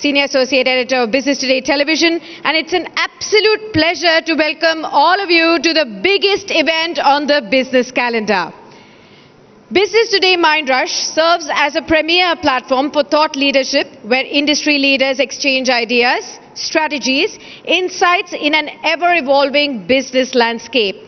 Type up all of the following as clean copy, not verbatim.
Senior Associate Editor of Business Today Television, and it's an absolute pleasure to welcome all of you to the biggest event on the business calendar. Business Today Mindrush serves as a premier platform for thought leadership, where industry leaders exchange ideas, strategies, insights in an ever-evolving business landscape.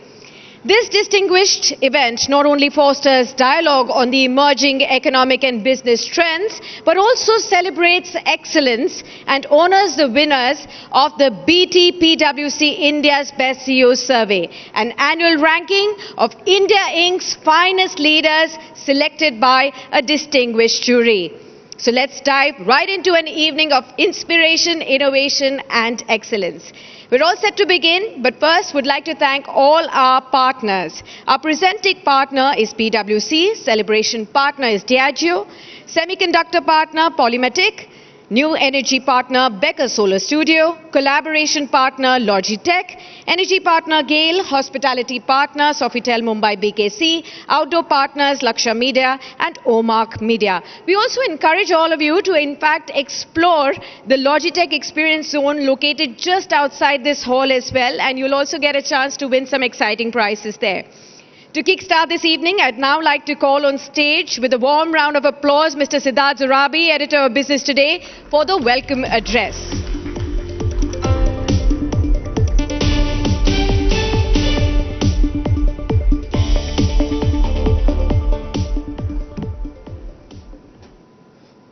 This distinguished event not only fosters dialogue on the emerging economic and business trends, but also celebrates excellence and honors the winners of the BT-PwC India's Best CEOs Survey, an annual ranking of India Inc.'s finest leaders selected by a distinguished jury. So let's dive right into an evening of inspiration, innovation, and excellence. We're all set to begin, but first would like to thank all our partners. Our presenting partner is PwC, celebration partner is Diageo, semiconductor partner Polymatic, new energy partner Becker Solar Studio, collaboration partner Logitech, energy partner Gale, hospitality partner Sofitel Mumbai BKC, outdoor partners Laksha Media and Omark Media. We also encourage all of you to in fact explore the Logitech Experience Zone located just outside this hall as well, and you'll also get a chance to win some exciting prizes there. To kickstart this evening, I'd now like to call on stage with a warm round of applause Mr. Siddharth Zorabi, editor of Business Today, for the welcome address.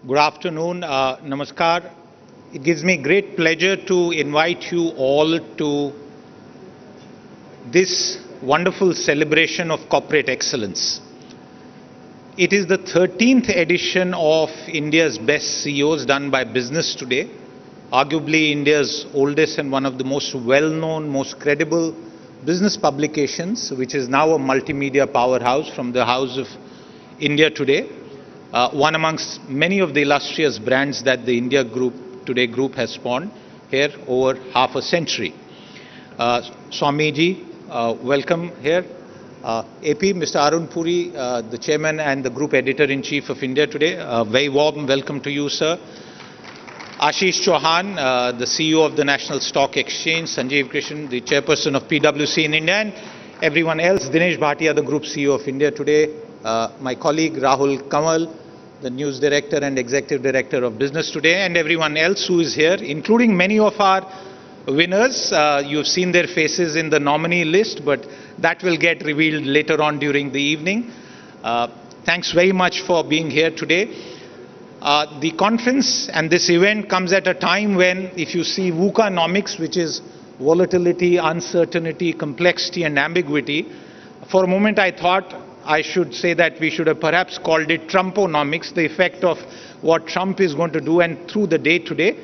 Good afternoon, namaskar. It gives me great pleasure to invite you all to this wonderful celebration of corporate excellence. It is the 13th edition of India's Best CEOs done by Business Today, arguably India's oldest and one of the most well-known, most credible business publications, which is now a multimedia powerhouse from the House of India Today, one amongst many of the illustrious brands that the India Today Group has spawned here over half a century. Swamiji, welcome here. AP, Mr. Arun Puri, the chairman and the group editor-in-chief of India Today, very warm welcome to you, sir. Ashish Chauhan, the CEO of the National Stock Exchange, Sanjeev Krishan, the chairperson of PwC in India, and everyone else, Dinesh Bhatia, the group CEO of India Today, my colleague Rahul Kamal, the news director and executive director of Business Today, and everyone else who is here, including many of our winners. You've seen their faces in the nominee list, but that will get revealed later on during the evening. Thanks very much for being here today. The conference and this event comes at a time when, if you see Vucanomics, which is volatility, uncertainty, complexity, and ambiguity, for a moment I thought I should say that we should have perhaps called it Trumponomics, the effect of what Trump is going to do, and through the day today,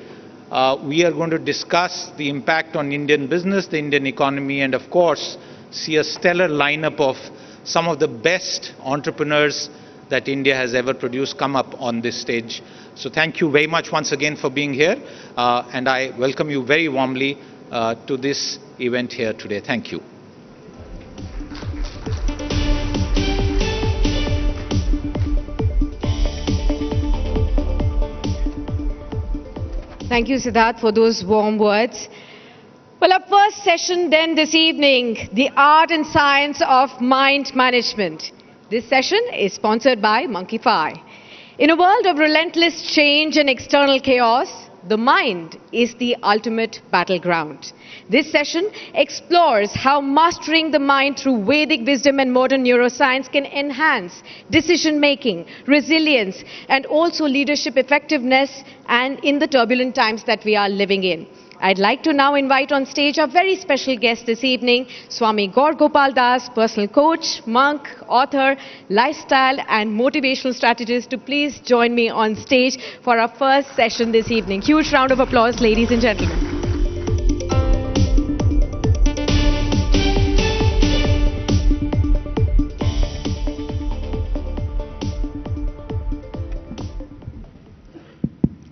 we are going to discuss the impact on Indian business, the Indian economy, and of course, see a stellar lineup of some of the best entrepreneurs that India has ever produced come up on this stage. So thank you very much once again for being here, and I welcome you very warmly to this event here today. Thank you. Thank you, Siddharth, for those warm words. Well, our first session then this evening, the art and science of mind management. This session is sponsored by Monkey5. In a world of relentless change and external chaos, the mind is the ultimate battleground. This session explores how mastering the mind through Vedic wisdom and modern neuroscience can enhance decision-making, resilience, and also leadership effectiveness, and in the turbulent times that we are living in. I'd like to now invite on stage our very special guest this evening, Swami Gopal Das, personal coach, monk, author, lifestyle and motivational strategist, to please join me on stage for our first session this evening. Huge round of applause, ladies and gentlemen.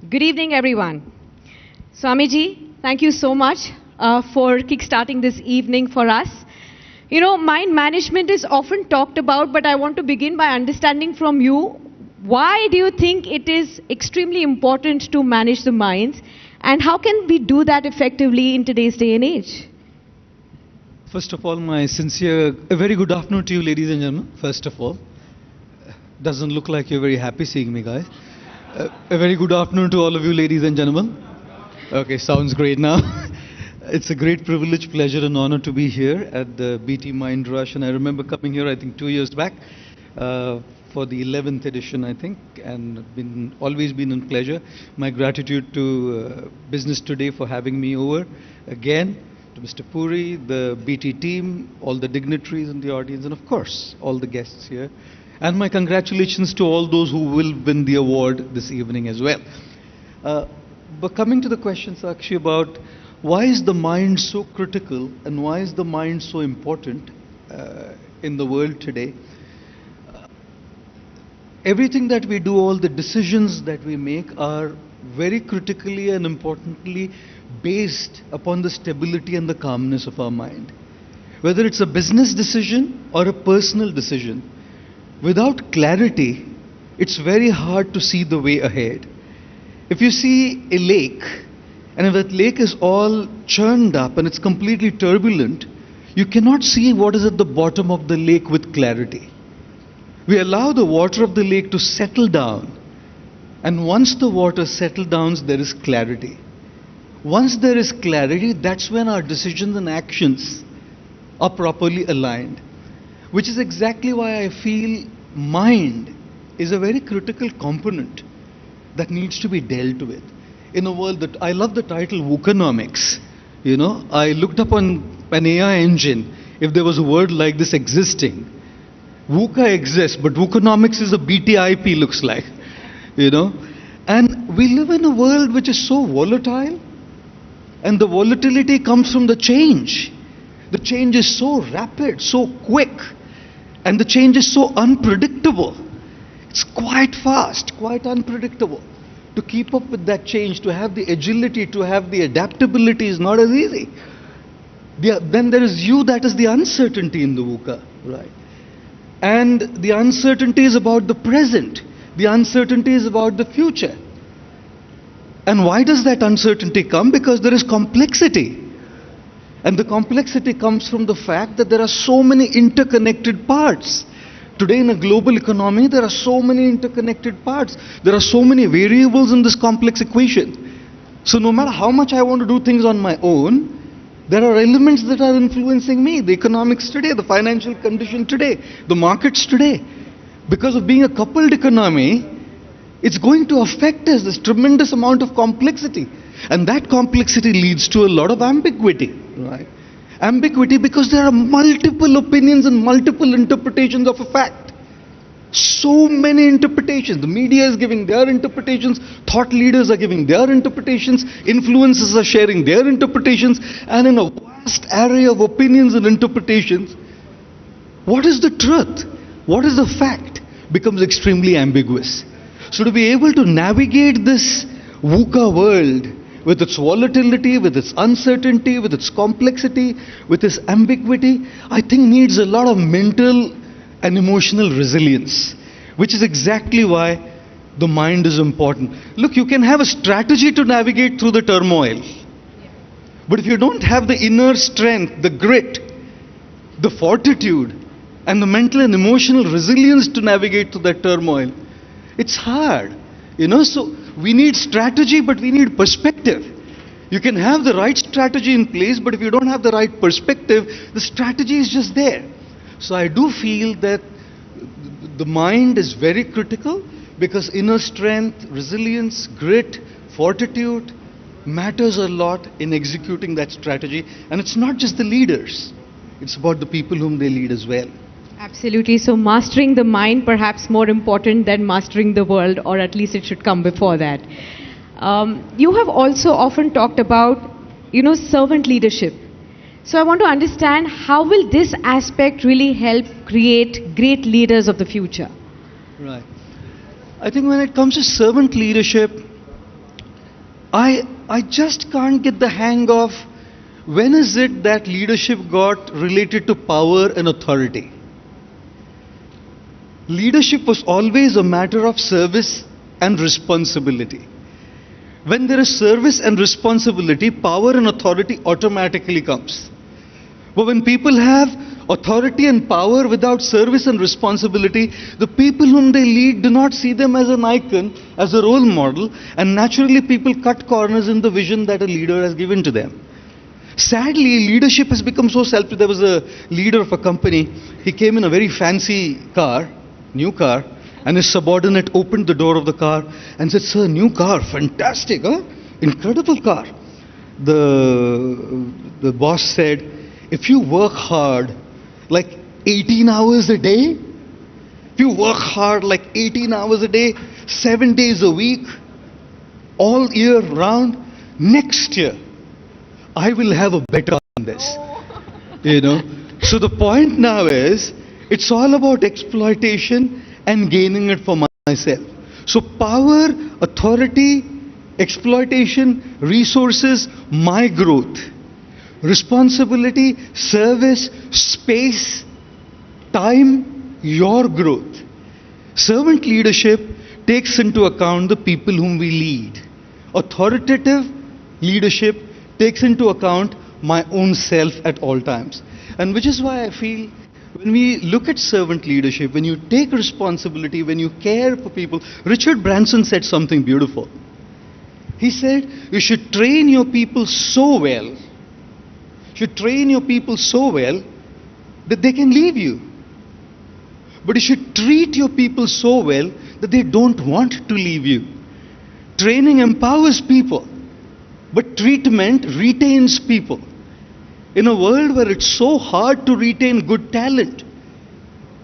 Good evening, everyone. Swamiji, thank you so much for kickstarting this evening for us. You know, mind management is often talked about, but I want to begin by understanding from you Why do you think it is extremely important to manage the minds, and how can we do that effectively in today's day and age? First of all, a very good afternoon to you, ladies and gentlemen. First of all, doesn't look like you're very happy seeing me, guys. A very good afternoon to all of you, ladies and gentlemen. Okay, sounds great now. It's a great privilege, pleasure, and honor to be here at the BT Mindrush, and I remember coming here, I think, 2 years back for the 11th edition, I think, and always been a pleasure. My gratitude to Business Today for having me over again. To Mr. Puri, the BT team, all the dignitaries in the audience, and of course, all the guests here. And my congratulations to all those who will win the award this evening as well. But coming to the question, Sakshi, about why is the mind so critical and why is the mind so important in the world today? Everything that we do, all the decisions that we make are very critically and importantly based upon the stability and the calmness of our mind. Whether it's a business decision or a personal decision, without clarity, it's very hard to see the way ahead. If you see a lake, and if that lake is all churned up and it's completely turbulent, you cannot see what is at the bottom of the lake with clarity. We allow the water of the lake to settle down, and once the water settles down, there is clarity. Once there is clarity, that's when our decisions and actions are properly aligned. Which is exactly why I feel mind is a very critical component that needs to be dealt with. In a world that, I love the title Vucanomics. You know, I looked up on an AI engine, if there was a word like this existing. VUCA exists, but Vucanomics is a BT-IP looks like. You know, and we live in a world which is so volatile, and the volatility comes from the change. The change is so rapid, so quick, and the change is so unpredictable. It's quite fast, quite unpredictable. To keep up with that change, to have the agility, to have the adaptability is not as easy. Then there is you, that is the uncertainty in the VUCA, right? And the uncertainty is about the present. The uncertainty is about the future. And why does that uncertainty come? Because there is complexity. And the complexity comes from the fact that there are so many interconnected parts. Today in a global economy, there are so many interconnected parts. There are so many variables in this complex equation. So no matter how much I want to do things on my own, there are elements that are influencing me. The economics today, the financial condition today, the markets today. Because of being a coupled economy, it's going to affect us, this tremendous amount of complexity. And that complexity leads to a lot of ambiguity, right? Ambiguity because there are multiple opinions and multiple interpretations of a fact. So many interpretations. The media is giving their interpretations, thought leaders are giving their interpretations, influencers are sharing their interpretations, and in a vast array of opinions and interpretations, what is the truth? What is the fact? Becomes extremely ambiguous. So to be able to navigate this VUCA world with its volatility, with its uncertainty, with its complexity, with its ambiguity, I think needs a lot of mental and emotional resilience, which is exactly why the mind is important. Look, you can have a strategy to navigate through the turmoil, but if you don't have the inner strength, the grit, the fortitude, and the mental and emotional resilience to navigate through that turmoil, it's hard. You know, so we need strategy, but we need perspective. You can have the right strategy in place, but if you don't have the right perspective, the strategy is just there. So I do feel that the mind is very critical because inner strength, resilience, grit, fortitude matters a lot in executing that strategy. And it's not just the leaders. It's about the people whom they lead as well. Absolutely. So mastering the mind perhaps more important than mastering the world, or at least it should come before that. You have also often talked about, servant leadership. So I want to understand, how will this aspect really help create great leaders of the future? Right. I think when it comes to servant leadership, I just can't get the hang of when is it that leadership got related to power and authority. leadership was always a matter of service and responsibility. When there is service and responsibility, power and authority automatically comes. But when people have authority and power without service and responsibility, the people whom they lead do not see them as an icon, as a role model, and naturally people cut corners in the vision that a leader has given to them. Sadly, leadership has become so selfish. There was a leader of a company. He came in a very fancy car, new car, and his subordinate opened the door of the car and said, "Sir, new car, fantastic, huh? Incredible car." The boss said, "If you work hard like 18 hours a day, if you work hard like 18 hours a day, 7 days a week, all year round, next year, I will have a better than this." You know? So the point now is, it's all about exploitation and gaining it for myself. So power, authority, exploitation, resources, my growth. Responsibility, service, space, time, your growth. Servant leadership takes into account the people whom we lead. Authoritative leadership takes into account my own self at all times. And which is why I feel when we look at servant leadership, when you take responsibility, when you care for people, Richard Branson said something beautiful. He said, you should train your people so well, that they can leave you. But you should treat your people so well that they don't want to leave you. Training empowers people, but treatment retains people. In a world where it's so hard to retain good talent,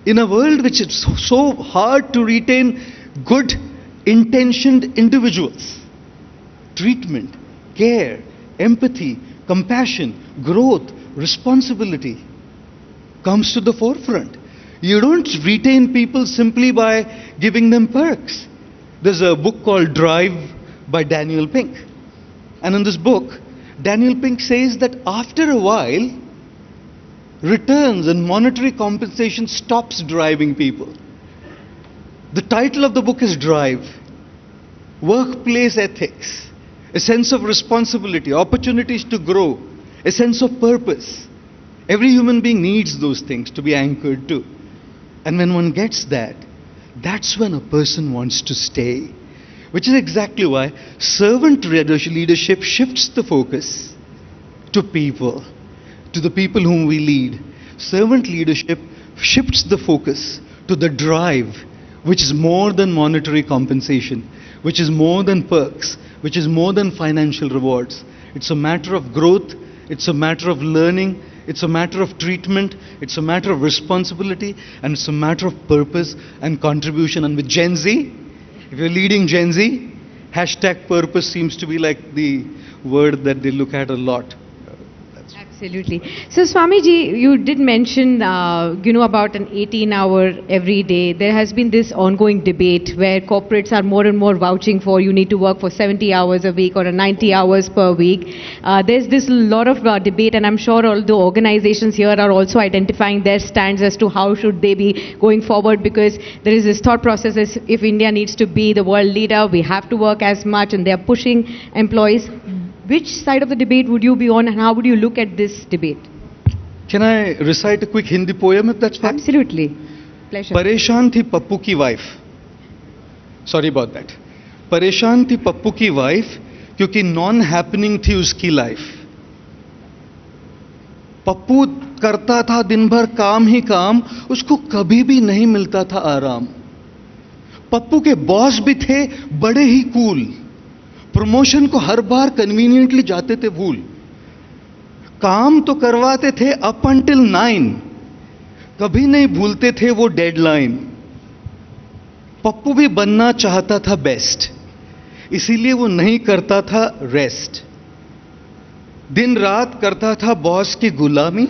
in a world which is so hard to retain good intentioned individuals, treatment, care, empathy, compassion, growth, responsibility comes to the forefront. You don't retain people simply by giving them perks. There's a book called Drive by Daniel Pink. And in this book, Daniel Pink says that after a while, returns and monetary compensation stops driving people. The title of the book is Drive. Workplace ethics, a sense of responsibility, opportunities to grow, a sense of purpose. Every human being needs those things to be anchored to. And when one gets that, that's when a person wants to stay. Which is exactly why servant leadership shifts the focus to people, to the people whom we lead. Servant leadership shifts the focus to the drive, which is more than monetary compensation, which is more than perks, which is more than financial rewards. It's a matter of growth, it's a matter of learning, it's a matter of treatment, it's a matter of responsibility, and it's a matter of purpose and contribution. And with Gen Z, if you're leading Gen Z, hashtag purpose seems to be like the word that they look at a lot. Absolutely. So Swamiji, you did mention, about an 18-hour every day. There has been this ongoing debate where corporates are more and more vouching for you need to work for 70 hours a week or 90 hours per week. There's this lot of debate, and I'm sure all the organizations here are also identifying their stands as to how should they be going forward, because there is this thought process as if India needs to be the world leader, we have to work as much, and they're pushing employees. Which side of the debate would you be on, and how would you look at this debate? Can I recite a quick Hindi poem if that's fine? Absolutely. Pleasure. परेशान थी पप्पू की wife. Sorry about that. परेशान थी पप्पू की wife क्योंकि non happening थी उसकी life. Pappu करता था दिन भर काम ही काम, उसको कभी भी नहीं मिलता था आराम. पप्पू के बॉस भी थे बड़े ही कूल, प्रमोशन को हर बार कन्वीनियंटली जाते थे भूल. काम तो करवाते थे अप अंटिल 9, कभी नहीं भूलते थे वो डेडलाइन. पप्पू भी बनना चाहता था बेस्ट, इसीलिए वो नहीं करता था रेस्ट. दिन रात करता था बॉस की गुलामी,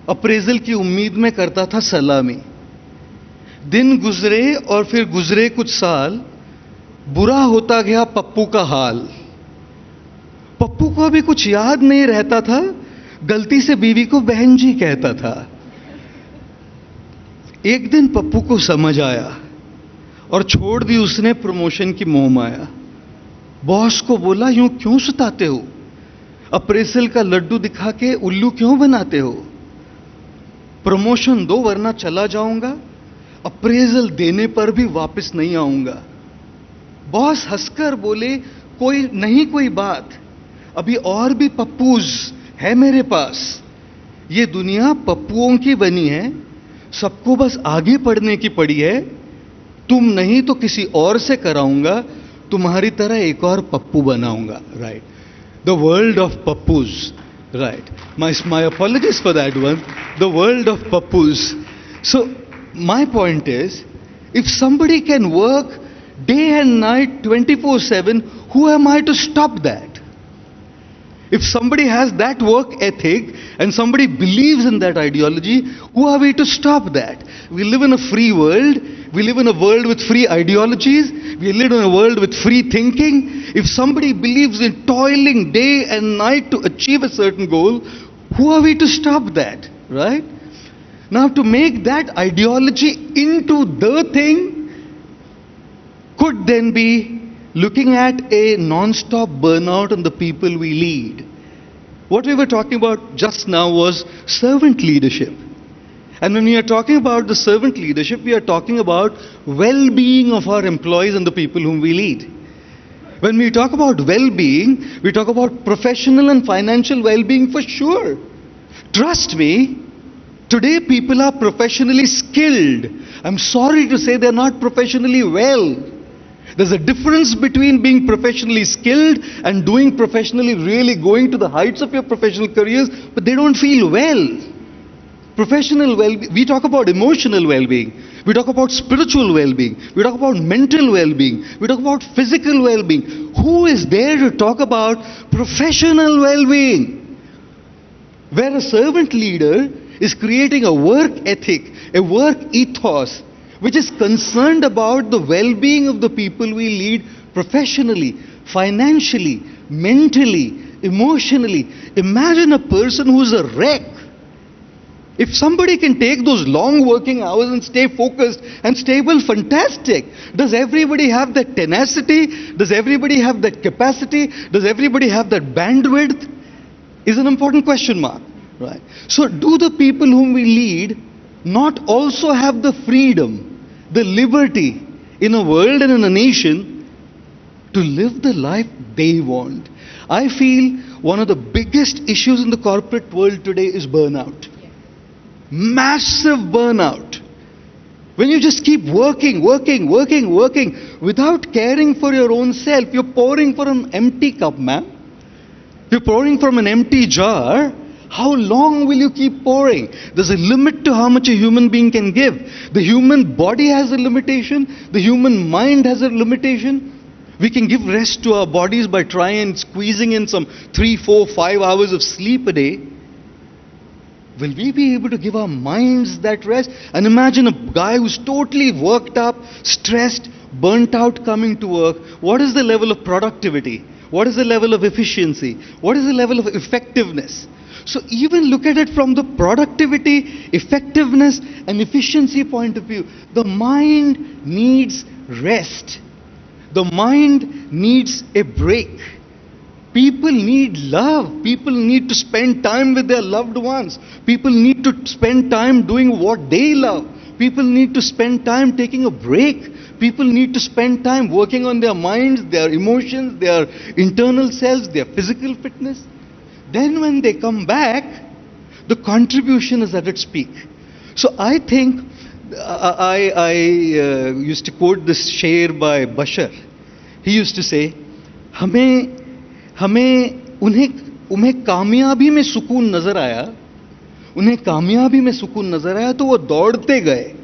अप्रेजल की उम्मीद में करता था सलामी. दिन गुजरे और फिर गुजरे कुछ साल, बुरा होता गया पप्पू का हाल. पप्पू को अभी कुछ याद नहीं रहता था, गलती से बीवी को बहन जी कहता था. एक दिन पप्पू को समझ आया और छोड़ दी उसने प्रमोशन की मोह माया। बॉस को बोला, यूं क्यों सुताते हो, अप्रेजल का लड्डू दिखा के उल्लू क्यों बनाते हो, प्रमोशन दो वरना चला जाऊंगा, अप्रेजल देने पर भी वापस नहीं आऊंगा। बॉस हंसकर बोले, कोई नहीं कोई बात, अभी और भी पप्पूज है मेरे पास, ये दुनिया पप्पुओं की बनी है, सबको बस आगे बढ़ने की पड़ी है, तुम नहीं तो किसी और से कराऊंगा, तुम्हारी तरह एक और पप्पू बनाऊंगा। Right, the world of Pappus. Right, my apologies for that one, the world of pappus. So my point is, if somebody can work day and night 24/7, who am I to stop that? If somebody has that work ethic and somebody believes in that ideology, who are we to stop that? We live in a free world. We live in a world with free ideologies. We live in a world with free thinking. If somebody believes in toiling day and night to achieve a certain goal, who are we to stop that? Right? Now, to make that ideology into the thing could then be looking at a non-stop burnout on the people we lead. What we were talking about just now was servant leadership. And when we are talking about the servant leadership, we are talking about well-being of our employees and the people whom we lead. When we talk about well-being, we talk about professional and financial well-being for sure. Trust me, today people are professionally skilled. I'm sorry to say they're not professionally well. There's a difference between being professionally skilled and doing professionally, really going to the heights of your professional careers, but they don't feel well. Professional well-being, we talk about emotional well-being, we talk about spiritual well-being, we talk about mental well-being, we talk about physical well-being. Who is there to talk about professional well-being? Where a servant leader is creating a work ethic, a work ethos, which is concerned about the well-being of the people we lead professionally, financially, mentally, emotionally. Imagine a person who's a wreck. If somebody can take those long working hours and stay focused and stable, fantastic. Does everybody have that tenacity? Does everybody have that capacity? Does everybody have that bandwidth? Is an important question mark, right? So do the people whom we lead not also have the freedom, the liberty in a world and in a nation to live the life they want? I feel one of the biggest issues in the corporate world today is burnout. Massive burnout. When you just keep working without caring for your own self, you're pouring from an empty cup, man. You're pouring from an empty jar. How long will you keep pouring? There's a limit to how much a human being can give. The human body has a limitation. The human mind has a limitation. We can give rest to our bodies by trying squeezing in some 3, 4, 5 hours of sleep a day. Will we be able to give our minds that rest? And imagine a guy who's totally worked up, stressed, burnt out coming to work. What is the level of productivity? What is the level of efficiency? What is the level of effectiveness? So even look at it from the productivity, effectiveness and efficiency point of view. The mind needs rest. The mind needs a break. People need love. People need to spend time with their loved ones. People need to spend time doing what they love. People need to spend time taking a break. People need to spend time working on their minds, their emotions, their internal selves, their physical fitness. Then when they come back, the contribution is at its peak. So I think, I used to quote this share by Bashar. He used to say, उन्हें कामयाबी में सुकून नजर आया, उन्हें कामयाबी में सुकून नजर आया तो वो दौड़ते गए,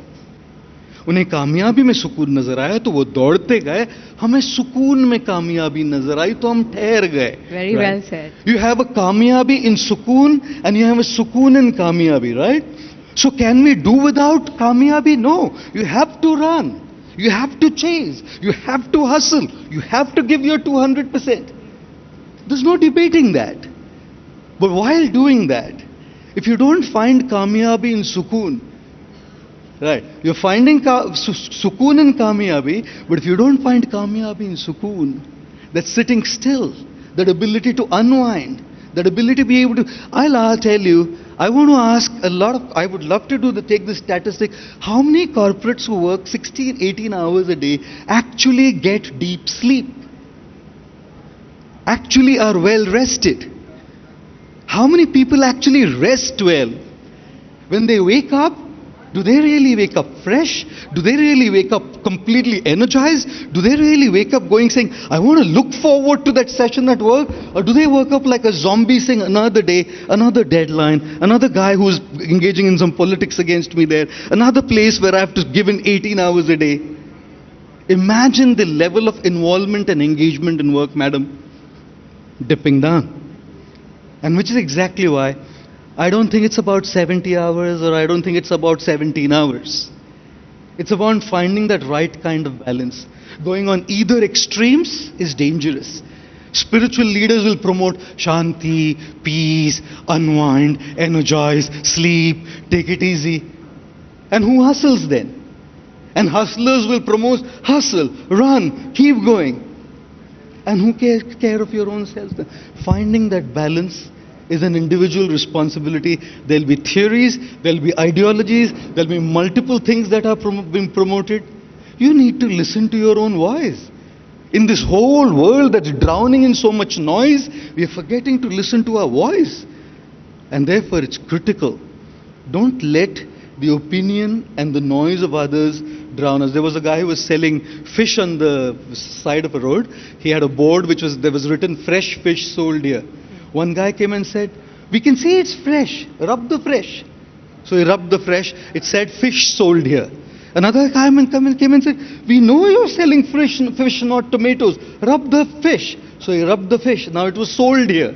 उन्हें कामयाबी में सुकून नजर आया तो वो दौड़ते गए, हमें सुकून में कामयाबी नजर आई तो हम ठहर गए. Very well said. You have a कामयाबी in सुकून and you have a सुकून in कामयाबी, right? So can we do without कामयाबी? No. You have to run. You have to chase. You have to hustle. You have to give your 200%. There's no debating that. But while doing that, if you don't find कामयाबी in sukoon, Right. You're finding sukoon in Kamyabi, but if you don't find Kamyabi in sukoon, that sitting still, that ability to unwind, that ability to be able to, I'll tell you, I want to ask I would love to take the statistic, how many corporates who work 16, 18 hours a day actually get deep sleep? Actually are well rested? How many people actually rest well? When they wake up, do they really wake up fresh? Do they really wake up completely energized? Do they really wake up saying, I want to look forward to that session at work? Or do they wake up like a zombie saying, another day, another deadline, another guy who's engaging in some politics against me there, another place where I have to give in 18 hours a day? Imagine the level of involvement and engagement in work, madam, dipping down. And which is exactly why I don't think it's about 70 hours or I don't think it's about 17 hours. It's about finding that right kind of balance. Going on either extremes is dangerous. Spiritual leaders will promote shanti, peace, unwind, energize, sleep, take it easy. And who hustles then? And hustlers will promote hustle, run, keep going. And who cares care of your own self? Finding that balance is an individual responsibility. There'll be theories, there'll be ideologies, there'll be multiple things that are being promoted. You need to listen to your own voice. In this whole world that's drowning in so much noise, we are forgetting to listen to our voice. And therefore it's critical. Don't let the opinion and the noise of others drown us. There was a guy who was selling fish on the side of a road. He had a board there was written, fresh fish sold here. One guy came and said, we can see it's fresh, rub the fresh. So he rubbed the fresh, it said fish sold here. Another guy came and said, we know you're selling fish, not tomatoes, rub the fish. So he rubbed the fish, now it was sold here.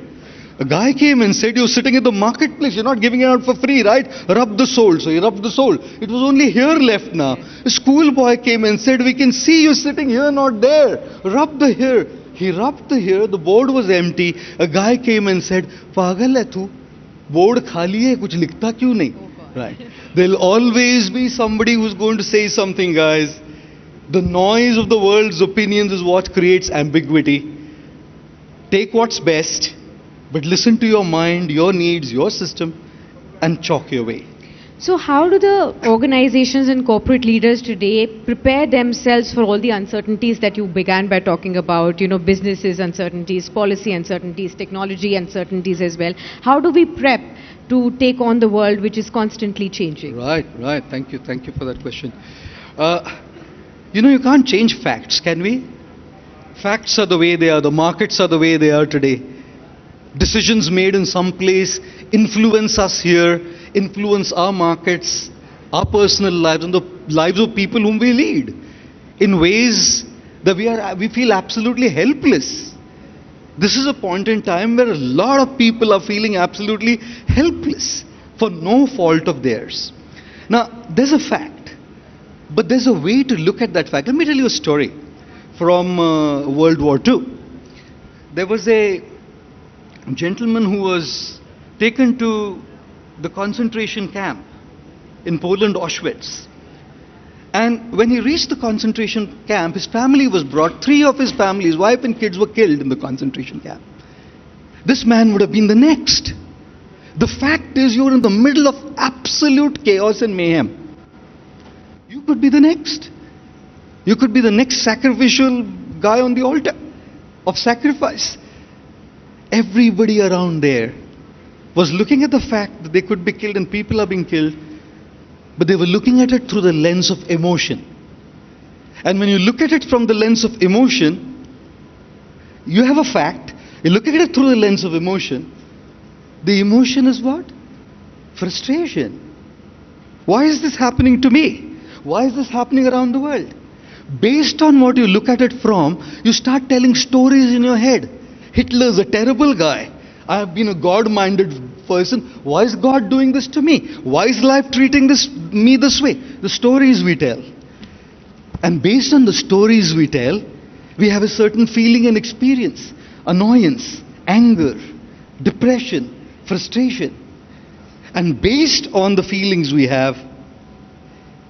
A guy came and said, you're sitting at the marketplace, you're not giving it out for free, right? Rub the sole. So he rubbed the sole. It was only here left now. A schoolboy came and said, we can see you sitting here, not there. Rub the here. He rubbed the here, the board was empty. A guy came and said, Pagal hai tu, board khali hai, kuch likhta kyun nahi? Right. There'll always be somebody who's going to say something, guys. The noise of the world's opinions is what creates ambiguity. Take what's best, but listen to your mind, your needs, your system, and chalk your way. So how do the organizations and corporate leaders today prepare themselves for all the uncertainties that you began by talking about, businesses uncertainties, policy uncertainties, technology uncertainties as well? How do we prep to take on the world which is constantly changing? Right. Thank you for that question. You can't change facts, can we? Facts are the way they are, the markets are the way they are today. Decisions made in some place influence us here, influence our markets, our personal lives, and the lives of people whom we lead in ways that we feel absolutely helpless. This is a point in time where a lot of people are feeling absolutely helpless for no fault of theirs. Now, there's a fact, but there's a way to look at that fact. Let me tell you a story from World War II. There was a gentleman who was taken to the concentration camp in Poland, Auschwitz. And when he reached the concentration camp, his family was brought. 3 of his family, his wife and kids, were killed in the concentration camp. This man would have been the next. The fact is, you're in the middle of absolute chaos and mayhem. You could be the next. You could be the next sacrificial guy on the altar of sacrifice. Everybody around there was looking at the fact that they could be killed and people are being killed, but they were looking at it through the lens of emotion. And when you look at it from the lens of emotion, you have a fact. You look at it through the lens of emotion. The emotion is what? Frustration. Why is this happening to me? Why is this happening around the world? Based on what you look at it from, you start telling stories in your head. Hitler's a terrible guy. I have been a God-minded person. Why is God doing this to me? Why is life treating me this way? The stories we tell. And based on the stories we tell, we have a certain feeling and experience. Annoyance, anger, depression, frustration. And based on the feelings we have,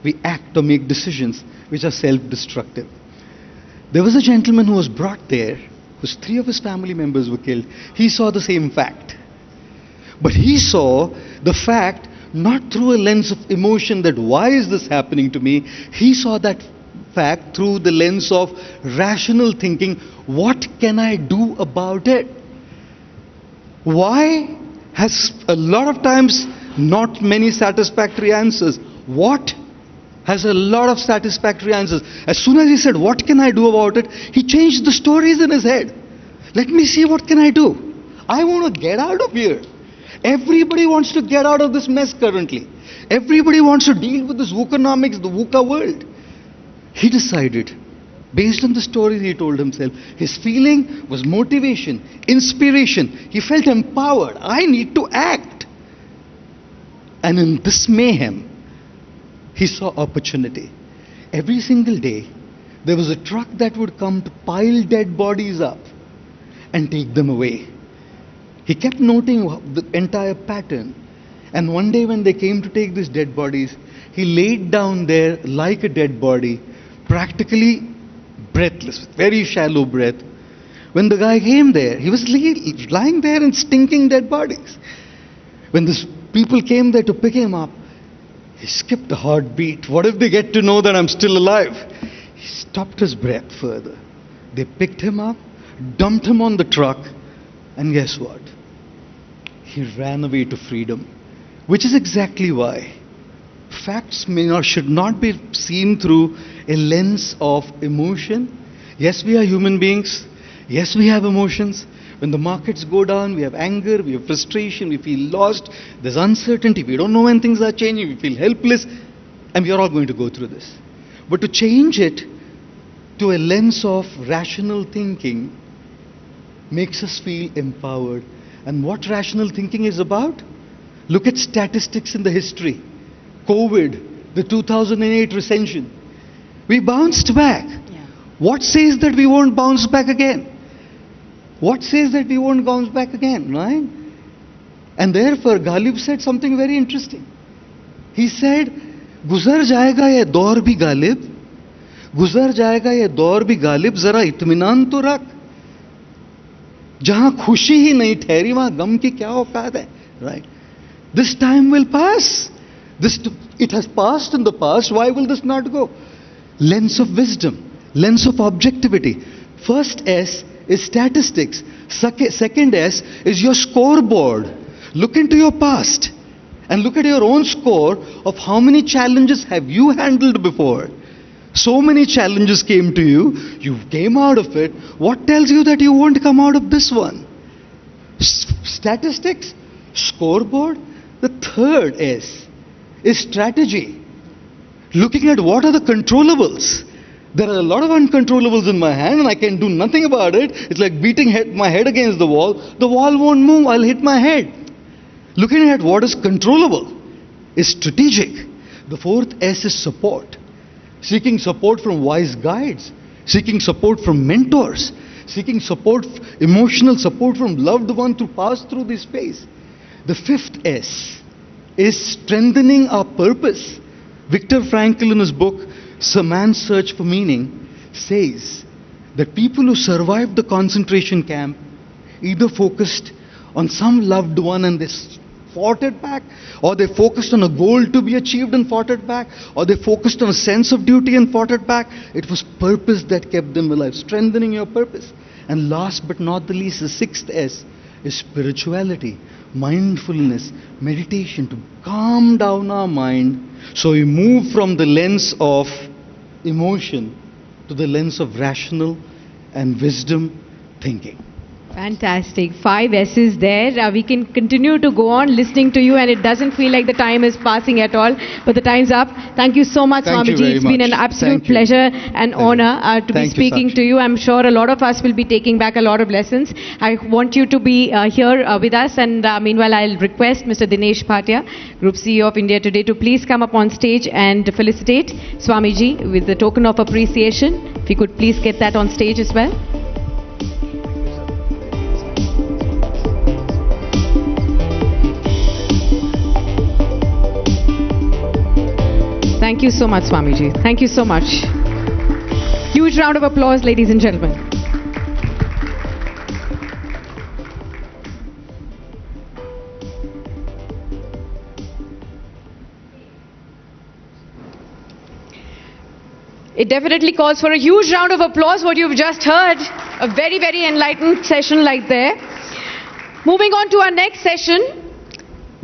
we act or make decisions which are self-destructive. There was a gentleman who was brought there, whose 3 of his family members were killed. He saw the same fact. But he saw the fact not through a lens of emotion that why is this happening to me? He saw that fact through the lens of rational thinking. What can I do about it? Why has a lot of times not many satisfactory answers. What has a lot of satisfactory answers. As soon as he said, what can I do about it? He changed the stories in his head. Let me see what can I do. I want to get out of here. Everybody wants to get out of this mess currently. Everybody wants to deal with this Vucanomics, the VUCA world. He decided, based on the stories he told himself, his feeling was motivation, inspiration. He felt empowered. I need to act. And in this mayhem, he saw opportunity. Every single day, there was a truck that would come to pile dead bodies up and take them away. He kept noting the entire pattern. And one day when they came to take these dead bodies, he laid down there like a dead body, practically breathless, with very shallow breath. When the guy came there, he was lying there in stinking dead bodies. When the people came there to pick him up, he skipped a heartbeat. What if they get to know that I'm still alive? He stopped his breath further. They picked him up, dumped him on the truck, and guess what? He ran away to freedom. Which is exactly why facts should not be seen through a lens of emotion. Yes, we are human beings. Yes, we have emotions. When the markets go down, we have anger, we have frustration, we feel lost, there's uncertainty, we don't know when things are changing, we feel helpless, and we are all going to go through this. But to change it to a lens of rational thinking makes us feel empowered. And what rational thinking is about? Look at statistics in the history. COVID, the 2008 recession. We bounced back. Yeah. What says that we won't bounce back again? What says that we won't bounce back again, right? And therefore, Ghalib said something very interesting. He said, Guzar jayega ye daur bhi Ghalib, Guzar jayega ye daur bhi Ghalib, zara itminan to rakh. Jahan khushi hi nahi thehri, wahan gam ki kya auqat hai, right? This time will pass. It has passed in the past, why will this not go? Lens of wisdom, lens of objectivity. First S is statistics. Second S is your scoreboard. Look into your past and look at your own score of how many challenges have you handled before. So many challenges came to you, you came out of it. What tells you that you won't come out of this one? Statistics, scoreboard. The third S is strategy. Looking at what are the controllables. There are a lot of uncontrollables in my hand and I can do nothing about it. It's like beating my head against the wall. The wall won't move, I'll hit my head. Looking at what is controllable is strategic. The fourth S is support. Seeking support from wise guides. Seeking support from mentors. Seeking support, emotional support from loved ones to pass through this phase. The fifth S is strengthening our purpose. Viktor Frankl in his book, Man's Search for Meaning, says that people who survived the concentration camp either focused on some loved one and they fought it back, or they focused on a goal to be achieved and fought it back, or they focused on a sense of duty and fought it back. It was purpose that kept them alive, strengthening your purpose. And last but not the least, the sixth S is spirituality, mindfulness, meditation, to calm down our mind so we move from the lens of emotion to the lens of rational and wisdom thinking. Fantastic. 5 S's there. We can continue to go on listening to you and it doesn't feel like the time is passing at all. But the time's up. Thank you so much, Swamiji. It's been an absolute pleasure and honor to be speaking to you. I'm sure a lot of us will be taking back a lot of lessons. I want you to be here with us. And meanwhile, I'll request Mr. Dinesh Bhatia, Group CEO of India Today, to please come up on stage and felicitate Swamiji with the token of appreciation. If you could please get that on stage as well. Thank you so much, Swamiji. Thank you so much. Huge round of applause, ladies and gentlemen. It definitely calls for a huge round of applause, what you've just heard. A very, very enlightened session like there. Moving on to our next session,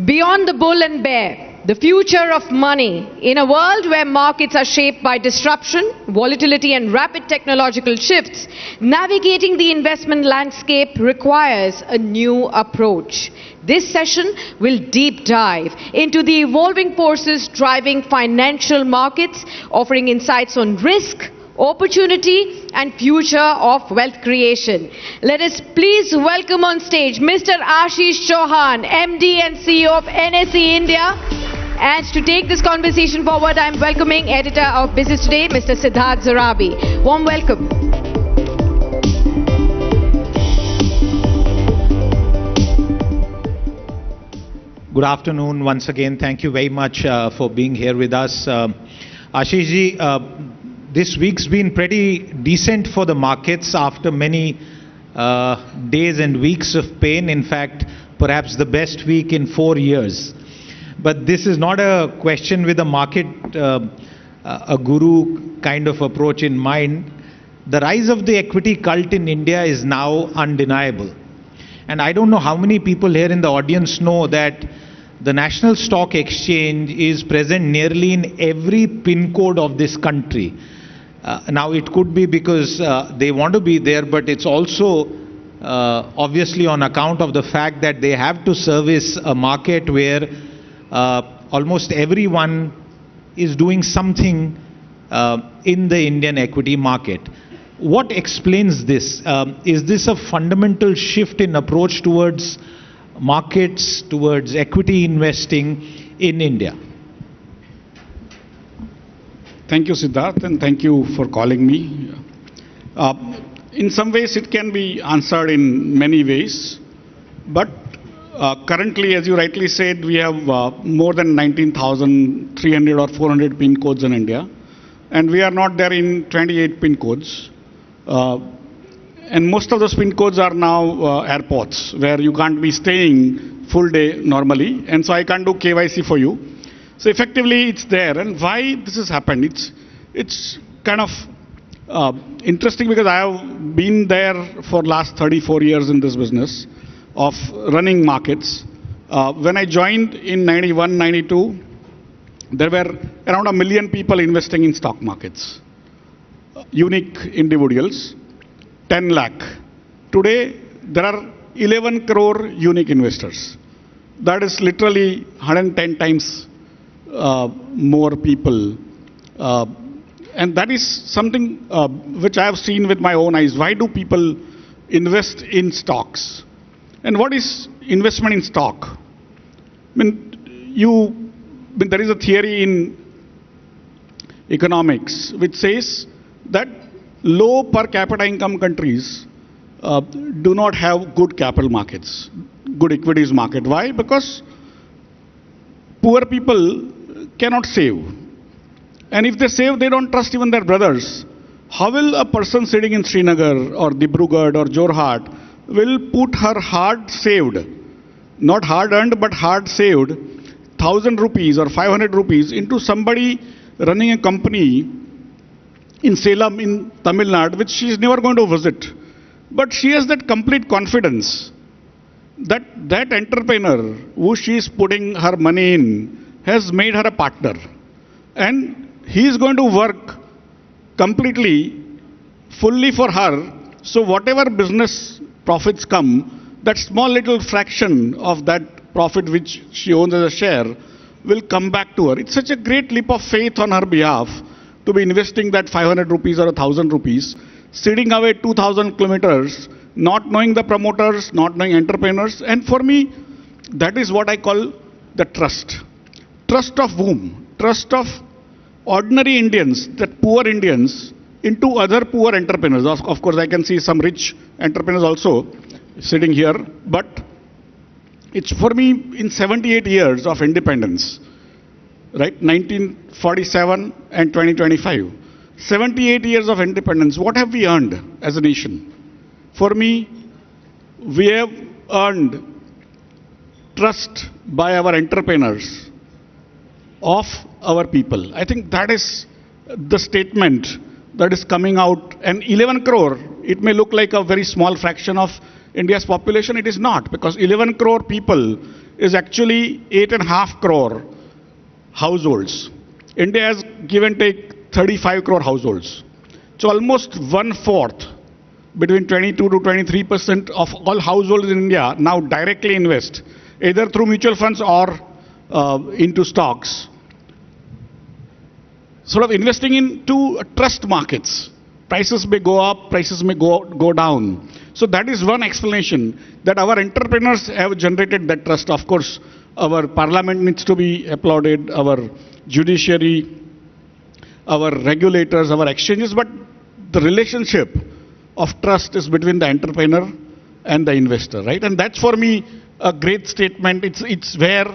Beyond the Bull and Bear. The future of money. In a world where markets are shaped by disruption, volatility and rapid technological shifts, navigating the investment landscape requires a new approach. This session will deep dive into the evolving forces driving financial markets, offering insights on risk, opportunity and future of wealth creation. Let us please welcome on stage Mr. Ashish Chauhan, MD and CEO of NSE India. And to take this conversation forward, I am welcoming editor of Business Today, Mr. Siddharth Zarabi. Warm welcome. Good afternoon once again. Thank you very much for being here with us. Ashish ji, this week's been pretty decent for the markets after many days and weeks of pain. In fact, perhaps the best week in 4 years. But this is not a question with a market, a guru kind of approach in mind. The rise of the equity cult in India is now undeniable. And I don't know how many people here in the audience know that the National Stock Exchange is present nearly in every pin code of this country. Now it could be because they want to be there, but it's also obviously on account of the fact that they have to service a market where almost everyone is doing something in the Indian equity market. What explains this? Is this a fundamental shift in approach towards markets, towards equity investing in India? Thank you, Siddharth, and thank you for calling me. In some ways, it can be answered in many ways, but currently, as you rightly said, we have more than 19,300 or 400 pin codes in India, and we are not there in 28 pin codes. And most of those pin codes are now airports, where you can't be staying full day normally, and so I can't do KYC for you. So effectively, it's there. And why this has happened? It's kind of interesting because I have been there for last 34 years in this business of running markets. When I joined in 91, 92, there were around 1 million people investing in stock markets. Unique individuals, 10 lakh. Today, there are 11 crore unique investors. That is literally 110 times more people. And that is something which I have seen with my own eyes. Why do people invest in stocks? And what is investment in stock? There is a theory in economics which says that low per capita income countries do not have good capital markets, good equities market. Why? Because poor people cannot save. And if they save, they don't trust even their brothers. How will a person sitting in Srinagar or Dibrugarh or Jorhat will put her hard saved, not hard earned, but hard saved, 1,000 rupees or 500 rupees into somebody running a company in Salem in Tamil Nadu, which she is never going to visit. But she has that complete confidence that that entrepreneur who she is putting her money in has made her a partner. And he is going to work completely, fully for her. So whatever business profits come, that small little fraction of that profit which she owns as a share will come back to her. It's such a great leap of faith on her behalf to be investing that 500 rupees or 1,000 rupees, sitting away 2,000 kilometers, not knowing the promoters, not knowing entrepreneurs. And for me, that is what I call the trust. Trust of whom? Trust of ordinary Indians, that poor Indians, into other poor entrepreneurs. Of course, I can see some rich entrepreneurs also sitting here, but it's for me, in 78 years of independence, right? 1947 and 2025. 78 years of independence. What have we earned as a nation? For me, we have earned trust by our entrepreneurs of our people. I think that is the statement that is coming out. And 11 crore, it may look like a very small fraction of India's population. It is not, because 11 crore people is actually 8.5 crore households. India has give and take 35 crore households. So almost 1/4, between 22 to 23% of all households in India now directly invest, either through mutual funds or into stocks. Sort of investing into trust markets. Prices may go up, prices may go down. So that is one explanation, that our entrepreneurs have generated that trust. Of course, our parliament needs to be applauded, our judiciary, our regulators, our exchanges, but the relationship of trust is between the entrepreneur and the investor, right? And that's for me a great statement. It's where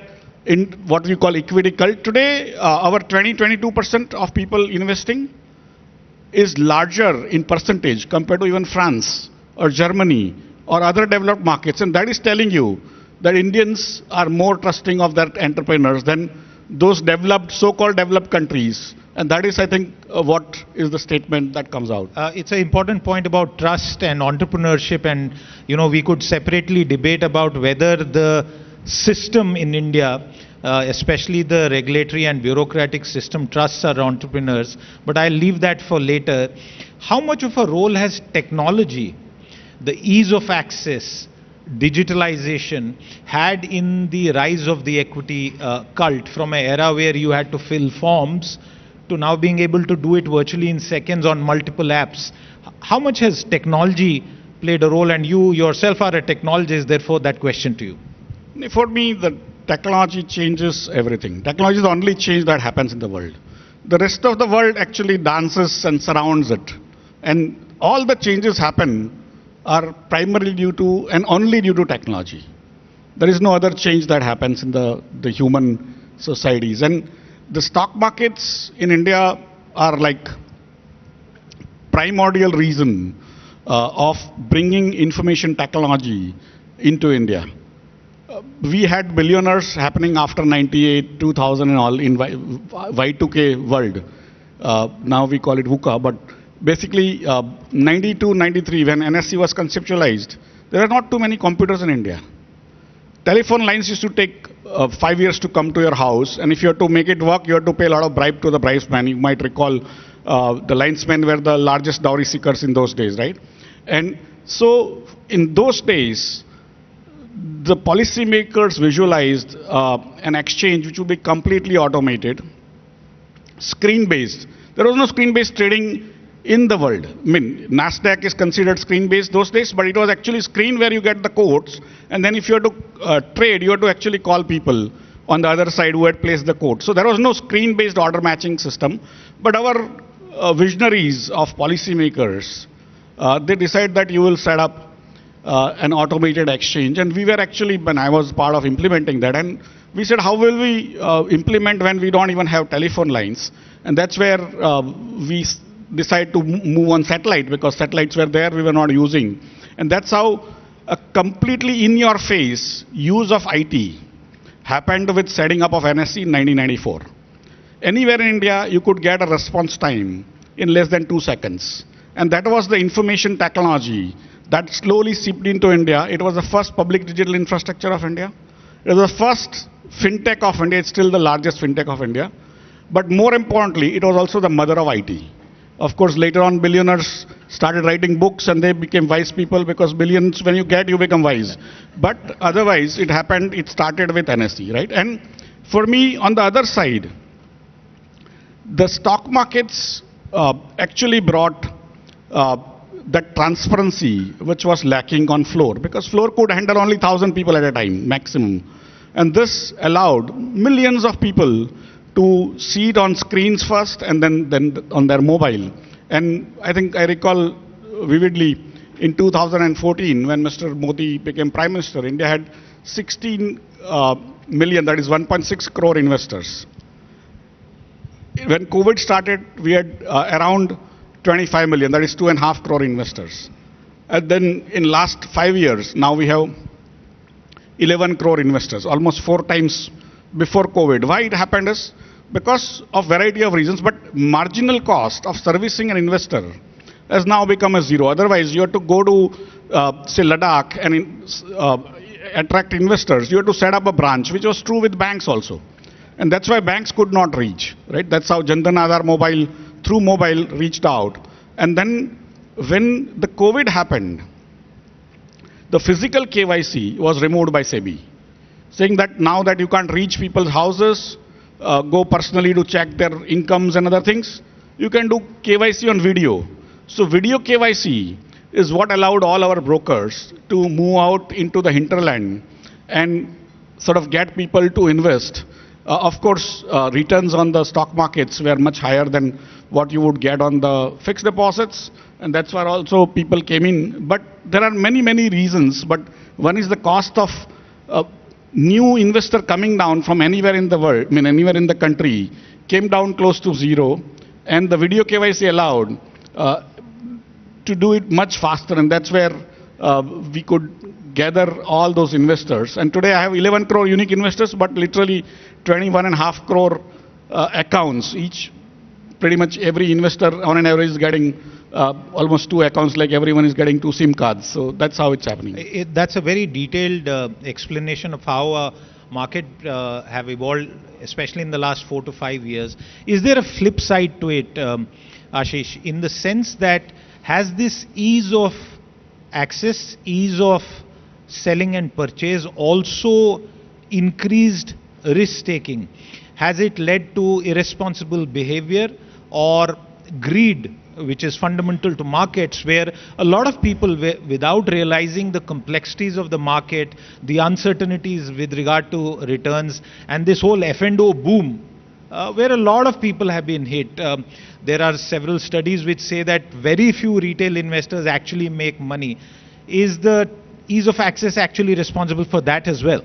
in what we call equity cult. Today, our 22% of people investing is larger in percentage compared to even France or Germany or other developed markets. And that is telling you that Indians are more trusting of their entrepreneurs than those developed, so-called developed countries. And that is, I think, what is the statement that comes out. It's an important point about trust and entrepreneurship, and we could separately debate about whether the system in India, especially the regulatory and bureaucratic system, trusts our entrepreneurs, but I'll leave that for later. How much of a role has technology, the ease of access, digitalization had in the rise of the equity cult, from an era where you had to fill forms to now being able to do it virtually in seconds on multiple apps? How much has technology played a role? And you yourself are a technologist, therefore that question to you. For me, the technology changes everything. Technology is the only change that happens in the world. The rest of the world actually dances and surrounds it. And all the changes happen are primarily due to and only due to technology. There is no other change that happens in the human societies. And the stock markets in India are like primordial reason of bringing information technology into India. We had billionaires happening after 98, 2000 and all in Y2K world. Now we call it VUCA, but basically 92, 93 when NSE was conceptualized, there are not too many computers in India. Telephone lines used to take 5 years to come to your house, and if you have to make it work, you have to pay a lot of bribe to the bridesman. You might recall the linesmen were the largest dowry seekers in those days, right? And so in those days, the policymakers visualized an exchange which would be completely automated, screen-based. There was no screen-based trading in the world. I mean, NASDAQ is considered screen-based those days, but it was actually screen where you get the quotes, and then if you had to trade, you had to actually call people on the other side who had placed the quote. So there was no screen-based order matching system, but our visionaries of policymakers, they decide that you will set up an automated exchange, and we were actually, when I was part of implementing that, and we said, how will we implement when we don't even have telephone lines? And that's where we decide to move on satellite, because satellites were there, we were not using. And that's how a completely in-your-face use of IT happened with setting up of NSE in 1994. Anywhere in India, you could get a response time in less than 2 seconds. And that was the information technology that slowly seeped into India. It was the first public digital infrastructure of India. It was the first fintech of India. It's still the largest fintech of India. But more importantly, it was also the mother of IT. Of course, later on, billionaires started writing books and they became wise people, because billions, when you get, you become wise. But otherwise, it happened, it started with NSE, right? And for me, on the other side, the stock markets actually brought that transparency which was lacking on floor, because floor could handle only 1,000 people at a time, maximum. And this allowed millions of people to see it on screens first and then on their mobile. And I think I recall vividly in 2014 when Mr. Modi became Prime Minister, India had 16 million, that is 1.6 crore investors. when COVID started, we had around 25 million, that is 2.5 crore investors. And then in last 5 years, now we have 11 crore investors, almost 4 times before COVID. Why it happened is because of variety of reasons, but marginal cost of servicing an investor has now become a zero. Otherwise, you have to go to, say, Ladakh and attract investors. You have to set up a branch, which was true with banks also. And that's why banks could not reach, right? That's how Jan Dhan Aadhar Mobile, through mobile, reached out. And then when the COVID happened, the physical KYC was removed by SEBI, saying that now that you can't reach people's houses, go personally to check their incomes and other things, you can do KYC on video. So video KYC is what allowed all our brokers to move out into the hinterland and sort of get people to invest. Of course, returns on the stock markets were much higher than what you would get on the fixed deposits, and that's where also people came in. But there are many, many reasons, but one is the cost of new investor coming down from anywhere in the world, I mean anywhere in the country, came down close to zero, and the video KYC allowed to do it much faster, and that's where we could gather all those investors. And today I have 11 crore unique investors, but literally 21.5 crore accounts. Each, pretty much every investor on an average is getting almost 2 accounts, like everyone is getting 2 SIM cards. So that's how it's happening. That's a very detailed explanation of how market have evolved, especially in the last 4 to 5 years. Is there a flip side to it, Ashish, in the sense that has this ease of access, ease of selling and purchase also increased risk taking? Has it led to irresponsible behavior or greed, which is fundamental to markets, where a lot of people, without realizing the complexities of the market, the uncertainties with regard to returns, and this whole F&O boom, where a lot of people have been hit. There are several studies which say that very few retail investors actually make money. Is the ease of access actually responsible for that as well?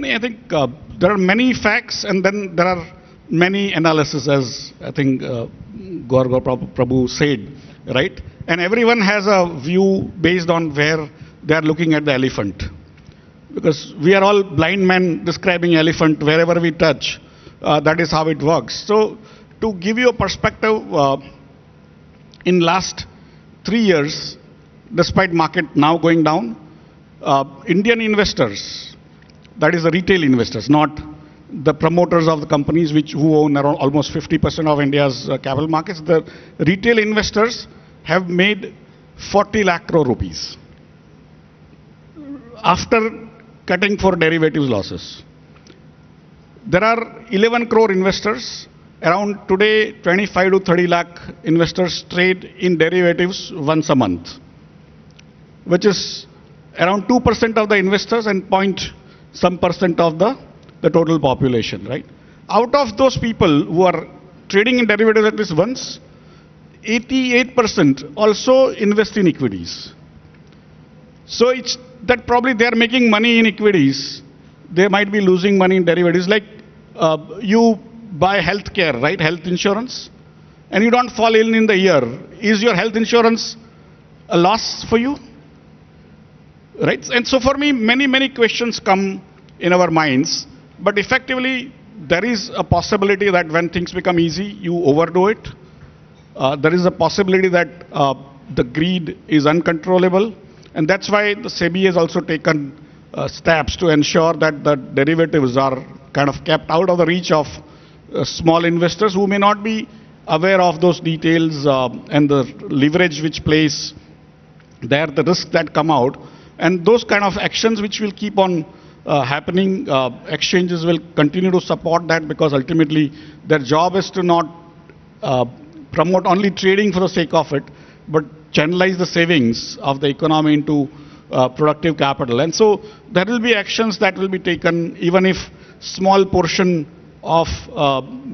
I think there are many facts, and then there are many analyses, as I think Gaurav Prabhu said, right? And everyone has a view based on where they are looking at the elephant. Because we are all blind men describing elephant wherever we touch. That is how it works. So to give you a perspective, in last 3 years, despite market now going down, Indian investors, that is the retail investors, not the promoters of the companies who own around almost 50% of India's capital markets, the retail investors have made 40 lakh crore rupees after cutting for derivatives losses. There are 11 crore investors. Around today, 25 to 30 lakh investors trade in derivatives once a month, which is around 2% of the investors and some percent of the total population, right? Out of those people who are trading in derivatives at least once, 88% also invest in equities. So it's that probably they are making money in equities. They might be losing money in derivatives. Like you buy health care, right? Health insurance, and you don't fall ill in the year. Is your health insurance a loss for you? Right? And so for me, many questions come in our minds. But effectively, there is a possibility that when things become easy, you overdo it. There is a possibility that the greed is uncontrollable. And that's why the SEBI has also taken steps to ensure that the derivatives are kind of kept out of the reach of small investors who may not be aware of those details and the leverage which plays there, the risks that come out. And those kind of actions which will keep on happening, exchanges will continue to support that, because ultimately their job is to not promote only trading for the sake of it, but channelize the savings of the economy into productive capital. And so there will be actions that will be taken even if small portion of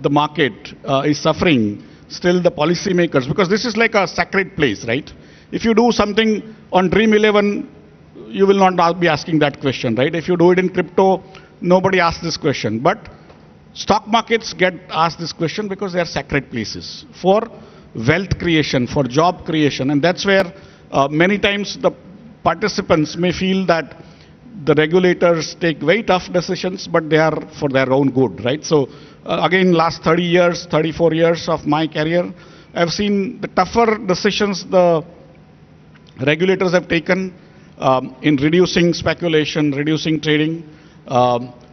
the market is suffering, still the policymakers, because this is like a sacred place, right? If you do something on Dream 11, you will not be asking that question, right? If you do it in crypto, nobody asks this question. But stock markets get asked this question because they are sacred places for wealth creation, for job creation, and that's where many times the participants may feel that the regulators take very tough decisions, but they are for their own good, right? So again, last 30 years, 34 years of my career, I've seen the tougher decisions the regulators have taken in reducing speculation, reducing trading,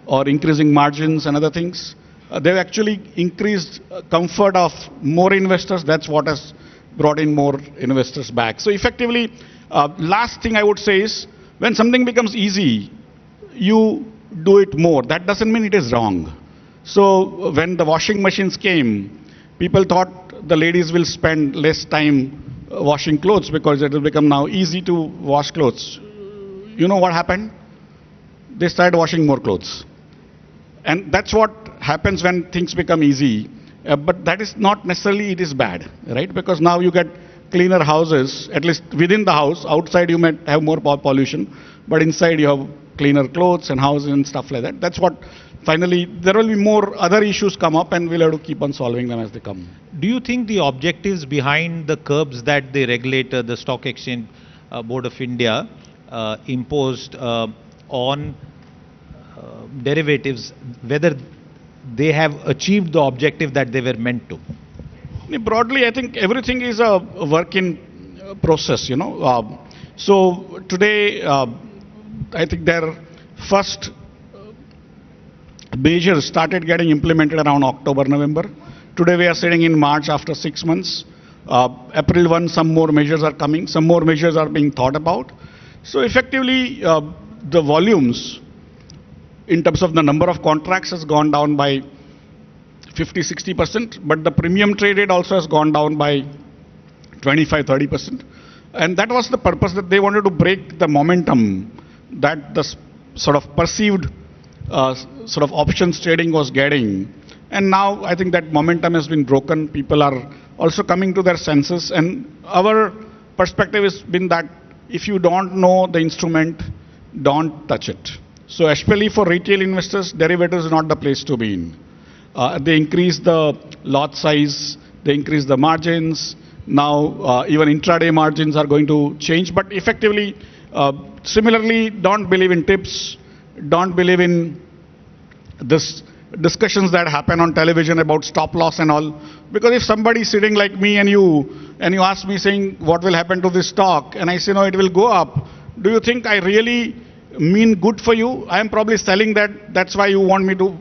or increasing margins and other things. They've actually increased comfort of more investors. That's what has brought in more investors back. So effectively, last thing I would say is, when something becomes easy, you do it more. That doesn't mean it is wrong. So when the washing machines came, people thought the ladies will spend less time washing clothes because it will become now easy to wash clothes. You know what happened? They started washing more clothes. And that's what happens when things become easy. But that is not necessarily it is bad, right? Because now you get cleaner houses, at least within the house. Outside you might have more pollution, but inside you have cleaner clothes and houses and stuff like that. That's what finally, there will be more other issues come up and we'll have to keep on solving them as they come. Do you think the objectives behind the curbs that the regulator, the Stock Exchange Board of India, imposed on derivatives, whether they have achieved the objective that they were meant to? Broadly, I think everything is a work in process, you know. So today, I think their first measures started getting implemented around October, November. Today we are sitting in March after 6 months. April 1, some more measures are coming. Some more measures are being thought about. So effectively, the volumes in terms of the number of contracts has gone down by 50-60%, but the premium traded also has gone down by 25-30%. And that was the purpose, that they wanted to break the momentum that the sort of perceived sort of options trading was getting. And now I think that momentum has been broken. People are also coming to their senses. And our perspective has been that if you don't know the instrument, don't touch it. So especially for retail investors, derivatives is not the place to be in. They increase the lot size, they increase the margins. Now even intraday margins are going to change. But effectively, similarly, don't believe in tips, don't believe in this discussions that happen on television about stop loss and all. Because if somebody is sitting like me and you ask me saying what will happen to this stock, and I say no, it will go up, do you think I really mean good for you? I am probably selling that, that's why you want me to,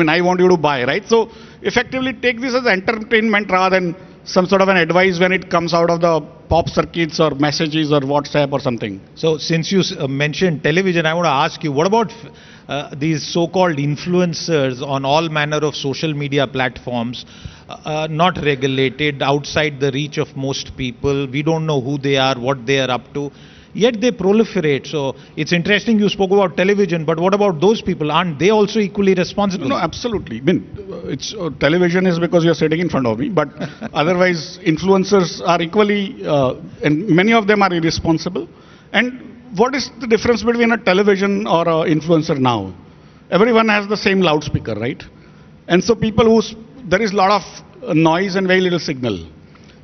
I want you to buy, right? So effectively take this as entertainment rather than some sort of an advice when it comes out of the pop circuits or messages or WhatsApp or something. So since you mentioned television, I want to ask you, what about these so-called influencers on all manner of social media platforms, not regulated, outside the reach of most people? We don't know who they are, what they are up to, yet they proliferate. So it's interesting you spoke about television, but what about those people? Aren't they also equally responsible? No, absolutely. I mean, it's television is because you're sitting in front of me, but otherwise influencers are equally, and many of them are irresponsible. And what is the difference between a television or an influencer now? Everyone has the same loudspeaker, right? And so people there is a lot of noise and very little signal,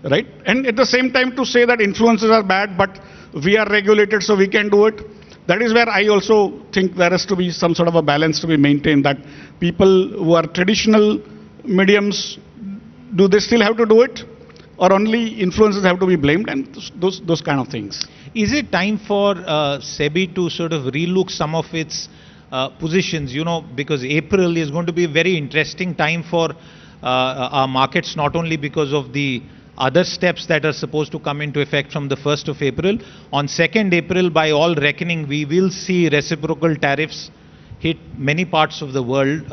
right? And at the same time to say that influencers are bad, but we are regulated so we can do it. That is where I also think there has to be some sort of a balance to be maintained, that people who are traditional mediums, do they still have to do it? Or only influencers have to be blamed, and those kind of things. Is it time for SEBI to sort of relook some of its positions, you know, because April is going to be a very interesting time for our markets, not only because of the other steps that are supposed to come into effect from the 1st of April. On 2nd April, by all reckoning, we will see reciprocal tariffs hit many parts of the world,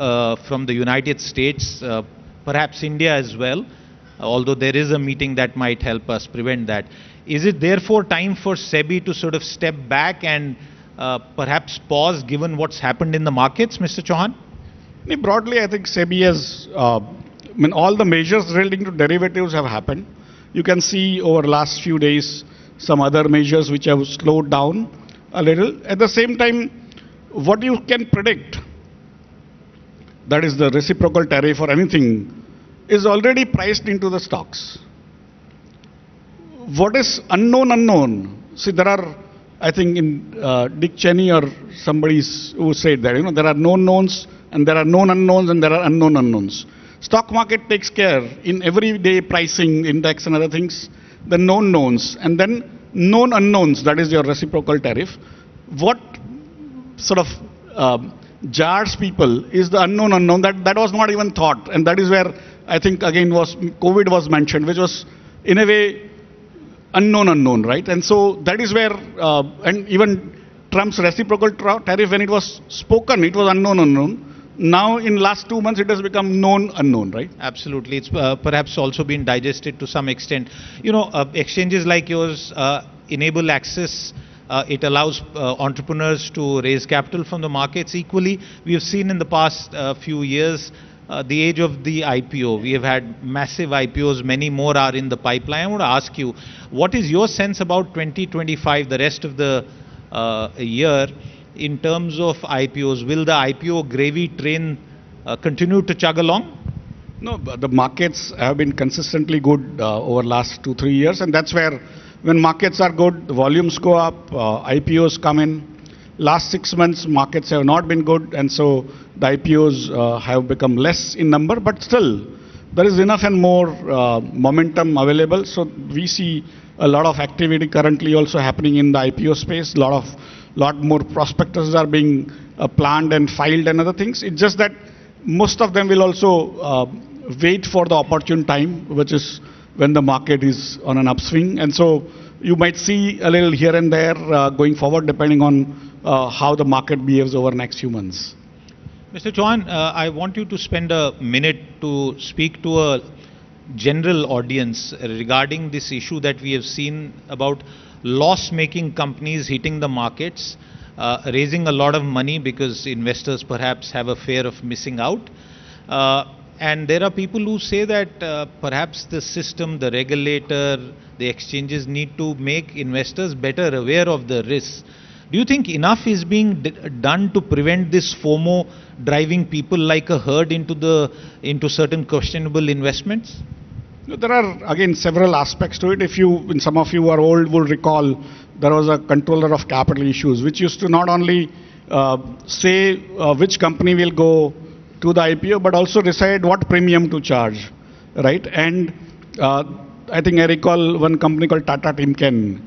from the United States, perhaps India as well, although there is a meeting that might help us prevent that. Is it therefore time for SEBI to sort of step back and perhaps pause, given what's happened in the markets, Mr. Chauhan? Broadly, I think SEBI has, all the measures relating to derivatives have happened. You can see over last few days some other measures which have slowed down a little. At the same time, what you can predict that is the reciprocal tariff or anything, is already priced into the stocks. What is unknown? See, there are, I think in Dick Cheney or somebody who said that, there are known knowns and there are known unknowns and there are unknown unknowns. Stock market takes care in everyday pricing, index and other things, the known knowns, and then known unknowns, that is your reciprocal tariff. What sort of jars people is the unknown unknown, that was not even thought, and that is where I think again COVID was mentioned, which was in a way unknown, right? And so that is where, and even Trump's reciprocal tariff, when it was spoken, it was unknown. Now, in last 2 months, it has become known unknown, right? Absolutely. It's perhaps also been digested to some extent. Exchanges like yours enable access. It allows entrepreneurs to raise capital from the markets. Equally, we have seen in the past few years the age of the IPO. We have had massive IPOs. Many more are in the pipeline. I want to ask you, what is your sense about 2025, the rest of the year, in terms of IPOs? Will the IPO gravy train continue to chug along? No, the markets have been consistently good over last 2-3 years, and that's where when markets are good, the volumes go up, IPOs come in. Last 6 months, markets have not been good, and so the IPOs have become less in number, but still there is enough and more momentum available. So we see a lot of activity currently also happening in the IPO space. Lot more prospectuses are being planned and filed and other things. It's just that most of them will also wait for the opportune time, which is when the market is on an upswing. And so you might see a little here and there going forward, depending on how the market behaves over the next few months. Mr. Chauhan, I want you to spend a minute to speak to a general audience regarding this issue that we have seen about loss-making companies hitting the markets, raising a lot of money because investors perhaps have a fear of missing out. And there are people who say that perhaps the system, the regulator, the exchanges need to make investors better aware of the risks. Do you think enough is being done to prevent this FOMO driving people like a herd into certain questionable investments? There are again several aspects to it. Some of you who are old will recall, there was a controller of capital issues, which used to not only say which company will go to the IPO, but also decide what premium to charge, right? And I think I recall one company called Tata Timken.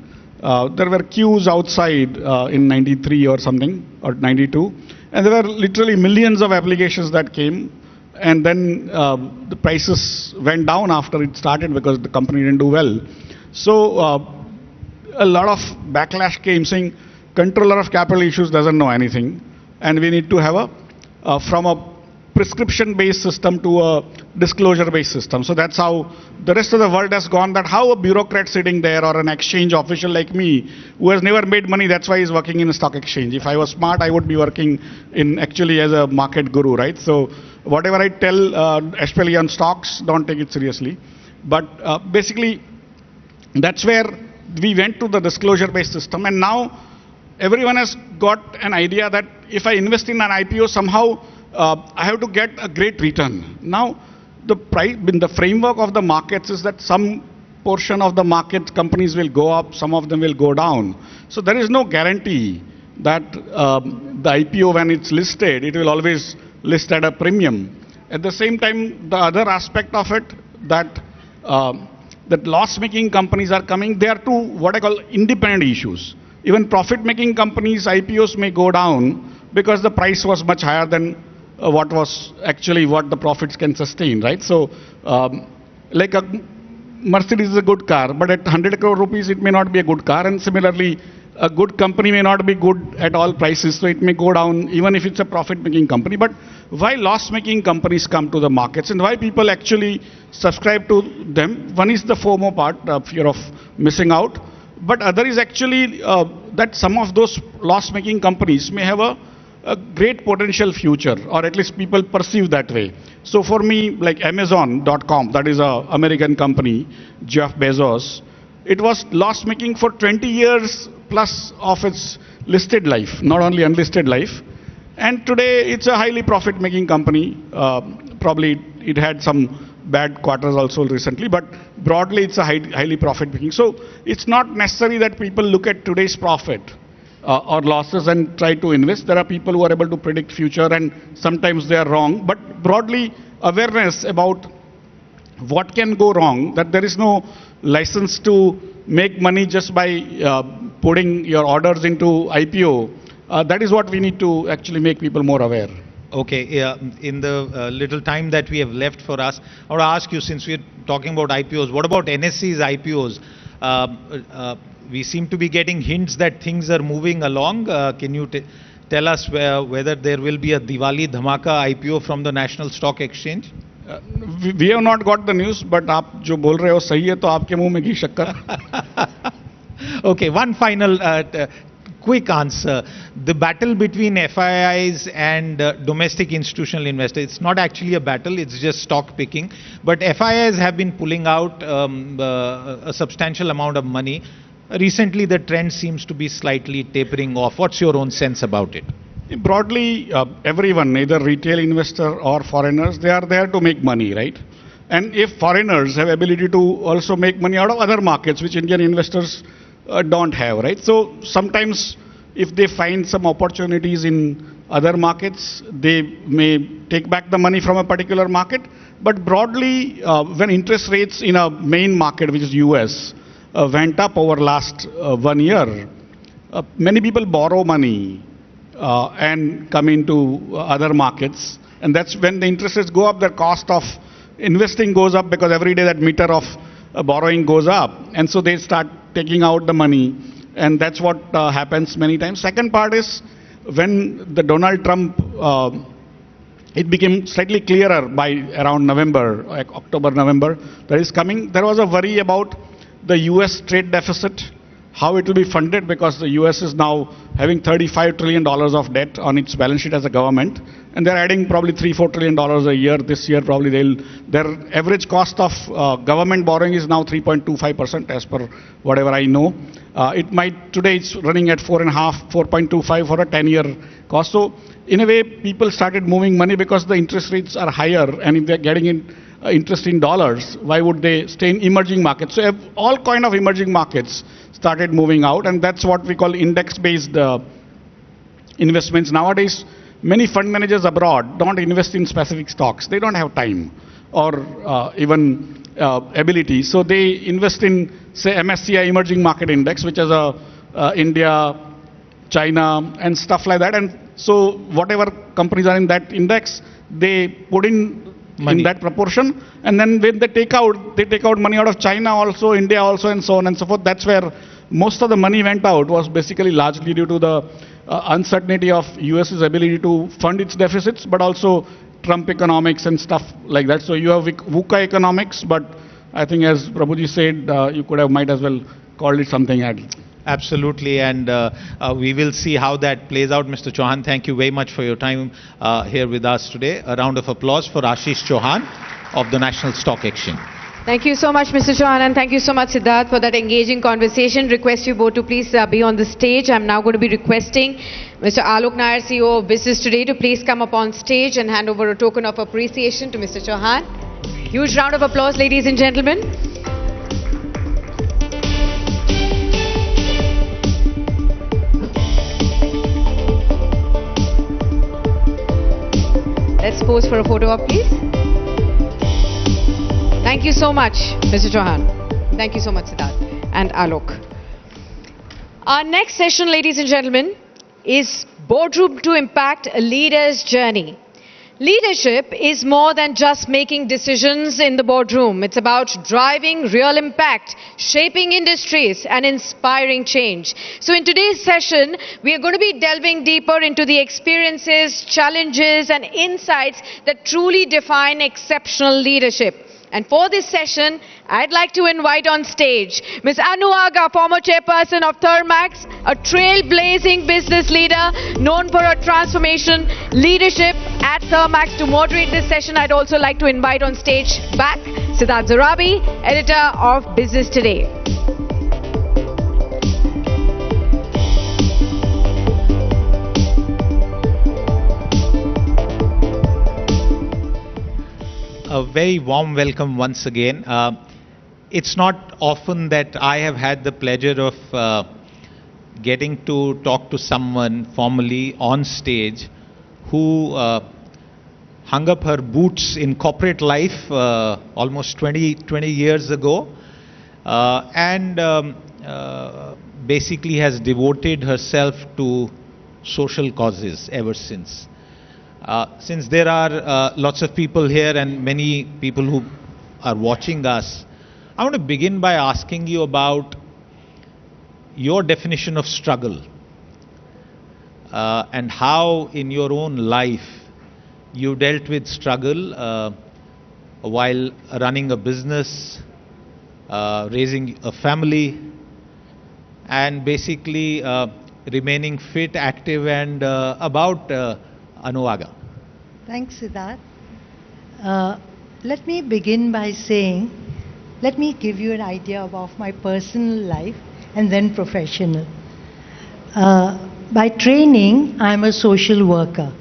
There were queues outside in 93 or something, or 92, and there were literally millions of applications that came. And then the prices went down after it started because the company didn't do well. So a lot of backlash came saying controller of capital issues doesn't know anything, and we need to have from a prescription-based system to a disclosure-based system. So that's how the rest of the world has gone, that how a bureaucrat sitting there or an exchange official like me who has never made money, that's why he's working in a stock exchange. If I was smart, I would be working in actually as a market guru, right? So whatever I tell, especially on stocks, don't take it seriously. But basically, that's where we went to the disclosure-based system, and now everyone has got an idea that if I invest in an IPO, somehow I have to get a great return. Now, the price in the framework of the markets is that some portion of the market companies will go up, some of them will go down. So there is no guarantee that the IPO, when it's listed, it will always list at a premium. At the same time, the other aspect of it, that loss-making companies are coming, they are two what I call independent issues. Even profit-making companies, IPOs may go down because the price was much higher than what the profits can sustain, right? So, like a Mercedes is a good car, but at 100 crore rupees, it may not be a good car. And similarly, a good company may not be good at all prices, so it may go down even if it's a profit-making company. But why loss-making companies come to the markets and why people actually subscribe to them? One is the FOMO part, fear of missing out. But other is actually that some of those loss-making companies may have a great potential future, or at least people perceive that way. So for me, like Amazon.com, that is an American company, Jeff Bezos, it was loss-making for 20 years plus of its listed life, not only unlisted life. And today it's a highly profit-making company. Probably it had some bad quarters also recently, but broadly it's a highly profit-making. So it's not necessary that people look at today's profit or losses and try to invest. There are people who are able to predict future, and sometimes they are wrong. But broadly, awareness about what can go wrong, that there is no license to make money just by putting your orders into IPO. That is what we need to actually make people more aware. Okay, in the little time that we have left for us, I want to ask you, since we're talking about IPOs, what about NSE's IPOs? We seem to be getting hints that things are moving along. Can you tell us whether there will be a Diwali Dhamaka IPO from the National Stock Exchange? We have not got the news, but आप जो बोल रहे हो सही है तो आपके मुंह में घी शक्कर. Okay, one final quick answer. The battle between FIIs and domestic institutional investors, it's not actually a battle, it's just stock picking. But FIIs have been pulling out a substantial amount of money. Recently, the trend seems to be slightly tapering off. What's your own sense about it? Broadly, everyone, either retail investor or foreigners, they are there to make money, right? And if foreigners have ability to also make money out of other markets, which Indian investors don't have, right? So sometimes if they find some opportunities in other markets, they may take back the money from a particular market. But broadly, when interest rates in a main market, which is US, went up over last 1 year, many people borrow money and come into other markets. And that's when the interest rates go up, the cost of investing goes up, because every day that meter of borrowing goes up. And so they start taking out the money. And that's what happens many times. Second part is when the Donald Trump, it became slightly clearer by around November, like October, November, that is coming. There was a worry about the US trade deficit, how it will be funded, because the US is now having $35 trillion of debt on its balance sheet as a government, and they're adding probably $3-4 trillion a year. This year probably their average cost of government borrowing is now 3.25% as per whatever I know. Today it's running at 4.5, 4.25 for a 10-year cost. So in a way, people started moving money because the interest rates are higher, and if they're getting in interest in dollars, why would they stay in emerging markets? So all kind of emerging markets started moving out, and that's what we call index-based investments. Nowadays, many fund managers abroad don't invest in specific stocks. They don't have time or even ability. So they invest in, say, MSCI Emerging Market Index, which is India, China, and stuff like that. And so whatever companies are in that index, they put in money in that proportion, and then when they take out money out of China also, India also, and so on and so forth. That's where most of the money went out, was basically largely due to the uncertainty of US's ability to fund its deficits, but also Trump economics and stuff like that. So you have VUCA economics, but I think, as Prabhuji said, you could have might as well called it something else. Absolutely, and we will see how that plays out. Mr. Chauhan, thank you very much for your time here with us today. A round of applause for Ashish Chauhan of the National Stock Exchange. Thank you so much, Mr. Chauhan, and thank you so much, Siddharth, for that engaging conversation. Request you both to please be on the stage. I'm now going to be requesting Mr. Alok Nair, CEO of Business Today, to please come up on stage and hand over a token of appreciation to Mr. Chauhan. Huge round of applause, ladies and gentlemen. Let's pose for a photo op, please. Thank you so much, Mr. Chauhan. Thank you so much, Siddharth and Alok. Our next session, ladies and gentlemen, is Boardroom to Impact, a Leader's Journey. Leadership is more than just making decisions in the boardroom. It's about driving real impact, shaping industries, and inspiring change. So in today's session, we are going to be delving deeper into the experiences, challenges, and insights that truly define exceptional leadership. And for this session, I'd like to invite on stage Ms. Anu Aga, former chairperson of Thermax, a trailblazing business leader known for her transformation leadership at Thermax. To moderate this session, I'd also like to invite on stage back Siddharth Zarabi, editor of Business Today. a very warm welcome once again. It's not often that I have had the pleasure of getting to talk to someone formally on stage who hung up her boots in corporate life almost 20 years ago and basically has devoted herself to social causes ever since. Since there are lots of people here and many people who are watching us, I want to begin by asking you about your definition of struggle and how in your own life you dealt with struggle while running a business, raising a family, and basically remaining fit, active, and about Anuvaga. Thanks, Siddharth. Let me begin by saying, let me give you an idea of my personal life and then professional. By training, I'm a social worker,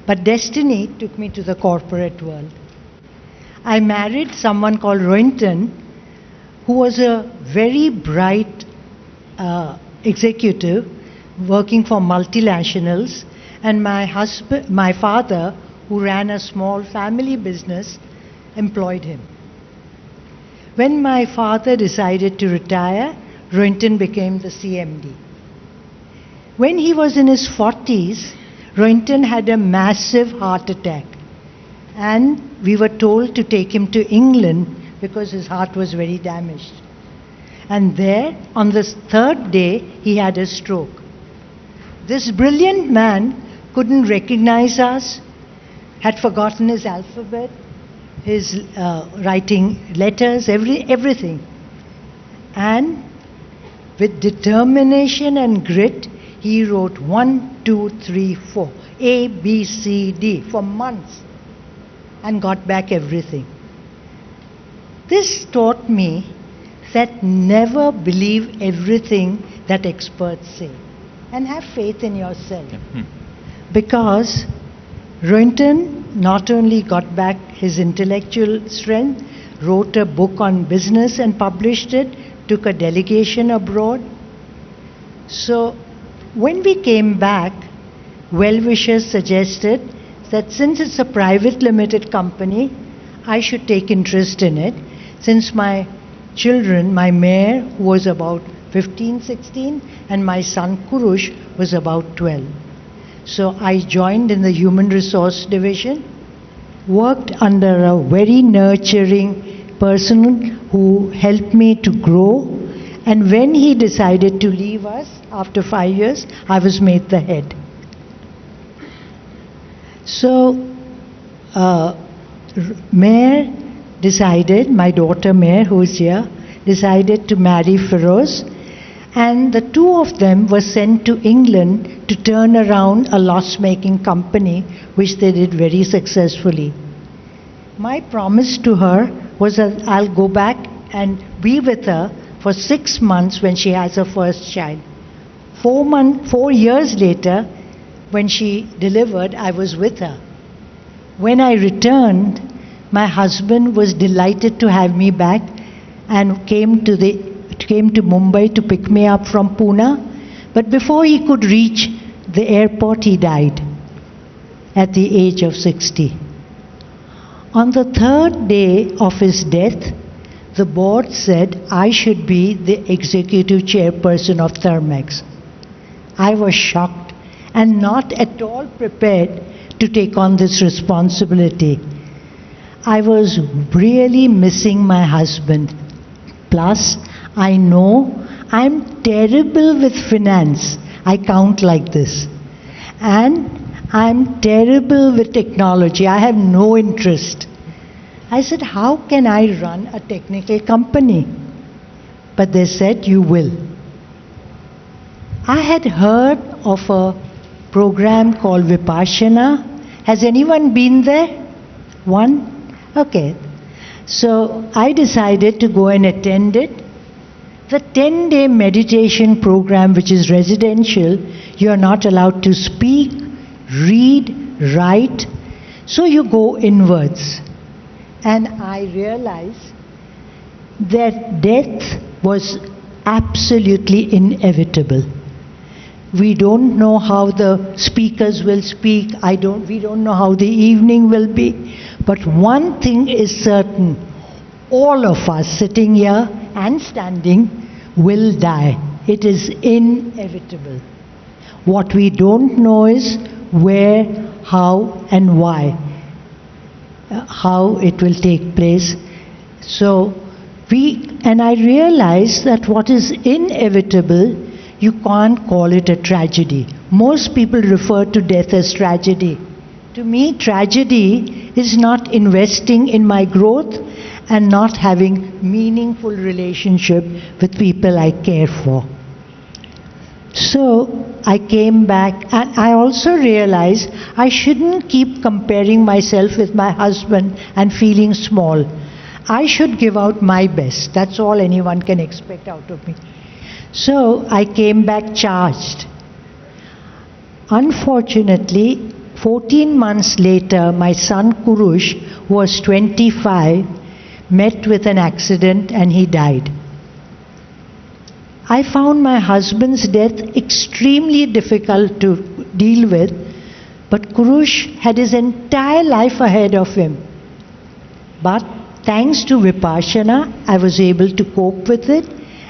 but destiny took me to the corporate world. I married someone called Rohinton, who was a very bright executive working for multinationals, and my father, who ran a small family business, employed him. When my father decided to retire, Rohinton became the CMD. When he was in his 40s, Rohinton had a massive heart attack, and we were told to take him to England because his heart was very damaged. And there, on the third day, he had a stroke. This brilliant man couldn't recognize us, had forgotten his alphabet, his writing letters, everything. And with determination and grit, he wrote 1, 2, 3, 4, A, B, C, D for months and got back everything. This taught me that never believe everything that experts say and have faith in yourself. Because Rohinton not only got back his intellectual strength, wrote a book on business and published it, took a delegation abroad. So when we came back, well-wishers suggested that since it's a private limited company, I should take interest in it, since my children, my mayor who was about 15, 16, and my son Kurush was about 12. So I joined in the human resource division, worked under a very nurturing person who helped me to grow, and when he decided to leave us after 5 years, I was made the head. So Mayor decided, my daughter Mayor, who is here, decided to marry Feroz, and the two of them were sent to England to turn around a loss-making company, which they did very successfully. My promise to her was that I'll go back and be with her for 6 months when she has her first child. 4 years later, when she delivered, I was with her. When I returned, my husband was delighted to have me back and came to Mumbai to pick me up from Pune. But before he could reach the airport, he died at the age of 60. On the third day of his death, the board said I should be the executive chairperson of Thermex. I was shocked and not at all prepared to take on this responsibility. I was really missing my husband. Plus, I know I'm terrible with finance. I count like this. And I'm terrible with technology. I have no interest. I said, how can I run a technical company? But they said, you will. I had heard of a program called Vipassana. Has anyone been there? One? Okay. So I decided to go and attend it. The 10-day meditation program, which is residential, you are not allowed to speak, read, write. So you go inwards. and I realized that death was absolutely inevitable. We don't know how the speakers will speak. We don't know how the evening will be. But one thing is certain. All of us sitting here and standing will die. It is inevitable. What we don't know is where, how, and why. How it will take place. And I realized that what is inevitable, you can't call it a tragedy. Most people refer to death as tragedy. To me, tragedy is not investing in my growth and not having meaningful relationship with people I care for. So I came back, and I also realized I shouldn't keep comparing myself with my husband and feeling small. I should give out my best. That's all anyone can expect out of me. So I came back charged. Unfortunately, 14 months later, my son Kurush, who was 25, met with an accident and he died. I found my husband's death extremely difficult to deal with, but Kurush had his entire life ahead of him. But thanks to Vipassana, I was able to cope with it.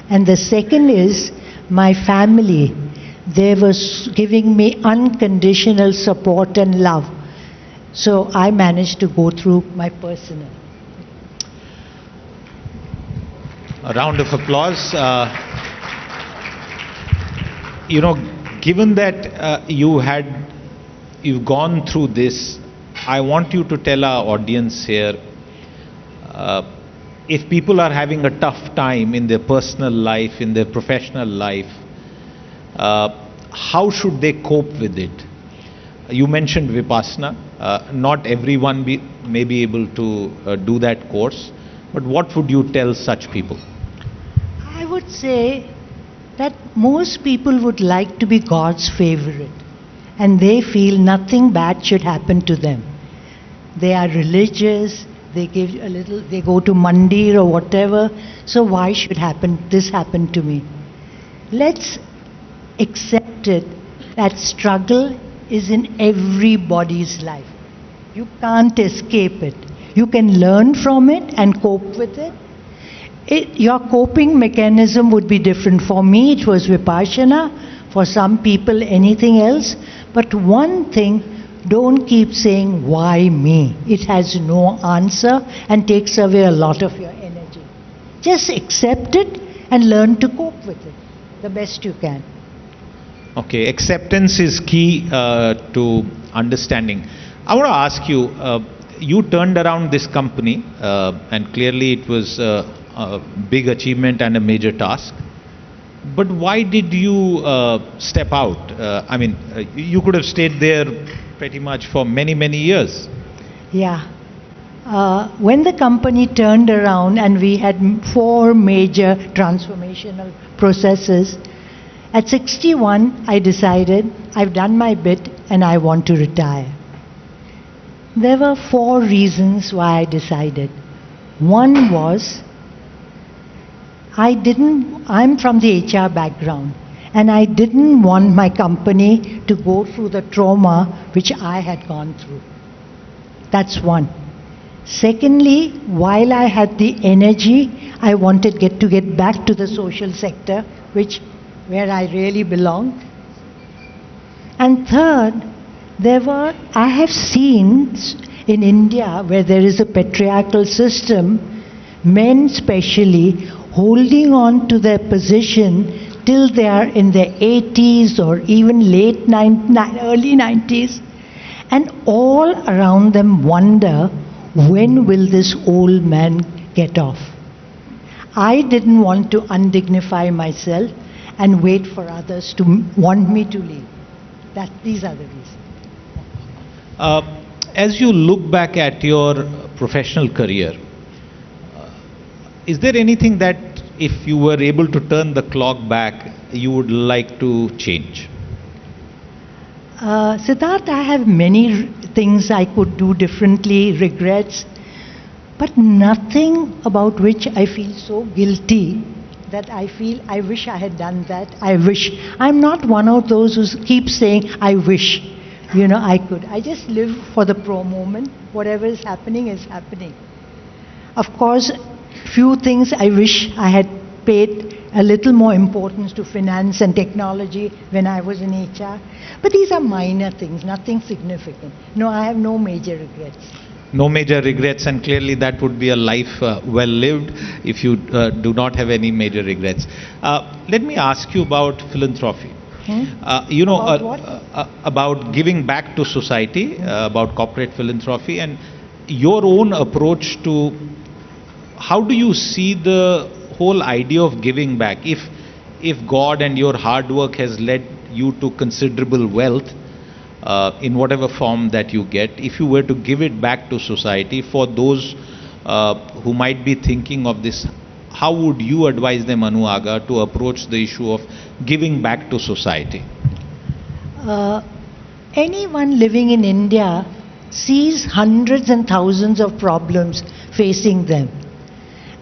And the second is my family. They were giving me unconditional support and love. So I managed to go through my personal. A round of applause. Given that you've gone through this, I want you to tell our audience here, if people are having a tough time in their personal life, in their professional life, how should they cope with it? You mentioned Vipassana. Not everyone may be able to do that course, but what would you tell such people? I would say that most people would like to be God's favorite, and they feel nothing bad should happen to them. They are religious. They go to mandir or whatever. So why should this happen to me? Let's accept it that struggle is in everybody's life. You can't escape it. You can learn from it and cope with it. Your coping mechanism would be different. For me, it was Vipassana. For some people, anything else. But one thing, don't keep saying, why me? It has no answer and takes away a lot of your energy. Just accept it and learn to cope with it the best you can. Okay, acceptance is key to understanding. I want to ask you, you turned around this company and clearly it was a big achievement and a major task. But why did you step out? You could have stayed there pretty much for many, many years. Yeah. When the company turned around and we had 4 major transformational processes, at 61, I decided I've done my bit and I want to retire. There were 4 reasons why I decided. One was, I'm from the HR background, and I didn't want my company to go through the trauma which I had gone through. That's one. Secondly, while I had the energy, I wanted to get back to the social sector, where I really belonged. And third, I have seen in India, where there is a patriarchal system, men especially holding on to their position till they are in their 80s or even early 90s, and all around them wonder, when will this old man get off? I didn't want to undignify myself and wait for others to want me to leave. These are the reasons. As you look back at your professional career, is there anything that if you were able to turn the clock back, you would like to change? Siddharth, I have many things I could do differently, regrets. but nothing about which I feel so guilty that I feel I wish I had done that. I wish. I'm not one of those who keep saying, I wish, I could. I just live for the pro moment. Whatever is happening is happening. Of course, few things I wish I had paid a little more importance to finance and technology when I was in HR. But these are minor things, nothing significant. No, I have no major regrets. No major regrets, and clearly that would be a life well lived if you do not have any major regrets. Let me ask you about philanthropy. About what? About giving back to society, about corporate philanthropy, and your own approach to how do you see the whole idea of giving back? If God and your hard work has led you to considerable wealth, in whatever form that you get, if you were to give it back to society, for those who might be thinking of this, how would you advise them, Anuaga, to approach the issue of giving back to society? Anyone living in India sees hundreds and thousands of problems facing them.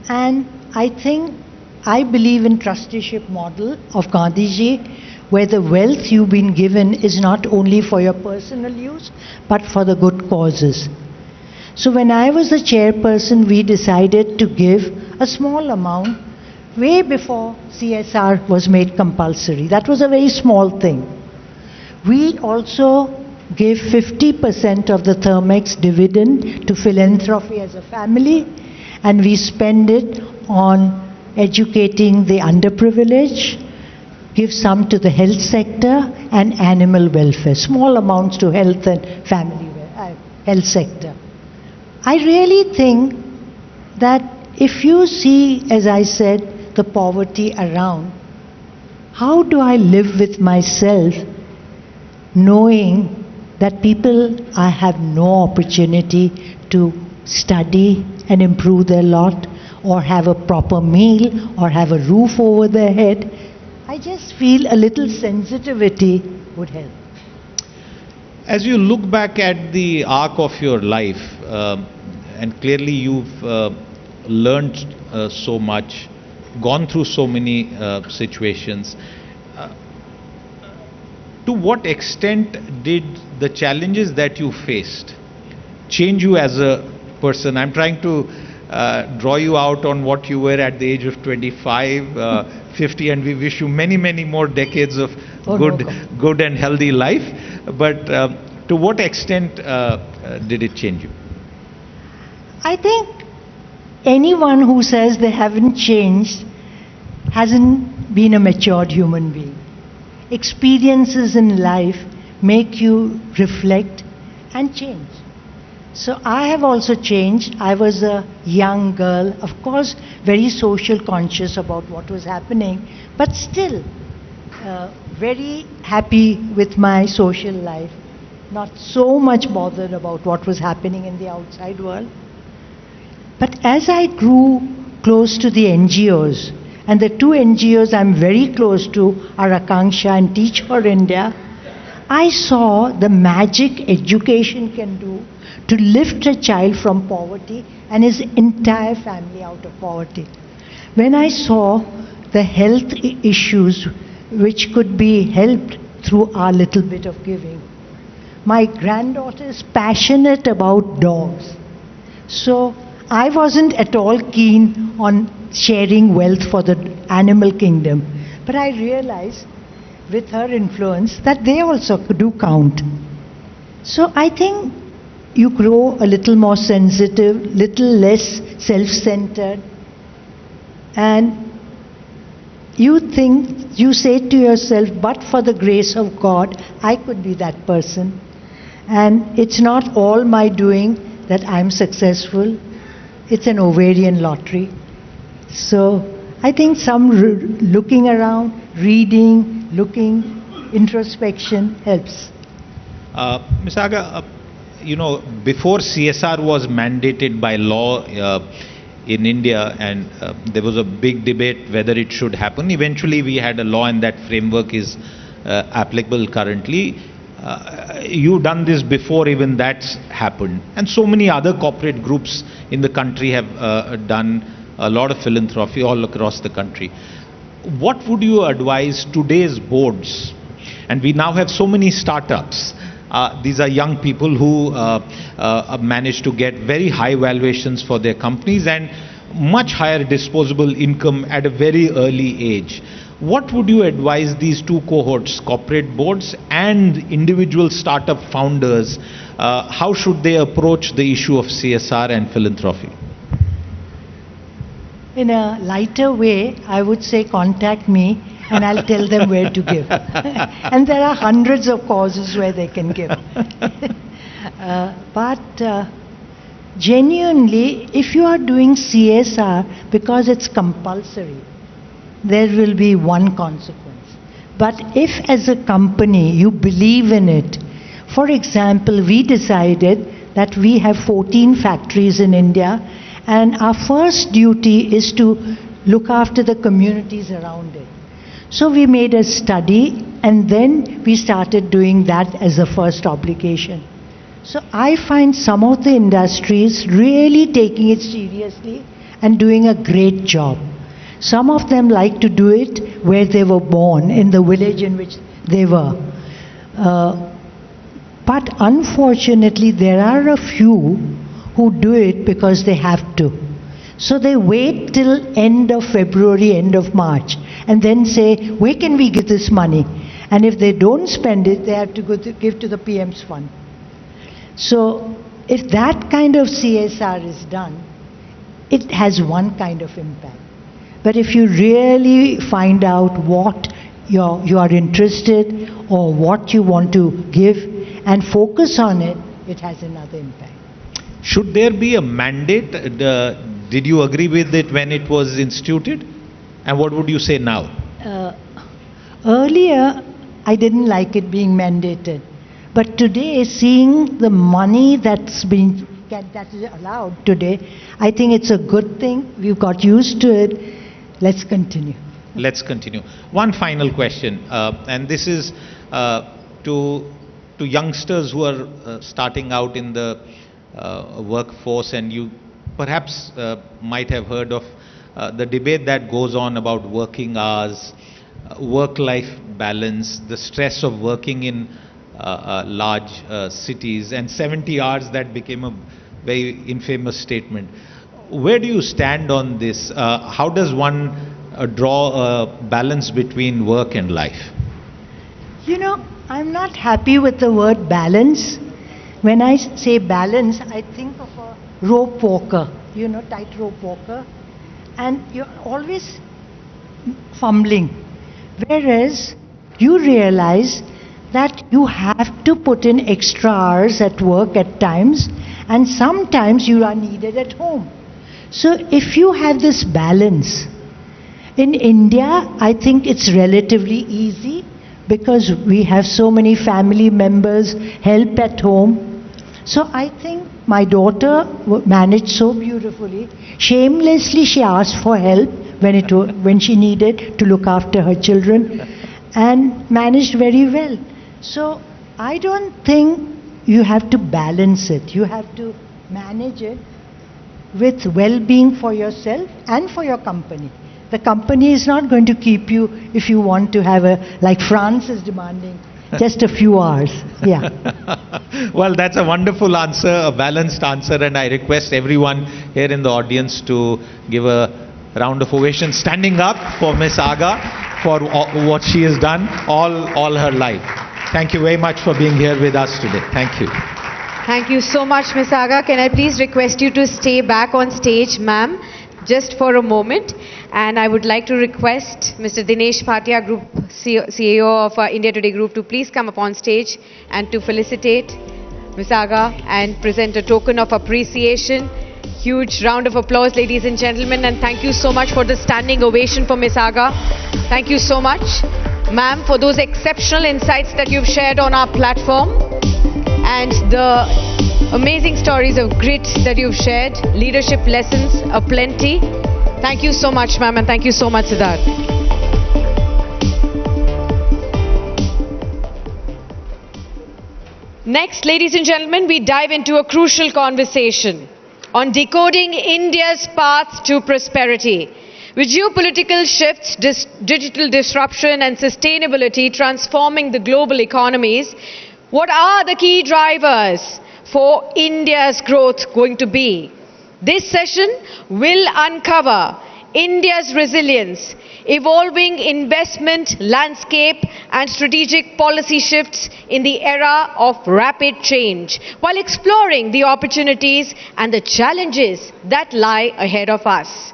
And I believe in trusteeship model of Gandhiji, where the wealth you've been given is not only for your personal use, but for the good causes. So when I was the chairperson, we decided to give a small amount way before CSR was made compulsory. That was a very small thing. We also gave 50% of the Thermex dividend to philanthropy as a family, and we spend it on educating the underprivileged, give some to the health sector and animal welfare, small amounts to health and family health sector. I really think that if you see, as I said, the poverty around, how do I live with myself knowing that people have no opportunity to study and improve their lot, or have a proper meal, or have a roof over their head? I just feel a little sensitivity would help. As you look back at the arc of your life, and clearly you've learned so much, gone through so many situations, to what extent did the challenges that you faced change you as a person? I'm trying to draw you out on what you were at the age of 25, 50, and we wish you many, many more decades of good and healthy life. But to what extent did it change you? I think anyone who says they haven't changed hasn't been a matured human being. Experiences in life make you reflect and change. So I have also changed. I was a young girl, of course, very social conscious about what was happening, but still very happy with my social life, not so much bothered about what was happening in the outside world. But as I grew close to the NGOs, and the two NGOs I'm very close to are Akanksha and Teach for India, I saw the magic education can do to lift a child from poverty and his entire family out of poverty. When I saw the health issues which could be helped through our little bit of giving. My granddaughter is passionate about dogs. So I wasn't at all keen on sharing wealth for the animal kingdom. But I realized with her influence that they also do count. So I think you grow a little more sensitive, little less self-centered, and you say to yourself, but for the grace of God, I could be that person. And it's not all my doing that I'm successful. It's an ovarian lottery. So I think some looking around, reading, looking, introspection helps. Ms. Aga, before CSR was mandated by law in India, and there was a big debate whether it should happen. Eventually we had a law, and that framework is applicable currently. you've done this before even that's happened. And so many other corporate groups in the country have done a lot of philanthropy all across the country. What would you advise today's boards? And we now have so many startups. These are young people who manage to get very high valuations for their companies and much higher disposable income at a very early age. What would you advise these two cohorts, corporate boards and individual startup founders? How should they approach the issue of CSR and philanthropy? In a lighter way, I would say contact me and I'll tell them where to give. And there are hundreds of causes where they can give. But genuinely, if you are doing CSR because it's compulsory, there will be one consequence. But if as a company you believe in it, for example, we decided that we have 14 factories in India, and our first duty is to look after the communities around it. So we made a study and then we started doing that as a first obligation. So I find some of the industries really taking it seriously and doing a great job. Some of them like to do it where they were born, in the village in which they were. But unfortunately, there are a few who do it because they have to. So they wait till end of February, end of March, and then say, where can we get this money? And if they don't spend it, they have to go to give to the PM's fund. So if that kind of CSR is done, it has one kind of impact. But if you really find out what you are interested or what you want to give and focus on it, it has another impact. Should there be a mandate? Did you agree with it when it was instituted? And what would you say now? Earlier, I didn't like it being mandated. But today, seeing the money that is allowed today, I think it's a good thing. We've got used to it. Let's continue. Let's continue. One final question, and this is to youngsters who are starting out in the workforce, and you perhaps might have heard of the debate that goes on about working hours, work-life balance, the stress of working in large cities, and 70 hours, that became a very infamous statement. Where do you stand on this? How does one draw a balance between work and life? You know, I'm not happy with the word balance. When I say balance, I think of a rope walker, you know, tightrope walker, and you're always fumbling. Whereas you realize that you have to put in extra hours at work at times, and sometimes you are needed at home. So if you have this balance, in India, I think it's relatively easy because we have so many family members, help at home. So I think my daughter managed so beautifully. Shamelessly, she asked for help when she needed to look after her children, and managed very well. So I don't think you have to balance it. You have to manage it with well-being for yourself and for your company. The company is not going to keep you if you want to have like France is demanding, just a few hours. Yeah. Well, that's a wonderful answer, a balanced answer, and I request everyone here in the audience to give a round of ovation, standing up for Miss Aga for what she has done all her life. Thank you very much for being here with us today. Thank you. Thank you so much, Ms. Aga. Can I please request you to stay back on stage, ma'am, just for a moment. And I would like to request Mr. Dinesh Bhatia, Group CEO of India Today Group, to please come up on stage and to felicitate Ms. Aga and present a token of appreciation. Huge round of applause, ladies and gentlemen, and thank you so much for the standing ovation for Ms. Aga. Thank you so much, ma'am, for those exceptional insights that you've shared on our platform and the amazing stories of grit that you've shared, leadership lessons aplenty. Thank you so much, ma'am, and thank you so much, Siddharth. Next, ladies and gentlemen, we dive into a crucial conversation on decoding India's path to prosperity. With geopolitical shifts, digital disruption and sustainability transforming the global economies, what are the key drivers for India's growth going to be? This session will uncover India's resilience, evolving investment landscape and strategic policy shifts in the era of rapid change, while exploring the opportunities and the challenges that lie ahead of us.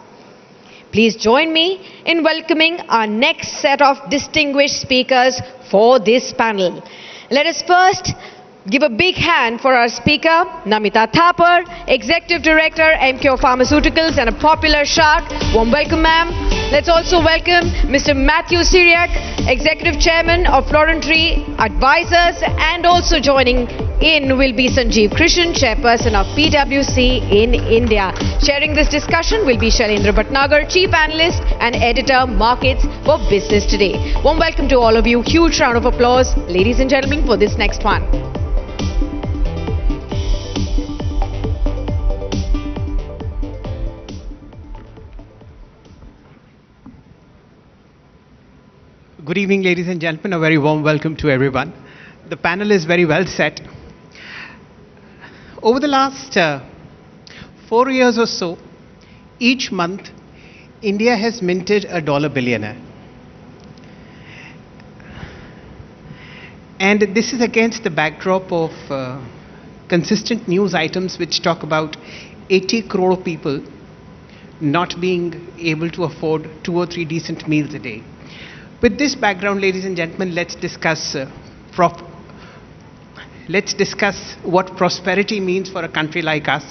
Please join me in welcoming our next set of distinguished speakers for this panel. Let us first give a big hand for our speaker, Namita Thapar, Executive Director, MKO Pharmaceuticals and a popular shark. Warm welcome, ma'am. Let's also welcome Mr. Matthew Syriac, Executive Chairman of Florentry Advisors, and also joining in will be Sanjeev Krishan, Chairperson of PwC in India. Sharing this discussion will be Shailendra Bhatnagar, Chief Analyst and Editor, Markets for Business Today. Warm welcome to all of you. Huge round of applause, ladies and gentlemen, for this next one. Good evening, ladies and gentlemen. A very warm welcome to everyone. The panel is very well set. Over the last 4 years or so, each month, India has minted a dollar billionaire. And this is against the backdrop of consistent news items which talk about 80 crore people not being able to afford 2 or 3 decent meals a day. With this background, ladies and gentlemen, let's discuss what prosperity means for a country like us.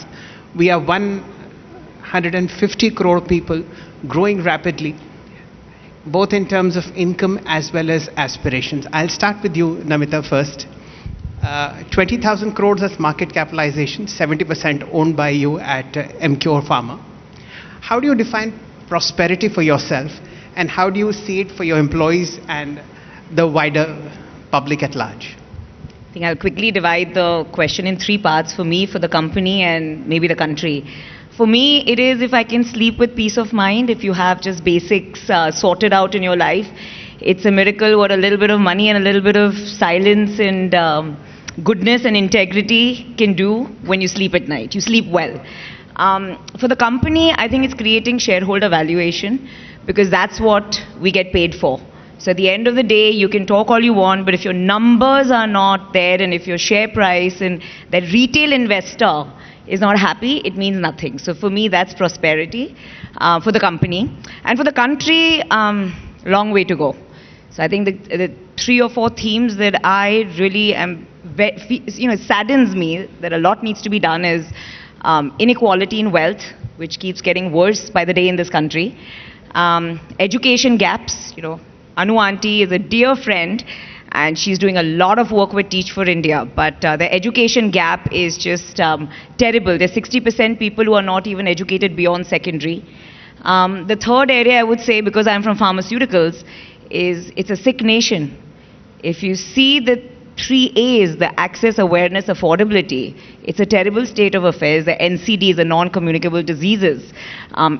We are 150 crore people growing rapidly, both in terms of income as well as aspirations. I'll start with you, Namita, first. 20,000 crores as market capitalization, 70% owned by you at MKO Pharma. How do you define prosperity for yourself? And how do you see it for your employees and the wider public at large? I think I'll quickly divide the question in 3 parts, for me, for the company, and maybe the country. For me, it is if I can sleep with peace of mind, if you have just basics sorted out in your life. It's a miracle what a little bit of money and a little bit of silence and goodness and integrity can do when you sleep at night. You sleep well. For the company, I think it's creating shareholder valuation, because that's what we get paid for. So at the end of the day, you can talk all you want, but if your numbers are not there and if your share price and that retail investor is not happy, it means nothing. So for me, that's prosperity for the company. And for the country, long way to go. So I think the 3 or 4 themes that I really am, it saddens me that a lot needs to be done is inequality in wealth, which keeps getting worse by the day in this country. Education gaps, Anu Auntie is a dear friend and she's doing a lot of work with Teach for India, but the education gap is just terrible. There's 60% people who are not even educated beyond secondary. The third area I would say, because I'm from pharmaceuticals, is it's a sick nation. If you see the 3 A's, the access, awareness, affordability, it's a terrible state of affairs. The NCDs, the non-communicable diseases,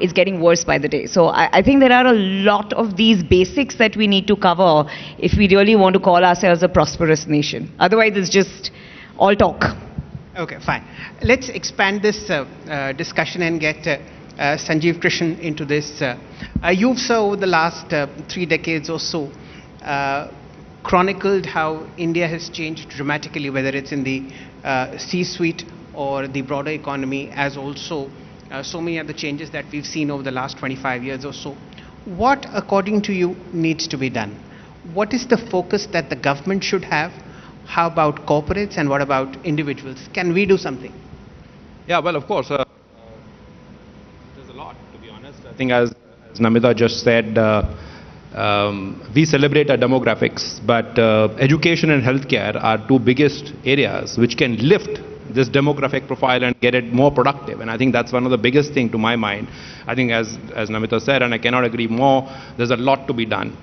is getting worse by the day. So I think there are a lot of these basics that we need to cover if we really want to call ourselves a prosperous nation. Otherwise, it's just all talk. Okay, fine. Let's expand this discussion and get Sanjeev Krishan into this. You've, sir, over the last 3 decades or so, chronicled how India has changed dramatically, whether it's in the C-suite or the broader economy, as also so many other changes that we've seen over the last 25 years or so. What, according to you, needs to be done? What is the focus that the government should have? How about corporates and what about individuals? Can we do something? Yeah, well, of course. There's a lot, to be honest. I think as Namita just said, we celebrate our demographics, but education and healthcare are 2 biggest areas which can lift this demographic profile and get it more productive. And I think that's one of the biggest thing to my mind. I think as Namita said, and I cannot agree more, there's a lot to be done.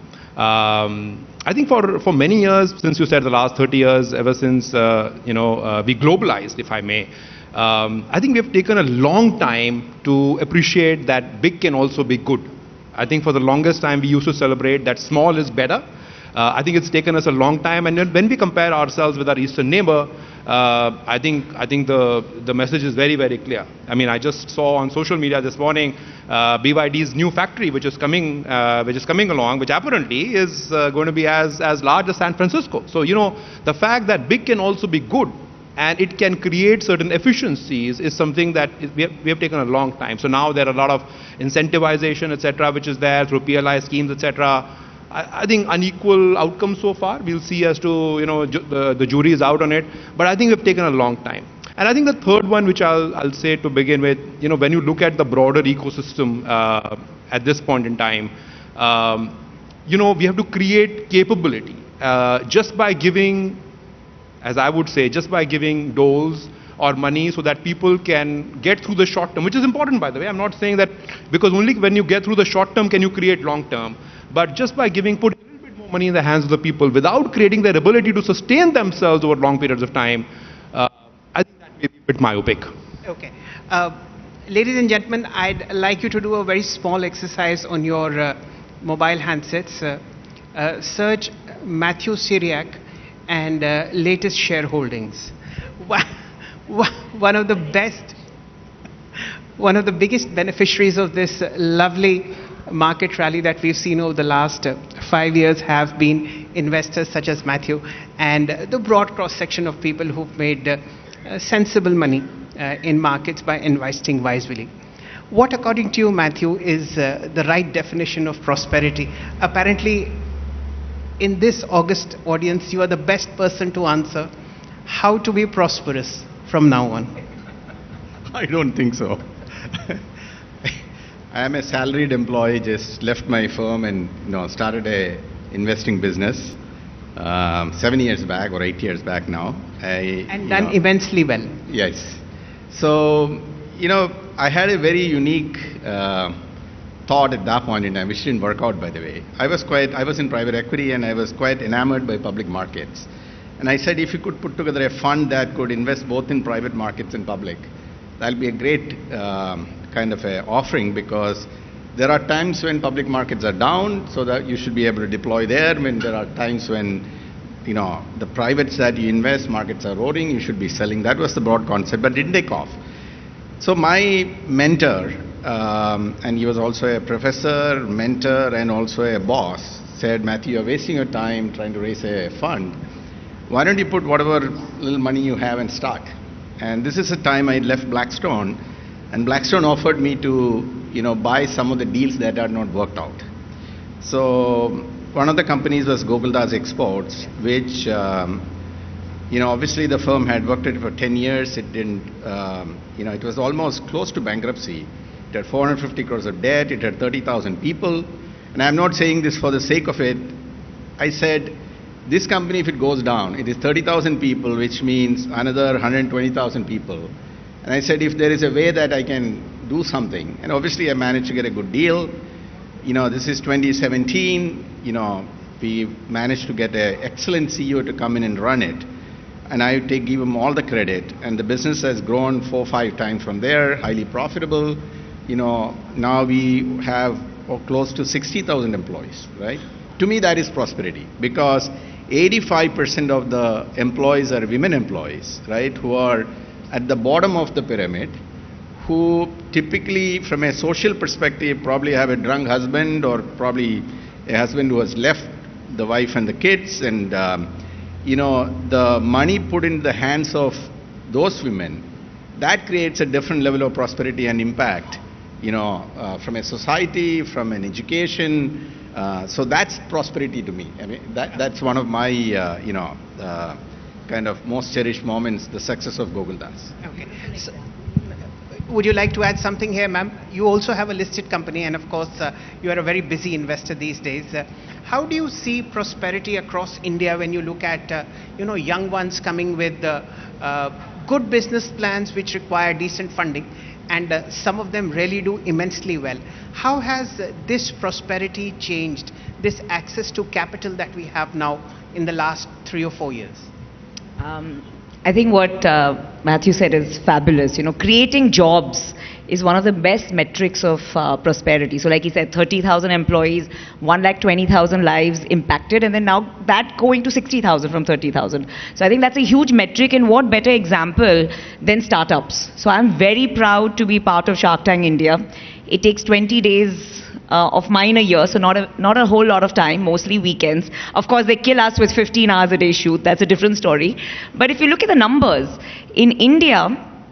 I think for many years, since you said the last 30 years, ever since we globalized, if I may, I think we have taken a long time to appreciate that big can also be good. I think for the longest time we used to celebrate that small is better. I think it's taken us a long time, and when we compare ourselves with our eastern neighbor, I think the message is very, very clear. I mean, I just saw on social media this morning BYD's new factory, which is coming along, which apparently is going to be as large as San Francisco. So the fact that big can also be good, and it can create certain efficiencies, is something that we have taken a long time. So now there are a lot of incentivization, etc., which is there through PLI schemes, etc. I think unequal outcomes so far. We'll see as to, the jury is out on it. But I think we've taken a long time. And I think the third one, which I'll say to begin with, when you look at the broader ecosystem at this point in time, we have to create capability just by giving, as I would say, just by giving doles or money so that people can get through the short term, which is important, by the way. I'm not saying that, because only when you get through the short term can you create long term. But just by putting a little bit more money in the hands of the people without creating their ability to sustain themselves over long periods of time, I think that may be a bit myopic. Okay. Ladies and gentlemen, I'd like you to do a very small exercise on your mobile handsets. Search Matthew Syriac and latest shareholdings. One of the biggest beneficiaries of this lovely market rally that we've seen over the last 5 years have been investors such as Matthew, and the broad cross-section of people who've made sensible money in markets by investing wisely. What, according to you, Matthew, is the right definition of prosperity? Apparently, in this august audience, you are the best person to answer how to be prosperous from now on. I don't think so. I am a salaried employee, just left my firm and started a investing business 7 years back or 8 years back now. And done immensely well. Yes. So, I had a very unique thought at that point in time, which didn't work out, by the way. I was in private equity, and I was quite enamored by public markets. And I said, if you could put together a fund that could invest both in private markets and public, that'll be a great kind of a offering, because there are times when public markets are down, so that you should be able to deploy there. When there are times when the privates that you invest, markets are roaring, you should be selling. That was the broad concept, but it didn't take off. So my mentor, and he was also a professor, mentor, and also a boss, said, Matthew, you're wasting your time trying to raise a fund. Why don't you put whatever little money you have and start? And this is the time I left Blackstone, and Blackstone offered me to buy some of the deals that had not worked out. So one of the companies was Gokuldas Exports, which obviously the firm had worked at it for 10 years. It didn't, it was almost close to bankruptcy. It had 450 crores of debt. It had 30,000 people. And I'm not saying this for the sake of it. I said, this company, if it goes down, it is 30,000 people, which means another 120,000 people. And I said, if there is a way that I can do something, and obviously I managed to get a good deal. This is 2017. We managed to get an excellent CEO to come in and run it. And I give him all the credit. And the business has grown 4 or 5 times from there, highly profitable. Now we have close to 60,000 employees, right? To me, that is prosperity, because 85% of the employees are women employees, right, who are at the bottom of the pyramid, who typically, from a social perspective, probably have a drunk husband, or probably a husband who has left the wife and the kids. And, the money put in the hands of those women, that creates a different level of prosperity and impact, from a society, from an education. So that's prosperity to me. I mean, that's one of my, kind of most cherished moments, the success of Gokuldas. Okay. So, would you like to add something here, ma'am? You also have a listed company, and of course, you are a very busy investor these days. How do you see prosperity across India when you look at, young ones coming with good business plans which require decent funding, and some of them really do immensely well. How has this prosperity changed, this access to capital that we have now in the last 3 or 4 years? I think what Matthew said is fabulous. Creating jobs is one of the best metrics of prosperity. So like he said, 30,000 employees, 1,20,000 lives impacted, and then now that going to 60,000 from 30,000. So I think that's a huge metric, and what better example than startups. So I'm very proud to be part of Shark Tank India. It takes 20 days of mine a year, so not a whole lot of time, mostly weekends. Of course, they kill us with 15 hours a day shoot. That's a different story. But if you look at the numbers, in India,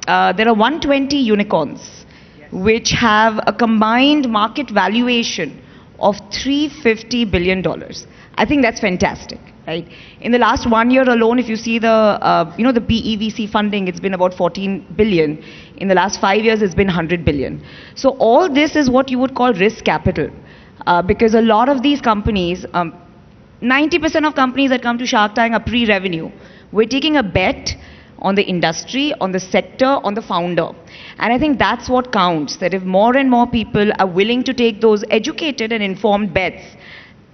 there are 120 unicorns, which have a combined market valuation of $350 billion. I think that's fantastic, right? In the last 1 year alone, if you see the BT-PwC funding, it's been about 14 billion. In the last 5 years, it's been 100 billion. So all this is what you would call risk capital, because a lot of these companies, 90% of companies that come to Shark Tank are pre-revenue. We're taking a bet on the industry, on the sector, on the founder. And I think that's what counts, that if more and more people are willing to take those educated and informed bets,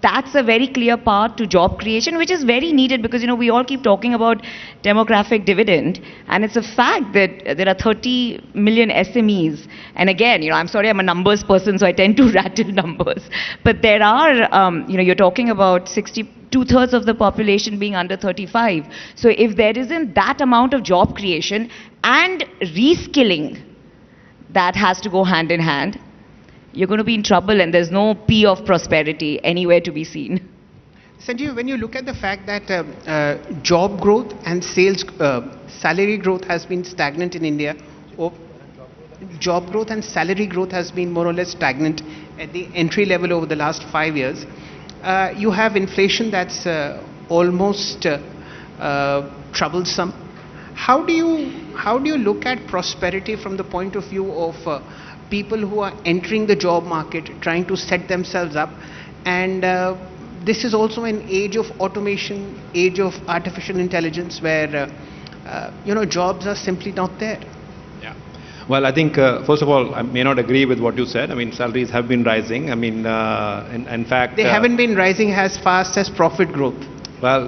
that's a very clear path to job creation, which is very needed because, we all keep talking about demographic dividend, and it's a fact that there are 30 million SMEs. And again, I'm sorry, I'm a numbers person, so I tend to rattle numbers. But there are, you're talking about 2/3 of the population being under 35. So if there isn't that amount of job creation and reskilling, that has to go hand in hand, you're going to be in trouble, and there's no P of prosperity anywhere to be seen. Sanjeev, when you look at the fact that job growth and salary growth has been stagnant in India, job growth and salary growth has been more or less stagnant at the entry level over the last 5 years. You have inflation that's almost troublesome. How do you look at prosperity from the point of view of people who are entering the job market, trying to set themselves up, and this is also an age of automation, age of artificial intelligence, where jobs are simply not there. Yeah. Well, I think first of all, I may not agree with what you said. I mean, salaries have been rising. I mean, in fact, they haven't been rising as fast as profit growth. Well,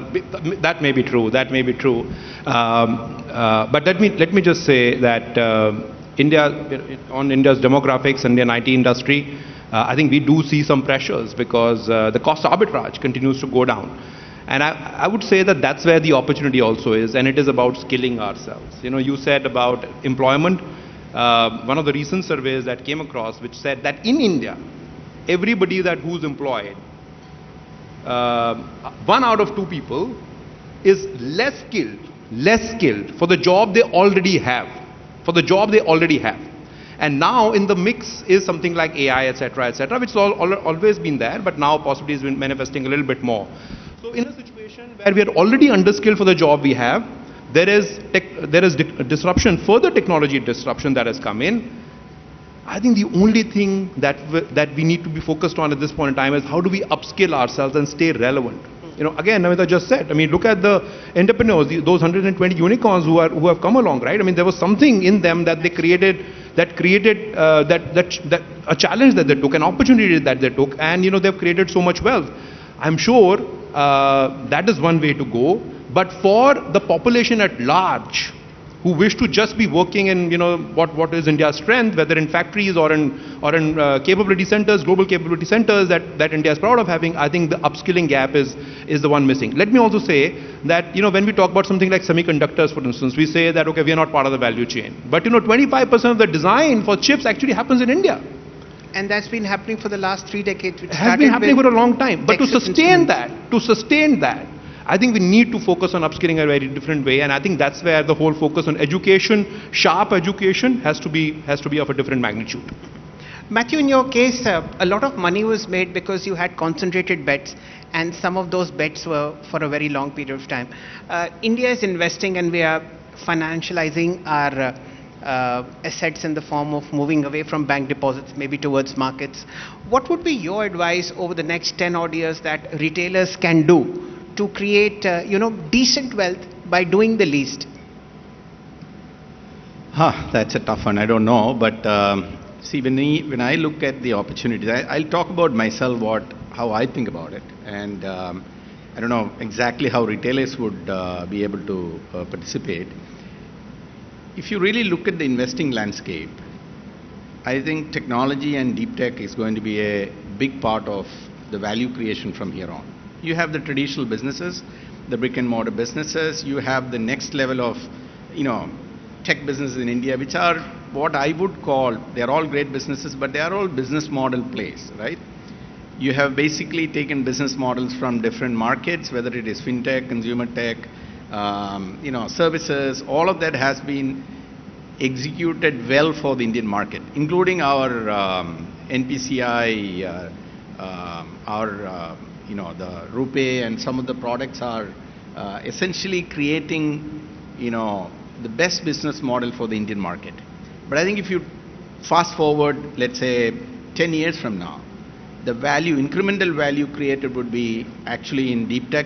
that may be true. That may be true. But let me just say that on India's demographics, Indian IT industry, I think we do see some pressures because the cost arbitrage continues to go down. And I would say that that's where the opportunity also is, and it is about skilling ourselves. You said about employment. One of the recent surveys that came across which said that in India, everybody who's employed, 1 out of 2 people is less skilled for the job they already have. And now in the mix is something like AI, etc., which has always been there, but now possibly has been manifesting a little bit more. So in a situation where we are already underskilled for the job we have, there is disruption, further technology disruption that has come in. I think the only thing that we need to be focused on at this point in time is how do we upskill ourselves and stay relevant. Again, Namita just said, I mean, look at the entrepreneurs, those 120 unicorns who have come along, right? I mean, there was something in them that they created, that a challenge that they took, an opportunity that they took, and they've created so much wealth. I'm sure that is one way to go. But for the population at large, who wish to just be working in what is India's strength, whether in factories or in capability centers, global capability centers that India is proud of having, I think the upskilling gap is the one missing. Let me also say that when we talk about something like semiconductors, for instance, we say that okay, we are not part of the value chain, but 25% of the design for chips actually happens in India. And that's been happening for the last 3 decades. It has been happening for a long time. But to sustain that, I think we need to focus on upskilling in a very different way, and I think that's where the whole focus on education, sharp education, has to be of a different magnitude. Matthew, in your case, a lot of money was made because you had concentrated bets, and some of those bets were for a very long period of time. India is investing, and we are financializing our assets in the form of moving away from bank deposits, maybe towards markets. What would be your advice over the next 10 odd years that retailers can do to create decent wealth by doing the least? That's a tough one. I don't know, but see, when I look at the opportunities, I'll talk about myself, how I think about it, and I don't know exactly how retailers would be able to participate. If you really look at the investing landscape, I think technology and deep tech is going to be a big part of the value creation from here on. You have the traditional businesses, the brick and mortar businesses. You have the next level of, tech businesses in India, which are what I would call, they're all great businesses, but they are all business model plays, right? You have basically taken business models from different markets, whether it is fintech, consumer tech, services. All of that has been executed well for the Indian market, including our NPCI, the RuPay, and some of the products are essentially creating, the best business model for the Indian market. But I think if you fast forward, let's say 10 years from now, the incremental value created would be actually in deep tech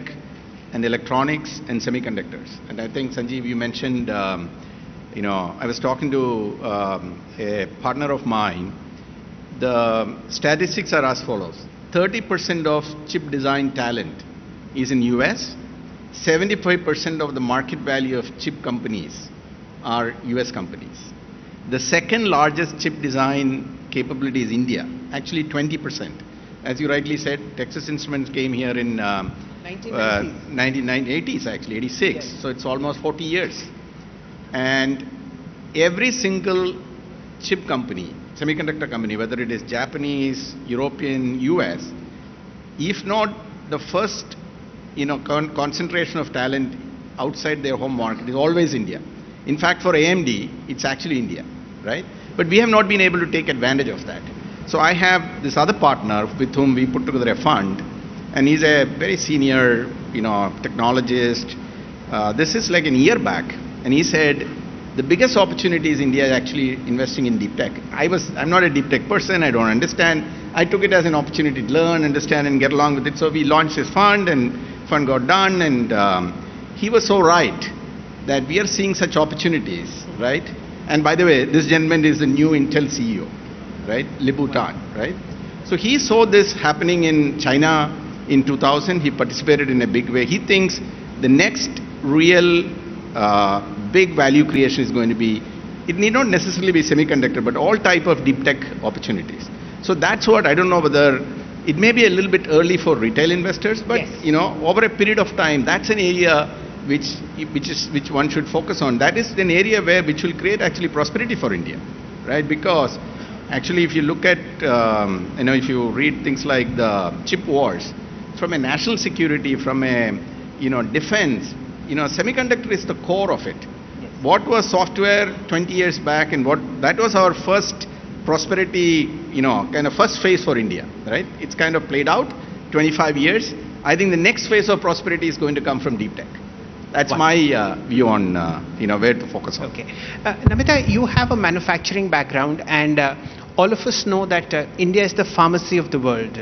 and electronics and semiconductors. And I think, Sanjeev, you mentioned, I was talking to a partner of mine. The statistics are as follows. 30% of chip design talent is in US. 75% of the market value of chip companies are US companies. The second largest chip design capability is India, actually 20%. As you rightly said, Texas Instruments came here in 1980s, actually, 86. Yes. So it's almost 40 years. And every single chip company, semiconductor company, whether it is Japanese, European, US, if not the first concentration of talent outside their home market, is always India. In fact, for AMD, it's actually India, right? But we have not been able to take advantage of that. So I have this other partner with whom we put together a fund, and he's a very senior, technologist. This is like a year back, and he said, the biggest opportunity is India actually investing in deep tech. I'm not a deep tech person, I don't understand. I took it as an opportunity to learn, understand, and get along with it. So we launched this fund, and fund got done, and he was so right that we are seeing such opportunities, right? And by the way, this gentleman is the new Intel CEO, right? Lip-Bu Tan, right? So he saw this happening in China in 2000. He participated in a big way. He thinks the next real big value creation is going to be, it need not necessarily be semiconductor, but all type of deep tech opportunities. So that's what, I don't know whether, it may be a little bit early for retail investors, but yes, over a period of time, that's an area which one should focus on. That is an area which will create actually prosperity for India, right? Because actually if you look at, if you read things like the chip wars, from a national security, from a, defense, semiconductor is the core of it. Yes. What was software 20 years back, and that was our first prosperity, kind of first phase for India, right? It's kind of played out 25 years. I think the next phase of prosperity is going to come from deep tech. That's my view on, where to focus on. Okay. Namita, you have a manufacturing background, and all of us know that India is the pharmacy of the world.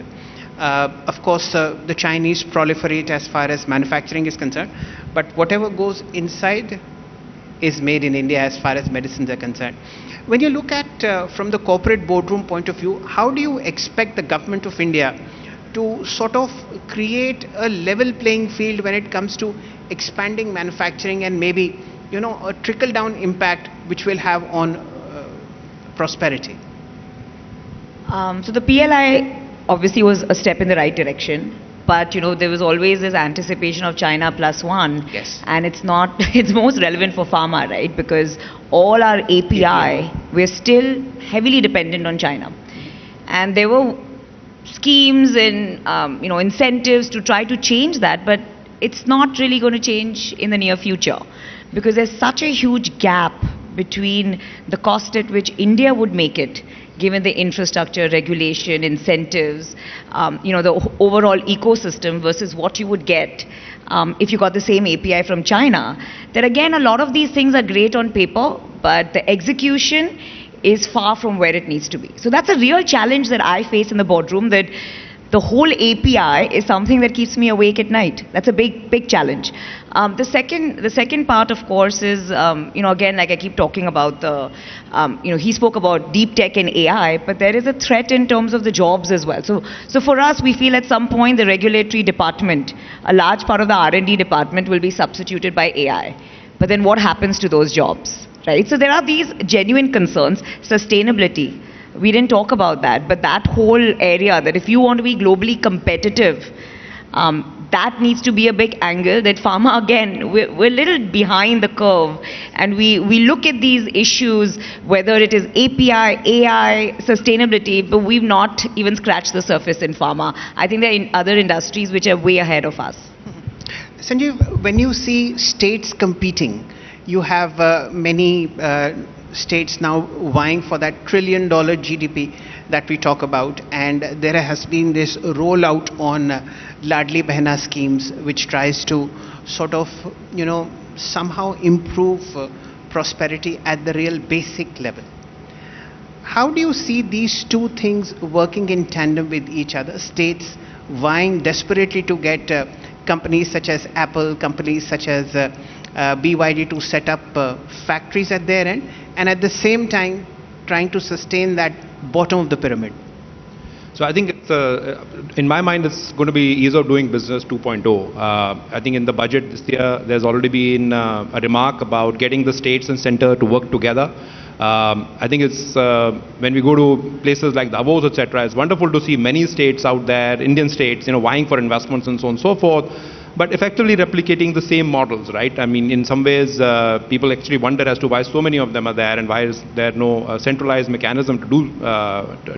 Of course, the Chinese proliferate as far as manufacturing is concerned, but whatever goes inside is made in India as far as medicines are concerned. When you look at from the corporate boardroom point of view, how do you expect the government of India to sort of create a level playing field when it comes to expanding manufacturing and maybe, a trickle-down impact which will have on prosperity? So the PLI obviously was a step in the right direction, but there was always this anticipation of China plus one. Yes. And it's most relevant for pharma, right? Because all our API, we're still heavily dependent on China. And there were schemes and incentives to try to change that, but it's not really going to change in the near future, because there's such a huge gap between the cost at which India would make it, given the infrastructure, regulation, incentives, the overall ecosystem, versus what you would get if you got the same API from China. That again, a lot of these things are great on paper, but the execution is far from where it needs to be. So that's a real challenge that I face in the boardroom, that The whole API is something that keeps me awake at night. That's a big challenge. The second part, of course, is again, like I keep talking about he spoke about deep tech and AI, but there is a threat in terms of the jobs as well. So for us, we feel at some point the regulatory department, a large part of the R&D department, will be substituted by AI. But then what happens to those jobs, right? So there are these genuine concerns. Sustainability. We didn't talk about that, but that whole area, that if you want to be globally competitive, that needs to be a big angle. That pharma, again, we're a little behind the curve, and we look at these issues, whether it is API, AI, sustainability, but we've not even scratched the surface in pharma. I think there are other industries which are way ahead of us. Sanjeev, when you see states competing, you have many states now vying for that $1 trillion GDP that we talk about, and there has been this rollout on Ladli Behna schemes, which tries to sort of, somehow improve prosperity at the real basic level. How do you see these two things working in tandem with each other? States vying desperately to get companies such as Apple, companies such as BYD to set up factories at their end, and at the same time trying to sustain that bottom of the pyramid. So I think in my mind, it's going to be ease of doing business 2.0. I think in the budget this year, there's already been a remark about getting the states and center to work together. I think it's when we go to places like Davos, etc., it's wonderful to see many states out there, Indian states, vying for investments and so on and so forth, but effectively replicating the same models, right? I mean, in some ways, people actually wonder as to why so many of them are there and why is there no centralized mechanism to do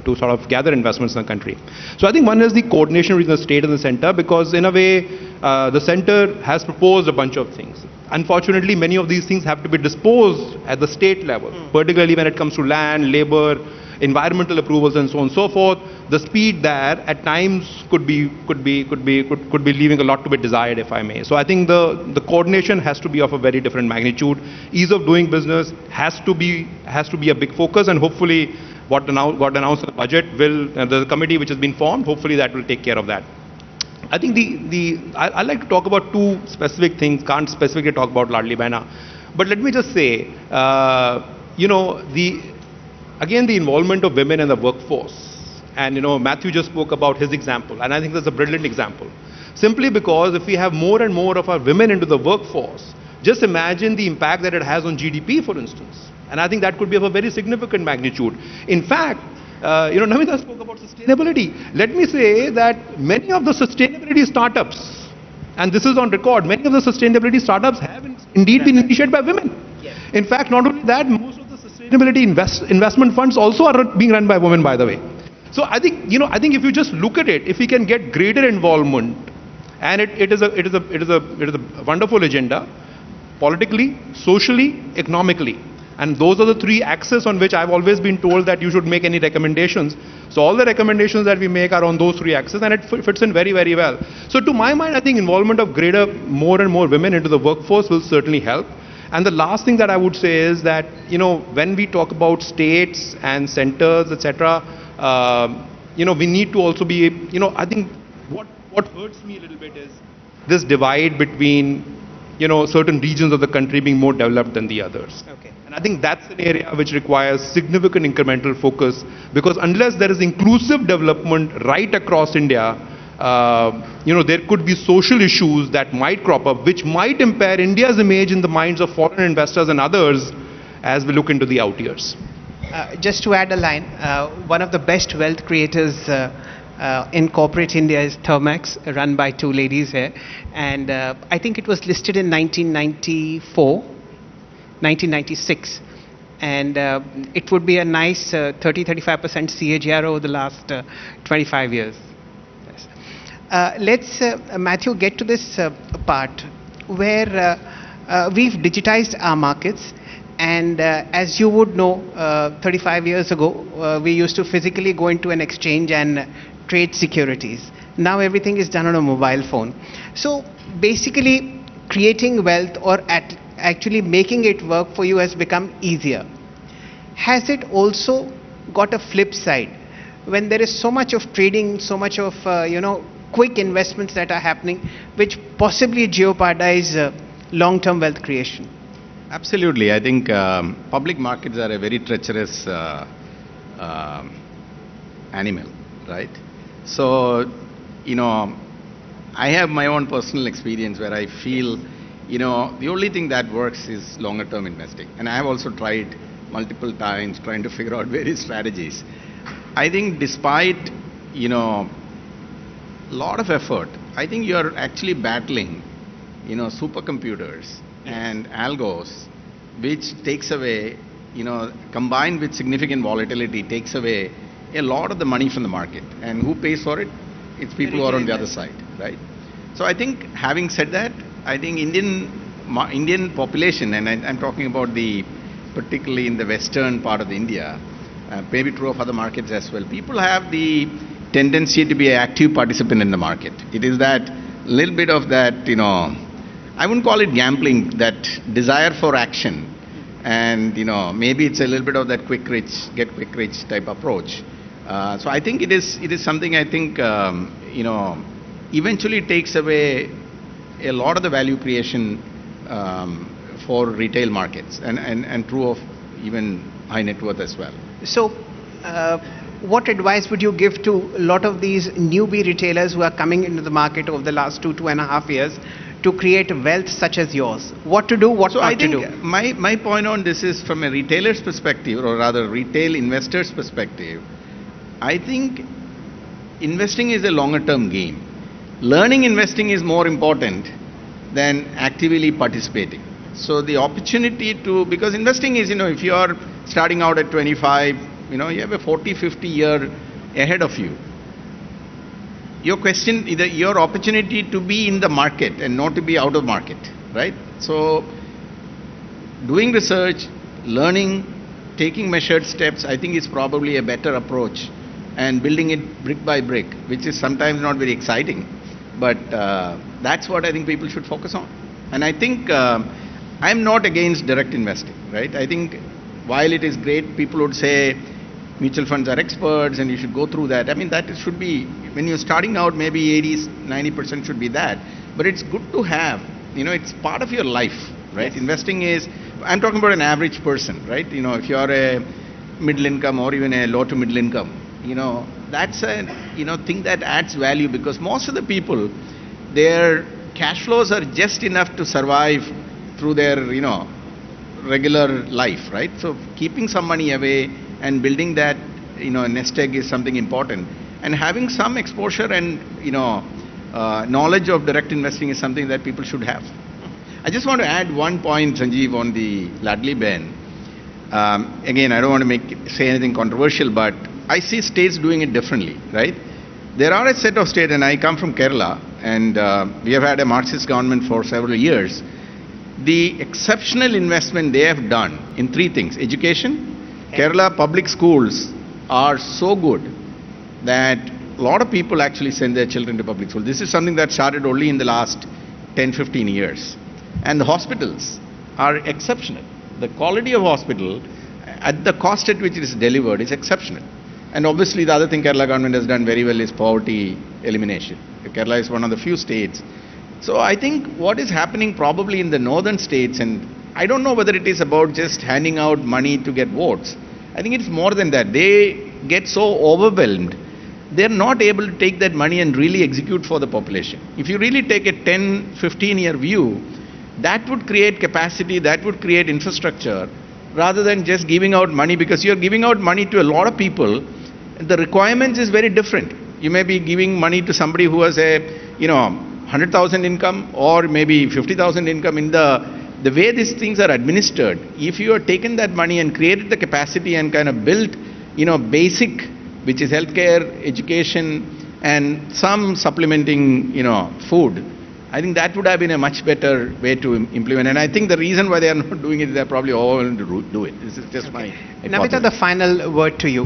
to sort of gather investments in the country. So I think one is the coordination between the state and the center, because in a way, the center has proposed a bunch of things. Unfortunately, many of these things have to be disposed at the state level, particularly when it comes to land, labor, environmental approvals, and so on and so forth. The speed there at times could be leaving a lot to be desired, if I may. So I think the coordination has to be of a very different magnitude. Ease of doing business has to be a big focus, and hopefully what got announced in the budget will, the committee which has been formed, hopefully that will take care of that. I think I like to talk about two specific things. Can't specifically talk about Ladli Behna, but let me just say, again, the involvement of women in the workforce. And, Matthew just spoke about his example, and I think that's a brilliant example. Simply because if we have more and more of our women into the workforce, just imagine the impact that it has on GDP, for instance. And I think that could be of a very significant magnitude. In fact, Namita spoke about sustainability. Let me say that many of the sustainability startups, and this is on record, many of the sustainability startups have indeed been initiated by women. Yes. In fact, not only that, most of the sustainability investment funds also are being run by women, by the way. So I think, if you just look at it, if we can get greater involvement, and it is a wonderful agenda, politically, socially, economically. And those are the three axes on which I've always been told that you should make any recommendations. So all the recommendations that we make are on those three axes, and it fits in very, very well. So to my mind, I think involvement of more and more women into the workforce will certainly help. And the last thing that I would say is that, when we talk about states and centers, etc., we need to also be, I think what hurts me a little bit is this divide between, certain regions of the country being more developed than the others. Okay. And I think that's an area which requires significant incremental focus, because unless there is inclusive development right across India, there could be social issues that might crop up, which might impair India's image in the minds of foreign investors and others as we look into the out years. Just to add a line, one of the best wealth creators in corporate India is Thermax, run by two ladies here. And I think it was listed in 1996. And it would be a nice 30-35% CAGR over the last 25 years. Yes. Let's, Matthew, get to this part where we've digitized our markets. And as you would know, 35 years ago, we used to physically go into an exchange and trade securities. Now everything is done on a mobile phone. So basically, creating wealth or actually making it work for you has become easier. Has it also got a flip side? when there is so much of trading, so much of, quick investments that are happening, which possibly jeopardize long-term wealth creation? Absolutely. I think public markets are a very treacherous animal, right? So, I have my own personal experience where I feel, the only thing that works is longer term investing. And I have also tried multiple times trying to figure out various strategies. I think despite, lot of effort, I think you're actually battling, supercomputers and algos, which takes away, combined with significant volatility, takes away a lot of the money from the market. And who pays for it? It's people who are on the other side, right? So I think, having said that, I think Indian population, and I'm talking about particularly in the western part of India, maybe true of other markets as well, people have the tendency to be an active participant in the market. It is that little bit of that, I wouldn't call it gambling, that desire for action. And, maybe it's a little bit of that get quick rich type approach. So I think it is something, I think, eventually takes away a lot of the value creation for retail markets, and true of even high net worth as well. So, what advice would you give to a lot of these newbie retailers who are coming into the market over the last 2.5 years to create wealth such as yours? What to do, what not to do? My point on this is from a retailer's perspective, or rather retail investor's perspective. I think investing is a longer term game. Learning investing is more important than actively participating. So the opportunity because investing is, if you are starting out at 25, you have a 40, 50 year ahead of you. Your opportunity to be in the market and not to be out of market, right? So doing research, learning, taking measured steps, I think is probably a better approach, and building it brick by brick, which is sometimes not very exciting, but that's what I think people should focus on. And I think I'm not against direct investing, right? I think while it is great, people would say mutual funds are experts and you should go through that. I mean, that should be, when you're starting out, maybe 80-90% should be that. But it's good to have, it's part of your life, right? Yes. Investing is, I'm talking about an average person, right? If you're a middle income or even a low to middle income, that's a, thing that adds value, because most of the people, their cash flows are just enough to survive through their, regular life, right? So keeping some money away and building that, nest egg is something important. And having some exposure and, knowledge of direct investing is something that people should have. I just want to add one point, Sanjeev, on the Ladli Ben. Again, I don't want to say anything controversial, but I see states doing it differently, right? There are a set of states, and I come from Kerala, and we have had a Marxist government for several years. The exceptional investment they have done in three things: education. Kerala public schools are so good that a lot of people actually send their children to public school. This is something that started only in the last 10-15 years. And the hospitals are exceptional. The quality of hospital at the cost at which it is delivered is exceptional. And obviously the other thing Kerala government has done very well is poverty elimination. Kerala is one of the few states. So I think what is happening probably in the northern states, and I don't know whether it is about just handing out money to get votes. I think it's more than that. They get so overwhelmed, they're not able to take that money and really execute for the population. If you really take a 10-15 year view, that would create capacity, that would create infrastructure, rather than just giving out money, because you're giving out money to a lot of people. The requirements is very different. You may be giving money to somebody who has a, 100,000 income, or maybe 50,000 income. In the way these things are administered, if you have taken that money and created the capacity and kind of built, basic, which is healthcare, education, and some supplementing, food, I think that would have been a much better way to implement. And I think the reason why they are not doing it is they're probably overwhelmed to do it. This is just my Namita, the final word to you.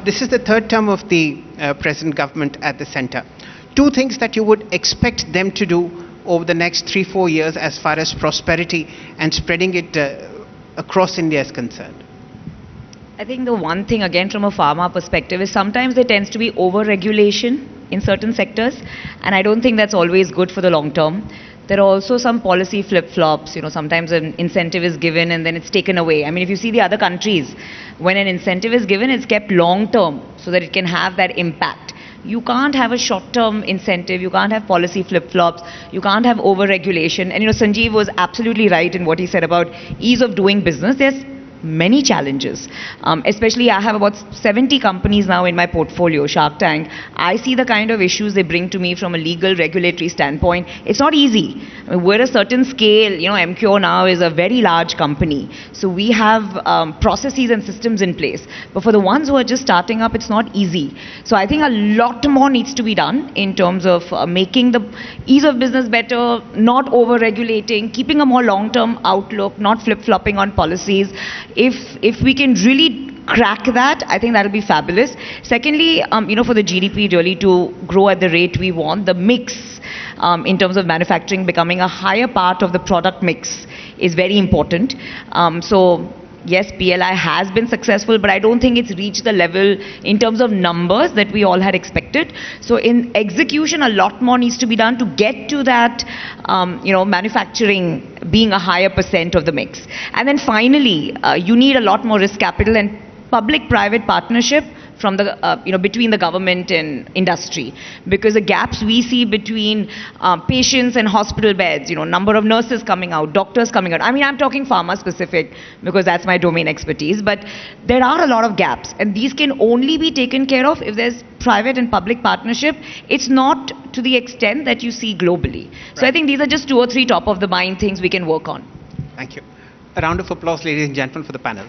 This is the third term of the present government at the center. Two things that you would expect them to do over the next 3-4 years as far as prosperity and spreading it across India is concerned. I think the one thing, again, from a pharma perspective, is sometimes there tends to be over-regulation in certain sectors, and I don't think that's always good for the long term. There are also some policy flip-flops. Sometimes an incentive is given and then it's taken away. I mean, if you see the other countries, when an incentive is given, it's kept long-term so that it can have that impact. You can't have a short-term incentive. You can't have policy flip-flops. You can't have over-regulation. And Sanjeev was absolutely right in what he said about ease of doing business. There's many challenges. Especially, I have about 70 companies now in my portfolio, Shark Tank. I see the kind of issues they bring to me from a legal, regulatory standpoint. It's not easy. I mean, we're a certain scale. MQ now is a very large company. So we have processes and systems in place. But for the ones who are just starting up, it's not easy. So I think a lot more needs to be done in terms of making the ease of business better, not over-regulating, keeping a more long-term outlook, not flip-flopping on policies. If we can really crack that, I think that'll be fabulous. Secondly, for the GDP really to grow at the rate we want, the mix in terms of manufacturing becoming a higher part of the product mix is very important. So yes, PLI has been successful, but I don't think it's reached the level in terms of numbers that we all had expected. So in execution, a lot more needs to be done to get to that, manufacturing being a higher percent of the mix. And then finally, you need a lot more risk capital and public-private partnership from the, between the government and industry. Because the gaps we see between patients and hospital beds, number of nurses coming out, doctors coming out. I mean, I'm talking pharma specific because that's my domain expertise. But there are a lot of gaps. And these can only be taken care of if there's private and public partnership. It's not to the extent that you see globally. Right. So I think these are just 2 or 3 top of the mind things we can work on. Thank you. A round of applause, ladies and gentlemen, for the panel.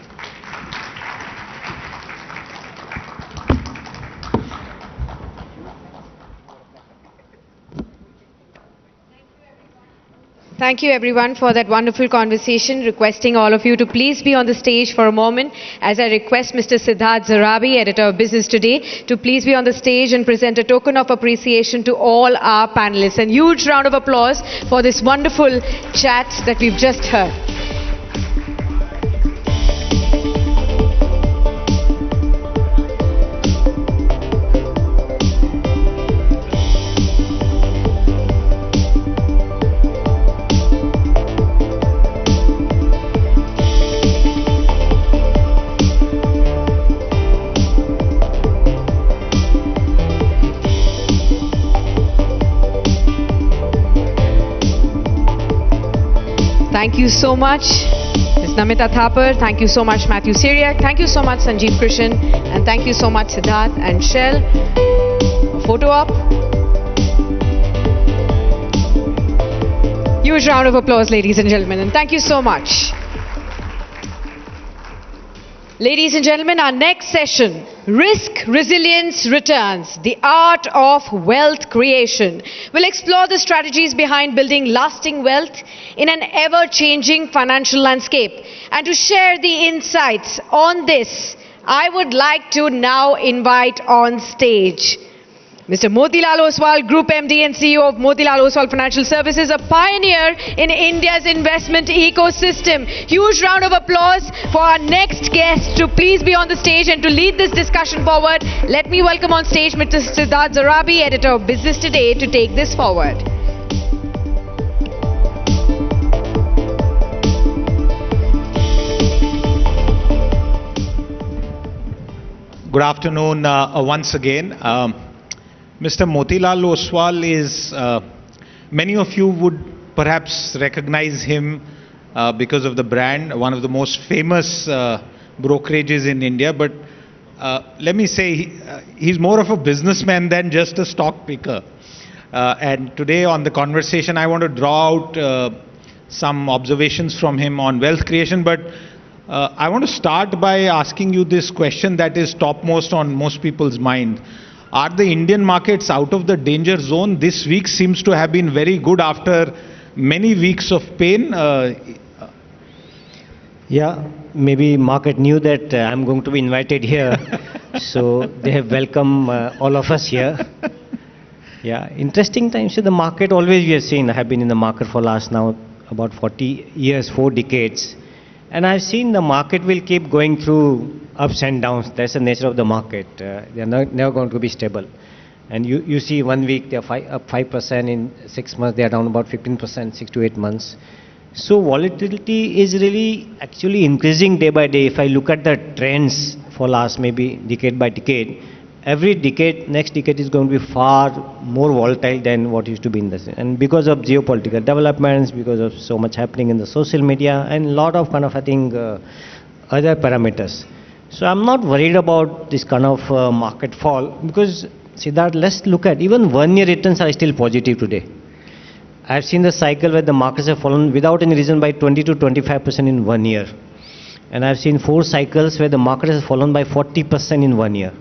Thank you everyone for that wonderful conversation. Requesting all of you to please be on the stage for a moment as I request Mr. Siddharth Zarabi, editor of Business Today, to please be on the stage and present a token of appreciation to all our panelists. And huge round of applause for this wonderful chat that we've just heard. Thank you so much, Ms. Namita Thapar. Thank you so much, Matthew Syriac. Thank you so much, Sanjeev Krishan. And thank you so much, Siddharth and Shell. A photo op. Huge round of applause, ladies and gentlemen. And thank you so much. Ladies and gentlemen, our next session, Risk, Resilience, Returns, the Art of Wealth Creation. We'll explore the strategies behind building lasting wealth in an ever-changing financial landscape. And to share the insights on this, I would like to now invite on stage Mr. Motilal Oswal, Group MD and CEO of Motilal Oswal Financial Services, a pioneer in India's investment ecosystem. Huge round of applause for our next guest to please be on the stage and to lead this discussion forward. Let me welcome on stage Mr. Siddharth Zarabi, editor of Business Today, to take this forward. Good afternoon once again. Mr. Motilal Oswal is, many of you would perhaps recognize him because of the brand, one of the most famous brokerages in India. But let me say, he's more of a businessman than just a stock picker. And today on the conversation, I want to draw out some observations from him on wealth creation. But I want to start by asking you this question that is topmost on most people's mind. Are the Indian markets out of the danger zone? This week seems to have been very good after many weeks of pain. Yeah, maybe market knew that I'm going to be invited here. So they have welcomed all of us here. Yeah, interesting times. So the market always we have seen, I have been in the market for last now about 40 years, 4 decades. And I've seen the market will keep going through ups and downs. That's the nature of the market. They are never going to be stable. And you see 1 week they are up 5%, in 6 months they are down about 15%, 6 to 8 months. So volatility is really actually increasing day by day. If I look at the trends for last maybe decade by decade, every decade, next decade is going to be far more volatile than what used to be in the same. And because of geopolitical developments, because of so much happening in the social media, and a lot of kind of, I think, other parameters. So I'm not worried about this kind of market fall, because Siddharth, let's look at even 1 year returns are still positive today. I've seen the cycle where the markets have fallen without any reason by 20 to 25% in 1 year. And I've seen 4 cycles where the market has fallen by 40% in 1 year.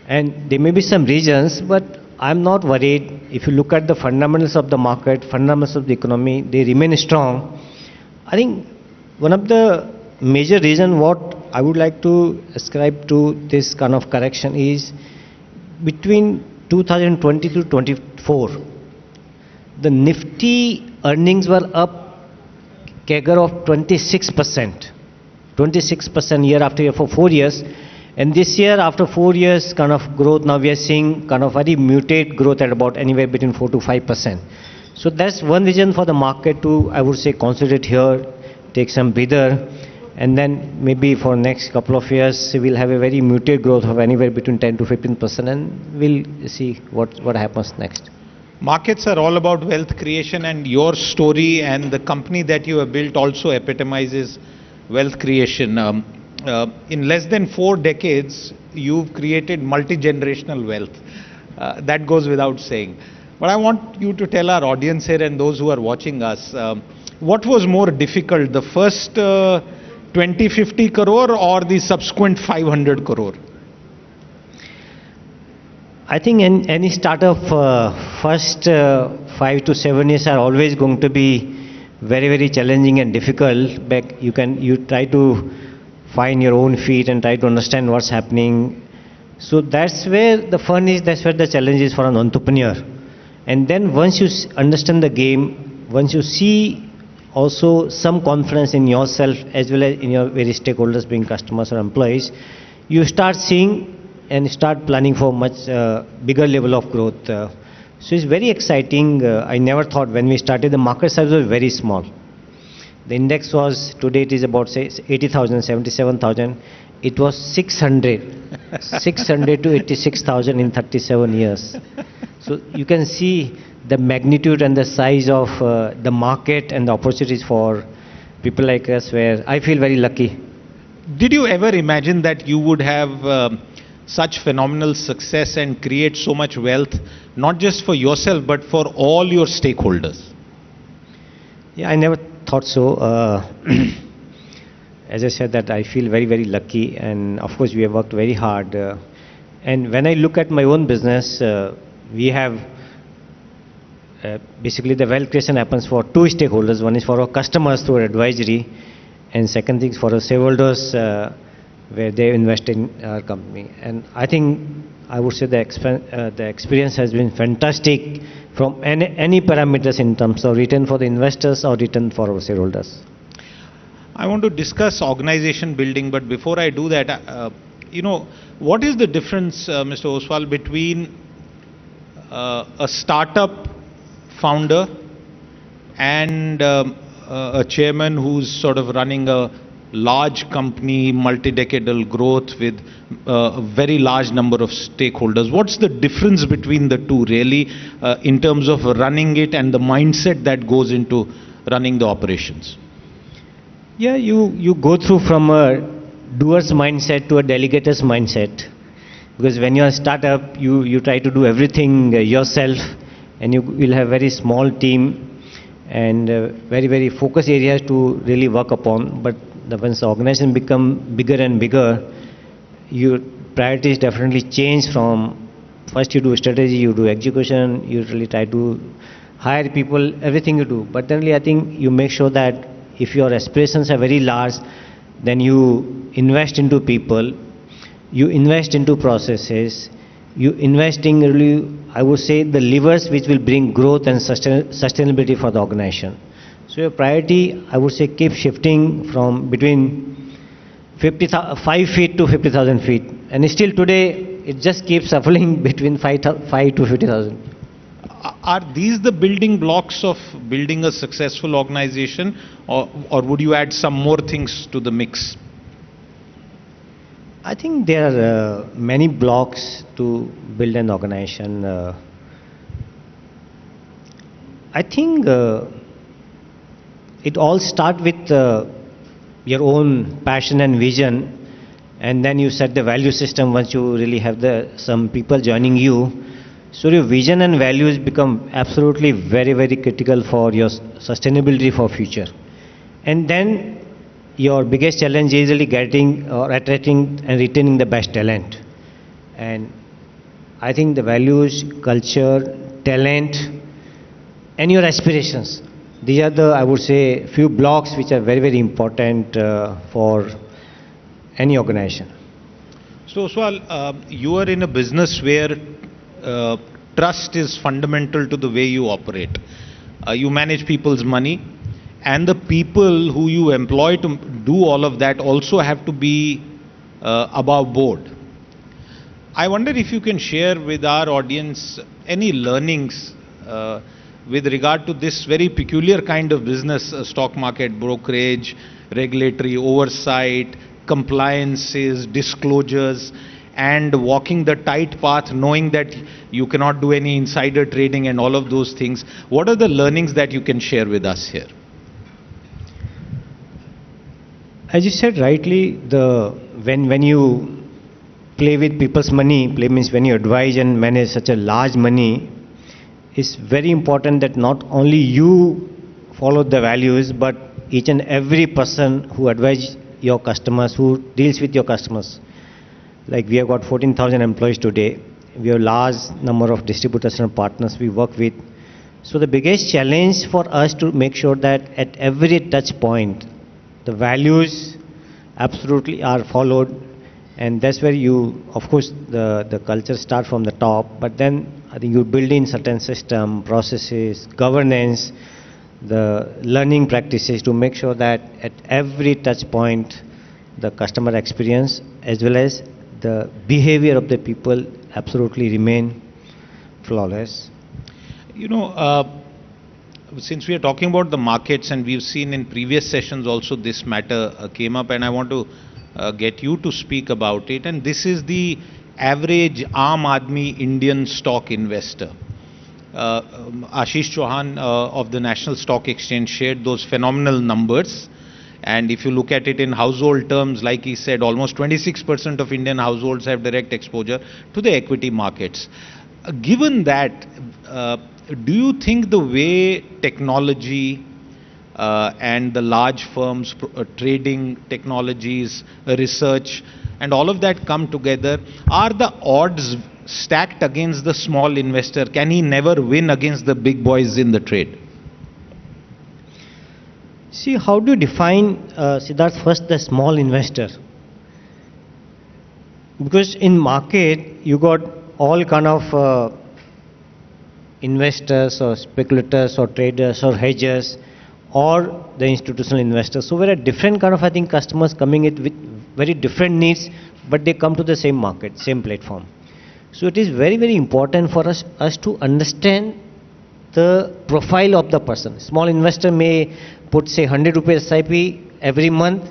And there may be some reasons, but I'm not worried. If you look at the fundamentals of the market, fundamentals of the economy, they remain strong. I think one of the major reasons what I would like to ascribe to this kind of correction is between 2020 to 24, the Nifty earnings were up CAGR of 26%. 26% year after year for 4 years. And this year, after 4 years kind of growth, now we are seeing kind of very muted growth at about anywhere between 4 to 5%. So that's one reason for the market to, I would say, consolidate here, take some breather, and then maybe for next couple of years, we'll have a very muted growth of anywhere between 10 to 15%, and we'll see what happens next. Markets are all about wealth creation, and your story and the company that you have built also epitomizes wealth creation. In less than 4 decades, you've created multi-generational wealth. That goes without saying. But I want you to tell our audience here and those who are watching us, what was more difficult, the first 20-50 crore or the subsequent 500 crore? I think in any startup, first 5 to 7 years are always going to be very, very challenging and difficult. But you try to find your own feet and try to understand what's happening. So that's where the fun is, that's where the challenge is for an entrepreneur. And then once you understand the game, once you see also some confidence in yourself as well as in your various stakeholders, being customers or employees, you start seeing and start planning for much bigger level of growth. So it's very exciting. I never thought when we started, the market size was very small. The index was, today it is about say 80,000, 77,000. It was 600 to 86,000 in 37 years. So you can see the magnitude and the size of the market and the opportunities for people like us, where I feel very lucky. Did you ever imagine that you would have such phenomenal success and create so much wealth, not just for yourself, but for all your stakeholders? Yeah, I never thought so. As I said, that I feel very, very lucky, and of course we have worked very hard. And when I look at my own business, we have basically the wealth creation happens for 2 stakeholders. One is for our customers through advisory, and second thing is for our shareholders, where they invest in our company. And I think I would say the experience has been fantastic from any parameters in terms of return for the investors or return for our shareholders. I want to discuss organization building, but before I do that, what is the difference, Mr. Oswal, between a startup founder and a chairman who's sort of running a large company, multi-decadal growth with a very large number of stakeholders? What's the difference between the two really in terms of running it and the mindset that goes into running the operations? Yeah, you go through from a doer's mindset to a delegator's mindset. Because when you're a startup, you try to do everything yourself, and you will have very small team and very, very focused areas to really work upon. But once the organization become bigger and bigger, your priorities definitely change from first you do strategy, you do execution, you really try to hire people, everything you do. But then I think you make sure that if your aspirations are very large, then you invest into people, you invest into processes, you invest in really, I would say, the levers which will bring growth and sustainability for the organization. So your priority, I would say, keep shifting from between 5 feet to 50,000 feet. And still today, it just keeps shuffling between 5 to 50,000. Are these the building blocks of building a successful organization, or would you add some more things to the mix? I think there are many blocks to build an organization. I think it all starts with your own passion and vision, and then you set the value system once you really have some people joining you. So your vision and values become absolutely very, very critical for your sustainability for future. And then your biggest challenge is really getting or attracting and retaining the best talent. And I think the values, culture, talent, and your aspirations, these are the, I would say, few blocks which are very, very important for any organization. So, Swal, you are in a business where trust is fundamental to the way you operate. You manage people's money, and the people who you employ to do all of that also have to be above board. I wonder if you can share with our audience any learnings with regard to this very peculiar kind of business, stock market, brokerage, regulatory oversight, compliances, disclosures, and walking the tight path, knowing that you cannot do any insider trading and all of those things. What are the learnings that you can share with us here? As you said rightly, when you play with people's money, play means when you advise and manage such a large money, it's very important that not only you follow the values, but each and every person who advises your customers, who deals with your customers. Like we have got 14,000 employees today. We have large number of distributors and partners we work with. So the biggest challenge for us to make sure that at every touch point, the values absolutely are followed. And that's where you, of course, the culture starts from the top, but then I think you build in certain system, processes, governance, the learning practices to make sure that at every touch point, the customer experience as well as the behavior of the people absolutely remain flawless. You know, since we are talking about the markets, and we've seen in previous sessions also this matter came up, and I want to get you to speak about it. And this is the average Aam Aadmi Indian stock investor. Ashish Chauhan of the National Stock Exchange shared those phenomenal numbers. And if you look at it in household terms, like he said, almost 26% of Indian households have direct exposure to the equity markets. Given that, do you think the way technology and the large firms, trading technologies, research, and all of that come together, are the odds stacked against the small investor? Can he never win against the big boys in the trade? See, how do you define, Siddharth, first the small investor? Because in market, you got all kind of investors or speculators or traders or hedgers or the institutional investors. So there are different kind of, I think, customers coming in with very different needs, but they come to the same market, same platform. So it is very, very important for us to understand the profile of the person. Small investor may put, say, 100 rupees SIP every month,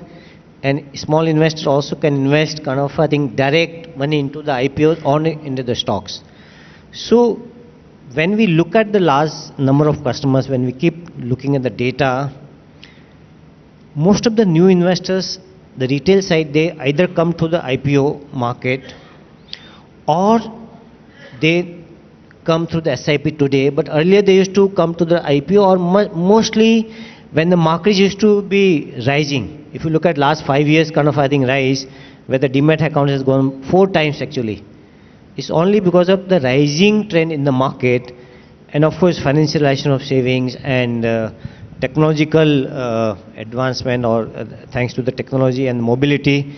and small investor also can invest kind of, I think, direct money into the IPO or into the stocks. So when we look at the large number of customers, when we keep looking at the data, most of the new investors, the retail side, they either come to the IPO market or they come through the SIP today, but earlier they used to come to the IPO or mostly when the market used to be rising. If you look at last 5 years kind of, I think, rise, where the demat account has gone 4 times actually. It's only because of the rising trend in the market and of course financialization of savings and technological advancement or thanks to the technology and mobility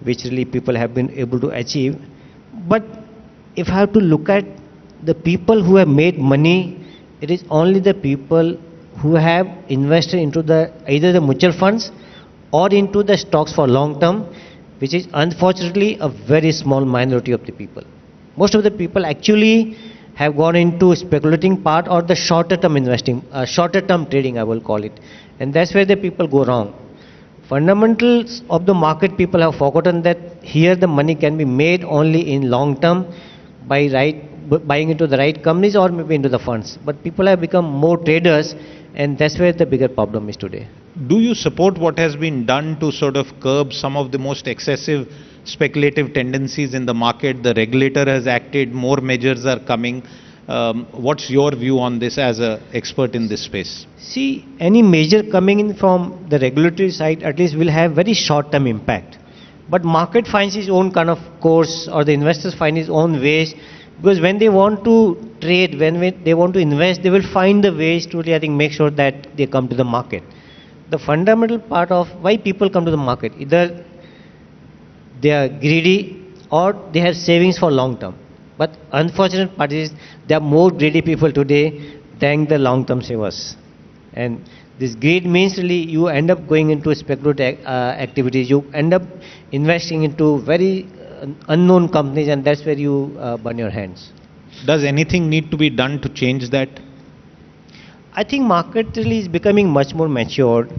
which really people have been able to achieve. But if I have to look at the people who have made money, it is only the people who have invested into either the mutual funds or into the stocks for long term, which is unfortunately a very small minority of the people. Most of the people actually have gone into speculating part or the shorter term investing, shorter term trading I will call it. And that's where the people go wrong. Fundamentals of the market, people have forgotten that here the money can be made only in long term by buying into the right companies or maybe into the funds. But people have become more traders, and that's where the bigger problem is today. Do you support what has been done to sort of curb some of the most excessive speculative tendencies in the market? The regulator has acted, more measures are coming. What's your view on this as an expert in this space? See, any measure coming in from the regulatory side at least will have very short-term impact. But market finds its own kind of course, or the investors find its own ways, because when they want to trade, when they want to invest, they will find the ways to really, I think, make sure that they come to the market. The fundamental part of why people come to the market, either they are greedy or they have savings for long term. But unfortunate part is there are more greedy people today than the long term savers. And this greed means really you end up going into speculative activities, you end up investing into very unknown companies, and that's where you burn your hands. Does anything need to be done to change that? I think market really is becoming much more matured.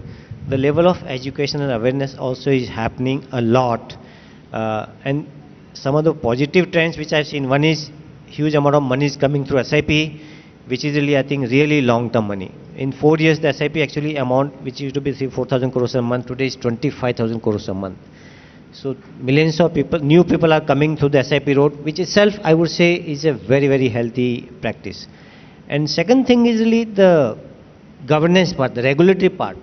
The level of education and awareness also is happening a lot. And some of the positive trends which I've seen, one is huge amount of money is coming through SIP, which is really, I think, really long-term money. In 4 years, the SIP actually amount, which used to be 4,000 crores a month, today is 25,000 crores a month. So millions of people, new people are coming through the SIP road, which itself, I would say, is a very, very healthy practice. And second thing is really the governance part, the regulatory part.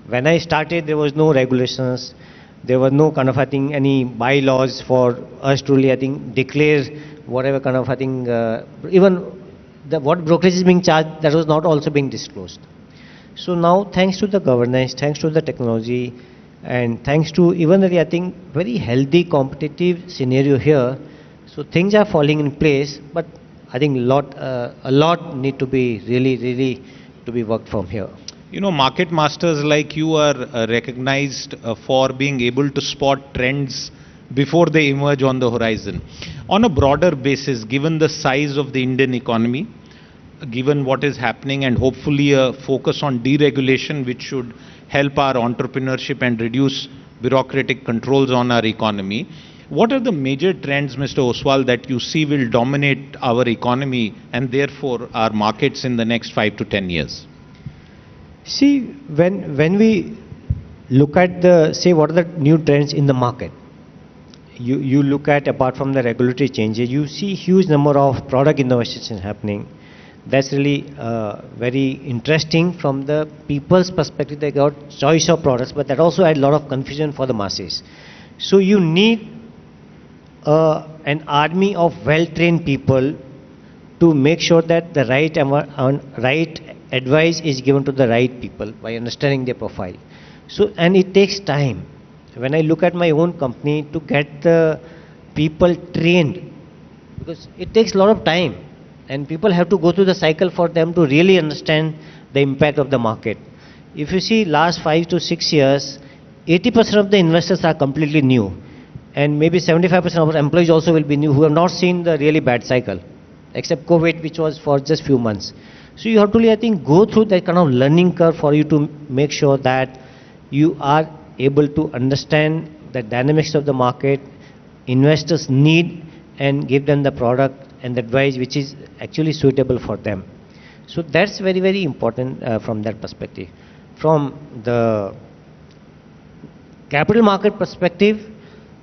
When I started, there was no regulations. There was no kind of, I think, any bylaws for us to really, I think, declare whatever kind of, I think, even what brokerage is being charged, that was not also being disclosed. So now, thanks to the governance, thanks to the technology, and thanks to even really, I think, very healthy competitive scenario here, so things are falling in place, but I think a lot need to be really to be worked from here. You know, market masters like you are recognized for being able to spot trends before they emerge on the horizon. On a broader basis, given the size of the Indian economy, given what is happening, and hopefully a focus on deregulation which should help our entrepreneurship and reduce bureaucratic controls on our economy, what are the major trends, Mr. Oswal, that you see will dominate our economy and therefore our markets in the next 5 to 10 years? See, when we look at what are the new trends in the market, you look at, apart from the regulatory changes, you see huge number of product innovations happening. That's really very interesting from the people's perspective. They got choice of products, but that also had a lot of confusion for the masses. So you need an army of well-trained people to make sure that the right advice is given to the right people by understanding their profile. So, and it takes time. When I look at my own company, to get the people trained, because it takes a lot of time, and people have to go through the cycle for them to really understand the impact of the market. If you see last 5 to 6 years, 80% of the investors are completely new, and maybe 75% of our employees also will be new, who have not seen the really bad cycle, except COVID, which was for just few months. So you have to really, I think, go through that kind of learning curve for you to make sure that you are able to understand the dynamics of the market, investors need, and give them the product and the advice which is actually suitable for them. So that's very, very important from that perspective. From the capital market perspective,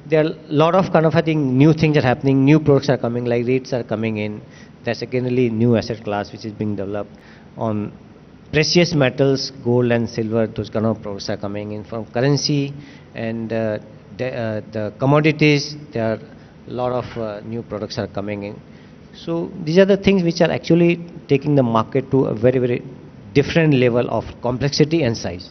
there are a lot of kind of, I think, new things are happening, new products are coming, like REITs are coming in. That's again really new asset class which is being developed. On precious metals, gold and silver, those kind of products are coming in. From currency and the commodities, there are a lot of new products are coming in. So these are the things which are actually taking the market to a very, very different level of complexity and size.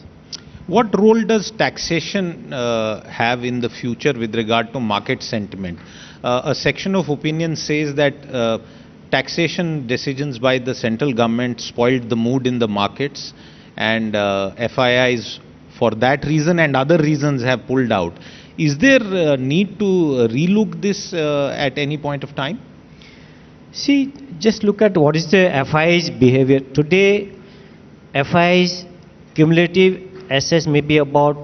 What role does taxation have in the future with regard to market sentiment? A section of opinion says that taxation decisions by the central government spoiled the mood in the markets, and FIIs for that reason and other reasons have pulled out. Is there a need to relook this at any point of time? See, just look at what is the FI's behavior. Today, FI's cumulative assets may be about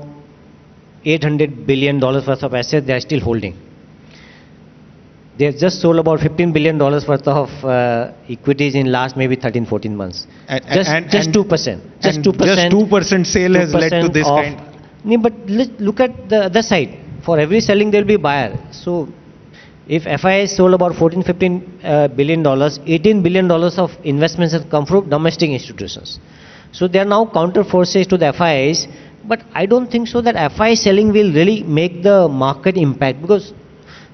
$800 billion worth of assets they are still holding. They have just sold about $15 billion worth of equities in last maybe 13, 14 months. Just 2%. Just 2%. Just 2% sale has led to this kind. No, but look at the other side. For every selling, there will be a buyer. So, if FIs sold about 14-15 billion dollars, $18 billion of investments have come from domestic institutions. So they are now counter forces to the FIs, but I don't think so that FI selling will really make the market impact, because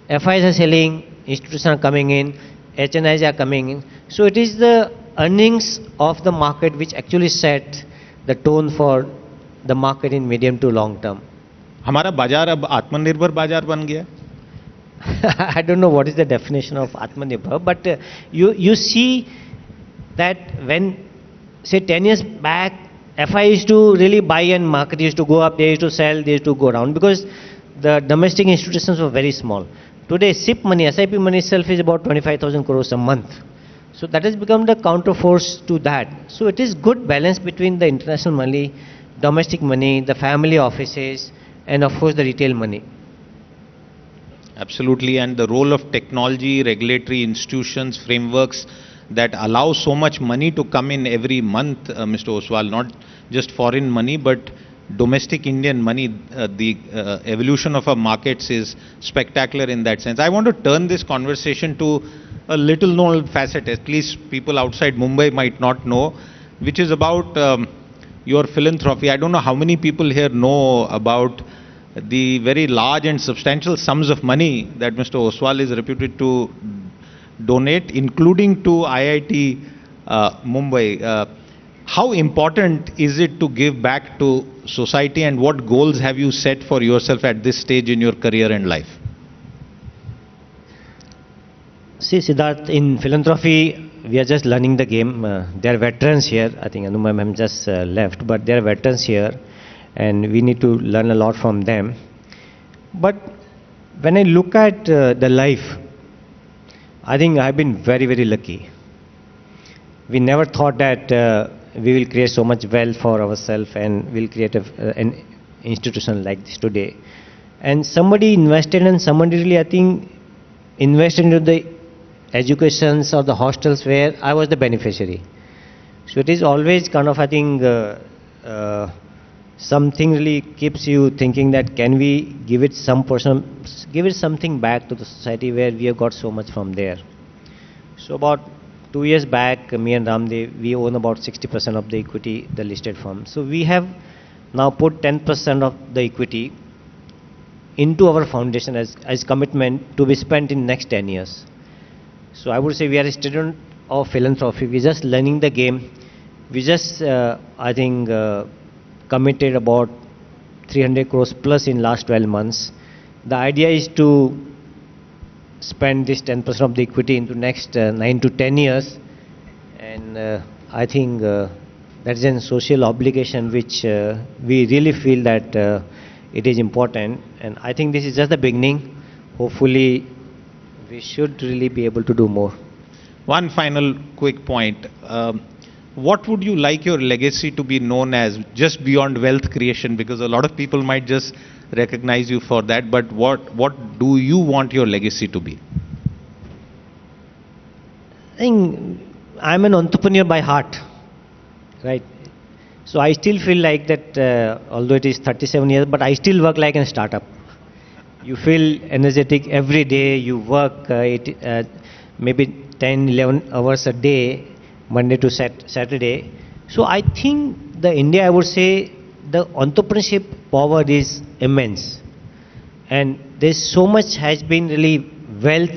FIs are selling, institutions are coming in, HNIs are coming in. So it is the earnings of the market which actually set the tone for the market in medium to long term. हमारा बाजार अब आत्मनिर्भर बाजार बन गया. I don't know what is the definition of Atmanirbhar, but you see that when, say 10 years back, FI used to really buy and market used to go up, they used to sell, they used to go down, because the domestic institutions were very small. Today, SIP money, SIP money itself is about 25,000 crores a month. So that has become the counter force to that. So it is good balance between the international money, domestic money, the family offices, and of course the retail money. Absolutely, and the role of technology, regulatory institutions, frameworks that allow so much money to come in every month, Mr. Oswal, not just foreign money, but domestic Indian money. The evolution of our markets is spectacular in that sense. I want to turn this conversation to a little known facet, at least people outside Mumbai might not know, which is about your philanthropy. I don't know how many people here know about the very large and substantial sums of money that Mr. Oswal is reputed to donate, including to IIT Mumbai. How important is it to give back to society, and what goals have you set for yourself at this stage in your career and life? See, Siddharth, in philanthropy, we are just learning the game. There are veterans here. I think Anuma ma'am just left, but there are veterans here, and we need to learn a lot from them. But when I look at the life, I think I've been very, very lucky. We never thought that we will create so much wealth for ourselves and we'll create an institution like this today. And somebody invested, and somebody really, I think, invested into the educations or the hostels where I was the beneficiary. So it is always kind of, I think, something really keeps you thinking that can we give it some portion, give it something back to the society where we have got so much from there. So about 2 years back, me and Ramdev, we own about 60% of the equity, the listed firm. So we have now put 10% of the equity into our foundation as commitment to be spent in next 10 years. So I would say we are a student of philanthropy. We're just learning the game. We just, I think, committed about 300 crores plus in last 12 months. The idea is to spend this 10% of the equity into next 9 to 10 years. And I think that is a social obligation which we really feel that it is important. And I think this is just the beginning. Hopefully, we should really be able to do more. One final quick point. What would you like your legacy to be known as, just beyond wealth creation? Because a lot of people might just recognize you for that, but what do you want your legacy to be? I think I'm an entrepreneur by heart, right? So I still feel like that, although it is 37 years, but I still work like a startup. You feel energetic every day, you work maybe 10, 11 hours a day, Monday to Saturday. So I think the India, I would say, the entrepreneurship power is immense. And there's so much has been really wealth,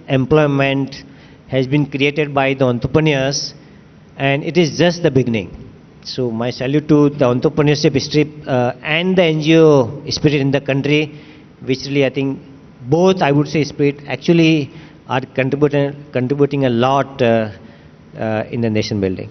employment has been created by the entrepreneurs, and it is just the beginning. So my salute to the entrepreneurship spirit and the NGO spirit in the country, which really I think both, I would say, spirit actually are contributing a lot in the nation building.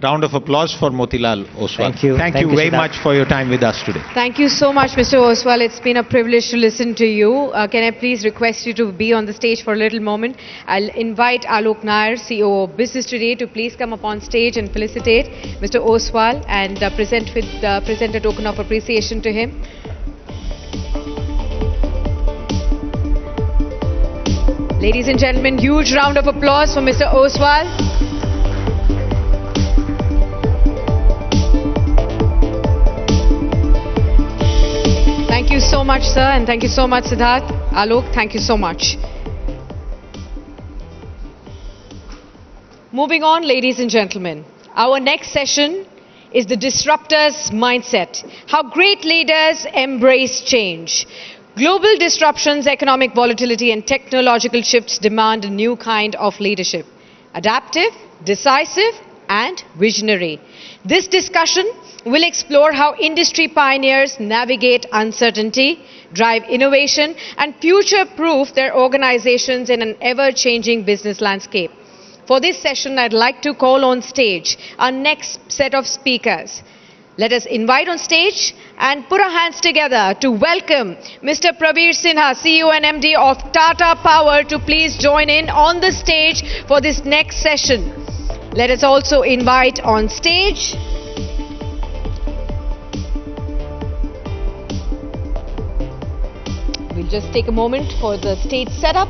Round of applause for Motilal Oswal. Thank you. Thank Thank you you, very Siddharth. much for your time with us today. Thank you so much, Mr. Oswal. It's been a privilege to listen to you. Can I please request you to be on the stage for a little moment? I'll invite Alok Nair, CEO of Business Today, to please come up on stage and felicitate Mr. Oswal and present a token of appreciation to him. Ladies and gentlemen, huge round of applause for Mr. Oswal. Thank you so much, sir, and thank you so much, Siddharth. Alok, thank you so much. Moving on, ladies and gentlemen, our next session is the Disruptors mindset. How great leaders embrace change. Global disruptions, economic volatility, and technological shifts demand a new kind of leadership. Adaptive, decisive, and visionary. This discussion will explore how industry pioneers navigate uncertainty, drive innovation, and future-proof their organizations in an ever-changing business landscape. For this session, I'd like to call on stage our next set of speakers. Let us invite on stage and put our hands together to welcome Mr. Praveer Sinha, CEO and MD of Tata Power, to please join in on the stage for this next session. Let us also invite on stage we'll just take a moment for the stage setup.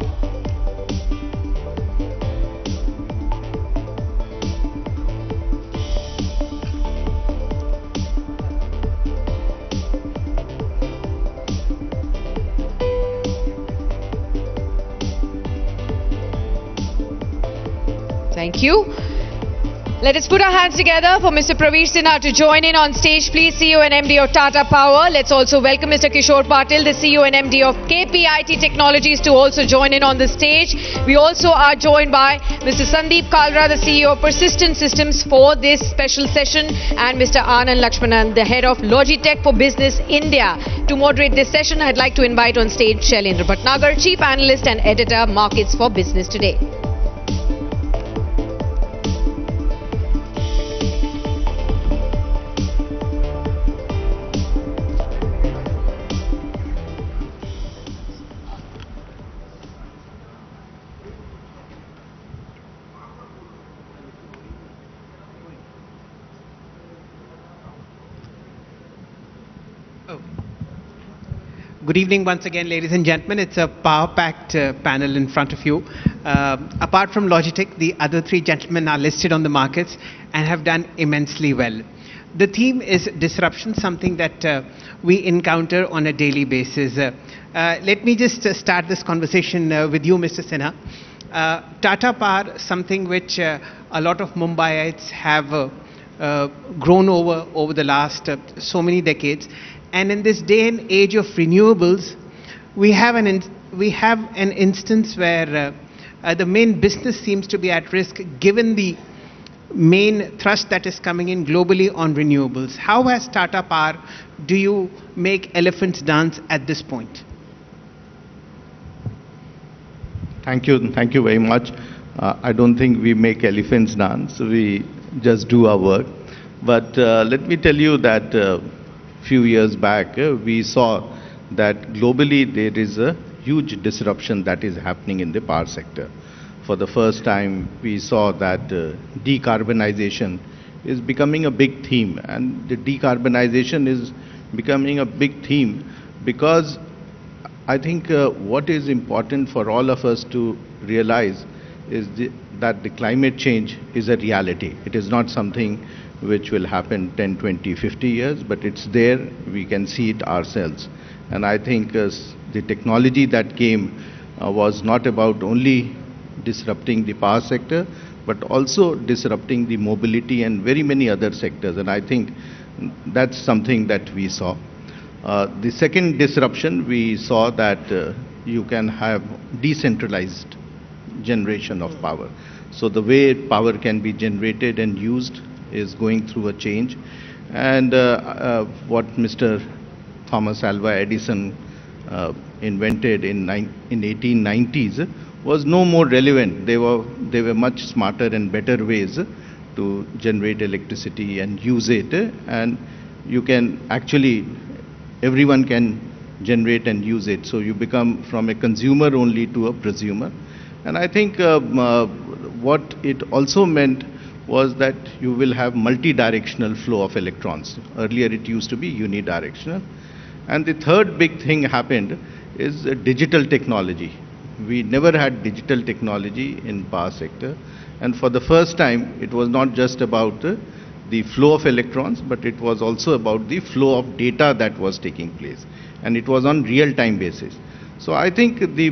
Thank you. Let us put our hands together for Mr. Praveer Sinha to join in on stage. Please, CEO and MD of Tata Power. Let's also welcome Mr. Kishore Patil, the CEO and MD of KPIT Technologies, to also join in on the stage. We also are joined by Mr. Sandeep Kalra, the CEO of Persistent Systems, for this special session, and Mr. Anand Lakshmanan, the head of Logitech for Business India. To moderate this session, I'd like to invite on stage Shailendra Bhatnagar, Chief Analyst and Editor, Markets for Business Today. Good evening once again, ladies and gentlemen. It's a power-packed panel in front of you. Apart from Logitech, the other three gentlemen are listed on the markets and have done immensely well. The theme is disruption, something that we encounter on a daily basis. Let me just start this conversation with you, Mr. Sinha. Tata Power, something which a lot of Mumbaiites have grown over the last so many decades. And in this day and age of renewables, we have an instance where the main business seems to be at risk, given the main thrust that is coming in globally on renewables. How, as Tata Power, do you make elephants dance at this point? Thank you very much. I don't think we make elephants dance, we just do our work. But let me tell you that few years back, we saw that globally there is a huge disruption that is happening in the power sector. For the first time, we saw that decarbonization is becoming a big theme, and the decarbonization is becoming a big theme because I think what is important for all of us to realize is that the climate change is a reality. It is not something which will happen 10, 20, 50 years, but it's there, we can see it ourselves. And I think the technology that came was not about only disrupting the power sector, but also disrupting the mobility and very many other sectors. And I think that's something that we saw. The second disruption, we saw that you can have decentralized generation of power. So the way power can be generated and used is going through a change. And what Mr. Thomas Alva Edison invented in 1890s was no more relevant. They were much smarter and better ways to generate electricity and use it, and you can actually, everyone can generate and use it. So you become from a consumer only to a prosumer. And I think what it also meant was that you will have multi-directional flow of electrons. Earlier it used to be unidirectional. And the third big thing happened is digital technology. We never had digital technology in power sector. And for the first time, it was not just about the flow of electrons, but it was also about the flow of data that was taking place. And it was on real-time basis. So I think the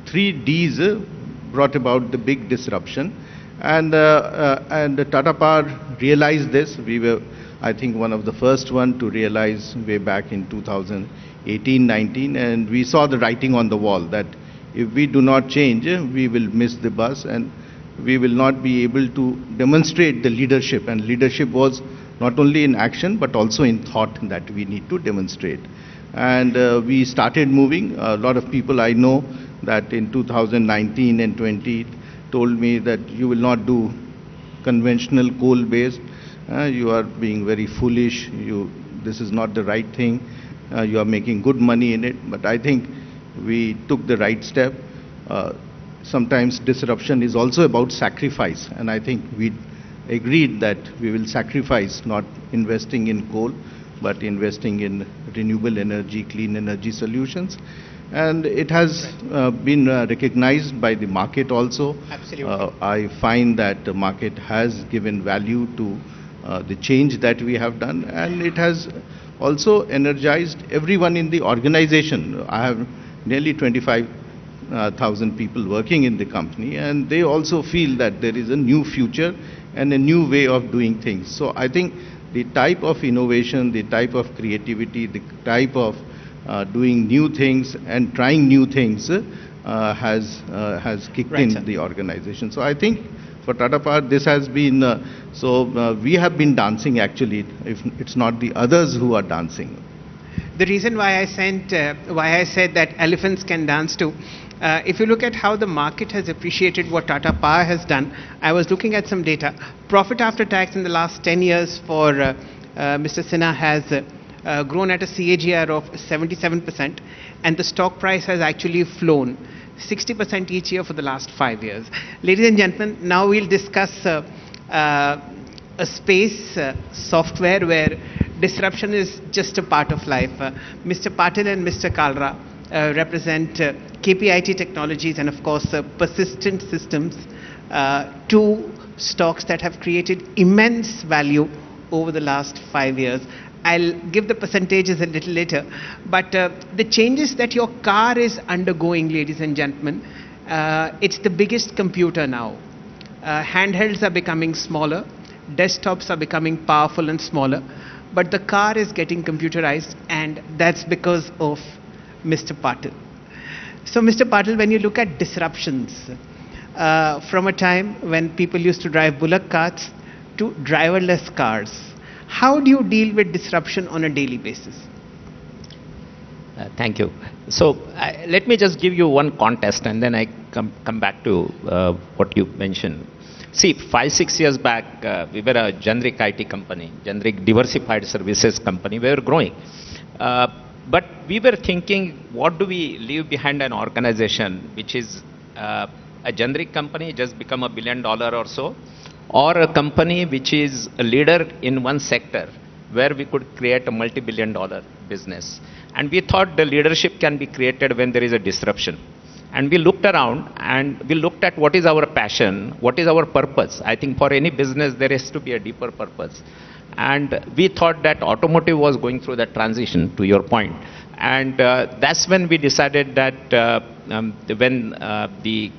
3Ds brought about the big disruption. And Tata Power realized this. We were, I think, one of the first one to realize way back in 2018-19. And we saw the writing on the wall that if we do not change, we will miss the bus and we will not be able to demonstrate the leadership. And leadership was not only in action, but also in thought that we need to demonstrate. And we started moving. A lot of people I know that in 2019 and 20 told me that you will not do conventional coal-based. You are being very foolish. This is not the right thing. You are making good money in it. But I think we took the right step. Sometimes disruption is also about sacrifice, and I think we agreed that we will sacrifice not investing in coal, but investing in renewable energy, clean energy solutions. And it has been recognized by the market also. Absolutely. I find that the market has given value to the change that we have done, and it has also energized everyone in the organization. I have nearly 25,000 people working in the company, and they also feel that there is a new future and a new way of doing things. So I think the type of innovation, the type of creativity, the type of doing new things and trying new things has kicked in the organization. So I think for Tata Power this has been, we have been dancing actually, if it's not the others who are dancing. The reason why I said that elephants can dance too, if you look at how the market has appreciated what Tata Power has done, I was looking at some data. Profit after tax in the last 10 years for Mr. Sinha has grown at a CAGR of 77%, and the stock price has actually flown 60% each year for the last 5 years. Ladies and gentlemen, now we'll discuss a space, software, where disruption is just a part of life. Mr. Patil and Mr. Kalra represent KPIT Technologies and of course Persistent Systems, two stocks that have created immense value over the last 5 years. I'll give the percentages a little later, but the changes that your car is undergoing, ladies and gentlemen, it's the biggest computer now. Handhelds are becoming smaller, desktops are becoming powerful and smaller, but the car is getting computerized, and that's because of Mr. Patil. So Mr. Patil, when you look at disruptions, from a time when people used to drive bullock carts to driverless cars, how do you deal with disruption on a daily basis? Thank you. So let me just give you one context and then I come back to what you mentioned. See, 5-6 years back, we were a generic IT company, generic diversified services company. We were growing. But we were thinking, what do we leave behind an organization which is a generic company, just become $1 billion or so, or a company which is a leader in one sector where we could create a multi-billion-dollar business. And we thought the leadership can be created when there is a disruption. And we looked around and we looked at what is our passion, what is our purpose. I think for any business there has to be a deeper purpose. And we thought that automotive was going through that transition, to your point. And that's when we decided that when the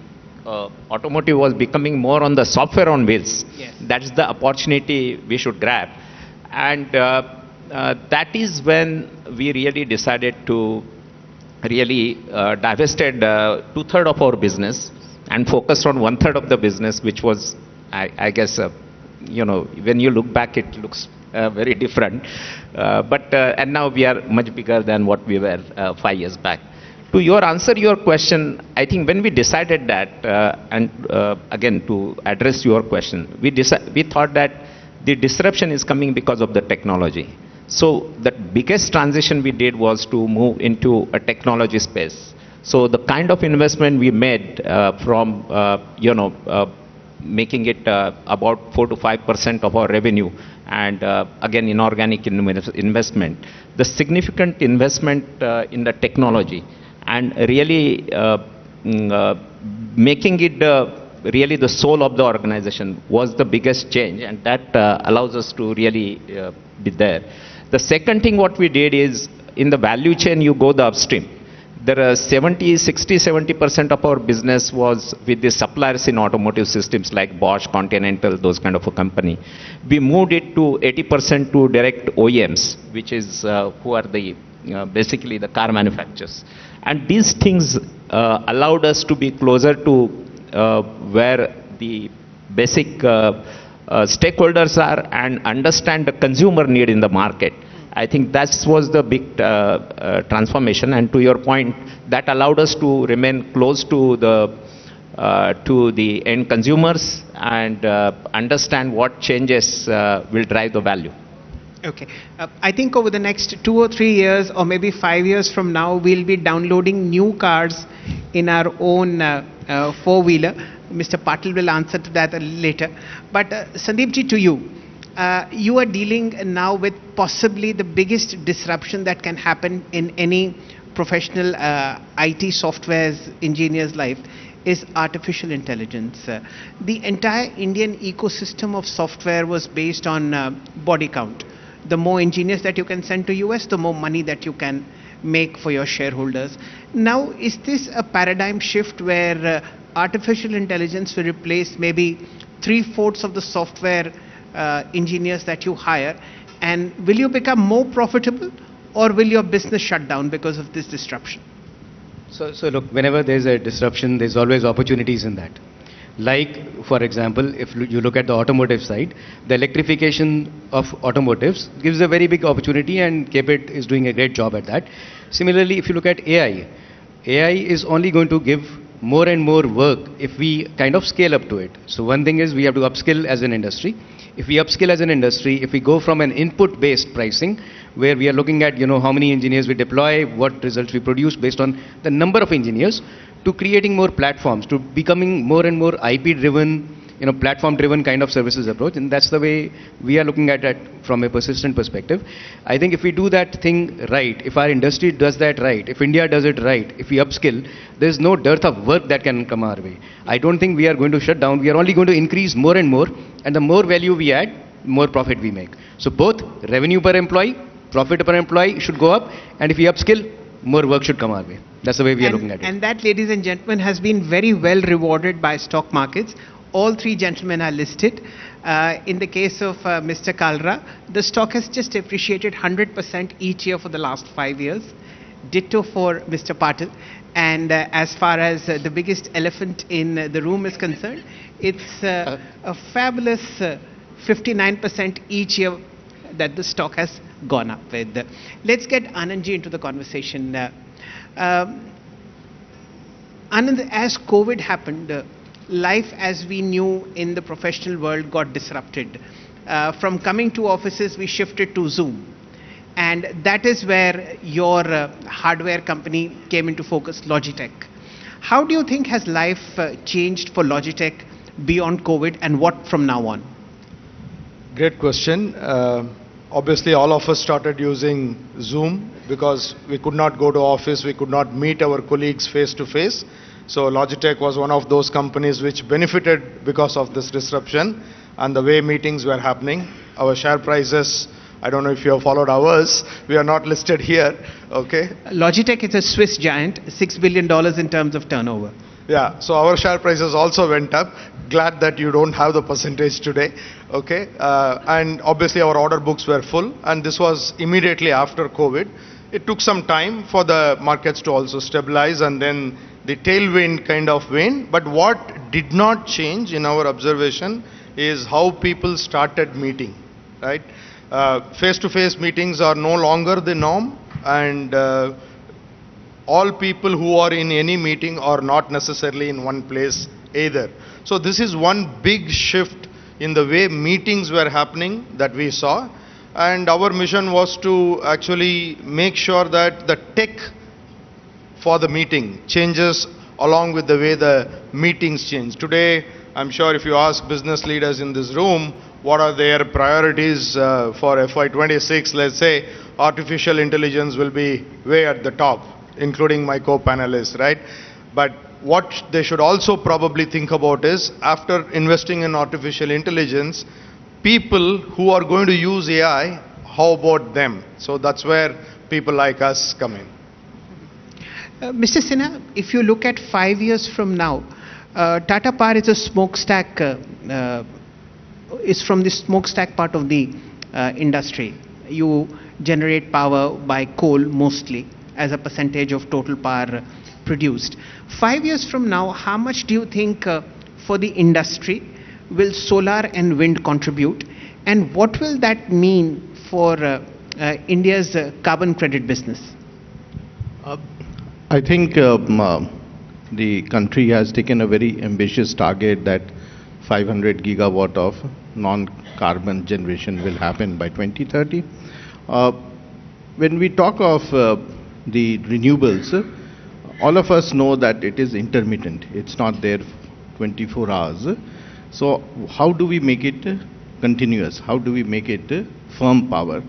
automotive was becoming more on the software on wheels, yes, that's the opportunity we should grab. And that is when we really decided to really divested 2/3 of our business and focused on 1/3 of the business, which was, I guess, when you look back, it looks very different. And now we are much bigger than what we were 5 years back. To your answer your question, I think when we decided that, again to address your question, we thought that the disruption is coming because of the technology. So the biggest transition we did was to move into a technology space. So the kind of investment we made from making it about 4 to 5% of our revenue, and again inorganic investment, the significant investment in the technology, and really making it really the soul of the organization was the biggest change, and that allows us to really be there. The second thing what we did is, in the value chain you go the upstream. There are 70% of our business was with the suppliers in automotive systems like Bosch, Continental, those kind of a company. We moved it to 80% to direct OEMs, which is who are the basically the car manufacturers. And these things allowed us to be closer to where the basic stakeholders are and understand the consumer need in the market. I think that was the big transformation, and to your point, that allowed us to remain close to the end consumers and understand what changes will drive the value. Okay. I think over the next 2 or 3 years, or maybe 5 years from now, we'll be downloading new cars in our own four-wheeler. Mr. Patil will answer to that a little later. But Sandeepji, to you. You are dealing now with possibly the biggest disruption that can happen in any professional IT software engineer's life is artificial intelligence. The entire Indian ecosystem of software was based on body count. The more engineers that you can send to US, the more money that you can make for your shareholders. Now, is this a paradigm shift where artificial intelligence will replace maybe 3/4 of the software engineers that you hire, and will you become more profitable, or will your business shut down because of this disruption? So look, whenever there's a disruption, there's always opportunities in that. Like, for example, if you look at the automotive side, the electrification of automotives gives a very big opportunity, and KPIT is doing a great job at that. Similarly, if you look at AI, AI is only going to give more and more work if we kind of scale up to it. So one thing is we have to upskill as an industry. If we upskill as an industry, if we go from an input-based pricing, where we are looking at, how many engineers we deploy, what results we produce based on the number of engineers, to creating more platforms, to becoming more and more IP-driven, platform-driven kind of services approach, and that's the way we are looking at it from a persistent perspective. I think if we do that thing right, if our industry does that right, if India does it right, if we upskill, there's no dearth of work that can come our way. I don't think we are going to shut down. We are only going to increase more and more, and the more value we add, more profit we make. So both revenue per employee, profit per employee should go up, and if we upskill, more work should come our way. That's the way we are looking at it. And that, ladies and gentlemen, has been very well rewarded by stock markets. All three gentlemen are listed. In the case of Mr. Kalra, the stock has just appreciated 100% each year for the last 5 years. Ditto for Mr. Patil. And as far as the biggest elephant in the room is concerned, it's a fabulous 59% each year that the stock has gone up with. Let's get Anandji into the conversation. Anand, as COVID happened, life as we knew in the professional world got disrupted. From coming to offices, we shifted to Zoom. And that is where your hardware company came into focus, Logitech. How do you think has life changed for Logitech beyond COVID, and what from now on? Great question. Obviously, all of us started using Zoom because we could not go to office, we could not meet our colleagues face to face. So Logitech was one of those companies which benefited because of this disruption and the way meetings were happening. Our share prices, I don't know if you have followed ours, we are not listed here, okay? Logitech is a Swiss giant, $6 billion in terms of turnover. Yeah, so our share prices also went up. Glad that you don't have the percentage today, okay? And obviously our order books were full, and this was immediately after COVID. It took some time for the markets to also stabilize, and then the tailwind kind of waned. But what did not change in our observation is how people started meeting, right? Face-to-face meetings are no longer the norm, and all people who are in any meeting are not necessarily in one place either. So this is one big shift in the way meetings were happening that we saw. And our mission was to actually make sure that the tech for the meeting changes along with the way the meetings change. Today, I'm sure if you ask business leaders in this room, what are their priorities for FY26, let's say, artificial intelligence will be way at the top, including my co-panelists, right? But what they should also probably think about is, after investing in artificial intelligence, people who are going to use AI, how about them? So that's where people like us come in. Mr. Sinha, if you look at 5 years from now, Tata Power is a smokestack, is from the smokestack part of the industry. You generate power by coal mostly as a percentage of total power produced. 5 years from now, how much do you think for the industry will solar and wind contribute, and what will that mean for India's carbon credit business? I think the country has taken a very ambitious target that 500 gigawatt of non-carbon generation will happen by 2030. When we talk of the renewables, all of us know that it is intermittent. It's not there 24 hours. So how do we make it continuous? How do we make it firm power?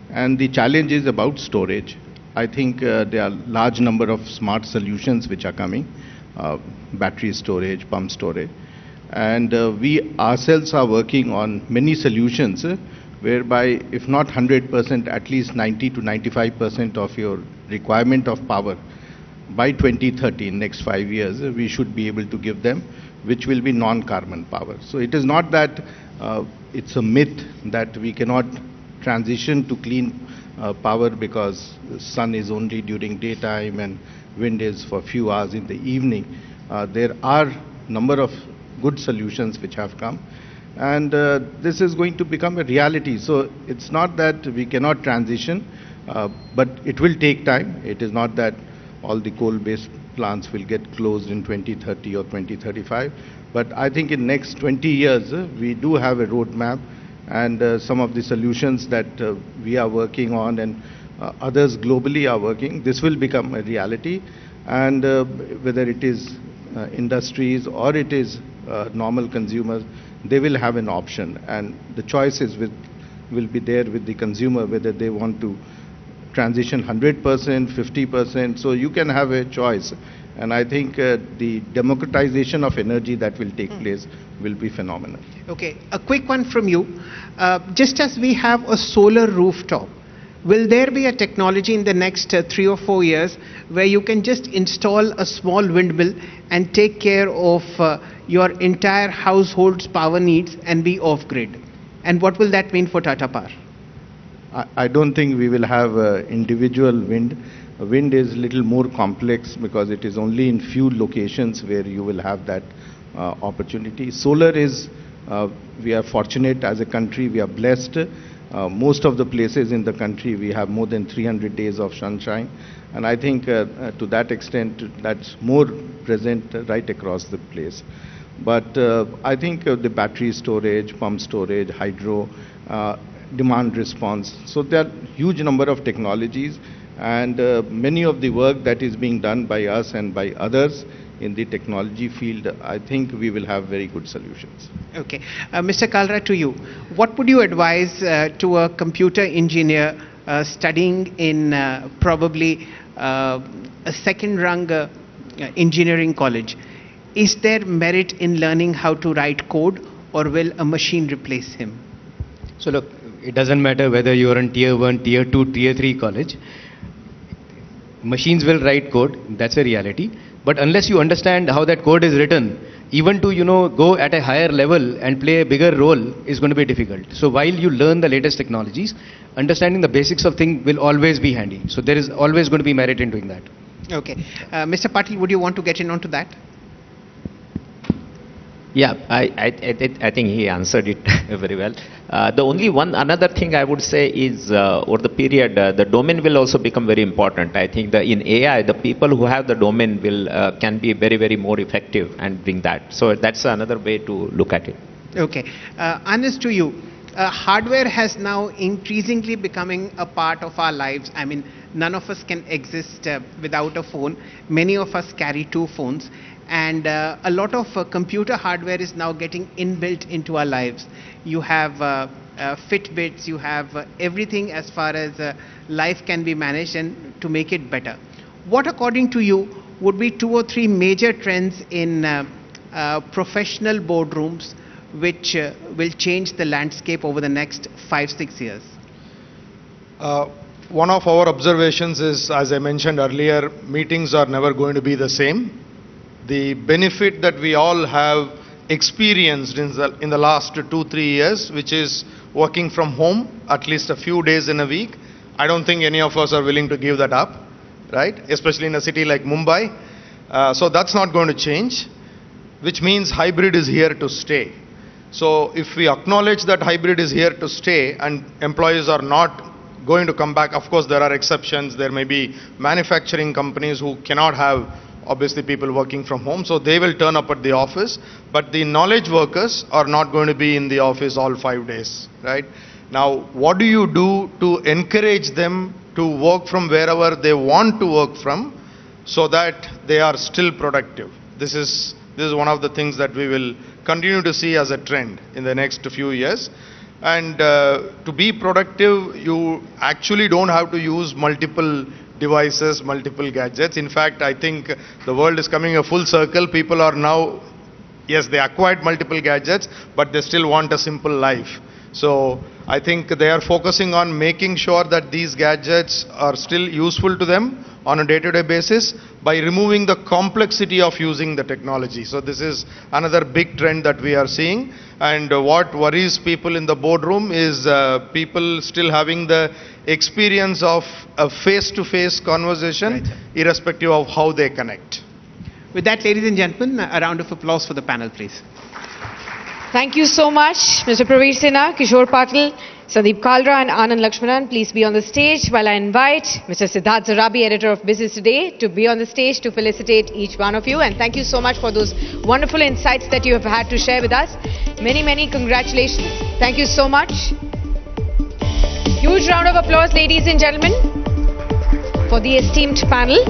And the challenge is about storage. I think there are large number of smart solutions which are coming, battery storage, pump storage. And we ourselves are working on many solutions whereby if not 100%, at least 90 to 95% of your requirement of power by 2030, in next 5 years, we should be able to give them, which will be non-carbon power. So it is not that it's a myth that we cannot transition to clean power because the sun is only during daytime and wind is for few hours in the evening. There are number of good solutions which have come, and this is going to become a reality. So it's not that we cannot transition, but it will take time. It is not that all the coal-based plants will get closed in 2030 or 2035. But I think in next 20 years, we do have a roadmap, and some of the solutions that we are working on and others globally are working, this will become a reality. And whether it is industries or it is normal consumers, they will have an option. And the choices will be there with the consumer, whether they want to transition 100%, 50%. So you can have a choice. And I think the democratization of energy that will take place will be phenomenal. Okay, a quick one from you. Just as we have a solar rooftop, will there be a technology in the next 3 or 4 years where you can just install a small windmill and take care of your entire household's power needs and be off-grid? And what will that mean for Tata Power? I don't think we will have individual wind. Wind is little more complex because it is only in few locations where you will have that opportunity. Solar is, we are fortunate as a country, we are blessed. Most of the places in the country we have more than 300 days of sunshine, and I think to that extent that's more present right across the place. But I think the battery storage, pump storage, hydro, demand response, so there are huge number of technologies, and many of the work that is being done by us and by others in the technology field, I think we will have very good solutions. Okay. Mr. Kalra, to you. What would you advise to a computer engineer studying in probably a second-rung engineering college? Is there merit in learning how to write code, or will a machine replace him? So look, it doesn't matter whether you are in tier 1, tier 2, tier 3 college. Machines will write code, that's a reality. But unless you understand how that code is written, even to go at a higher level and play a bigger role is going to be difficult. So while you learn the latest technologies, understanding the basics of things will always be handy. So there is always going to be merit in doing that. Okay. Mr. Patil, would you want to get in onto that? Yeah, I think he answered it very well. The only another thing I would say is over the period, the domain will also become very important. I think in AI, the people who have the domain can be very, very more effective and bring that. So that's another way to look at it. Okay. Anis, to you. Hardware has now increasingly becoming a part of our lives. I mean, none of us can exist without a phone. Many of us carry 2 phones. And a lot of computer hardware is now getting inbuilt into our lives. You have Fitbits, you have everything as far as life can be managed and to make it better. What, according to you, would be 2 or 3 major trends in professional boardrooms which will change the landscape over the next 5-6 years? One of our observations is, as I mentioned earlier, meetings are never going to be the same. The benefit that we all have experienced in the last 2-3 years, which is working from home at least a few days in a week, I don't think any of us are willing to give that up, right? Especially in a city like Mumbai. So that's not going to change, which means hybrid is here to stay. So if we acknowledge that hybrid is here to stay and employees are not going to come back, of course there are exceptions. There may be manufacturing companies who cannot have obviously people working from home, so they will turn up at the office, but the knowledge workers are not going to be in the office all 5 days, right? Now, what do you do to encourage them to work from wherever they want to work from so that they are still productive? This is one of the things that we will continue to see as a trend in the next few years. And to be productive, you actually don't have to use multiple devices, multiple gadgets. In fact, I think the world is coming a full circle. People are now, yes, they acquired multiple gadgets, but they still want a simple life. So I think they are focusing on making sure that these gadgets are still useful to them on a day-to-day basis by removing the complexity of using the technology. So this is another big trend that we are seeing. And what worries people in the boardroom is people still having the experience of a face-to-face conversation, irrespective of how they connect. With that, ladies and gentlemen, a round of applause for the panel, please. Thank you so much, Mr. Praveer Sinha, Kishore Patil, Sandeep Kalra and Anand Lakshmanan. Please be on the stage while I invite Mr. Siddharth Zarabi, editor of Business Today, to be on the stage to felicitate each one of you. And thank you so much for those wonderful insights that you have had to share with us. Many, many congratulations. Thank you so much. Huge round of applause, ladies and gentlemen, for the esteemed panel.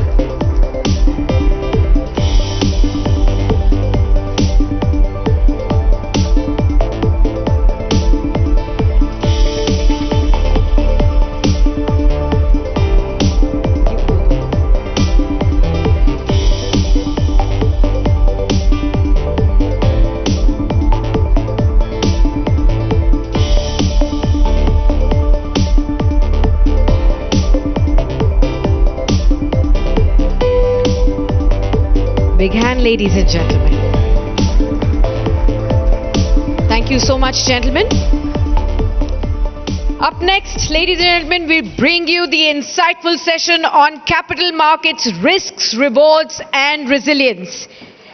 Big hand, ladies and gentlemen. Thank you so much, gentlemen. Up next, ladies and gentlemen, we bring you the insightful session on capital markets, risks, rewards, and resilience.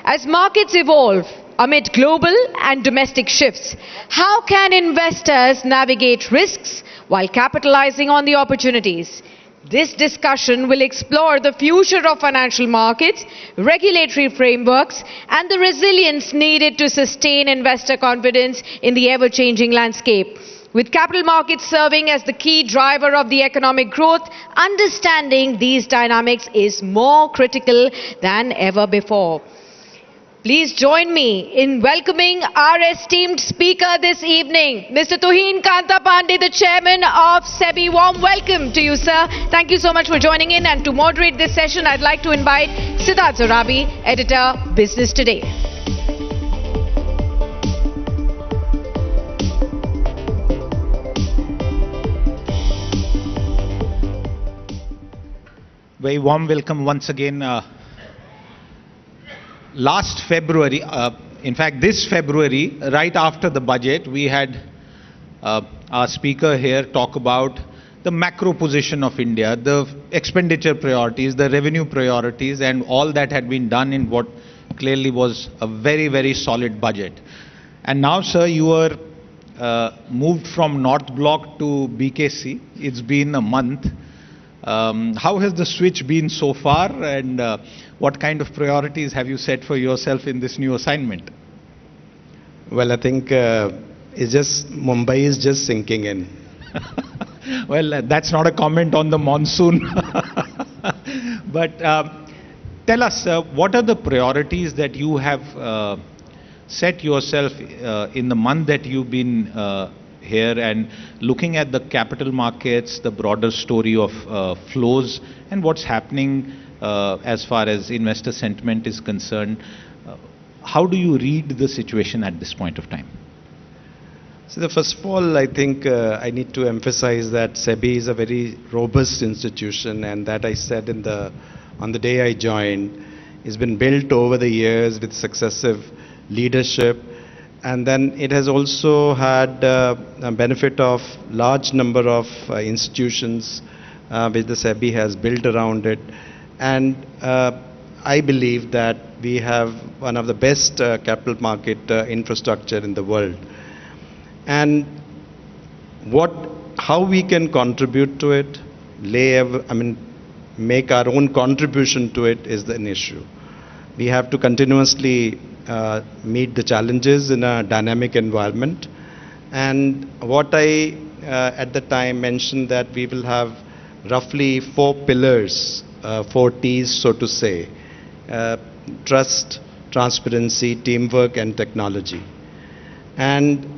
As markets evolve amid global and domestic shifts, how can investors navigate risks while capitalizing on the opportunities? This discussion will explore the future of financial markets, regulatory frameworks, and the resilience needed to sustain investor confidence in the ever-changing landscape. With capital markets serving as the key driver of the economic growth, understanding these dynamics is more critical than ever before. Please join me in welcoming our esteemed speaker this evening, Mr. Tuhin Kanta Pandey, the chairman of SEBI. Warm welcome to you, sir. Thank you so much for joining in. And to moderate this session, I'd like to invite Siddharth Zarabi, editor, Business Today. Very warm welcome once again. Last February, in fact this February, right after the budget, we had our speaker here talk about the macro position of India, the expenditure priorities, the revenue priorities, and all that had been done in what clearly was a very, very solid budget. And now, sir, you are moved from North Block to BKC. It's been a month. How has the switch been so far, and what kind of priorities have you set for yourself in this new assignment? Well, I think Mumbai is just sinking in. Well, that's not a comment on the monsoon. But tell us, what are the priorities that you have set yourself in the month that you've been here, and looking at the capital markets, the broader story of flows, and what's happening as far as investor sentiment is concerned? How do you read the situation at this point of time? So, first of all, I think I need to emphasize that SEBI is a very robust institution, and that I said on the day I joined, it's been built over the years with successive leadership, and then it has also had a benefit of large number of institutions which the SEBI has built around it, and I believe that we have one of the best capital market infrastructure in the world. And how we can contribute to it, make our own contribution to it is an issue. We have to continuously meet the challenges in a dynamic environment. And what I at the time mentioned, that we will have roughly 4 pillars, 4 T's, so to say: trust, transparency, teamwork, and technology. And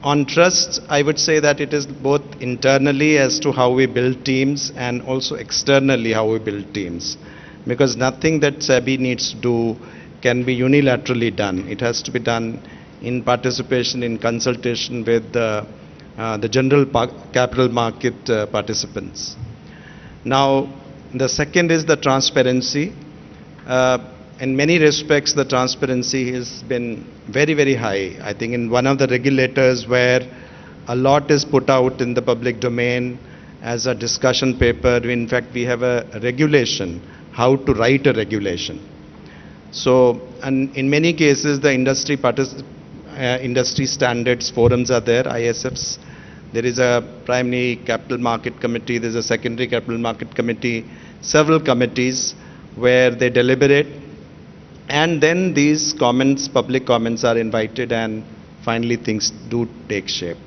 on trust, I would say that it is both internally as to how we build teams, and also externally how we build teams. Because nothing that SEBI needs to do can be unilaterally done. It has to be done in participation, in consultation with the general capital market participants. Now, the second is the transparency. In many respects, the transparency has been very, very high. I think in one of the regulators where a lot is put out in the public domain as a discussion paper, in fact, we have a regulation, how to write a regulation. So, and in many cases, the industry standards forums are there, ISFs. There is a primary capital market committee, there is a secondary capital market committee, several committees where they deliberate. And then these comments, public comments, are invited, and finally things do take shape.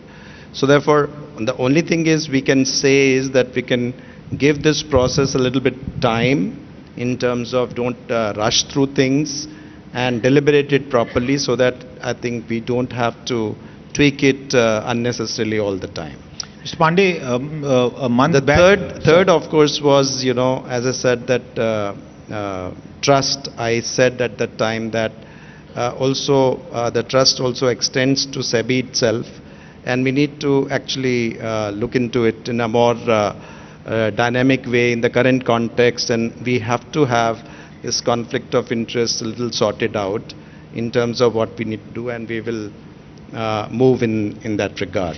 So therefore, the only thing is we can say is that we can give this process a little bit time, in terms of don't rush through things and deliberate it properly, so that I think we don't have to tweak it unnecessarily all the time. Mr. Pandey, a month back... The third, of course, was, as I said, that trust. I said at that time that the trust also extends to SEBI itself, and we need to actually look into it in a more dynamic way in the current context, and we have to have this conflict of interest a little sorted out in terms of what we need to do, and we will move in that regard.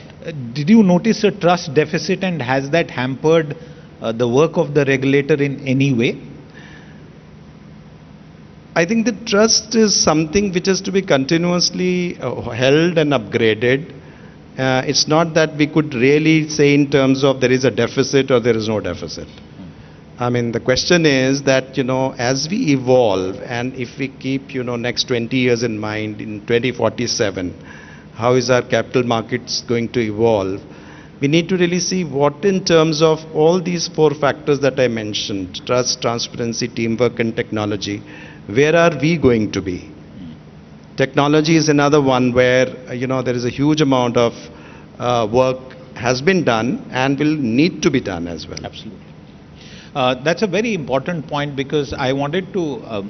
Did you notice a trust deficit, and has that hampered the work of the regulator in any way? I think the trust is something which has to be continuously held and upgraded. It's not that we could really say in terms of there is a deficit or there is no deficit. I mean, the question is that, as we evolve, and if we keep, next 20 years in mind, in 2047, how is our capital markets going to evolve? We need to really see what, in terms of all these 4 factors that I mentioned: trust, transparency, teamwork, and technology, where are we going to be? Technology is another one where, there is a huge amount of work has been done and will need to be done as well. Absolutely. That's a very important point, because I wanted to,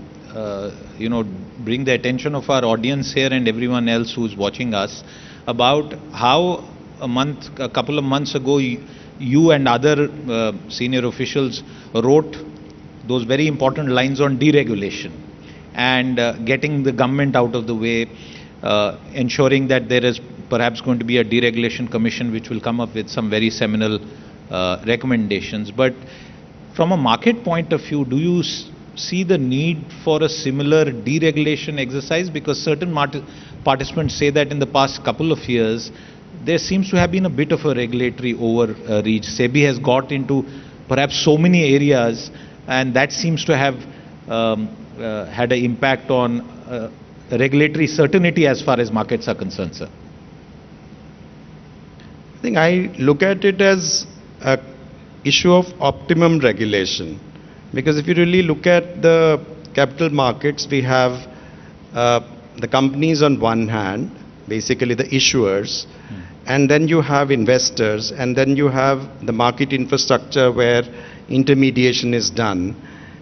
bring the attention of our audience here and everyone else who's watching us about how a couple of months ago, you and other senior officials wrote those very important lines on deregulation and getting the government out of the way, ensuring that there is perhaps going to be a deregulation commission which will come up with some very seminal recommendations. But from a market point of view, do you see the need for a similar deregulation exercise? Because certain participants say that in the past couple of years, there seems to have been a bit of a regulatory overreach. SEBI has got into perhaps so many areas, and that seems to have had an impact on regulatory certainty as far as markets are concerned, sir. I think I look at it as a issue of optimum regulation. Because if you really look at the capital markets, we have the companies on one hand, basically the issuers, and then you have investors, and then you have the market infrastructure where intermediation is done.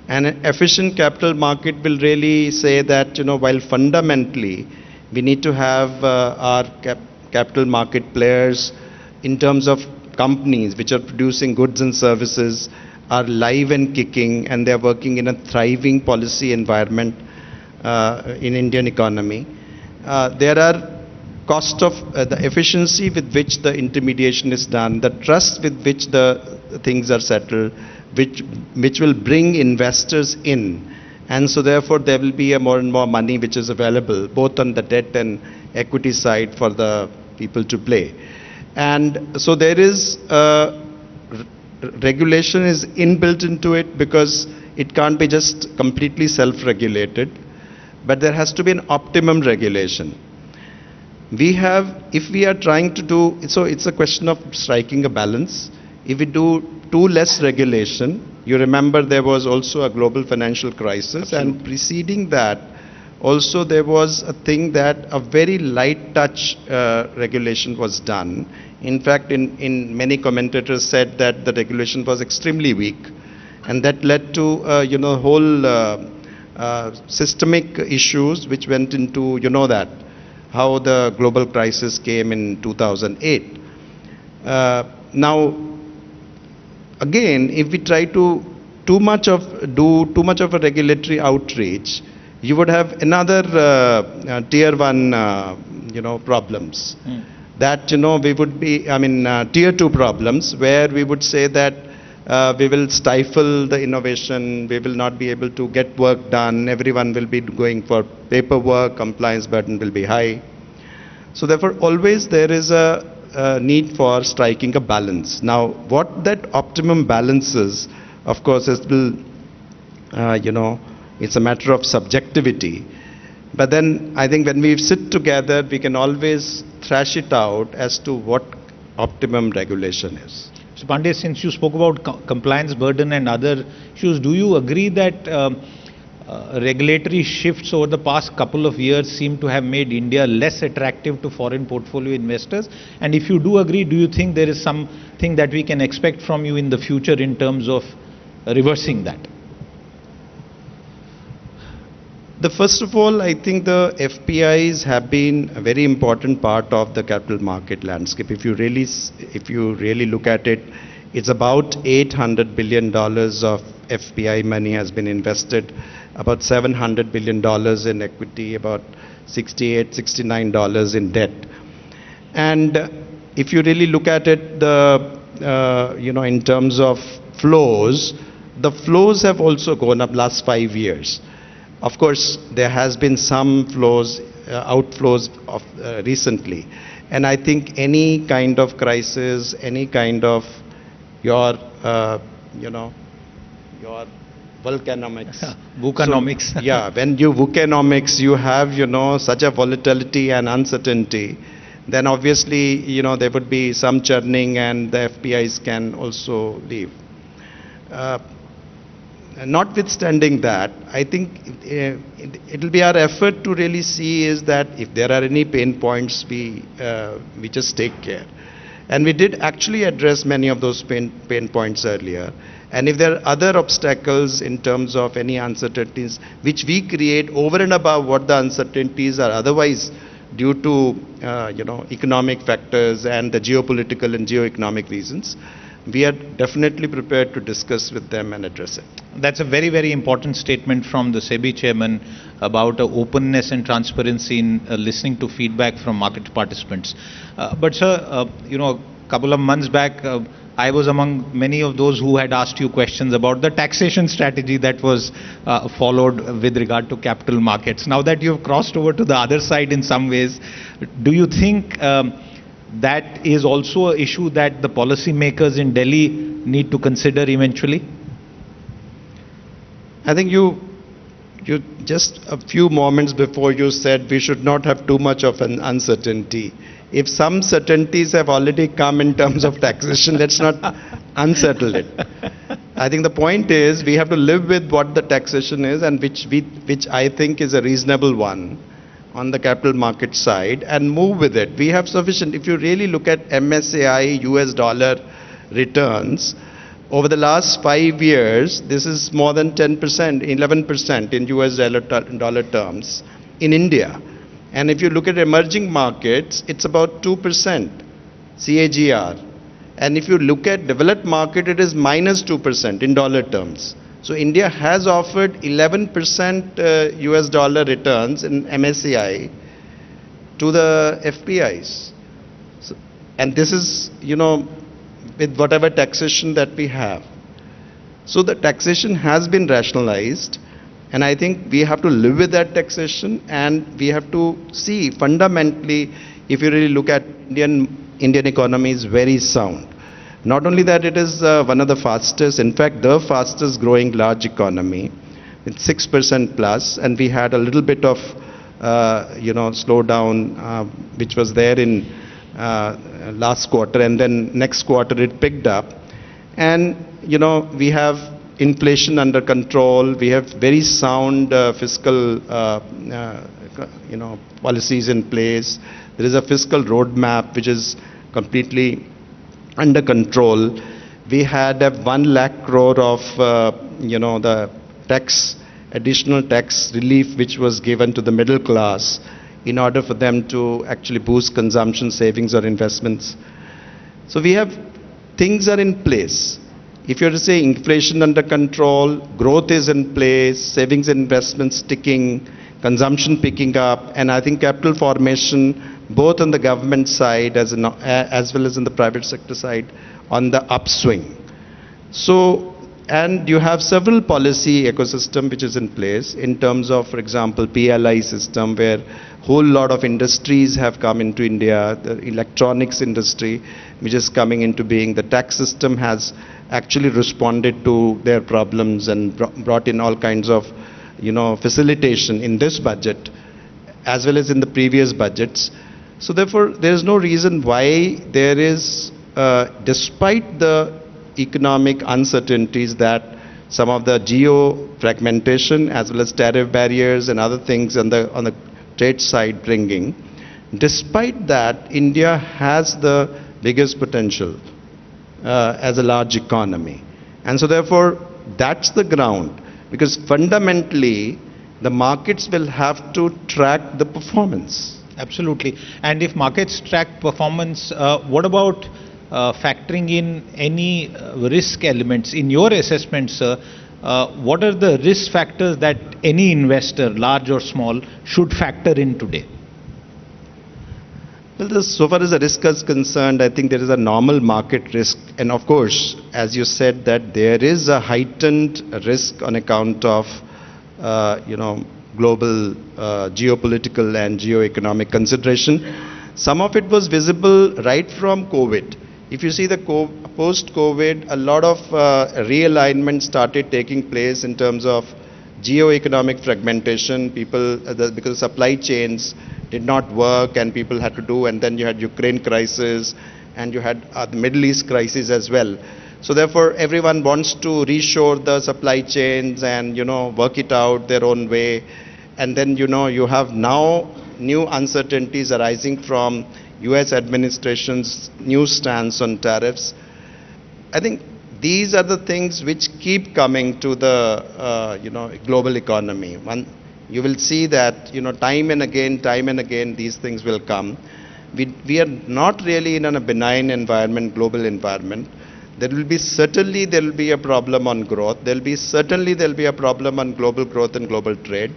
And an efficient capital market will really say that, while fundamentally we need to have our capital market players in terms of companies which are producing goods and services are live and kicking, and they're working in a thriving policy environment in Indian economy. There are cost of the efficiency with which the intermediation is done, the trust with which the things are settled, which will bring investors in. And so therefore there will be a more and more money which is available both on the debt and equity side for the people to play. And so there is regulation is inbuilt into it, because it can't be just completely self-regulated, but there has to be an optimum regulation. If we are trying to do, so it's a question of striking a balance. If we do too less regulation, you remember there was also a global financial crisis. Absolutely. And preceding that, also there was a thing that a very light touch regulation was done. In fact, in many commentators said that the regulation was extremely weak, and that led to whole systemic issues which went into how the global crisis came in 2008. Now, again, if we try to do too much of a regulatory outreach, you would have another tier one problems. That we would be, tier two problems, where we would say that we will stifle the innovation, we will not be able to get work done, everyone will be going for paperwork, compliance burden will be high. So therefore always there is a need for striking a balance. Now what that optimum balance is, of course, it's a matter of subjectivity. But then I think when we sit together, we can always thrash it out as to what optimum regulation is. So Pandey, since you spoke about compliance burden and other issues, do you agree that regulatory shifts over the past couple of years seem to have made India less attractive to foreign portfolio investors? And if you do agree, do you think there is something that we can expect from you in the future in terms of reversing that? First of all, I think the FPIs have been a very important part of the capital market landscape. If you really look at it, it's about $800 billion of FPI money has been invested, about $700 billion in equity, about $68, $69 in debt. And if you really look at it, in terms of flows, the flows have also gone up last 5 years. Of course, there has been some outflows recently. And I think any kind of crisis, any kind of your Vucanomics. Vucanomics. So, when you Vucanomics, you have, such a volatility and uncertainty, then obviously, there would be some churning and the FPIs can also leave. Notwithstanding that, I think it will be our effort to really see is that if there are any pain points, we just take care. And we did actually address many of those pain points earlier. And if there are other obstacles in terms of any uncertainties, which we create over and above what the uncertainties are otherwise due to economic factors and the geopolitical and geoeconomic reasons, we are definitely prepared to discuss with them and address it. That's a very, very important statement from the SEBI chairman about openness and transparency in listening to feedback from market participants. But sir, couple of months back, I was among many of those who had asked you questions about the taxation strategy that was followed with regard to capital markets. Now that you've crossed over to the other side in some ways, do you think that is also an issue that the policymakers in Delhi need to consider eventually? I think you just a few moments before you said we should not have too much of an uncertainty. If some certainties have already come in terms of taxation, let's not unsettle it. I think the point is we have to live with what the taxation is, and which I think is a reasonable one on the capital market side, and move with it. We have sufficient. If you really look at MSCI US dollar returns, over the last 5 years, this is more than 10%, 11% in US dollar terms in India. And if you look at emerging markets, it's about 2% CAGR. And if you look at developed market, it is minus 2% in dollar terms. So India has offered 11% US dollar returns in MSCI to the FPIs. So, and this is, with whatever taxation that we have. So the taxation has been rationalized, and I think we have to live with that taxation, and we have to see fundamentally, if you really look at Indian economy is very sound. Not only that, it is one of the fastest, in fact, the fastest growing large economy, with 6% plus, and we had a little bit of, slowdown, which was there in last quarter, and then next quarter it picked up. And, we have inflation under control, we have very sound fiscal, policies in place. There is a fiscal roadmap which is completely under control. We had a 1 lakh crore of, the additional tax relief which was given to the middle class in order for them to actually boost consumption, savings or investments. So we have, things are in place. If you are to say inflation under control, growth is in place, savings and investments sticking, consumption picking up, and I think capital formation, both on the government side as well as in the private sector side, on the upswing. So, and you have several policy ecosystem which is in place in terms of, for example, PLI system, where whole lot of industries have come into India, the electronics industry which is coming into being. The tax system has actually responded to their problems and brought in all kinds of, facilitation in this budget as well as in the previous budgets. So therefore, there is no reason why there is, despite the economic uncertainties that some of the geo-fragmentation as well as tariff barriers and other things on the trade side bringing, despite that, India has the biggest potential as a large economy. And so therefore, that's the ground, because fundamentally, the markets will have to track the performance. Absolutely. And if markets track performance, what about factoring in any risk elements? In your assessment, sir, what are the risk factors that any investor, large or small, should factor in today? Well, so far as the risk is concerned, I think there is a normal market risk. And of course, as you said, that there is a heightened risk on account of, global geopolitical and geoeconomic consideration. Some of it was visible right from COVID. If you see the post-COVID, a lot of realignment started taking place in terms of geo-economic fragmentation. Because supply chains did not work and people had to do, and then you had Ukraine crisis and you had the Middle East crisis as well. So therefore, everyone wants to reshore the supply chains and, work it out their own way. And then, you have now new uncertainties arising from US administration's new stance on tariffs. I think these are the things which keep coming to the, global economy. You will see that, time and again, these things will come. We are not really in a benign environment, global environment. There will be a problem on growth. There will be a problem on global growth and global trade.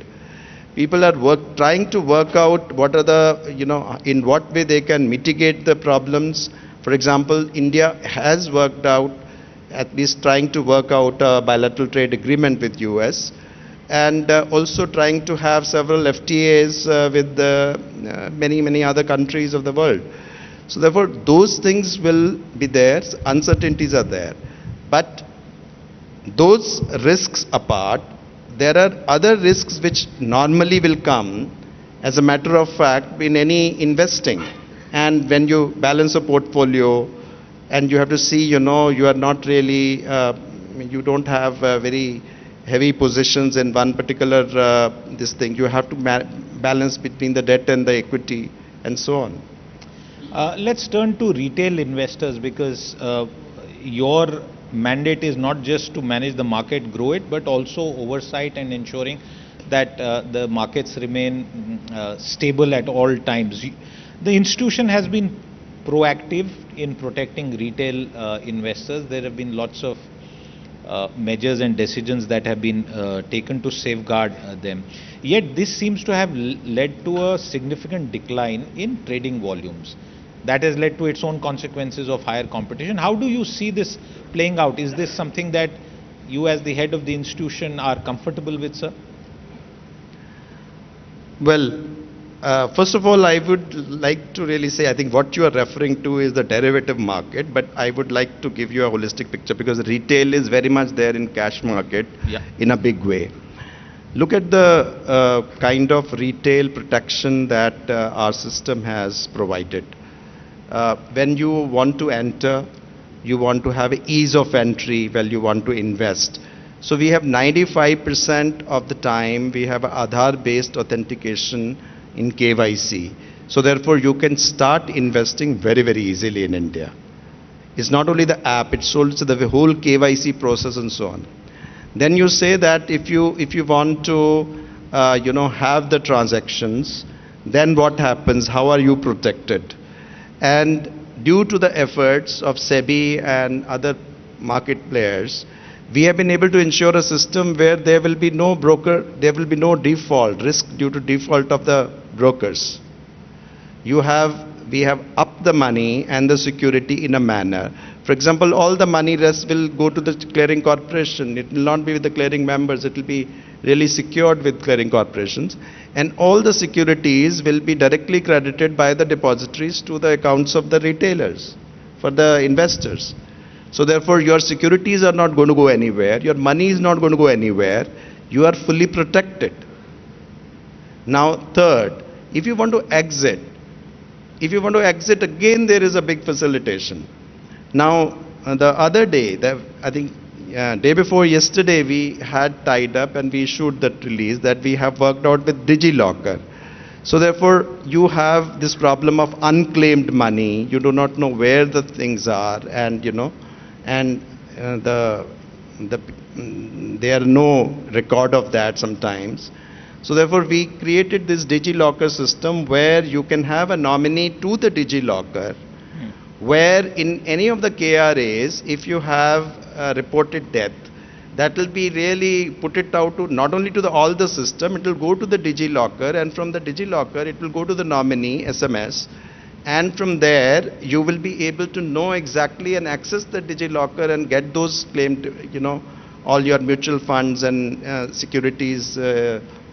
People are trying to work out what are the, in what way they can mitigate the problems. For example, India has worked out, at least trying to work out a bilateral trade agreement with US, and also trying to have several FTAs with many other countries of the world. So therefore, those things will be there, uncertainties are there. But those risks apart, there are other risks which normally will come as a matter of fact in any investing. And when you balance a portfolio and you have to see, you are not really, you don't have very heavy positions in one particular this thing. You have to balance between the debt and the equity and so on. Let's turn to retail investors, because your mandate is not just to manage the market, grow it, but also oversight and ensuring that the markets remain stable at all times. The institution has been proactive in protecting retail investors. There have been lots of measures and decisions that have been taken to safeguard them. Yet this seems to have led to a significant decline in trading volumes. That has led to its own consequences of higher competition. How do you see this playing out? Is this something that you as the head of the institution are comfortable with, sir? Well, first of all, I would like to really say, I think what you are referring to is the derivative market, but I would like to give you a holistic picture, because retail is very much there in cash market in a big way. Look at the kind of retail protection that our system has provided. When you want to enter, you want to have ease of entry when you want to invest. So we have 95% of the time we have Aadhaar-based authentication in KYC. So therefore you can start investing very easily in India. It's not only the app, it's also the whole KYC process and so on. Then you say that if you want to have the transactions, then what happens? How are you protected? And due to the efforts of SEBI and other market players, we have been able to ensure a system where there will be no default, risk due to default of the brokers. We have upped the money and the security in a manner. For example, all the money rest will go to the clearing corporation. It will not be with the clearing members. It will be really secured with clearing corporations. And all the securities will be directly credited by the depositories to the accounts of the retailers for the investors. So therefore, your securities are not going to go anywhere. Your money is not going to go anywhere. You are fully protected. Now, third, if you want to exit again, there is a big facilitation. Now, the other day, I think day before yesterday, we had tied up and we issued that release that we have worked out with DigiLocker. So therefore, you have this problem of unclaimed money. You do not know where the things are, and there are no record of that sometimes. So therefore, we created this DigiLocker system where you can have a nominee to the DigiLocker, where in any of the KRAs, if you have a reported death, that will be really put it out to not only to all the system, it will go to the DigiLocker, and from the DigiLocker, it will go to the nominee SMS, and from there, you will be able to know exactly and access the DigiLocker and get those claimed, all your mutual funds and securities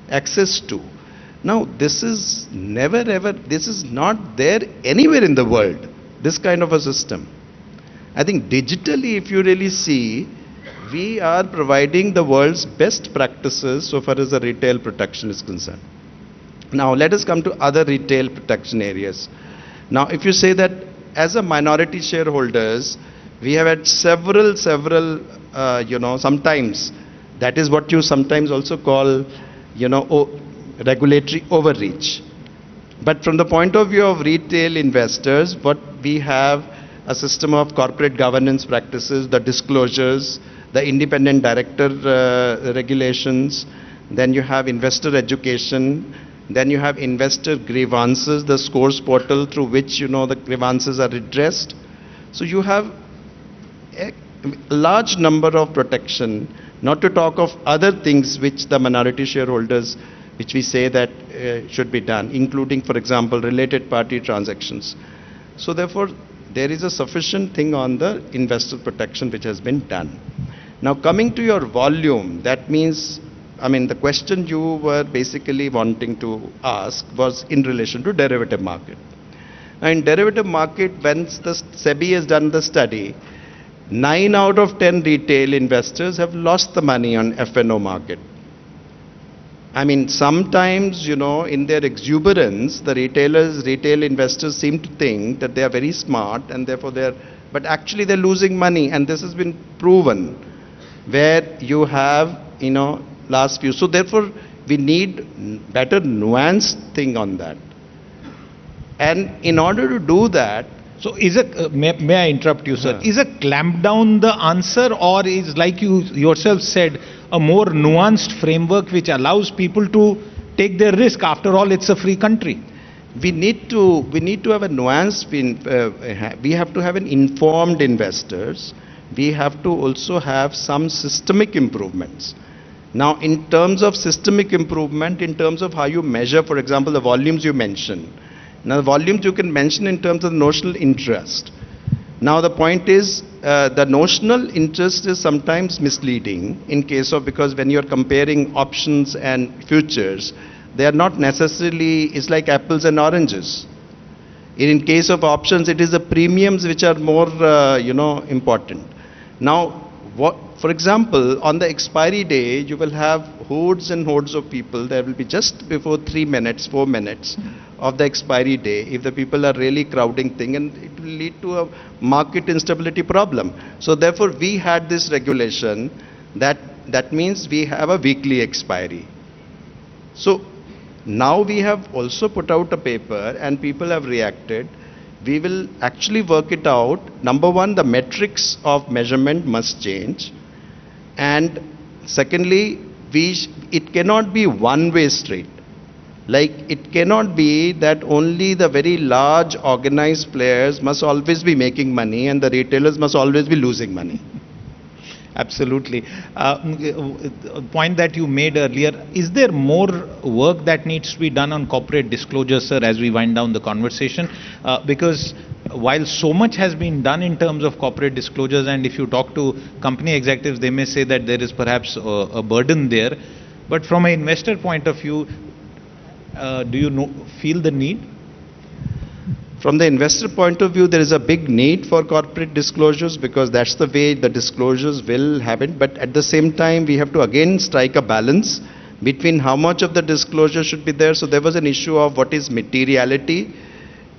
access to. Now, this is this is not there anywhere in the world, this kind of a system. I think digitally, if you really see, we are providing the world's best practices so far as the retail protection is concerned. Now, let us come to other retail protection areas. Now, if you say that as a minority shareholders, we have had several, sometimes, that is what you sometimes also call, regulatory overreach. But from the point of view of retail investors, what we have a system of corporate governance practices, the disclosures, the independent director regulations, then you have investor education, then you have investor grievances, the scores portal through which the grievances are redressed. So you have a large number of protection, not to talk of other things which the minority shareholders, which we say that should be done, including, for example, related party transactions. So therefore, there is a sufficient thing on the investor protection which has been done. Now coming to your volume, that means, I mean, the question you were basically wanting to ask was in relation to derivative market. Now in derivative market, when the SEBI has done the study, 9 out of 10 retail investors have lost the money on F&O market. I mean, sometimes, you know, in their exuberance, the retail investors seem to think that they are very smart and therefore but actually they're losing money, and this has been proven where you have, you know, last few. So therefore, we need better nuanced thing on that. And in order to do that, so is may I interrupt you, sir? Is a clamp down the answer, or is, like you yourself said, a more nuanced framework which allows people to take their risk? After all, it's a free country. We need to have a nuance. We have to have an informed investors. We have to also have some systemic improvements. Now, in terms of systemic improvement, in terms of how you measure, for example, the volumes you mentioned. Now, the volumes you can mention in terms of notional interest. Now, the point is, the notional interest is sometimes misleading in case of, because when you're comparing options and futures, they are not necessarily, it's like apples and oranges. In case of options, it is the premiums which are more, important. Now, for example, on the expiry day, you will have hordes and hordes of people. There will be just before 3 minutes, 4 minutes of the expiry day, if the people are really crowding thing, and it will lead to a market instability problem. So therefore, we had this regulation that means we have a weekly expiry. So now we have also put out a paper and people have reacted. We will actually work it out. Number one, the metrics of measurement must change. And secondly, it cannot be one-way street. Like, it cannot be that only the very large organized players must always be making money and the retailers must always be losing money. Absolutely. A point that you made earlier, is there more work that needs to be done on corporate disclosure, sir, as we wind down the conversation? Because while so much has been done in terms of corporate disclosures, and if you talk to company executives, they may say that there is perhaps a burden there. But from an investor point of view, do you feel the need? From the investor point of view, there is a big need for corporate disclosures because that's the way the disclosures will happen. But at the same time, we have to again strike a balance between how much of the disclosure should be there. So there was an issue of what is materiality.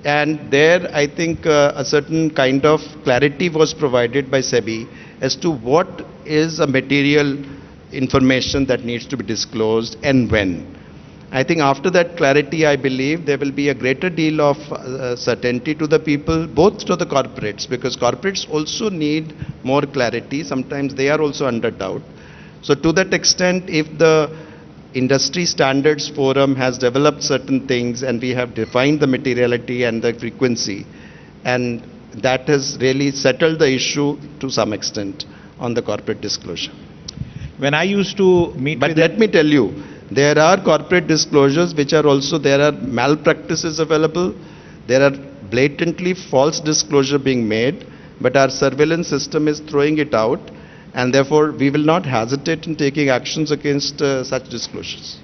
And there, I think a certain kind of clarity was provided by SEBI as to what is a material information that needs to be disclosed and when. I think after that clarity, I believe there will be a greater deal of certainty to the people, both to the corporates, because corporates also need more clarity. Sometimes they are also under doubt. So to that extent, if the Industry Standards Forum has developed certain things and we have defined the materiality and the frequency, and that has really settled the issue to some extent on the corporate disclosure. When I used to meet But let me tell you, there are corporate disclosures which are also, there are malpractices available, there are blatantly false disclosure being made, but our surveillance system is throwing it out, and therefore we will not hesitate in taking actions against such disclosures.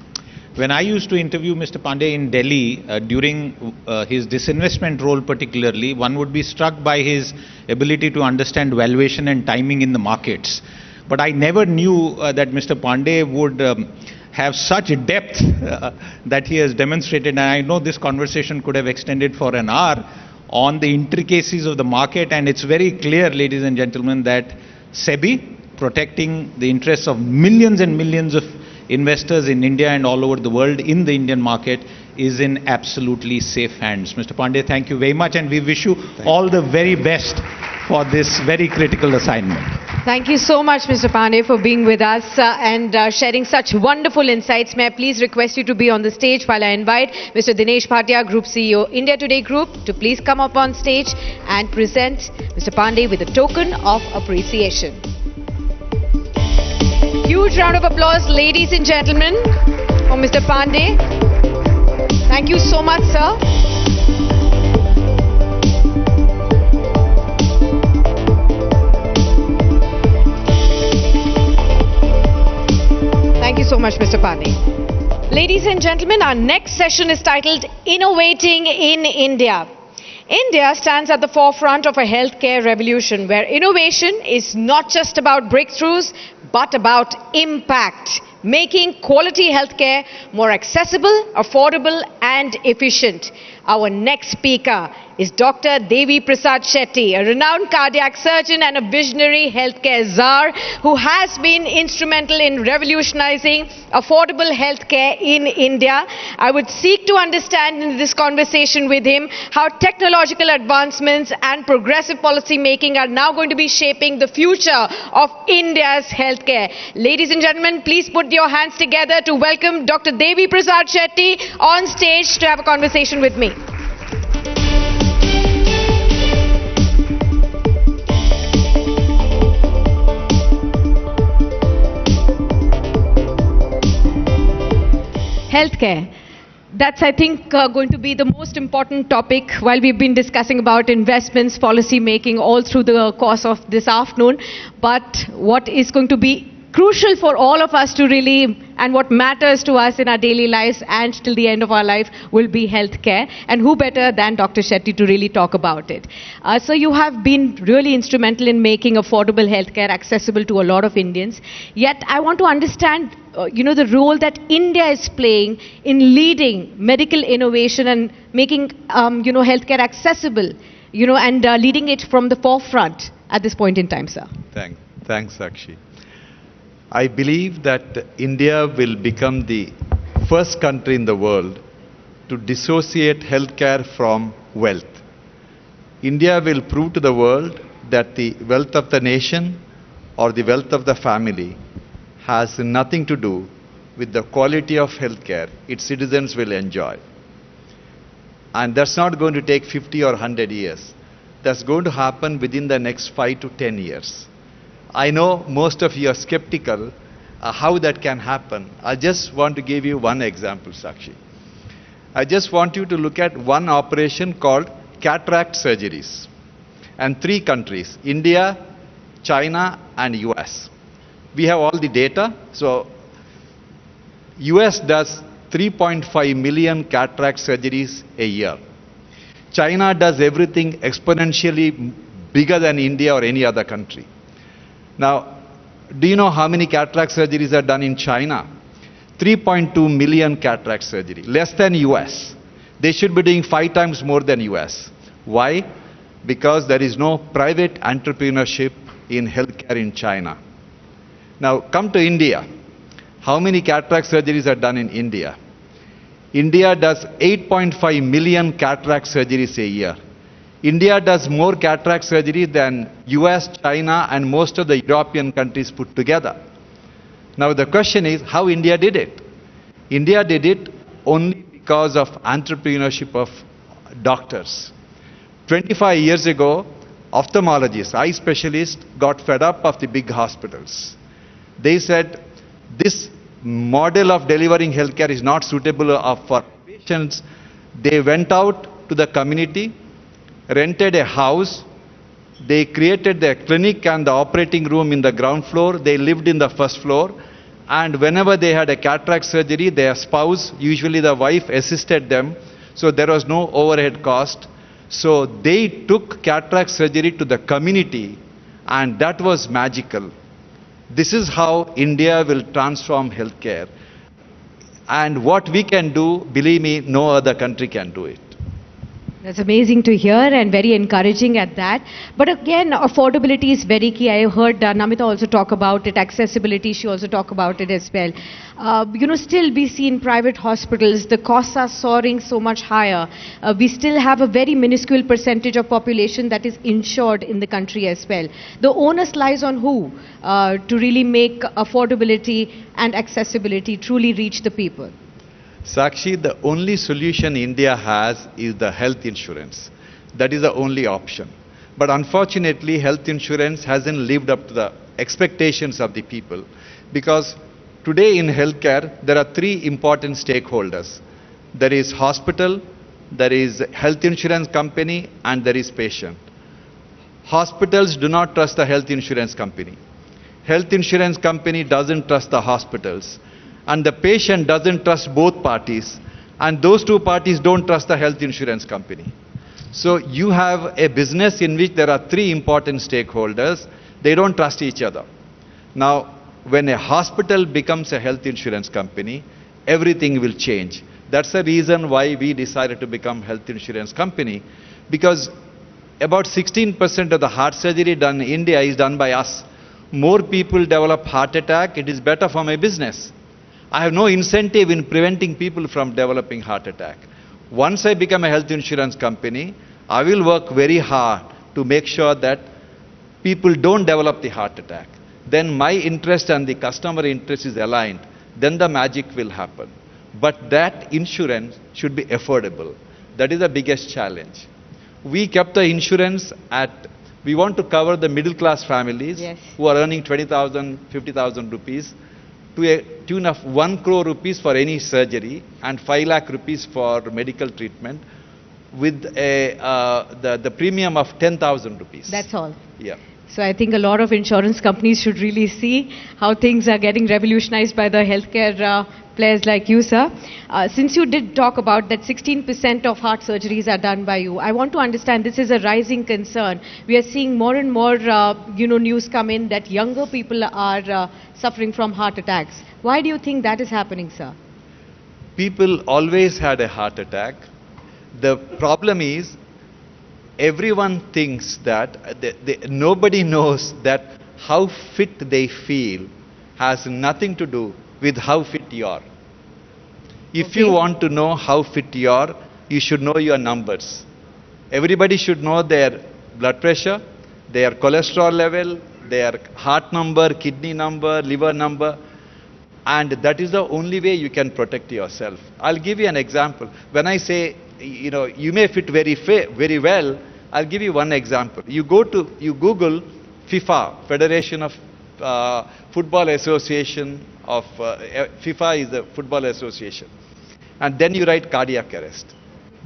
When I used to interview Mr. Pandey in Delhi during his disinvestment role particularly, one would be struck by his ability to understand valuation and timing in the markets. But I never knew that Mr. Pandey would have such depth that he has demonstrated, and I know this conversation could have extended for an hour on the intricacies of the market, and it's very clear, ladies and gentlemen, that SEBI, protecting the interests of millions and millions of investors in India and all over the world in the Indian market, is in absolutely safe hands. Mr. Pandey, thank you very much, and we wish you all the very best for this very critical assignment. Thank you so much, Mr. Pandey, for being with us and sharing such wonderful insights. May I please request you to be on the stage while I invite Mr. Dinesh Bhatia, Group CEO, India Today Group, to please come up on stage and present Mr. Pandey with a token of appreciation. Huge round of applause, ladies and gentlemen, for Mr. Pandey. Thank you so much, sir. so much, Mr. Pandey. Ladies and gentlemen, our next session is titled Innovating in India. India stands at the forefront of a healthcare revolution where innovation is not just about breakthroughs, but about impact, making quality healthcare more accessible, affordable, and efficient. Our next speaker is Dr. Devi Prasad Shetty, a renowned cardiac surgeon and a visionary healthcare czar who has been instrumental in revolutionizing affordable healthcare in India. I would seek to understand in this conversation with him how technological advancements and progressive policy making are now going to be shaping the future of India's healthcare. Ladies and gentlemen, please put your hands together to welcome Dr. Devi Prasad Shetty on stage to have a conversation with me. Healthcare. That's, I think, going to be the most important topic while we've been discussing about investments, policy making all through the course of this afternoon. But what is going to be crucial for all of us to really, and what matters to us in our daily lives and till the end of our life, will be healthcare. And who better than Dr. Shetty to really talk about it? So you have been really instrumental in making affordable healthcare accessible to a lot of Indians. Yet I want to understand the role that India is playing in leading medical innovation and making, healthcare accessible, and leading it from the forefront at this point in time, sir. Thanks, Sakshi. I believe that India will become the first country in the world to dissociate healthcare from wealth. India will prove to the world that the wealth of the nation or the wealth of the family has nothing to do with the quality of healthcare its citizens will enjoy. And that's not going to take 50 or 100 years. That's going to happen within the next 5 to 10 years. I know most of you are skeptical how that can happen. I just want to give you one example, Sakshi. I just want you to look at one operation called cataract surgeries. And 3 countries, India, China, and US. We have all the data. So US does 3.5 million cataract surgeries a year. China does everything exponentially bigger than India or any other country. Now, do you know how many cataract surgeries are done in China? 3.2 million cataract surgery, less than US. They should be doing 5 times more than US. Why? Because there is no private entrepreneurship in healthcare in China. Now, come to India. How many cataract surgeries are done in India? India does 8.5 million cataract surgeries a year. India does more cataract surgery than US, China, and most of the European countries put together. Now the question is, how India did it? India did it only because of entrepreneurship of doctors. 25 years ago, ophthalmologists, eye specialists, got fed up of the big hospitals. They said, this model of delivering healthcare is not suitable for patients. They went out to the community, rented a house, they created their clinic and the operating room in the ground floor, they lived in the first floor, and whenever they had a cataract surgery, their spouse, usually the wife, assisted them, so there was no overhead cost. So they took cataract surgery to the community, and that was magical. This is how India will transform healthcare. And what we can do, believe me, no other country can do it. That's amazing to hear and very encouraging at that. But again, affordability is very key. I heard Namita also talk about it, accessibility, she also talked about it as well. Still we see in private hospitals, the costs are soaring so much higher. We still have a very minuscule percentage of population that is insured in the country as well. The onus lies on who to really make affordability and accessibility truly reach the people? Sakshi, the only solution India has is the health insurance. That is the only option. But unfortunately, health insurance hasn't lived up to the expectations of the people. Because today in healthcare, there are 3 important stakeholders. There is hospital, there is health insurance company, and there is patient. Hospitals do not trust the health insurance company. Health insurance company doesn't trust the hospitals. and the patient doesn't trust both parties, and those two parties don't trust the health insurance company. So you have a business in which there are three important stakeholders. They don't trust each other. Now, when a hospital becomes a health insurance company, everything will change. That's the reason why we decided to become health insurance company, because about 16% of the heart surgery done in India is done by us. More people develop heart attack, it is better for my business. I have no incentive in preventing people from developing heart attack. Once I become a health insurance company, I will work very hard to make sure that people don't develop the heart attack. Then my interest and the customer interest is aligned. Then the magic will happen. But that insurance should be affordable. That is the biggest challenge. We kept the insurance at, we want to cover the middle class families who are earning 20,000, 50,000 rupees to a tune of 1 crore rupees for any surgery and 5 lakh rupees for medical treatment with the premium of 10,000 rupees. That's all. Yeah. So I think a lot of insurance companies should really see how things are getting revolutionized by the healthcare players like you, sir. Since you did talk about that 16% of heart surgeries are done by you, I want to understand this is a rising concern. We are seeing more and more, news come in that younger people are suffering from heart attacks. Why do you think that is happening, sir? People always had a heart attack. The problem is, everyone thinks that nobody knows that how fit they feel has nothing to do with how fit you are. If you want to know how fit you are, you should know your numbers. Everybody should know their blood pressure, their cholesterol level, their heart number, kidney number, liver number, and that is the only way you can protect yourself. I'll give you an example. When I say, you may fit very well, I'll give you one example. You Google FIFA, Federation of Football Association of, FIFA is the football association. And then you write cardiac arrest.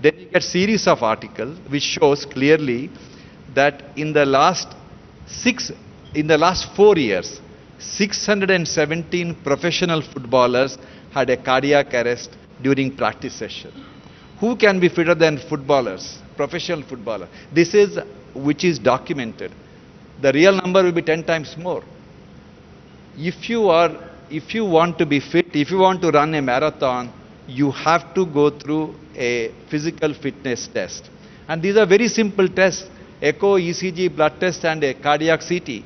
Then you get series of articles which shows clearly that in the last 4 years, 617 professional footballers had a cardiac arrest during practice session. Who can be fitter than footballers, professional footballers? This is which is documented. The real number will be 10 times more. If you want to be fit, if you want to run a marathon, you have to go through a physical fitness test. And these are very simple tests: echo, ECG, blood test, and a cardiac CT.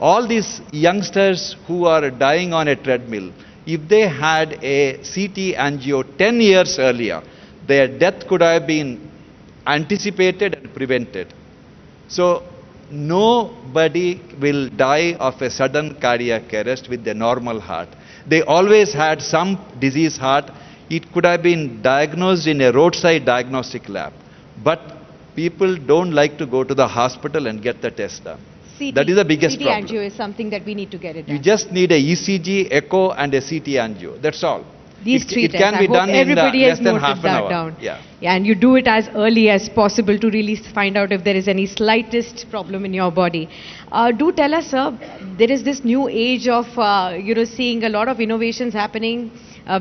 All these youngsters who are dying on a treadmill, if they had a CT angio 10 years earlier, their death could have been anticipated and prevented. So nobody will die of a sudden cardiac arrest with a normal heart. They always had some disease heart. It could have been diagnosed in a roadside diagnostic lab. But people don't like to go to the hospital and get the test done. That is the biggest problem. CT angio is something that we need to get it done. You just need a ECG, echo, and a CT angio. That's all. These three it tests. can be done in less than half an hour. Down. Yeah. And you do it as early as possible to really find out if there is any slightest problem in your body. Do tell us, sir, there is this new age of, seeing a lot of innovations happening.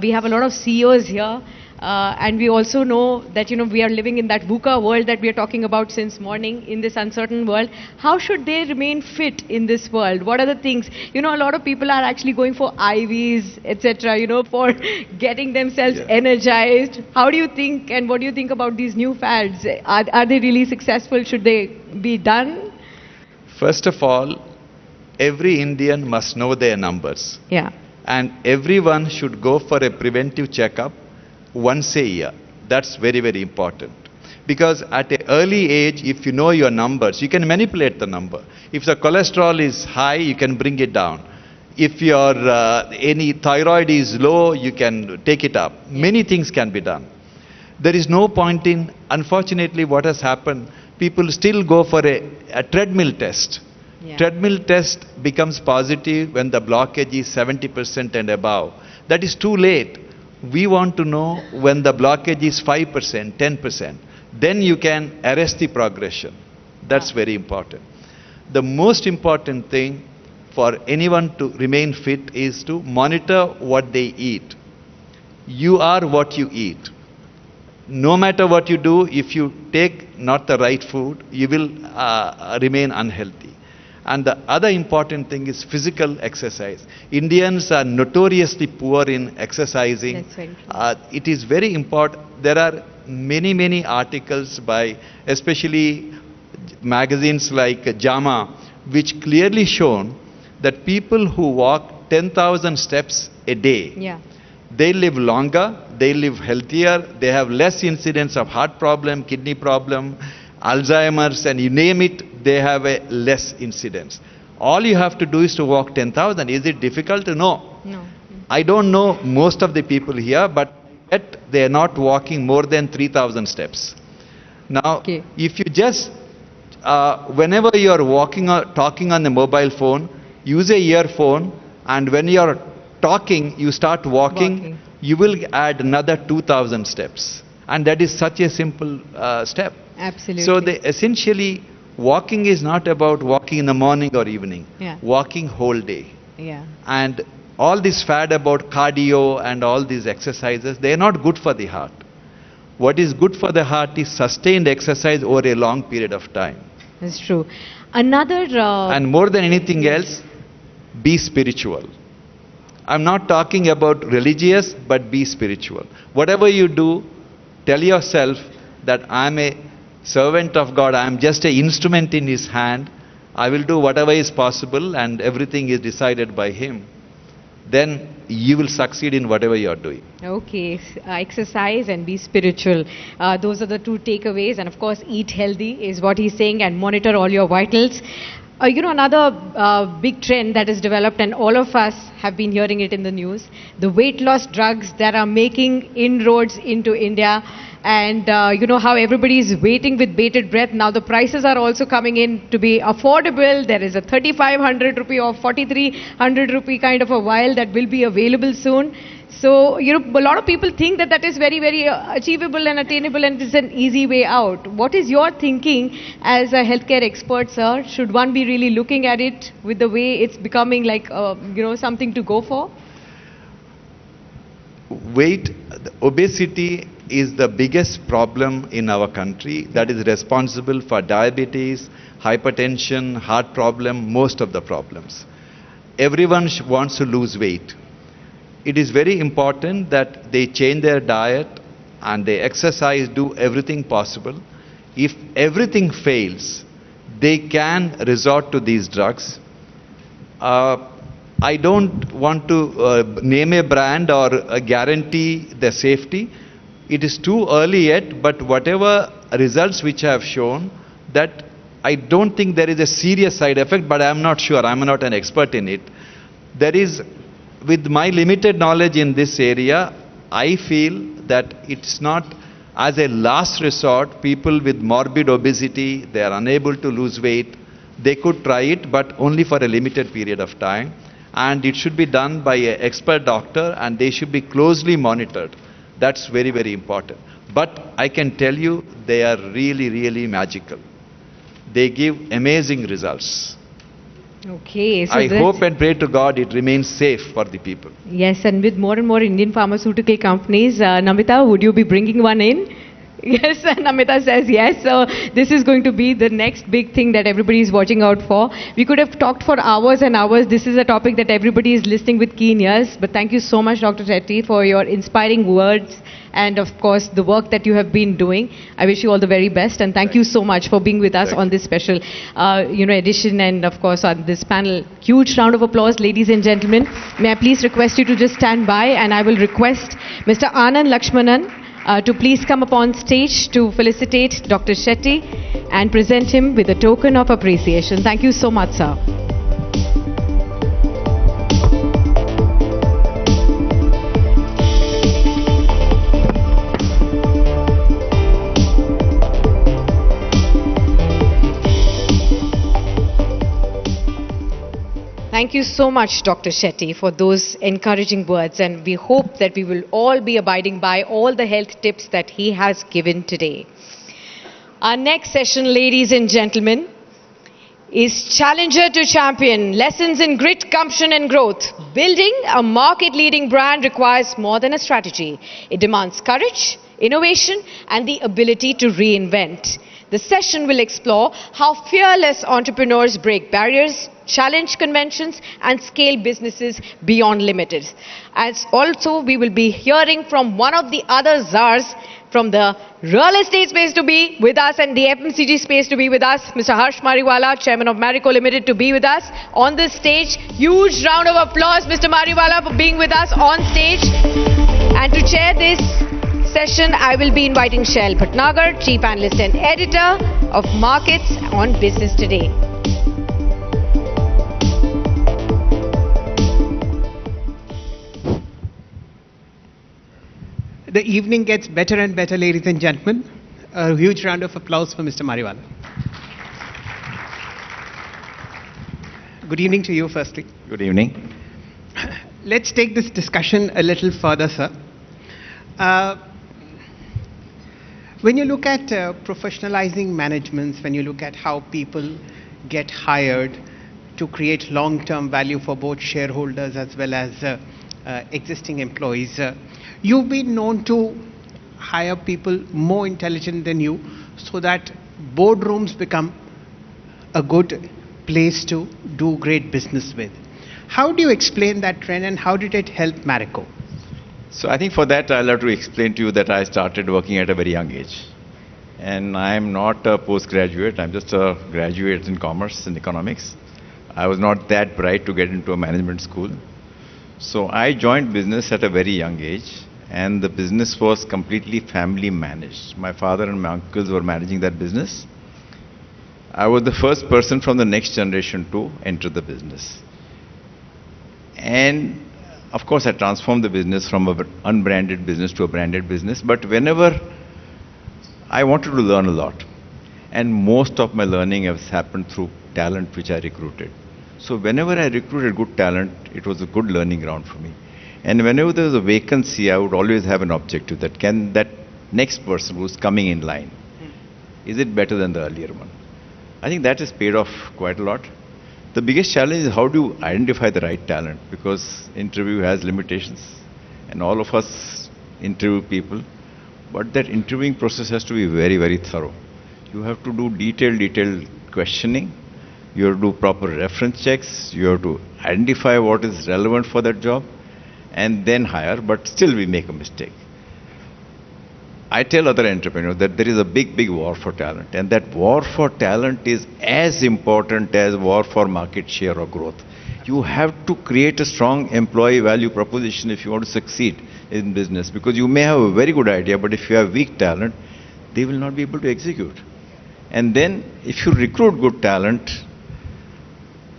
We have a lot of CEOs here. And we also know that, we are living in that VUCA world that we are talking about since morning, in this uncertain world. How should they remain fit in this world? What are the things? A lot of people are actually going for IVs, etc., for getting themselves energized. How do you think, and what do you think about these new fads? Are they really successful? Should they be done? First of all, every Indian must know their numbers. Yeah. And everyone should go for a preventive checkup once a year. That's very, very important. Because at an early age, if you know your numbers, you can manipulate the number. If the cholesterol is high, you can bring it down. If your any thyroid is low, you can take it up. Many things can be done. There is no point in, unfortunately, what has happened, people still go for a treadmill test. Yeah. Treadmill test becomes positive when the blockage is 70% and above. That is too late. We want to know when the blockage is 5%, 10%. Then you can arrest the progression. That's very important. The most important thing, for anyone to remain fit is to monitor what they eat. You are what you eat. No matter what you do, if you take not the right food, you will remain unhealthy. And the other important thing is physical exercise. Indians are notoriously poor in exercising. That's very true. It is very important. There are many articles by especially magazines like JAMA, which clearly shown that people who walk 10,000 steps a day, Yeah. they live longer, they live healthier, they have less incidence of heart problem, kidney problem, Alzheimer's, and you name it, they have a less incidence. All you have to do is to walk 10,000. Is it difficult? No. No. I don't know most of the people here, but yet they are not walking more than 3,000 steps. Now, Okay. if you just, whenever you are walking or talking on the mobile phone, use a earphone, and when you are talking, you start walking, you will add another 2,000 steps. And that is such a simple step. Absolutely. So essentially, walking is not about walking in the morning or evening. Yeah. Walking whole day. Yeah. And all this fad about cardio and all these exercises, they are not good for the heart. What is good for the heart is sustained exercise over a long period of time. That's true. Another... And more than anything else, be spiritual. I'm not talking about religious, but be spiritual. Whatever you do, tell yourself that I'm a servant of God, I'm just an instrument in His hand. I will do whatever is possible and everything is decided by Him. Then you will succeed in whatever you are doing. Okay, exercise and be spiritual. Those are the two takeaways. And of course, eat healthy is what he's saying, and monitor all your vitals. Another big trend that is developed, and all of us have been hearing it in the news, the weight loss drugs that are making inroads into India. And how everybody is waiting with bated breath. Now the prices are also coming in to be affordable. There is a 3,500 rupee or 4,300 rupee kind of a vial that will be available soon. So, a lot of people think that that is very, very achievable and attainable, and it's an easy way out. What is your thinking as a healthcare expert, sir? Should one be really looking at it with the way it's becoming like, something to go for? Obesity is the biggest problem in our country that is responsible for diabetes, hypertension, heart problem, most of the problems. Everyone wants to lose weight. It is very important that they change their diet and they exercise, do everything possible. If everything fails, they can resort to these drugs. I don't want to name a brand or guarantee the safety. It is too early yet, but whatever results which I have shown, that I don't think there is a serious side effect, but I am not sure. I am not an expert in it. There is, with my limited knowledge in this area, I feel that it's not as a last resort. People with morbid obesity, they are unable to lose weight. They could try it, but only for a limited period of time. And it should be done by an expert doctor, and they should be closely monitored. That's very, very important. But I can tell you, they are really, really magical. They give amazing results. Okay. So I hope and pray to God it remains safe for the people. Yes, and with more and more Indian pharmaceutical companies, Namita, would you be bringing one in? Yes, Namita says yes. So this is going to be the next big thing that everybody is watching out for. We could have talked for hours and hours. This is a topic that everybody is listening with keen ears. But thank you so much, Dr. Shetty, for your inspiring words and, of course, the work that you have been doing. I wish you all the very best, and thank you so much for being with us on this special, edition, and, of course, on this panel. Huge round of applause, ladies and gentlemen. May I please request you to just stand by, and I will request Mr. Anand Lakshmanan to please come upon stage to felicitate Dr. Shetty and present him with a token of appreciation. Thank you so much, sir. Thank you so much, Dr. Shetty, for those encouraging words, and we hope that we will all be abiding by all the health tips that he has given today. Our next session, ladies and gentlemen, is challenger to champion. Lessons in grit, gumption and growth. Building a market-leading brand requires more than a strategy. It demands courage, innovation and the ability to reinvent. The session will explore how fearless entrepreneurs break barriers, challenge conventions and scale businesses beyond limits. As also we will be hearing from one of the other czars from the real estate space to be with us and the FMCG space to be with us, Mr. Harsh Mariwala, Chairman of Marico Limited, to be with us on this stage. Huge round of applause, Mr. Mariwala, for being with us on stage. And to chair this session, I will be inviting Shail Bhatnagar, Chief Analyst and Editor of Markets on Business Today. The evening gets better and better, ladies and gentlemen. A huge round of applause for Mr. Mariwala. Good evening to you, firstly. Good evening. Let's take this discussion a little further, sir. When you look at professionalizing managements, when you look at how people get hired to create long-term value for both shareholders as well as existing employees, you've been known to hire people more intelligent than you so that boardrooms become a good place to do great business with. How do you explain that trend and how did it help Marico? So I think for that I'll have to explain to you that I started working at a very young age. And I'm not a postgraduate, I'm just a graduate in commerce and economics. I was not that bright to get into a management school. So I joined business at a very young age. And the business was completely family managed. My father and my uncles were managing that business. I was the first person from the next generation to enter the business. And of course I transformed the business from an unbranded business to a branded business. But whenever I wanted to learn a lot, and most of my learning has happened through talent which I recruited. So whenever I recruited good talent, it was a good learning ground for me. And whenever there was a vacancy, I would always have an objective that can that next person who's coming in line, is it better than the earlier one? I think that has paid off quite a lot. The biggest challenge is how do you identify the right talent, because interview has limitations and all of us interview people, but that interviewing process has to be very, very thorough. You have to do detailed questioning, you have to do proper reference checks, you have to identify what is relevant for that job, and then hire, but still we make a mistake. I tell other entrepreneurs that there is a big war for talent, and that war for talent is as important as war for market share or growth. You have to create a strong employee value proposition if you want to succeed in business, because you may have a very good idea, but if you have weak talent, they will not be able to execute. And then if you recruit good talent,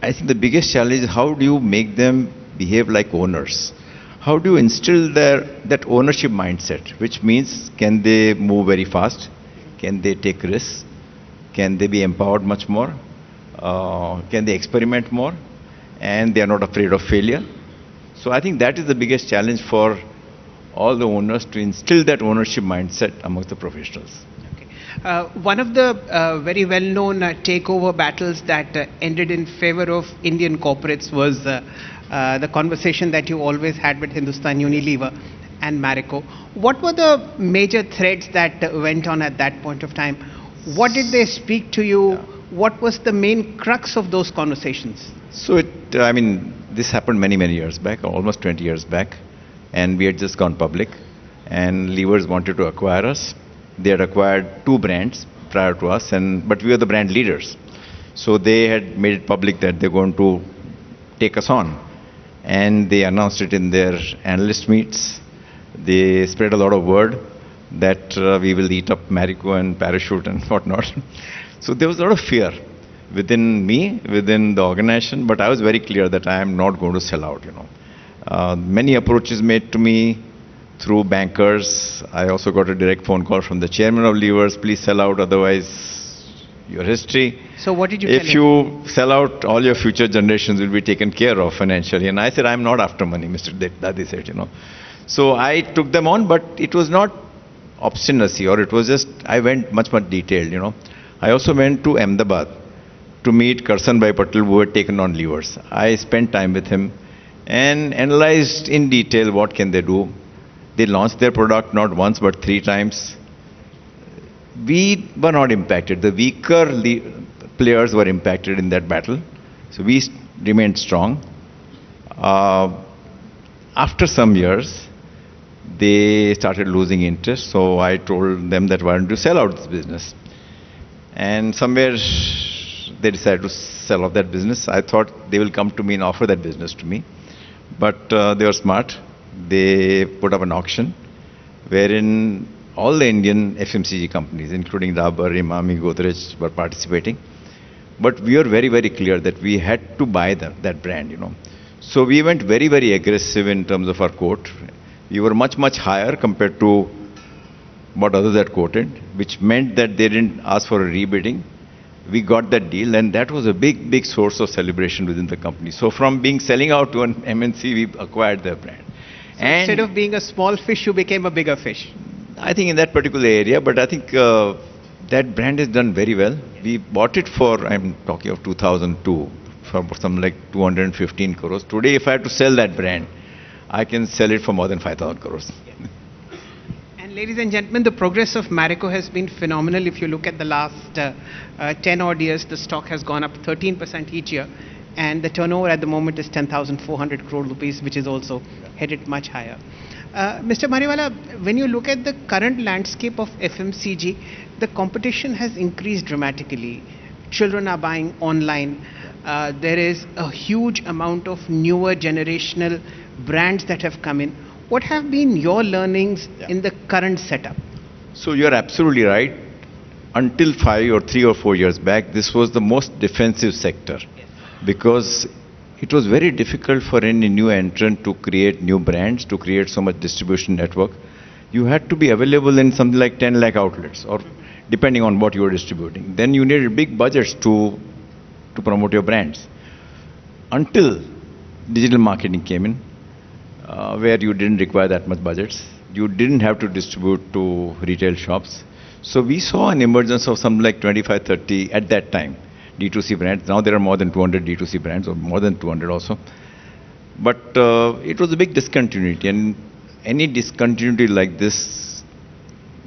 I think the biggest challenge is how do you make them behave like owners? How do you instill that ownership mindset, which means can they move very fast? Can they take risks? Can they be empowered much more? Can they experiment more? And they are not afraid of failure. So I think that is the biggest challenge for all the owners, to instill that ownership mindset amongst the professionals. One of the very well-known takeover battles that ended in favor of Indian corporates was the conversation that you always had with Hindustan Unilever and Marico. What were the major threads that went on at that point of time? What did they speak to you? What was the main crux of those conversations? So this happened many years back, almost 20 years back, and we had just gone public, and Levers wanted to acquire us. They had acquired 2 brands prior to us, but we were the brand leaders. So they had made it public that they're going to take us on. And they announced it in their analyst meets. They spread a lot of word that we will eat up Marico and Parachute and whatnot. So there was a lot of fear within me, within the organization, but I was very clear that I am not going to sell out, Many approaches made to me through bankers. I also got a direct phone call from the chairman of Levers, please sell out, otherwise your history. So what did you tell him? If you sell out, all your future generations will be taken care of financially. And I said, I'm not after money, Mr. Dadi said, So I took them on, but it was not obstinacy, or it was just, I went much detailed, I also went to Ahmedabad to meet Karsan Bhai Patel, who had taken on levers. I spent time with him and analyzed in detail what can they do. They launched their product not once but 3 times. We were not impacted. The weaker players were impacted in that battle. So we remained strong. After some years, they started losing interest. So I told them that why don't you sell out this business? And somewhere they decided to sell off that business. I thought they will come to me and offer that business to me. But they were smart. They put up an auction wherein all the Indian FMCG companies, including Dabur, Imami, Godrej, were participating. But we were very, very clear that we had to buy that brand, So we went very, very aggressive in terms of our quote. We were much, much higher compared to what others had quoted, which meant that they didn't ask for a rebidding. We got that deal, and that was a big, big source of celebration within the company. So from selling out to an MNC, we acquired their brand. So instead of being a small fish, you became a bigger fish. I think in that particular area, but I think that brand has done very well. We bought it for, I'm talking of 2002, for something like 215 crores. Today, if I have to sell that brand, I can sell it for more than 5,000 crores. And ladies and gentlemen, the progress of Marico has been phenomenal. If you look at the last 10 odd years, the stock has gone up 13% each year. And the turnover at the moment is 10,400 crore rupees, which is also headed much higher. Mr. Mariwala, when you look at the current landscape of FMCG, the competition has increased dramatically. Children are buying online. There is a huge amount of newer generational brands that have come in. What have been your learnings in the current setup? So you're absolutely right. Until 3 or 4 years back, this was the most defensive sector, because it was very difficult for any new entrant to create new brands, to create so much distribution network. You had to be available in something like 10 lakh outlets, or depending on what you were distributing. Then you needed big budgets to promote your brands. Until digital marketing came in, where you didn't require that much budgets. You didn't have to distribute to retail shops. So we saw an emergence of something like 25, 30 at that time D2C brands. Now there are more than 200 D2C brands, or more than 200 also. But it was a big discontinuity, and any discontinuity like this,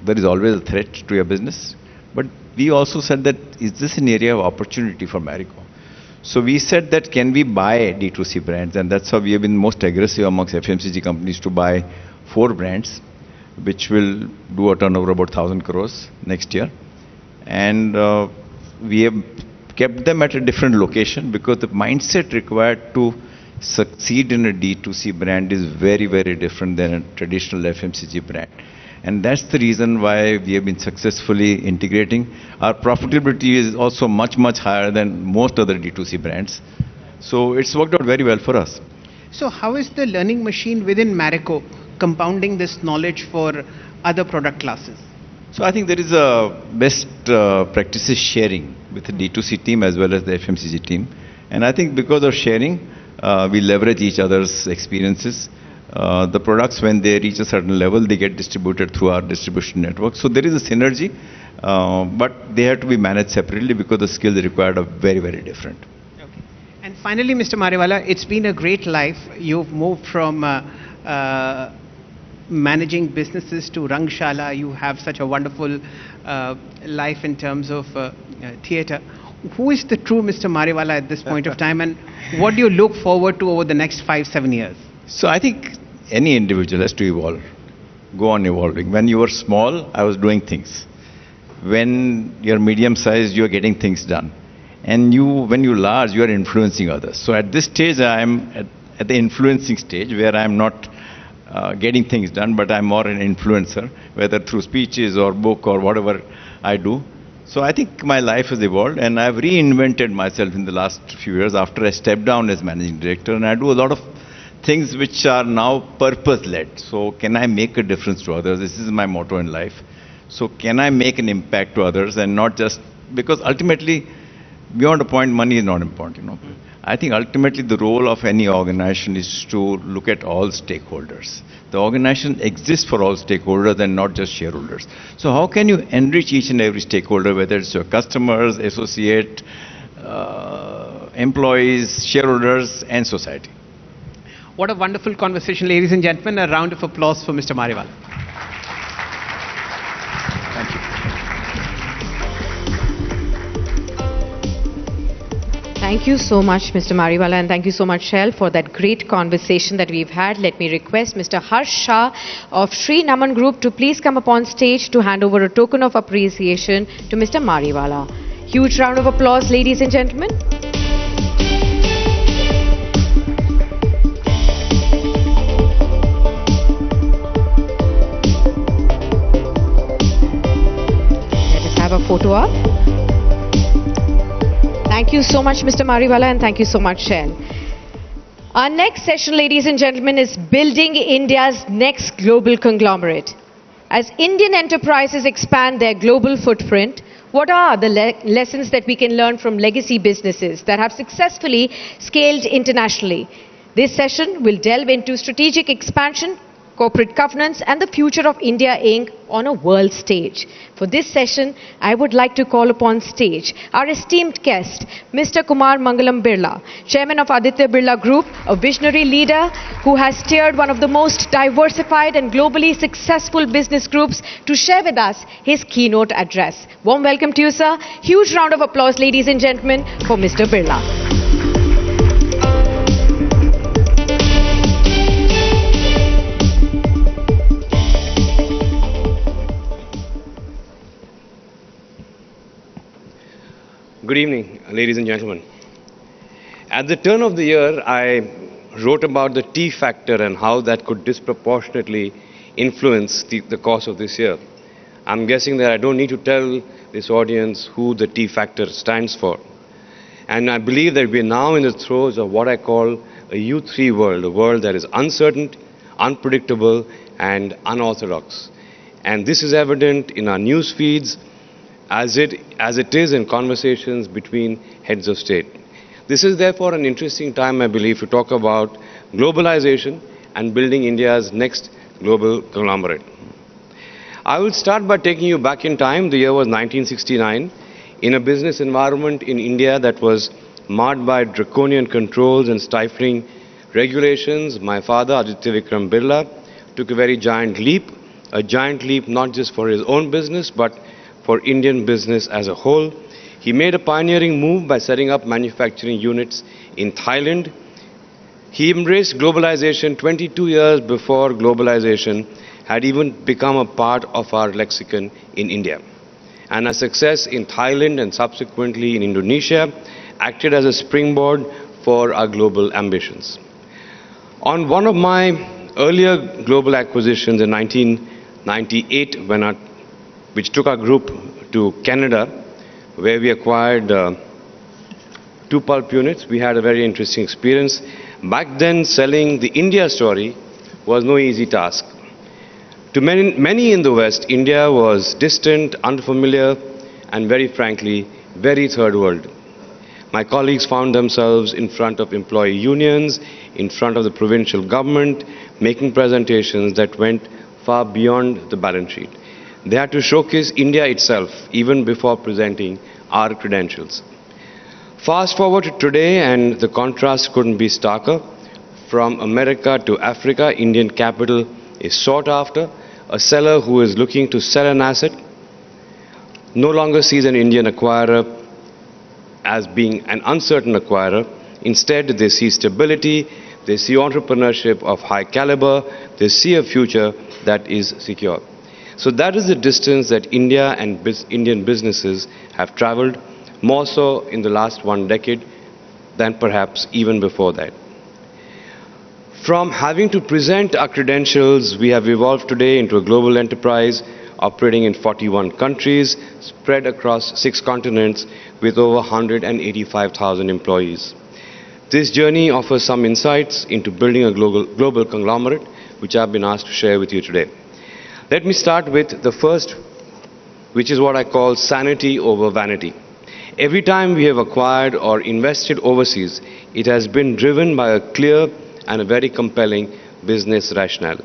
there is always a threat to your business. But we also said that, is this an area of opportunity for Marico? So we said that, can we buy D2C brands? And that's how we have been most aggressive amongst FMCG companies to buy 4 brands, which will do a turnover about 1,000 crores next year. And we have kept them at a different location, because the mindset required to succeed in a D2C brand is very, very different than a traditional FMCG brand. And that's the reason why we have been successfully integrating. Our profitability is also much, much higher than most other D2C brands. So it's worked out very well for us. So how is the learning machine within Marico compounding this knowledge for other product classes? So I think there is a best practices sharing with the D2C team as well as the FMCG team. And I think because of sharing, we leverage each other's experiences. The products, when they reach a certain level, they get distributed through our distribution network. So there is a synergy, but they have to be managed separately, because the skills required are very, very different. Okay. And finally, Mr. Mariwala, it's been a great life. You've moved from managing businesses to Rangshala. You have such a wonderful life in terms of theatre. Who is the true Mr. Mariwala at this point of time, and what do you look forward to over the next 5-7 years? So I think any individual has to evolve, go on evolving. When you were small, I was doing things. When you're medium-sized, you're getting things done. And when you're large, you are influencing others. So at this stage, I'm at the influencing stage, where I'm not getting things done, but I'm more an influencer, whether through speeches or book or whatever I do. So I think my life has evolved, and I've reinvented myself in the last few years after I stepped down as managing director, and I do a lot of things which are now purpose-led. So can I make a difference to others? This is my motto in life. So can I make an impact to others, and not just, because ultimately, beyond a point, money is not important, I think ultimately the role of any organization is to look at all stakeholders. The organization exists for all stakeholders and not just shareholders. So how can you enrich each and every stakeholder, whether it's your customers, associate, employees, shareholders, and society. What a wonderful conversation, ladies and gentlemen. A round of applause for Mr. Mariwala. Thank you. Thank you so much, Mr. Mariwala, and thank you so much, Shell, for that great conversation that we've had. Let me request Mr. Harsh Shah of Sri Naman Group to please come upon stage to hand over a token of appreciation to Mr. Mariwala. Huge round of applause, ladies and gentlemen. Let us have a photo up. Thank you so much, Mr. Mariwala, and thank you so much, Shell. Our next session, ladies and gentlemen, is building India's next global conglomerate. As Indian enterprises expand their global footprint, what are the lessons that we can learn from legacy businesses that have successfully scaled internationally? This session will delve into strategic expansion, corporate governance, and the future of India Inc. on a world stage. For this session, I would like to call upon stage our esteemed guest, Mr. Kumar Mangalam Birla, Chairman of Aditya Birla Group, a visionary leader who has steered one of the most diversified and globally successful business groups, to share with us his keynote address. Warm welcome to you, sir. Huge round of applause, ladies and gentlemen, for Mr. Birla. Good evening, ladies and gentlemen. At the turn of the year, I wrote about the T factor and how that could disproportionately influence the course of this year. I'm guessing that I don't need to tell this audience who the T factor stands for. And I believe that we're now in the throes of what I call a U3 world, a world that is uncertain, unpredictable, and unorthodox. And this is evident in our news feeds, as it is in conversations between heads of state. This is therefore an interesting time, I believe, to talk about globalization and building India's next global conglomerate. I will start by taking you back in time. The year was 1969, in a business environment in India that was marred by draconian controls and stifling regulations. My father, Aditya Vikram Birla, took a very giant leap not just for his own business, but for Indian business as a whole. He made a pioneering move by setting up manufacturing units in Thailand. He embraced globalization 22 years before globalization had even become a part of our lexicon in India. And our success in Thailand and subsequently in Indonesia acted as a springboard for our global ambitions. On one of my earlier global acquisitions in 1998, which took our group to Canada, where we acquired 2 pulp units. We had a very interesting experience. Back then, selling the India story was no easy task. To many in the West, India was distant, unfamiliar, and very frankly, very third world. My colleagues found themselves in front of employee unions, in front of the provincial government, making presentations that went far beyond the balance sheet. They had to showcase India itself even before presenting our credentials. Fast forward to today, and the contrast couldn't be starker. From America to Africa, Indian capital is sought after. A seller who is looking to sell an asset no longer sees an Indian acquirer as being an uncertain acquirer. Instead, they see stability, they see entrepreneurship of high caliber, they see a future that is secure. So that is the distance that India and Indian businesses have traveled, more so in the last 1 decade than perhaps even before that. From having to present our credentials, we have evolved today into a global enterprise operating in 41 countries, spread across 6 continents with over 185,000 employees. This journey offers some insights into building a global conglomerate, which I've been asked to share with you today. Let me start with the first, which is what I call sanity over vanity. Every time we have acquired or invested overseas, it has been driven by a clear and a very compelling business rationale.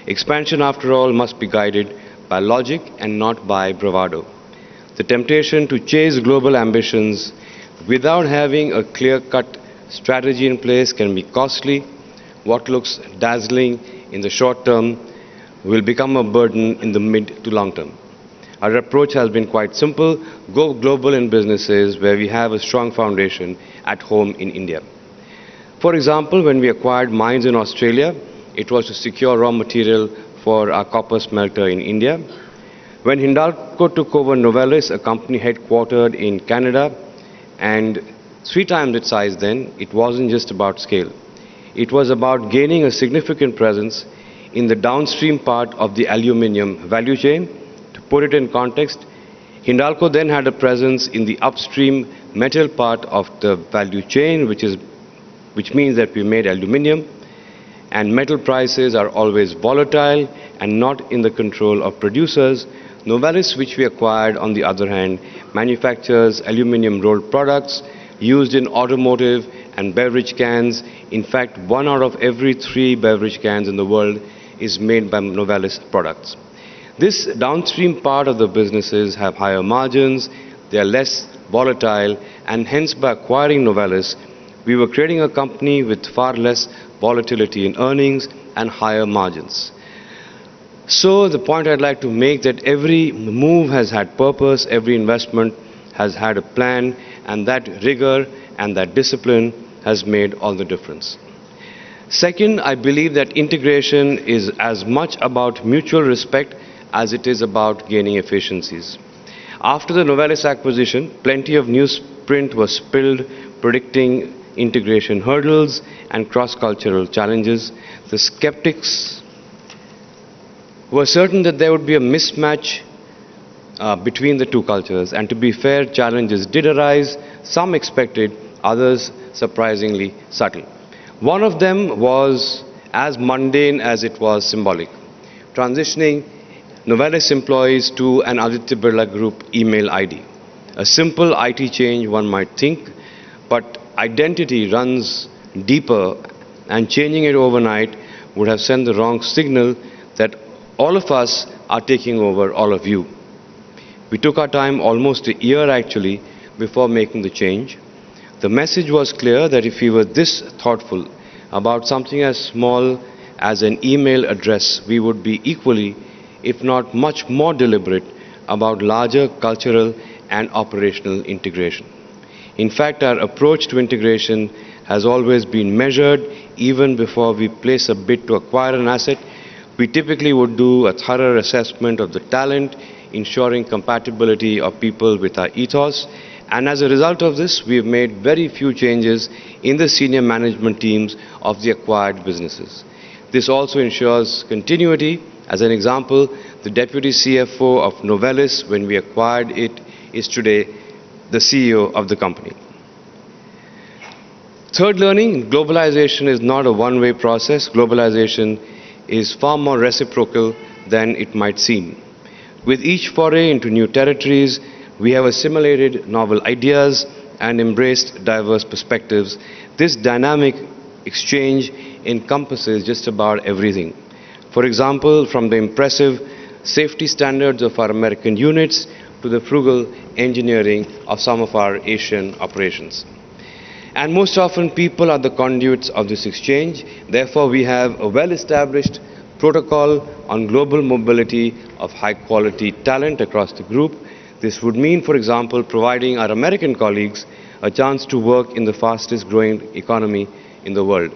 Expansion, after all, must be guided by logic and not by bravado. The temptation to chase global ambitions without having a clear-cut strategy in place can be costly. What looks dazzling in the short term will become a burden in the mid to long term. Our approach has been quite simple: go global in businesses where we have a strong foundation at home in India. For example, when we acquired mines in Australia, it was to secure raw material for our copper smelter in India. When Hindalco took over Novelis, a company headquartered in Canada, and 3 times its size then, it wasn't just about scale. It was about gaining a significant presence in the downstream part of the aluminium value chain. To put it in context, Hindalco then had a presence in the upstream metal part of the value chain, which means that we made aluminium, and metal prices are always volatile and not in the control of producers. Novelis, which we acquired, on the other hand, manufactures aluminium rolled products used in automotive and beverage cans. In fact, 1 out of every 3 beverage cans in the world is made by Novelis products. This downstream part of the businesses have higher margins, they are less volatile, and hence by acquiring Novelis, we were creating a company with far less volatility in earnings and higher margins. So the point I'd like to make that every move has had purpose, every investment has had a plan, and that rigor and that discipline has made all the difference. Second, I believe that integration is as much about mutual respect as it is about gaining efficiencies. After the Novelis acquisition, plenty of newsprint was spilled predicting integration hurdles and cross-cultural challenges. The skeptics were certain that there would be a mismatch between the two cultures, and to be fair, challenges did arise, some expected, others surprisingly subtle. One of them was as mundane as it was symbolic: transitioning Novelis employees to an Aditya Birla Group email ID. A simple IT change, one might think, but identity runs deeper, and changing it overnight would have sent the wrong signal that all of us are taking over all of you. We took our time, almost a year actually, before making the change. The message was clear that if we were this thoughtful about something as small as an email address, we would be equally, if not much more deliberate about larger cultural and operational integration. In fact, our approach to integration has always been measured. Even before we place a bid to acquire an asset, we typically would do a thorough assessment of the talent, ensuring compatibility of people with our ethos. And as a result of this, we have made very few changes in the senior management teams of the acquired businesses. This also ensures continuity. As an example, the deputy CFO of Novelis, when we acquired it, is today the CEO of the company. Third learning: globalization is not a one-way process. Globalization is far more reciprocal than it might seem. With each foray into new territories, we have assimilated novel ideas and embraced diverse perspectives. This dynamic exchange encompasses just about everything. For example, from the impressive safety standards of our American units to the frugal engineering of some of our Asian operations. And most often, people are the conduits of this exchange. Therefore, we have a well-established protocol on global mobility of high-quality talent across the group. This would mean, for example, providing our American colleagues a chance to work in the fastest-growing economy in the world.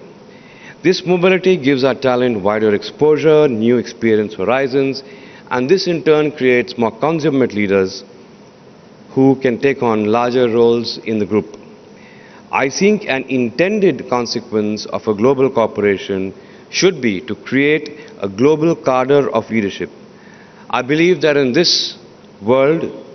This mobility gives our talent wider exposure, new experience horizons, and this in turn creates more consummate leaders who can take on larger roles in the group. I think an intended consequence of a global corporation should be to create a global cadre of leadership. I believe that in this world,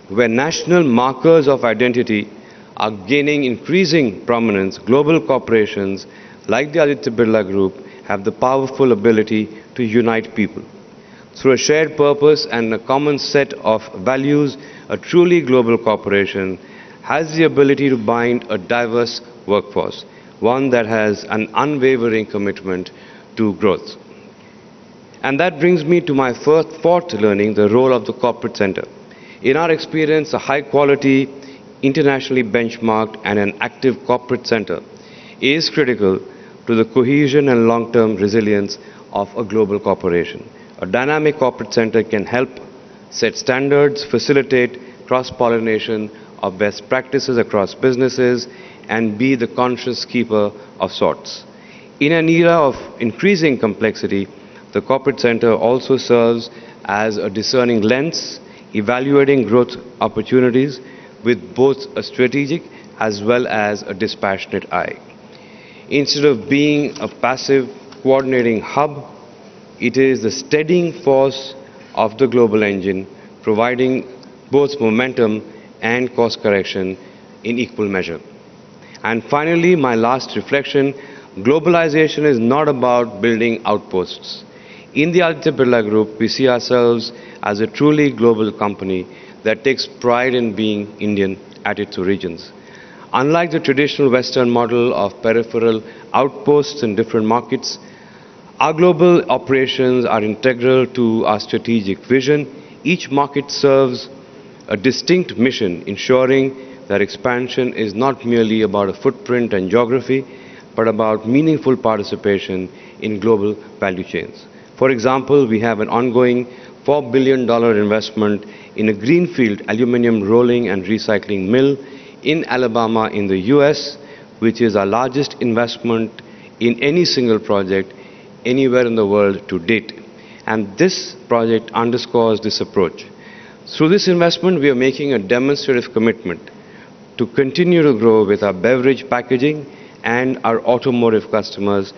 where national markers of identity are gaining increasing prominence, global corporations like the Aditya Birla Group have the powerful ability to unite people. Through a shared purpose and a common set of values, a truly global corporation has the ability to bind a diverse workforce, one that has an unwavering commitment to growth. And that brings me to my fourth learning, the role of the corporate center. In our experience, a high-quality internationally benchmarked, and an active corporate center is critical to the cohesion and long-term resilience of a global corporation. A dynamic corporate center can help set standards, facilitate cross-pollination of best practices across businesses, and be the conscious keeper of sorts. In an era of increasing complexity, the corporate center also serves as a discerning lens, evaluating growth opportunities with both a strategic as well as a dispassionate eye. Instead of being a passive coordinating hub, it is the steadying force of the global engine, providing both momentum and course correction in equal measure. And finally, my last reflection, globalization is not about building outposts. In the Aditya Birla Group, we see ourselves as a truly global company that takes pride in being Indian at its origins. Unlike the traditional Western model of peripheral outposts in different markets, our global operations are integral to our strategic vision. Each market serves a distinct mission, ensuring that expansion is not merely about a footprint and geography, but about meaningful participation in global value chains. For example, we have an ongoing $4 billion investment in a greenfield aluminum rolling and recycling mill in Alabama in the US, which is our largest investment in any single project anywhere in the world to date. And this project underscores this approach. Through this investment, we are making a demonstrative commitment to continue to grow with our beverage packaging and our automotive customers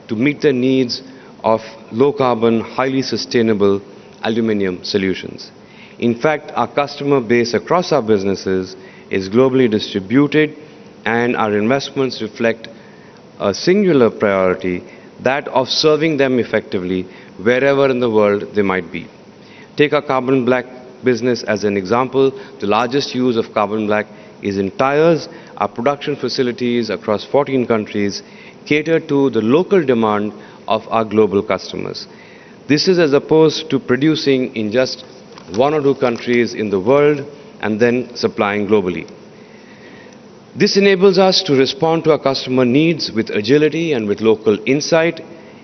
to meet the needs of low-carbon, highly sustainable aluminum solutions. In fact, our customer base across our businesses is globally distributed, and our investments reflect a singular priority, that of serving them effectively wherever in the world they might be. Take our carbon black business as an example. The largest use of carbon black is in tires. Our production facilities across 14 countries cater to the local demand of our global customers. This is as opposed to producing in just one or two countries in the world and then supplying globally. This enables us to respond to our customer needs with agility and with local insight,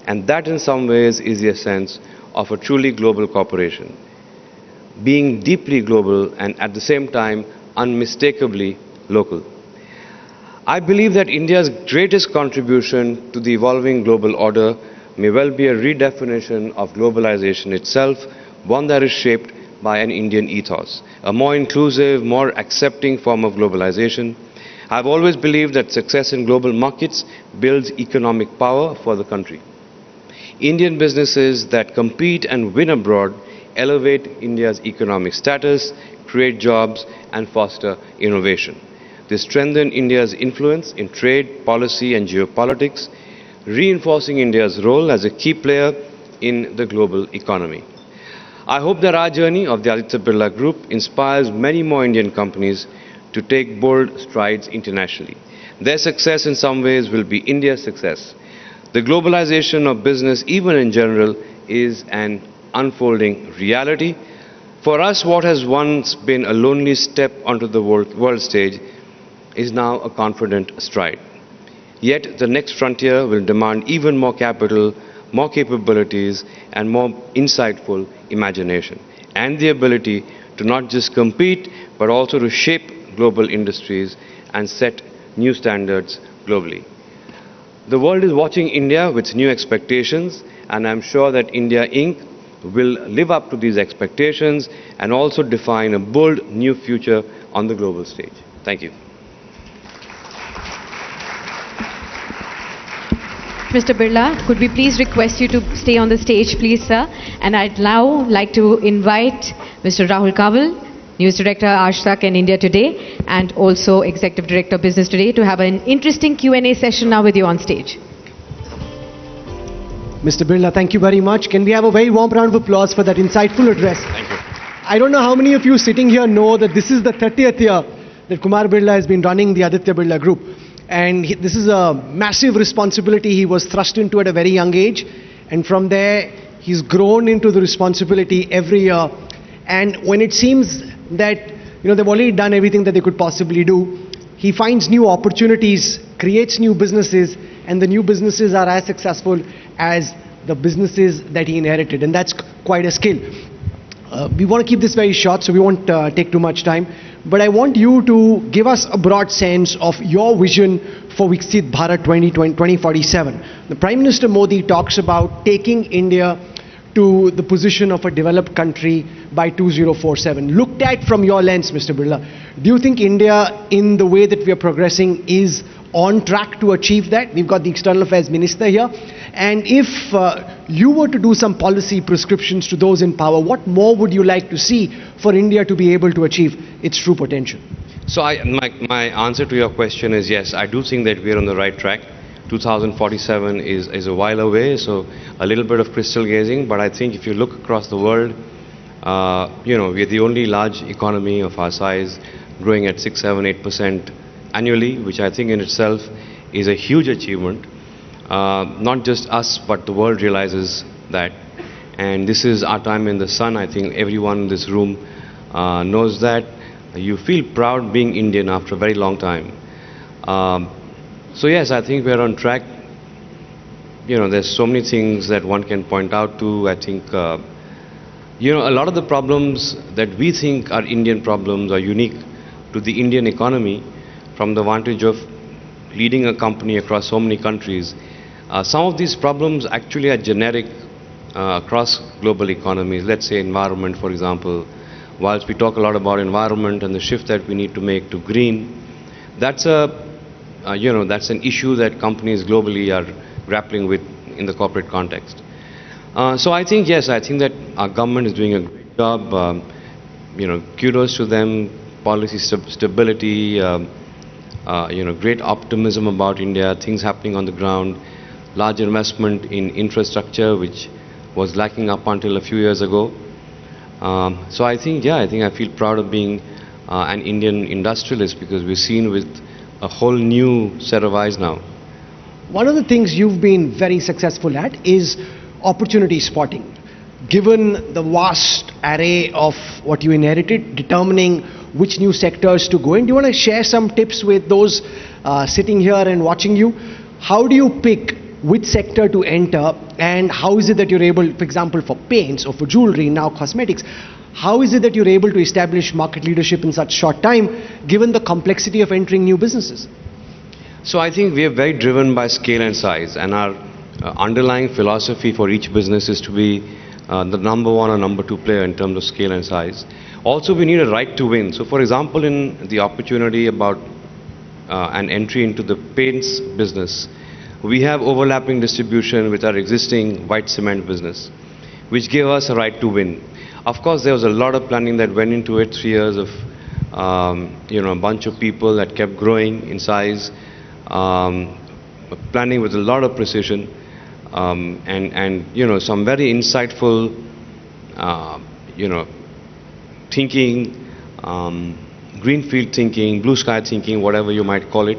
and that in some ways is the essence of a truly global corporation. Being deeply global and at the same time unmistakably local. I believe that India's greatest contribution to the evolving global order may well be a redefinition of globalization itself, one that is shaped by an Indian ethos, a more inclusive, more accepting form of globalization. I've always believed that success in global markets builds economic power for the country. Indian businesses that compete and win abroad elevate India's economic status, create jobs, and foster innovation. They strengthen India's influence in trade, policy, and geopolitics, reinforcing India's role as a key player in the global economy. I hope that our journey of the Aditya Birla Group inspires many more Indian companies to take bold strides internationally. Their success in some ways will be India's success. The globalization of business, even in general, is an unfolding reality. For us, what has once been a lonely step onto the world stage is now a confident stride. Yet the next frontier will demand even more capital, more capabilities, and more insightful imagination, and the ability to not just compete, but also to shape global industries and set new standards globally. The world is watching India with new expectations, and I'm sure that India Inc. will live up to these expectations and also define a bold new future on the global stage. Thank you. Mr. Birla, could we please request you to stay on the stage, please, sir? And I'd now like to invite Mr. Rahul Kaval, News Director, Ashtak and India Today, and also Executive Director, Business Today, to have an interesting Q&A session now with you on stage. Mr. Birla, thank you very much. Can we have a very warm round of applause for that insightful address? Thank you. I don't know how many of you sitting here know that this is the 30th year that Kumar Birla has been running the Aditya Birla Group. And this is a massive responsibility he was thrust into at a very young age. And from there, he's grown into the responsibility every year. And when it seems that they've already done everything that they could possibly do. He finds new opportunities, creates new businesses, and the new businesses are as successful as the businesses that he inherited, and that's quite a skill. We want to keep this very short, so we won't take too much time. But I want you to give us a broad sense of your vision for Viksit Bharat 2047. The Prime Minister Modi talks about taking India to the position of a developed country by 2047. Looked at from your lens, Mr. Birla, do you think India, in the way that we are progressing, is on track to achieve that? We've got the External Affairs Minister here. And if you were to do some policy prescriptions to those in power, what more would you like to see for India to be able to achieve its true potential? So my answer to your question is yes, I do think that we're on the right track. 2047 is a while away, so a little bit of crystal gazing, but I think if you look across the world, we're the only large economy of our size growing at 6, 7, 8% annually, which I think in itself is a huge achievement. Not just us, but the world realizes that. And this is our time in the sun. I think everyone in this room knows that. You feel proud being Indian after a very long time. So yes, I think we're on track. There's so many things that one can point out to. I think, a lot of the problems that we think are Indian problems are unique to the Indian economy from the vantage of leading a company across so many countries. Some of these problems actually are generic across global economies. Let's say environment, for example. Whilst we talk a lot about environment and the shift that we need to make to green, that's that's an issue that companies globally are grappling with in the corporate context. So I think, yes, I think that our government is doing a great job. Kudos to them, policy stability, great optimism about India, things happening on the ground, large investment in infrastructure, which was lacking up until a few years ago. So I think, I feel proud of being an Indian industrialist because we're seen with a whole new set of eyes now. One of the things you've been very successful at is opportunity spotting. Given the vast array of what you inherited, determining which new sectors to go in, do you want to share some tips with those sitting here and watching you? How do you pick which sector to enter, and how is it that you're able, for example, for paints or for jewelry, now cosmetics, how is it that you're able to establish market leadership in such short time, given the complexity of entering new businesses? So I think we are very driven by scale and size, and our underlying philosophy for each business is to be the number one or number two player in terms of scale and size. Also, we need a right to win. So for example, in the opportunity about an entry into the paints business, we have overlapping distribution with our existing white cement business, which gave us a right to win. Of course, there was a lot of planning that went into it, 3 years of, a bunch of people that kept growing in size, planning with a lot of precision, and some very insightful, thinking, greenfield thinking, blue sky thinking, whatever you might call it.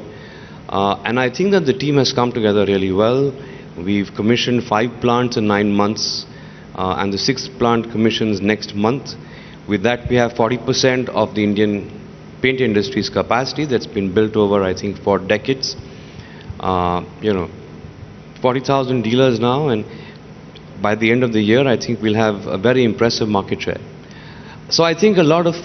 And I think that the team has come together really well. We've commissioned 5 plants in 9 months, and the 6th plant commissions next month. With that, we have 40% of the Indian paint industry's capacity that's been built over, I think, 4 decades. 40,000 dealers now, and by the end of the year, I think we'll have a very impressive market share. So I think a lot of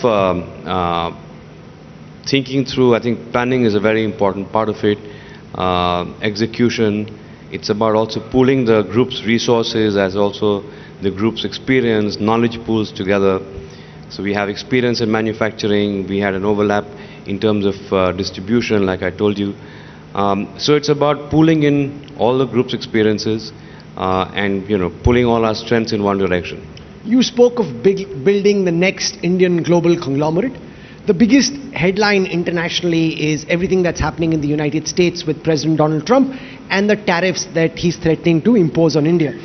thinking through, I think planning is a very important part of it. Execution, it's about also pooling the group's resources as also the group's experience, knowledge pools together. So we have experience in manufacturing, we had an overlap in terms of distribution, like I told you. So it's about pooling in all the group's experiences and pulling all our strengths in one direction. You spoke of building the next Indian global conglomerate. The biggest headline internationally is everything that's happening in the United States with President Donald Trump and the tariffs that he's threatening to impose on India.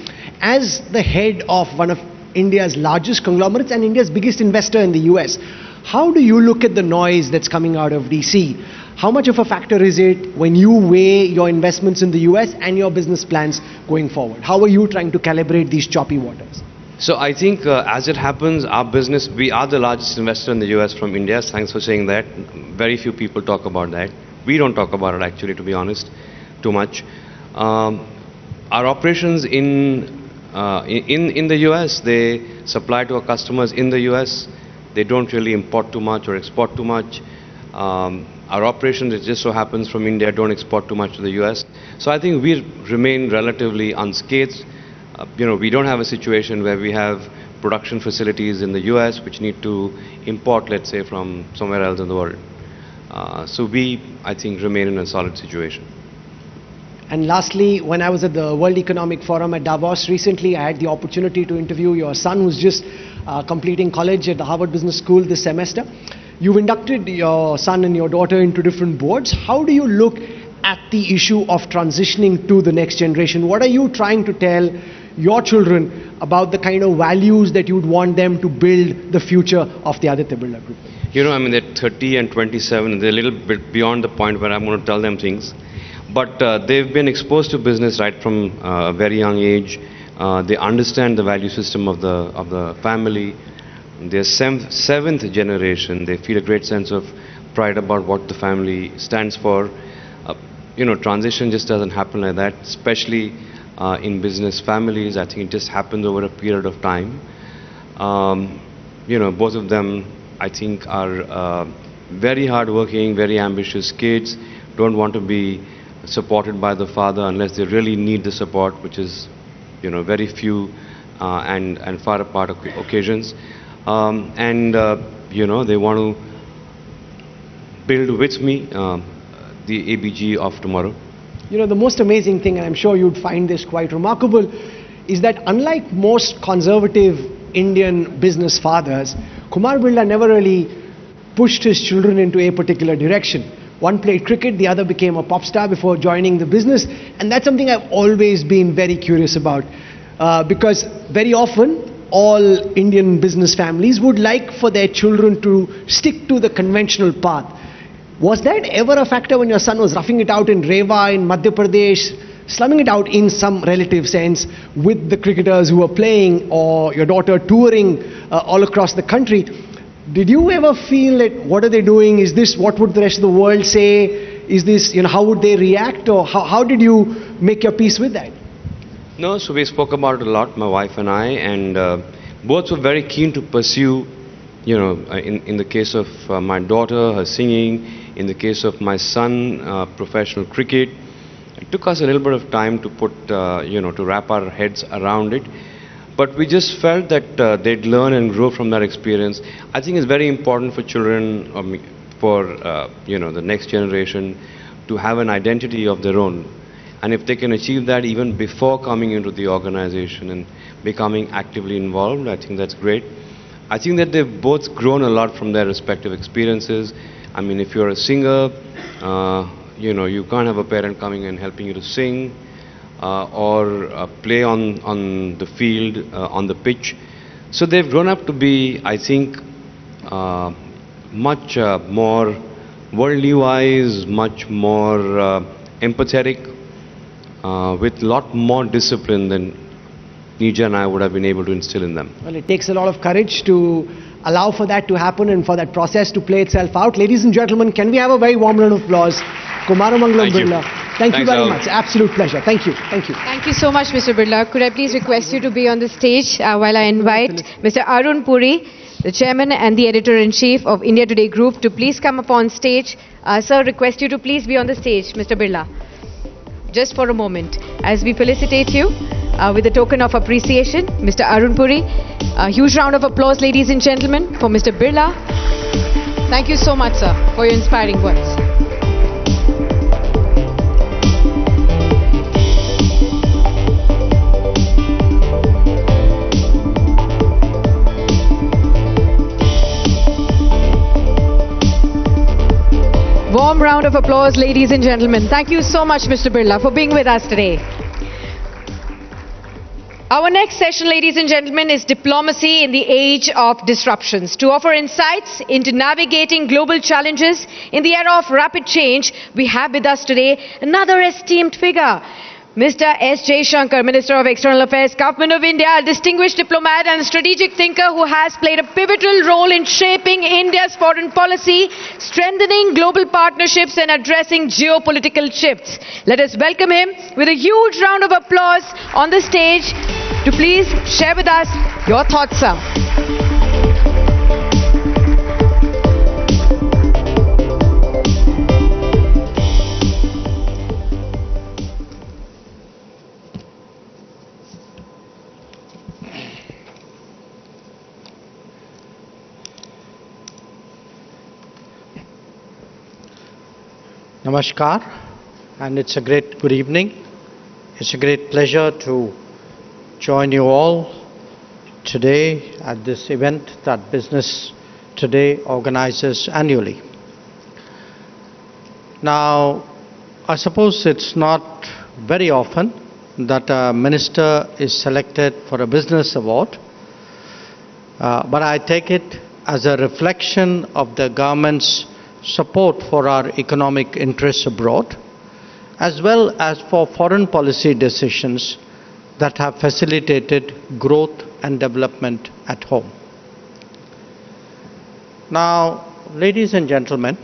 As the head of one of India's largest conglomerates and India's biggest investor in the US, how do you look at the noise that's coming out of DC? How much of a factor is it when you weigh your investments in the US and your business plans going forward? How are you trying to calibrate these choppy waters? So I think as it happens, our business, we are the largest investor in the US from India. Thanks for saying that. Very few people talk about that. We don't talk about it actually, to be honest, too much. Our operations in the US, they supply to our customers in the US. They don't really import too much or export too much. Our operations, it just so happens from India, don't export too much to the US. So I think we remain relatively unscathed. We don't have a situation where we have production facilities in the US which need to import, let's say, from somewhere else in the world. So we, I think, remain in a solid situation. And lastly, when I was at the World Economic Forum at Davos recently, I had the opportunity to interview your son, who's just completing college at the Harvard Business School this semester. You've inducted your son and your daughter into different boards. How do you look at the issue of transitioning to the next generation? What are you trying to tell your children about the kind of values that you'd want them to build the future of the Aditya Birla Group? I mean, they're 30 and 27. They're a little bit beyond the point where I'm going to tell them things. But they've been exposed to business right from a very young age. They understand the value system of the family. They're seventh generation. They feel a great sense of pride about what the family stands for. Transition just doesn't happen like that, especially in business families. I think it just happens over a period of time. Both of them, I think, are very hardworking, very ambitious kids, don't want to be supported by the father unless they really need the support, which is, very few and far apart occasions. They want to build with me the ABG of tomorrow. The most amazing thing, and I'm sure you'd find this quite remarkable, is that unlike most conservative Indian business fathers, Kumar Birla never really pushed his children into a particular direction. One played cricket, the other became a pop star before joining the business, and that's something I've always been very curious about, because very often all Indian business families would like for their children to stick to the conventional path. Was that ever a factor when your son was roughing it out in Rewa in Madhya Pradesh, slumming it out in some relative sense with the cricketers who were playing, or your daughter touring all across the country? Did you ever feel that what are they doing? Is this what would the rest of the world say? Is this, how would they react? Or how did you make your peace with that? No, so we spoke about it a lot, my wife and I, and both were very keen to pursue, in the case of my daughter, her singing, in the case of my son, professional cricket. It took us a little bit of time to put, to wrap our heads around it. But we just felt that they'd learn and grow from that experience. I think it's very important for children, for the next generation, to have an identity of their own. And if they can achieve that even before coming into the organization and becoming actively involved, I think that's great. I think that they've both grown a lot from their respective experiences. I mean, if you're a singer, you can't have a parent coming and helping you to sing. Or play on the field, on the pitch. So they've grown up to be, I think, much more worldly wise, much more empathetic, with a lot more discipline than Nija and I would have been able to instill in them. Well, it takes a lot of courage to allow for that to happen and for that process to play itself out. Ladies and gentlemen, can we have a very warm round of applause? Kumaramangalam Birla. Thank you very much. Absolute pleasure. Thank you. Thank you. Thank you so much, Mr. Birla. Could I please request you to be on the stage while I invite Mr. Arun Puri, the Chairman and the Editor-in-Chief of India Today Group, to please come up on stage. Sir, request you to please be on the stage, Mr. Birla. Just for a moment, as we felicitate you with a token of appreciation, Mr. Arun Puri. A huge round of applause, ladies and gentlemen, for Mr. Birla. Thank you so much, sir, for your inspiring words. Warm round of applause, ladies and gentlemen. Thank you so much, Mr. Birla, for being with us today. Our next session, ladies and gentlemen, is Diplomacy in the Age of Disruptions. To offer insights into navigating global challenges in the era of rapid change, we have with us today another esteemed figure, Mr. S. Shankar, Minister of External Affairs, Government of India, a distinguished diplomat and strategic thinker who has played a pivotal role in shaping India's foreign policy, strengthening global partnerships and addressing geopolitical shifts. Let us welcome him with a huge round of applause on the stage to please share with us your thoughts, sir. Namaskar, and it's a great good evening. It's a great pleasure to join you all today at this event that Business Today organizes annually. Now, I suppose it's not very often that a minister is selected for a business award, but I take it as a reflection of the government's support for our economic interests abroad, as well as for foreign policy decisions that have facilitated growth and development at home. Now, ladies and gentlemen,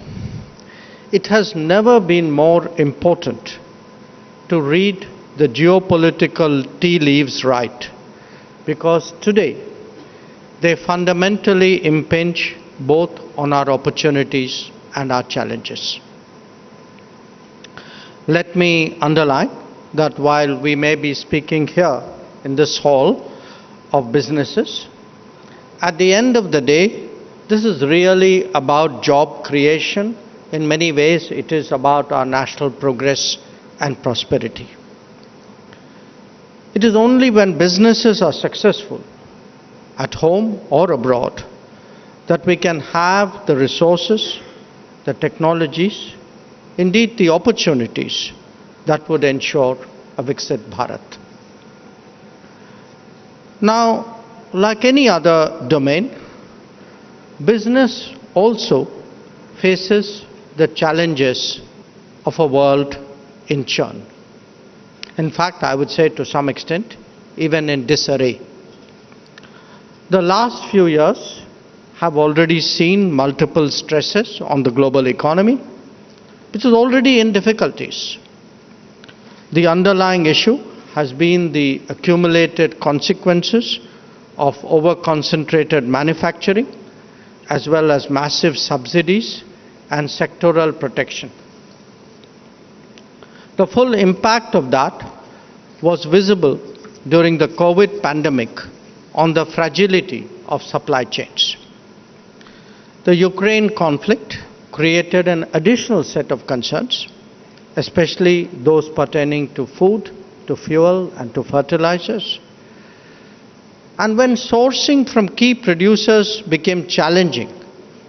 it has never been more important to read the geopolitical tea leaves right, because today they fundamentally impinge both on our opportunities and our challenges. Let me underline that while we may be speaking here in this hall of businesses, at the end of the day, this is really about job creation. In many ways, it is about our national progress and prosperity. It is only when businesses are successful, at home or abroad, that we can have the resources, the technologies, indeed the opportunities that would ensure a Viksit Bharat. Now, like any other domain, business also faces the challenges of a world in churn. In fact, I would say to some extent, even in disarray. The last few years have already seen multiple stresses on the global economy, which is already in difficulties. The underlying issue has been the accumulated consequences of over-concentrated manufacturing, as well as massive subsidies and sectoral protection. The full impact of that was visible during the COVID pandemic on the fragility of supply chains. The Ukraine conflict created an additional set of concerns, especially those pertaining to food, to fuel, and to fertilizers. And when sourcing from key producers became challenging,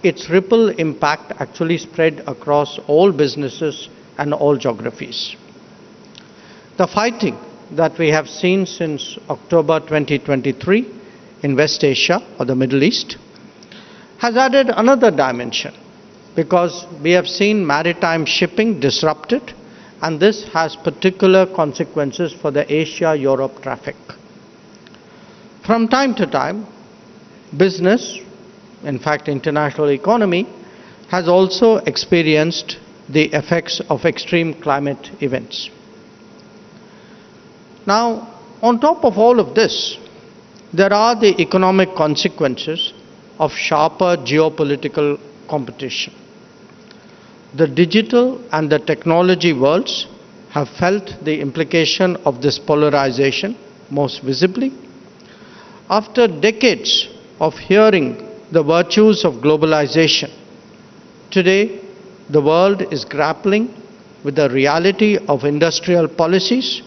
its ripple impact actually spread across all businesses and all geographies. The fighting that we have seen since October 2023 in West Asia or the Middle East has added another dimension, because we have seen maritime shipping disrupted, and this has particular consequences for the Asia-Europe traffic. From time to time, business, in fact international economy, has also experienced the effects of extreme climate events. Now, on top of all of this, there are the economic consequences of sharper geopolitical competition. The digital and the technology worlds have felt the implication of this polarization most visibly. After decades of hearing the virtues of globalization, today the world is grappling with the reality of industrial policies,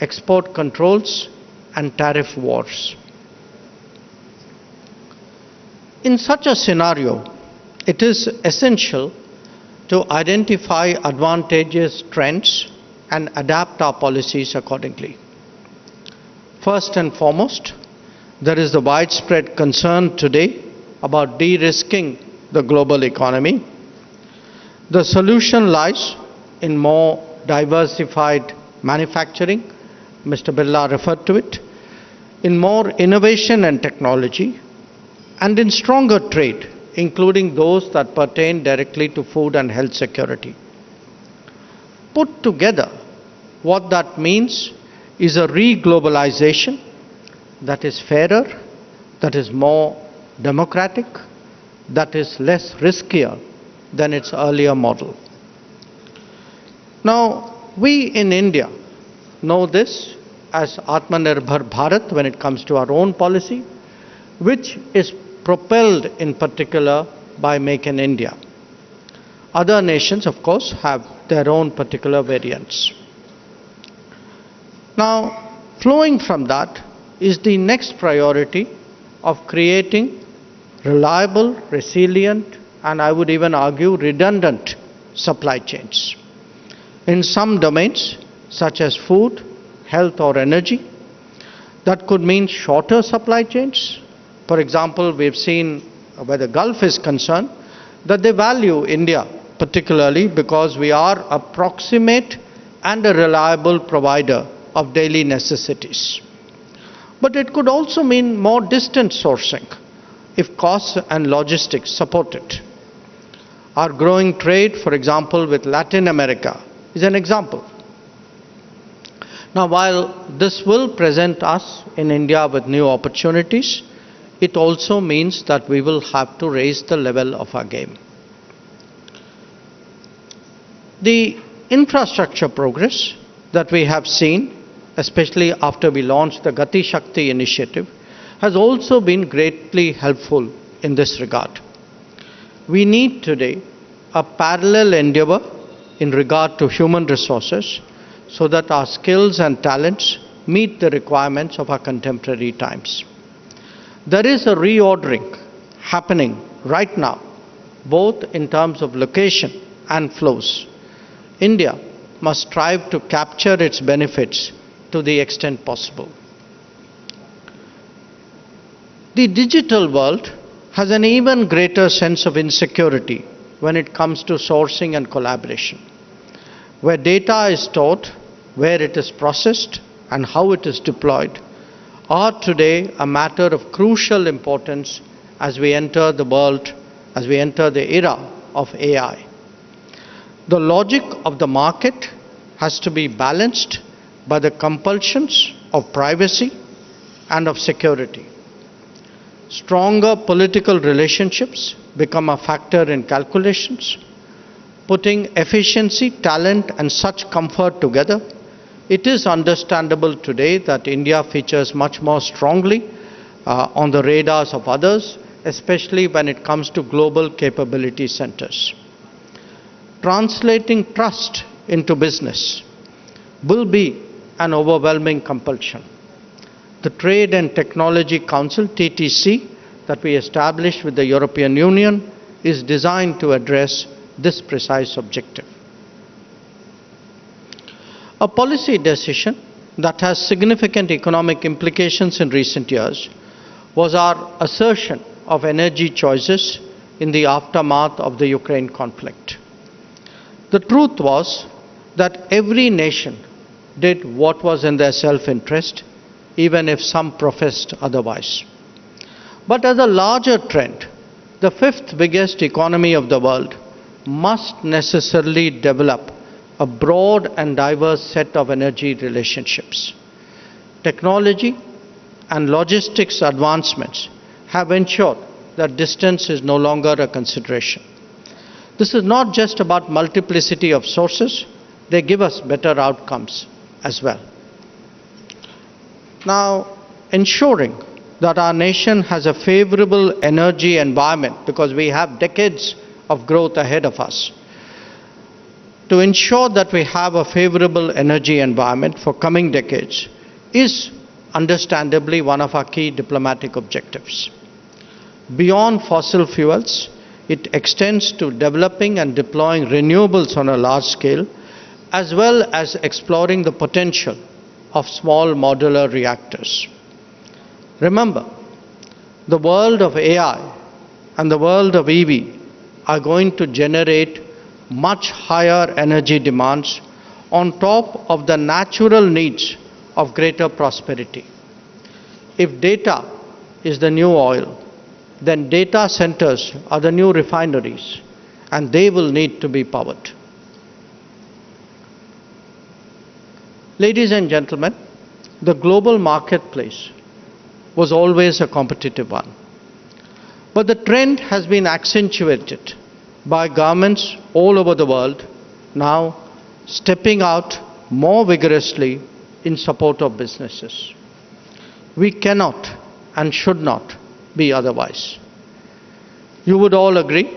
export controls, and tariff wars. In such a scenario, it is essential to identify advantageous trends and adapt our policies accordingly. First and foremost, there is the widespread concern today about de-risking the global economy. The solution lies in more diversified manufacturing, Mr. Birla referred to it, in more innovation and technology, and in stronger trade, including those that pertain directly to food and health security. Put together, what that means is a re-globalization that is fairer, that is more democratic, that is less riskier than its earlier model. Now, we in India know this as Atmanirbhar Bharat when it comes to our own policy, which is propelled in particular by Make in India. Other nations, of course, have their own particular variants. Now, flowing from that is the next priority of creating reliable, resilient, and I would even argue redundant supply chains. In some domains, such as food, health or energy, that could mean shorter supply chains. For example, we've seen where the Gulf is concerned, that they value India particularly because we are a proximate and a reliable provider of daily necessities. But it could also mean more distant sourcing if costs and logistics support it. Our growing trade, for example, with Latin America is an example. Now, while this will present us in India with new opportunities, it also means that we will have to raise the level of our game. The infrastructure progress that we have seen, especially after we launched the Gati Shakti initiative, has also been greatly helpful in this regard. We need today a parallel endeavor in regard to human resources so that our skills and talents meet the requirements of our contemporary times. There is a reordering happening right now, both in terms of location and flows. India must strive to capture its benefits to the extent possible. The digital world has an even greater sense of insecurity when it comes to sourcing and collaboration. Where data is stored, where it is processed, and how it is deployed are today a matter of crucial importance as we enter the world, as we enter the era of AI. The logic of the market has to be balanced by the compulsions of privacy and of security. Stronger political relationships become a factor in calculations. Putting efficiency, talent, and such comfort together, it is understandable today that India features much more strongly on the radars of others, especially when it comes to global capability centers. Translating trust into business will be an overwhelming compulsion. The Trade and Technology Council, TTC, that we established with the European Union is designed to address this precise objective. A policy decision that has significant economic implications in recent years was our assertion of energy choices in the aftermath of the Ukraine conflict. The truth was that every nation did what was in their self-interest, even if some professed otherwise. But as a larger trend, the fifth biggest economy of the world must necessarily develop a broad and diverse set of energy relationships. Technology and logistics advancements have ensured that distance is no longer a consideration. This is not just about multiplicity of sources, they give us better outcomes as well. Now, ensuring that our nation has a favorable energy environment, because we have decades of growth ahead of us, to ensure that we have a favorable energy environment for coming decades is understandably one of our key diplomatic objectives. Beyond fossil fuels, it extends to developing and deploying renewables on a large scale, as well as exploring the potential of small modular reactors. Remember, the world of AI and the world of EV are going to generate much higher energy demands on top of the natural needs of greater prosperity. If data is the new oil, then data centers are the new refineries, and they will need to be powered. Ladies and gentlemen, the global marketplace was always a competitive one. But the trend has been accentuated by governments all over the world now stepping out more vigorously in support of businesses. We cannot and should not be otherwise. You would all agree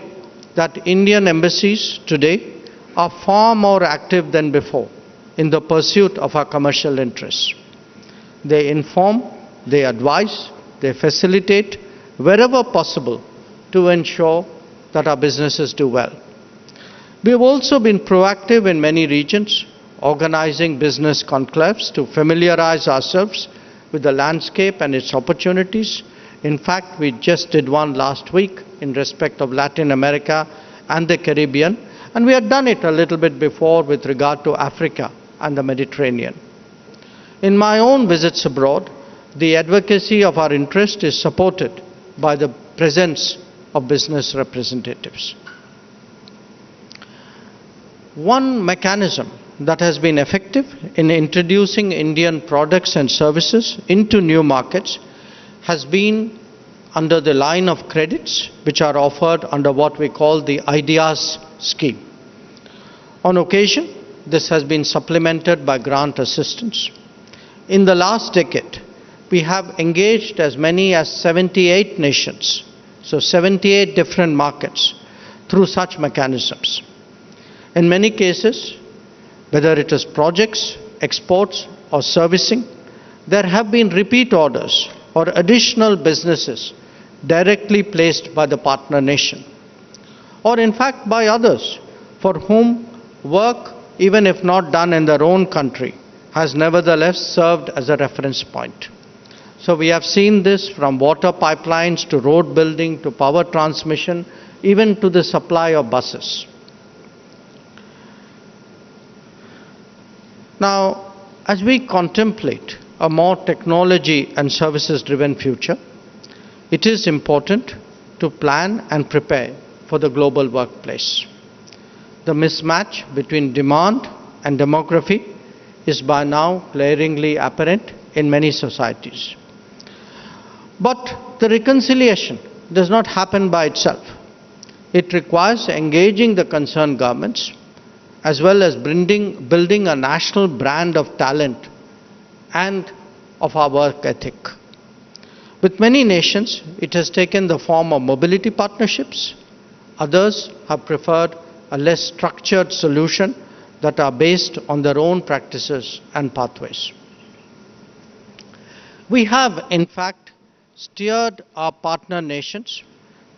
that Indian embassies today are far more active than before in the pursuit of our commercial interests. They inform, they advise, they facilitate wherever possible to ensure that our businesses do well. We have also been proactive in many regions, organizing business conclaves to familiarize ourselves with the landscape and its opportunities. In fact, we just did one last week in respect of Latin America and the Caribbean, and we had done it a little bit before with regard to Africa and the Mediterranean. In my own visits abroad, the advocacy of our interest is supported by the presence of business representatives. One mechanism that has been effective in introducing Indian products and services into new markets has been under the line of credits which are offered under what we call the IDEAS scheme. On occasion, this has been supplemented by grant assistance. In the last decade, we have engaged as many as 78 nations, so 78 different markets, through such mechanisms. In many cases, whether it is projects, exports, or servicing, there have been repeat orders or additional businesses directly placed by the partner nation, or in fact by others for whom work, even if not done in their own country, has nevertheless served as a reference point. So we have seen this from water pipelines to road building to power transmission, even to the supply of buses. Now, as we contemplate a more technology and services-driven future, it is important to plan and prepare for the global workplace. The mismatch between demand and demography is by now glaringly apparent in many societies. But the reconciliation does not happen by itself. It requires engaging the concerned governments as well as building a national brand of talent and of our work ethic. With many nations, it has taken the form of mobility partnerships. Others have preferred a less structured solution that are based on their own practices and pathways. We have, in fact, steered our partner nations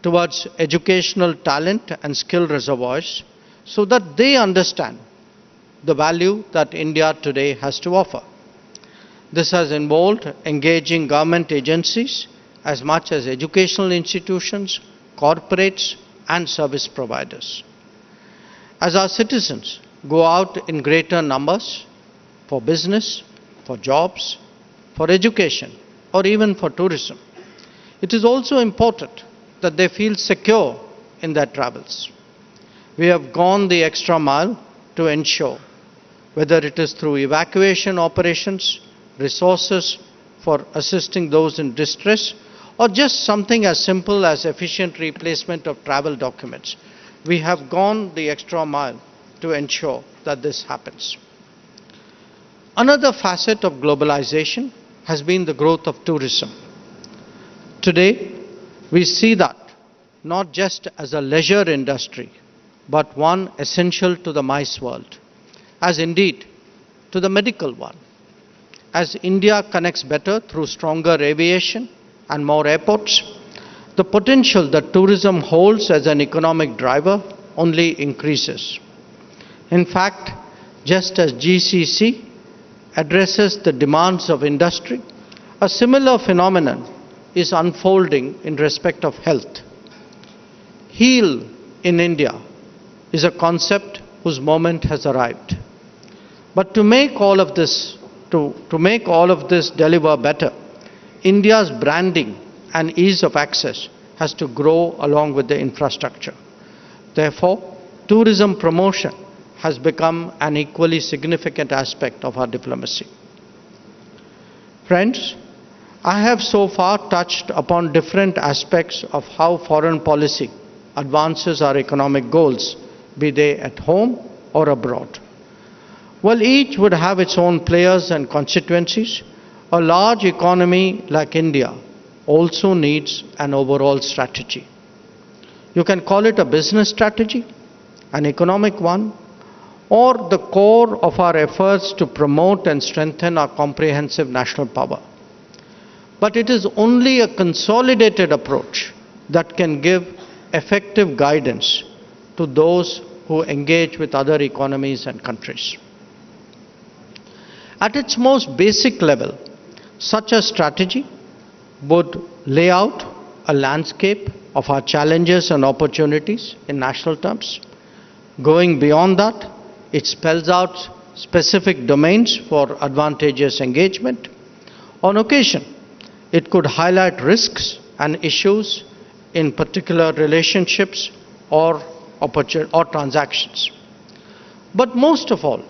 towards educational talent and skill reservoirs so that they understand the value that India today has to offer. This has involved engaging government agencies as much as educational institutions, corporates, and service providers. As our citizens go out in greater numbers for business, for jobs, for education, or even for tourism, it is also important that they feel secure in their travels. We have gone the extra mile to ensure, whether it is through evacuation operations, resources for assisting those in distress, or just something as simple as efficient replacement of travel documents. We have gone the extra mile to ensure that this happens. Another facet of globalization has been the growth of tourism. Today, we see that not just as a leisure industry, but one essential to the MICE world, as indeed to the medical one. As India connects better through stronger aviation and more airports, the potential that tourism holds as an economic driver only increases. In fact, just as GCC addresses the demands of industry, a similar phenomenon is unfolding in respect of health. Heal in India is a concept whose moment has arrived. But to make all of this, to make all of this deliver better, India's branding and ease of access has to grow along with the infrastructure. Therefore, tourism promotion has become an equally significant aspect of our diplomacy. Friends, I have so far touched upon different aspects of how foreign policy advances our economic goals, be they at home or abroad. While each would have its own players and constituencies, a large economy like India also needs an overall strategy. You can call it a business strategy, an economic one, or the core of our efforts to promote and strengthen our comprehensive national power. But it is only a consolidated approach that can give effective guidance to those who engage with other economies and countries. At its most basic level, such a strategy would lay out a landscape of our challenges and opportunities in national terms. Going beyond that, it spells out specific domains for advantageous engagement. On occasion, it could highlight risks and issues in particular relationships or transactions. But most of all,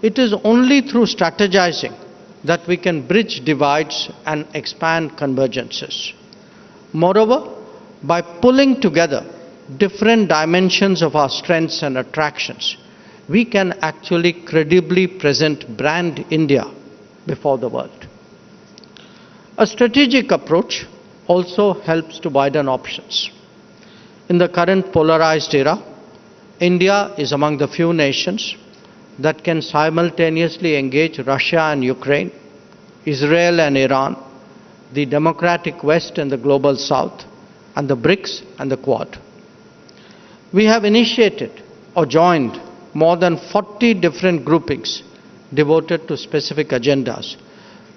it is only through strategizing that we can bridge divides and expand convergences. Moreover, by pulling together different dimensions of our strengths and attractions, we can actually credibly present brand India before the world. A strategic approach also helps to widen options. In the current polarized era, India is among the few nations that can simultaneously engage Russia and Ukraine, Israel and Iran, the democratic West and the global South, and the BRICS and the Quad. We have initiated or joined more than 40 different groupings devoted to specific agendas,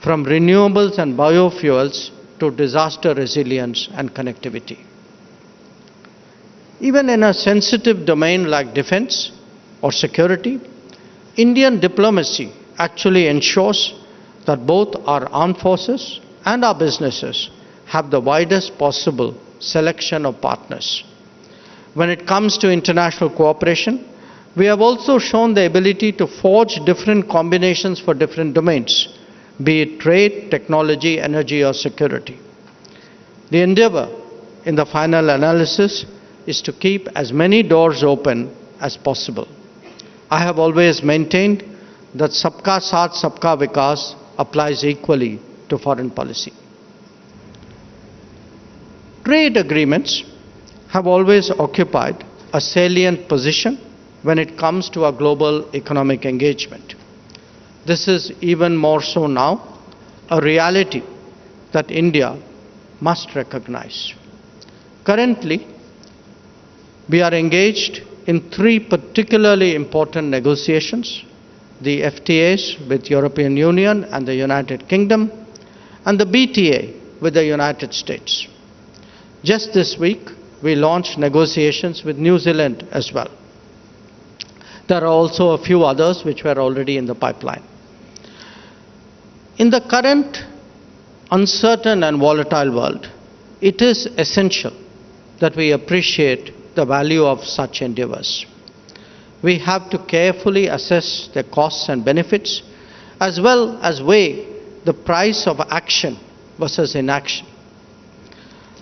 from renewables and biofuels to disaster resilience and connectivity. Even in a sensitive domain like defense or security, Indian diplomacy actually ensures that both our armed forces and our businesses have the widest possible selection of partners. When it comes to international cooperation, we have also shown the ability to forge different combinations for different domains, be it trade, technology, energy, or security. The endeavor in the final analysis is to keep as many doors open as possible. I have always maintained that Sabka Saath, Sabka Vikas applies equally to foreign policy. Trade agreements have always occupied a salient position when it comes to our global economic engagement. This is even more so now, a reality that India must recognize. Currently, we are engaged in three particularly important negotiations: the FTAs with European Union and the United Kingdom, and the BTA with the United States. Just this week, we launched negotiations with New Zealand as well. There are also a few others which were already in the pipeline. In the current uncertain and volatile world, it is essential that we appreciate the value of such endeavors. We have to carefully assess their costs and benefits, as well as weigh the price of action versus inaction.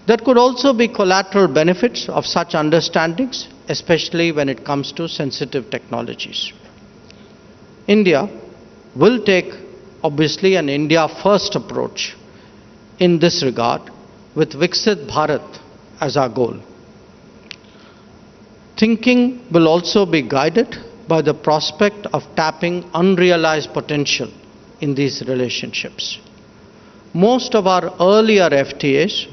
There could also be collateral benefits of such understandings, especially when it comes to sensitive technologies. India will take, obviously, an India-first approach in this regard, with Viksit Bharat as our goal. Thinking will also be guided by the prospect of tapping unrealized potential in these relationships. Most of our earlier FTAs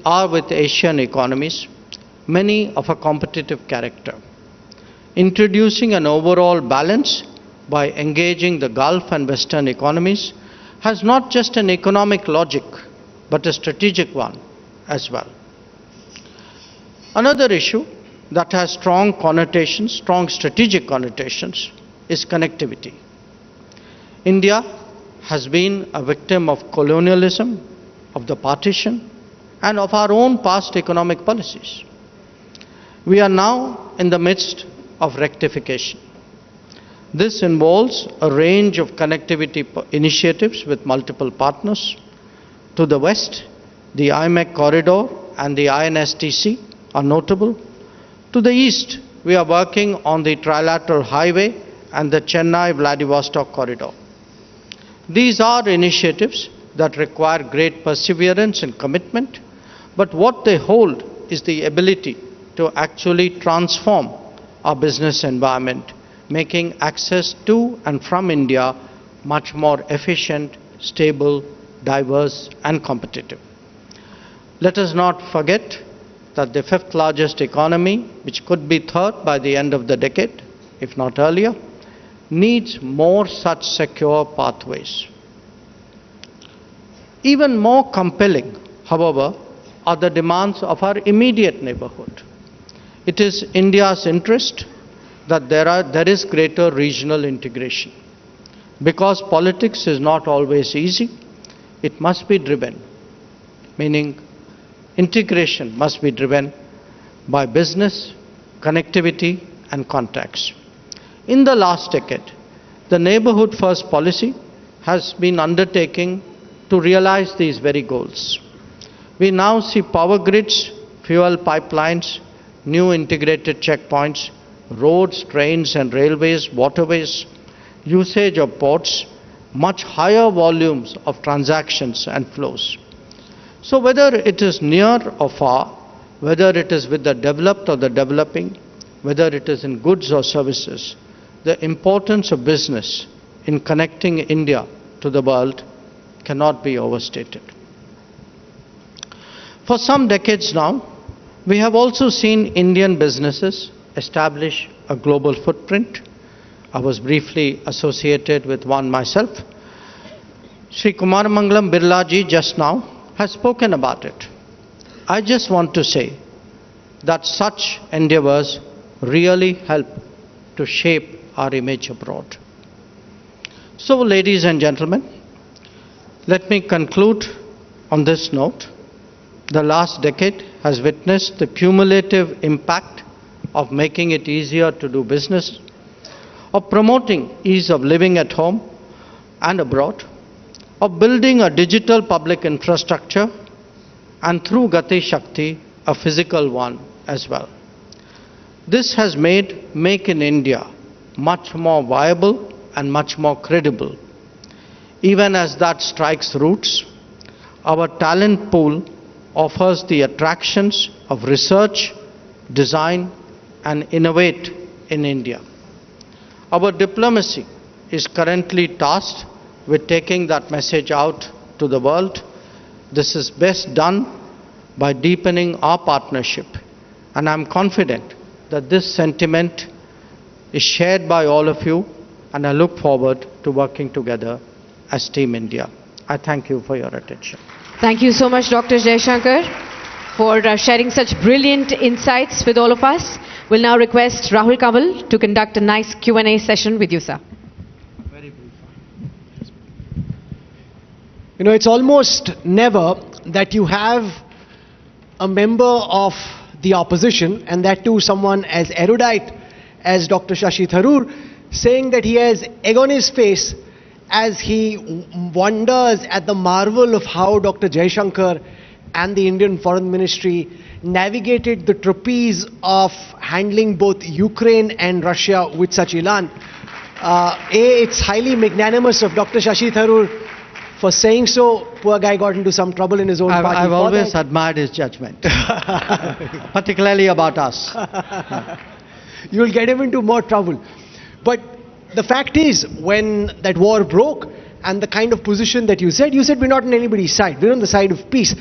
are with Asian economies, many of a competitive character. Introducing an overall balance by engaging the Gulf and Western economies has not just an economic logic, but a strategic one as well. Another issue that has strong connotations, strong strategic connotations, is connectivity. India has been a victim of colonialism, of the partition, and of our own past economic policies. We are now in the midst of rectification. This involves a range of connectivity initiatives with multiple partners. To the west, the IMEC corridor and the INSTC are notable. To the east, we are working on the trilateral highway and the Chennai-Vladivostok corridor. These are initiatives that require great perseverance and commitment, but what they hold is the ability to actually transform our business environment, making access to and from India much more efficient, stable, diverse, and competitive. Let us not forget that the fifth largest economy, which could be third by the end of the decade, if not earlier, needs more such secure pathways. Even more compelling, however, are the demands of our immediate neighborhood. It is India's interest that there is greater regional integration. Because politics is not always easy, it must be driven, meaning integration must be driven by business, connectivity, and contacts. In the last decade, the Neighborhood First policy has been undertaking to realize these very goals. We now see power grids, fuel pipelines, new integrated checkpoints, roads, trains and railways, waterways, usage of ports, much higher volumes of transactions and flows. So whether it is near or far, whether it is with the developed or the developing, whether it is in goods or services, the importance of business in connecting India to the world cannot be overstated. For some decades now, we have also seen Indian businesses establish a global footprint. I was briefly associated with one myself. Sri Kumaramangalam Birla ji just now has spoken about it. I just want to say that such endeavors really help to shape our image abroad. So, ladies and gentlemen, let me conclude on this note. The last decade has witnessed the cumulative impact of making it easier to do business, of promoting ease of living at home and abroad, of building a digital public infrastructure, and through Gati Shakti, a physical one as well. This has made Make in India much more viable and much more credible. Even as that strikes roots, our talent pool offers the attractions of research, design, and innovate in India. Our diplomacy is currently tasked with taking that message out to the world. This is best done by deepening our partnership, and I'm confident that this sentiment is shared by all of you, and I look forward to working together as Team India. I thank you for your attention. Thank you so much, Dr. Jaishankar, for sharing such brilliant insights with all of us. We'll now request Rahul Kanwal to conduct a nice Q&A session with you, sir. You know, it's almost never that you have a member of the opposition, and that too someone as erudite as Dr. Shashi Tharoor, saying that he has egg on his face as he wonders at the marvel of how Dr. Jaishankar and the Indian Foreign Ministry navigated the trapeze of handling both Ukraine and Russia with such elan. It's highly magnanimous of Dr. Shashi Tharoor for saying so. Poor guy got into some trouble in his own party. I've always admired his judgment, particularly about us. You'll get him into more trouble. But the fact is, when that war broke and the kind of position that you said we're not on anybody's side, we're on the side of peace.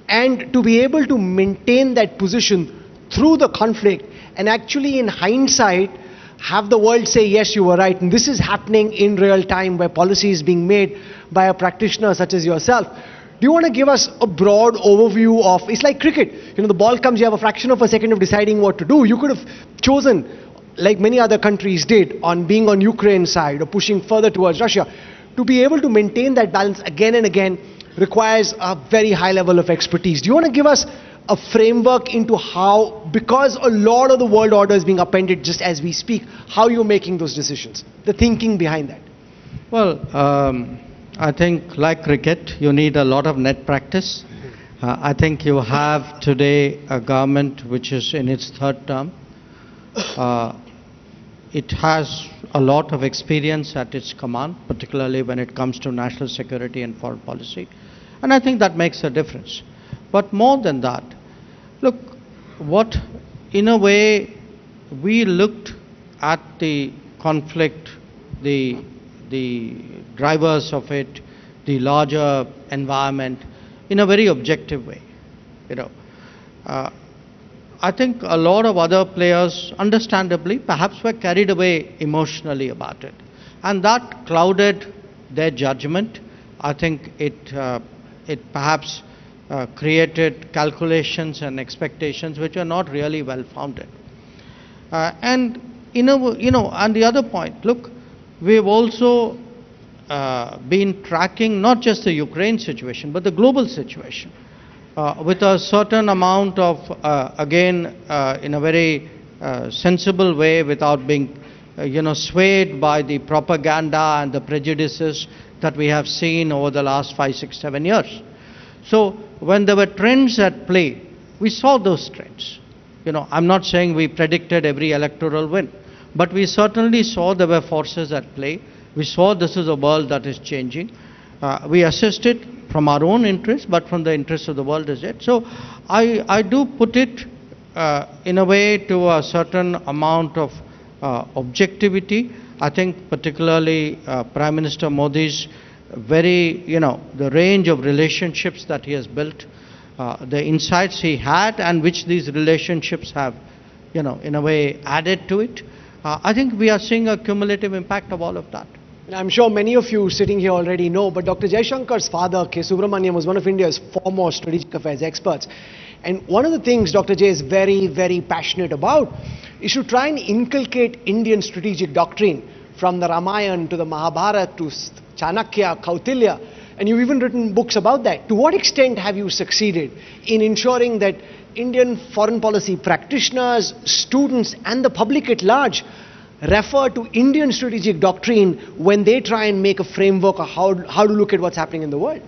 And to be able to maintain that position through the conflict and actually in hindsight have the world say, yes, you were right. And this is happening in real time where policy is being made by a practitioner such as yourself. Do you want to give us a broad overview of, it's like cricket. You know, the ball comes, you have a fraction of a second of deciding what to do. You could have chosen, like many other countries did, on being on Ukraine's side or pushing further towards Russia. to be able to maintain that balance again and again requires a very high level of expertise. Do you want to give us a framework into how, because a lot of the world order is being upended just as we speak, how you're making those decisions, the thinking behind that? Well, I think like cricket, you need a lot of net practice. I think you have today a government which is in its third term. It has a lot of experience at its command, particularly when it comes to national security and foreign policy. And I think that makes a difference. But more than that, look, what in a way we looked at the conflict, the drivers of it, the larger environment in a very objective way. I think a lot of other players, understandably, perhaps were carried away emotionally about it. And that clouded their judgment. I think it perhaps created calculations and expectations which are not really well founded. And the other point, look, we've also been tracking not just the Ukraine situation, but the global situation with a certain amount of, again, in a very sensible way, without being, swayed by the propaganda and the prejudices that we have seen over the last 5, 6, 7 years. So when there were trends at play, we saw those trends. I'm not saying we predicted every electoral win, but we certainly saw there were forces at play. We saw this is a world that is changing. We assessed it from our own interests, but from the interests of the world as yet. So I do put it in a way to a certain amount of objectivity. I think particularly Prime Minister Modi's the range of relationships that he has built, the insights he had, and which these relationships have, in a way added to it. I think we are seeing a cumulative impact of all of that. I'm sure many of you sitting here already know, but Dr. Jaishankar's father, K. Subramaniam, was one of India's foremost strategic affairs experts. And one of the things Dr. J is very, very passionate about is to try and inculcate Indian strategic doctrine from the Ramayana to the Mahabharata to Chanakya, Kautilya, and you've even written books about that. To what extent have you succeeded in ensuring that Indian foreign policy practitioners, students, and the public at large refer to Indian strategic doctrine when they try and make a framework of how to look at what's happening in the world?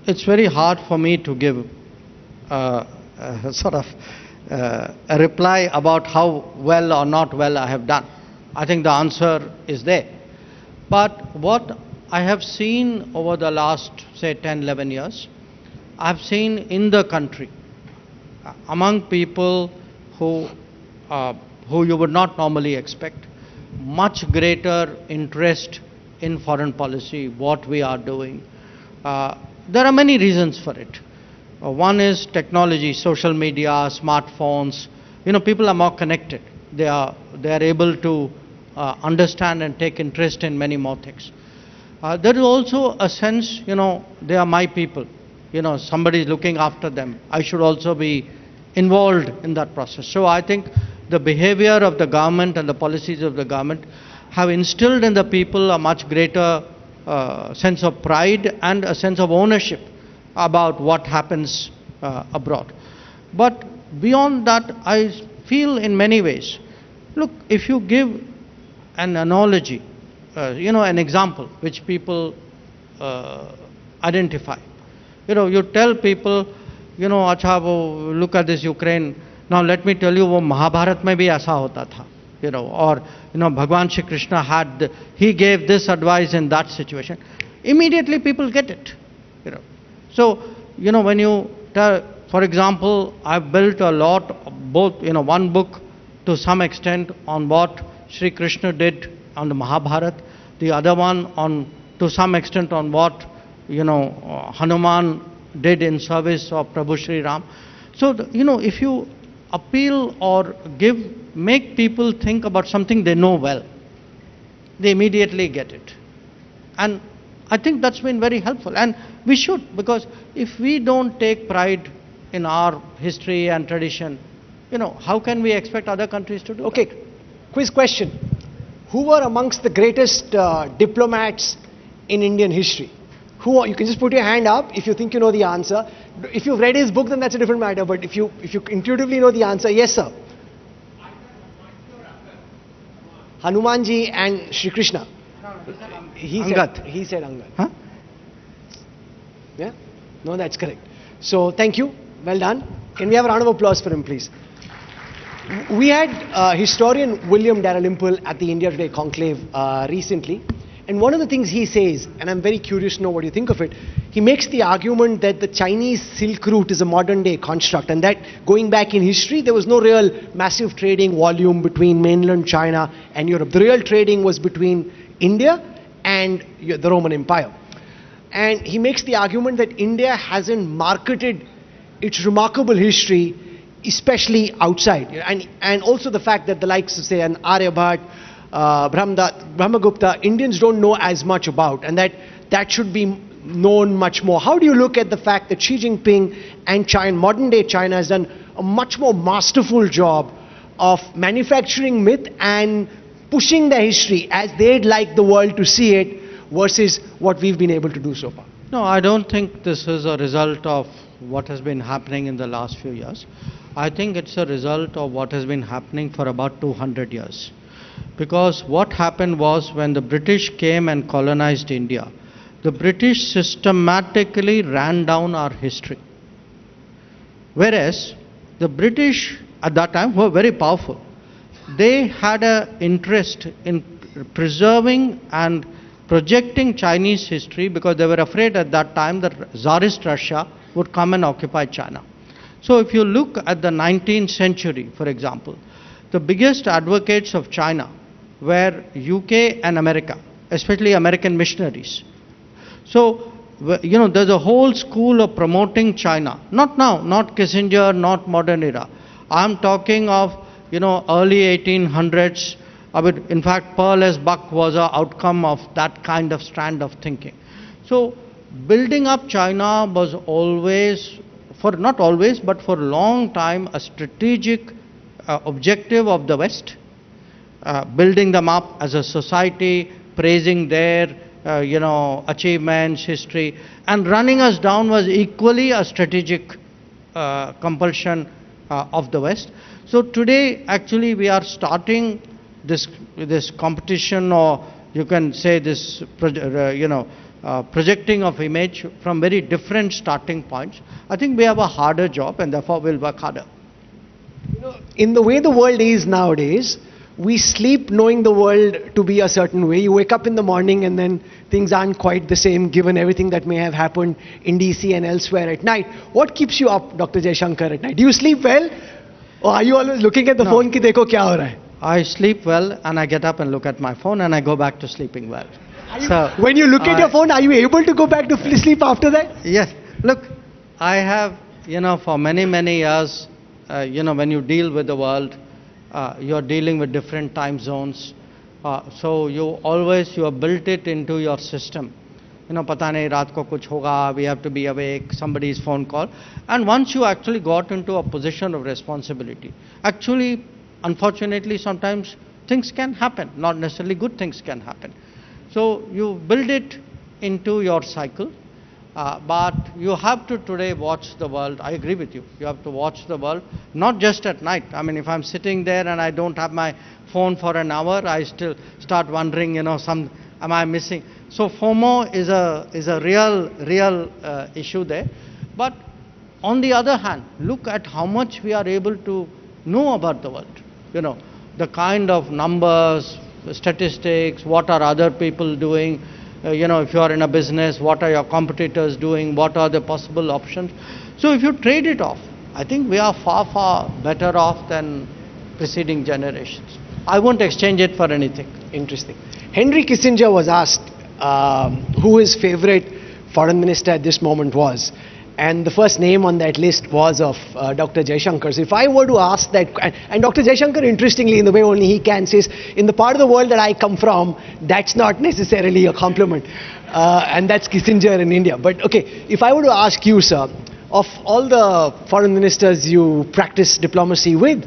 It's very hard for me to give a reply about how well or not well I have done. I think the answer is there. But what I have seen over the last, say, 10, 11 years, I've seen in the country, among people who you would not normally expect, much greater interest in foreign policy, what we are doing. There are many reasons for it. One is technology, social media, smartphones. People are more connected. They are able to understand and take interest in many more things. There is also a sense, they are my people. Somebody is looking after them. I should also be involved in that process. So I think the behavior of the government and the policies of the government have instilled in the people a much greater sense of pride and a sense of ownership about what happens abroad. But beyond that, I feel in many ways, look, if you give an analogy, an example which people identify, you tell people, acha, look at this Ukraine. Now let me tell you, wo Mahabharat mein bhi aisa hota tha. Or Bhagwan Shri Krishna he gave this advice in that situation. Immediately people get it. So, when you tell, for example, I've built a lot, both, one book to some extent on what Shri Krishna did on the Mahabharat, the other one to some extent on what, Hanuman did in service of Prabhu Shri Ram. So, if you appeal or make people think about something they know well, they immediately get it. And I think that's been very helpful. And we should, because if we don't take pride in our history and tradition, how can we expect other countries to do Okay, that? quiz question. who were amongst the greatest diplomats in Indian history? Who are, you can just put your hand up if you think you know the answer. If you've read his book, then that's a different matter. But if you intuitively know the answer, yes, sir. Hanumanji and Shri Krishna. He said Angad. Huh? Yeah? No, that's correct. So, thank you. Well done. Can we have a round of applause for him, please? We had historian William Dalrymple at the India Today conclave recently. And one of the things he says, and I'm very curious to know what you think of it, he makes the argument that the Chinese Silk Route is a modern day construct, and that going back in history, there was no real massive trading volume between mainland China and Europe. The real trading was between India and the Roman Empire. And he makes the argument that India hasn't marketed its remarkable history, especially outside. And also the fact that the likes of, say, an Aryabhat, Brahmagupta, Indians don't know as much about, and that should be known much more. How do you look at the fact that Xi Jinping and China, modern day China, has done a much more masterful job of manufacturing myth and pushing the history as they'd like the world to see it versus what we've been able to do so far? No, I don't think this is a result of what has been happening in the last few years. I think it's a result of what has been happening for about 200 years. Because what happened was when the British came and colonized India, the British systematically ran down our history. Whereas the British at that time were very powerful. They had an interest in preserving and projecting Chinese history because they were afraid at that time that Tsarist Russia would come and occupy China. So if you look at the 19th century, for example, the biggest advocates of China were UK and America, especially American missionaries. So, you know, there's a whole school of promoting China. Not now, not Kissinger, not modern era. I'm talking of, you know, early 1800s. I mean, in fact, Pearl as Buck was an outcome of that kind of strand of thinking. So, building up China was always, not always, but for a long time, a strategic objective of the West, building them up as a society, praising their achievements, history, and running us down was equally a strategic compulsion of the West. So today, actually, we are starting this competition, or you can say this, projecting of image from very different starting points. I think we have a harder job, and therefore we'll work harder. You know, in the way the world is nowadays, we sleep knowing the world to be a certain way. You wake up in the morning and then things aren't quite the same given everything that may have happened in DC and elsewhere at night. What keeps you up, Dr. Jaishankar, at night? Do you sleep well? Or are you always looking at the phone ki dekho kya ho raha hai? I sleep well and I get up and look at my phone and I go back to sleeping well. So when you look at your phone, are you able to go back to sleep after that? Yes. Look, I have, for many, many years, when you deal with the world, you're dealing with different time zones. So you have built it into your system. Pata nahi, raat ko kuch hoga, we have to be awake, somebody's phone call. And once you actually got into a position of responsibility, actually, unfortunately, sometimes things can happen, not necessarily good things can happen. So you build it into your cycle, but you have to today watch the world. I agree with you. You have to watch the world, not just at night. I mean, if I'm sitting there and I don't have my phone for an hour, I still start wondering, am I missing? So FOMO is a real issue there. But on the other hand, look at how much we are able to know about the world. The kind of numbers, statistics, what are other people doing, if you are in a business, what are your competitors doing, what are the possible options. So if you trade it off, I think we are far, far better off than preceding generations. I won't exchange it for anything. Interesting. Henry Kissinger was asked who his favorite foreign minister at this moment was. And the first name on that list was of Dr. Jaishankar. So if I were to ask that, and Dr. Jaishankar, interestingly, in the way only he can, says, in the part of the world that I come from, that's not necessarily a compliment. And that's Kissinger in India. But okay, if I were to ask you, sir, of all the foreign ministers you practice diplomacy with,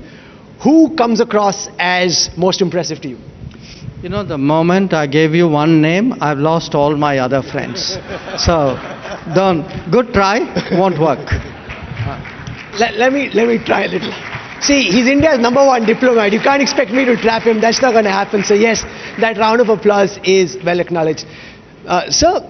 who comes across as most impressive to you? You know, the moment I gave you one name, I've lost all my other friends. So, don't. Good try, won't work. Let me try a little. See, he's India's #1 diplomat. You can't expect me to trap him. That's not going to happen. So yes, that round of applause is well acknowledged. Sir,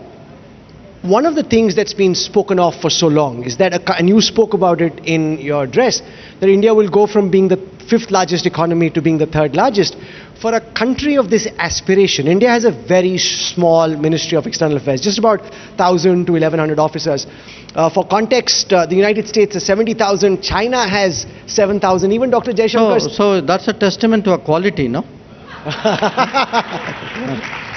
one of the things that's been spoken of for so long is that, and you spoke about it in your address, that India will go from being the 5th largest economy to being the 3rd largest. For a country of this aspiration, India has a very small Ministry of External Affairs, just about 1,000 to 1,100 officers. For context, the United States has 70,000, China has 7,000, even Dr. Jaishankar. So that's a testament to a quality, no?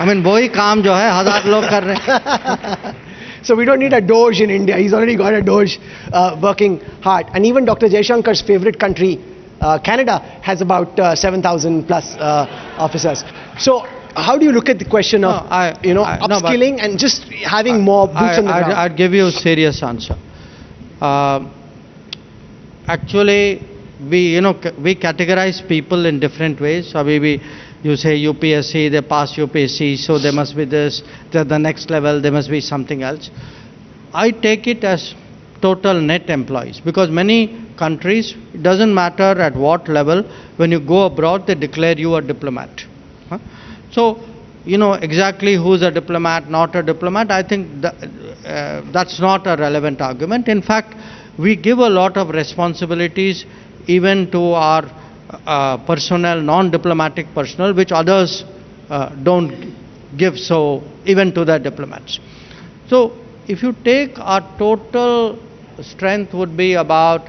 I mean, वही काम जो है 1,000 लोग कर रहे हैं. So we don't need a Doge in India. He's already got a Doge working hard. And even Dr. Jaishankar's favorite country, Canada, has about 7,000 plus officers. So how do you look at the question of upskilling and just having more boots on the ground? I'd give you a serious answer. Actually, we categorize people in different ways. So you say UPSC, they pass UPSC, so there must be this. The next level, there must be something else. I take it as total net employees, because many countries, it doesn't matter at what level, when you go abroad, they declare you a diplomat. So, exactly who's a diplomat, not a diplomat, I think that's not a relevant argument. In fact, we give a lot of responsibilities even to our personnel, non-diplomatic personnel, which others don't give, so even to the diplomats. So, if you take our total strength would be about,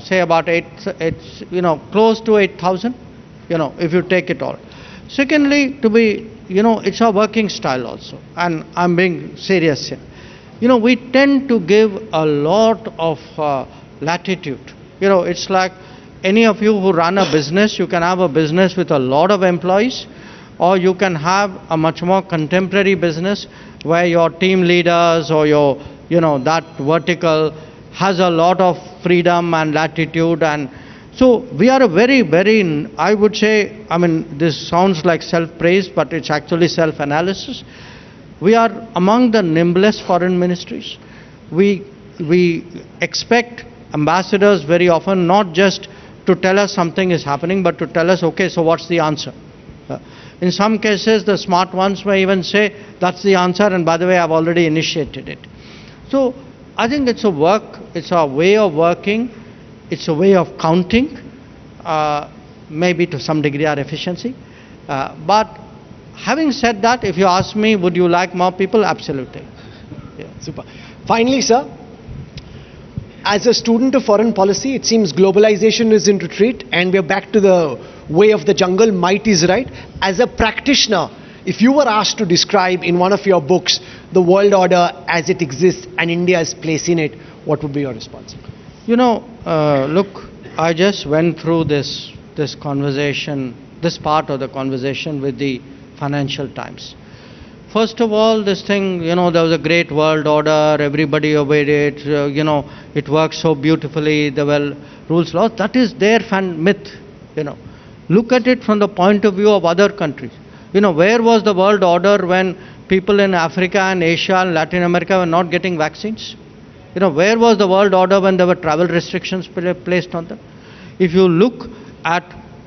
say about close to 8,000, if you take it all. Secondly, it's our working style also, and I'm being serious here. We tend to give a lot of latitude. It's like any of you who run a business, you can have a business with a lot of employees, or you can have a much more contemporary business where your team leaders or your, that vertical has a lot of freedom and latitude. And so we are a very, very, I would say, this sounds like self-praise, but it's actually self-analysis. We are among the nimblest foreign ministries. We expect ambassadors very often not just to tell us something is happening, but to tell us, okay, so what's the answer? In some cases, the smart ones may even say, that's the answer, and by the way, I've already initiated it. So I think it's a way of working, it's a way of counting, maybe to some degree our efficiency. But having said that, if you ask me, would you like more people? Absolutely. Yeah, super. Finally, sir, as a student of foreign policy, it seems globalization is in retreat and we're back to the way of the jungle, might is right. As a practitioner, if you were asked to describe in one of your books the world order as it exists and India's place in it, what would be your response? Look, I just went through this conversation, this part of the conversation with the Financial Times. First of all, this thing, there was a great world order, everybody obeyed it, it works so beautifully, there were rules, laws. That is their myth, Look at it from the point of view of other countries. Where was the world order when people in Africa and Asia and Latin America were not getting vaccines? Where was the world order when there were travel restrictions placed on them? If you look at,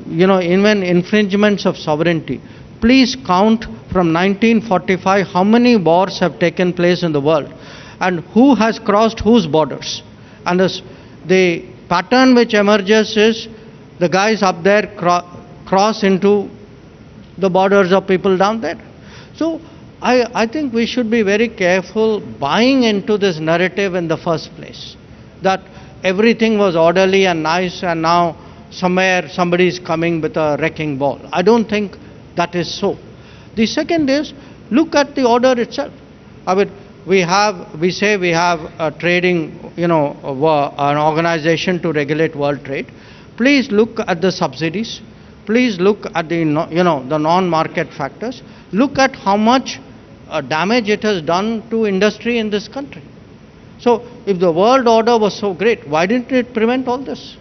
even infringements of sovereignty, please count from 1945 how many wars have taken place in the world and who has crossed whose borders. And the pattern which emerges is the guys up there cross into the borders of people down there. So I think we should be very careful buying into this narrative in the first place, that everything was orderly and nice and now somewhere somebody is coming with a wrecking ball. I don't think that is so. The second is, look at the order itself. We say we have a trading, an organization to regulate world trade. Please look at the subsidies. Please look at the, the non-market factors. Look at how much damage it has done to industry in this country. So, if the world order was so great, why didn't it prevent all this?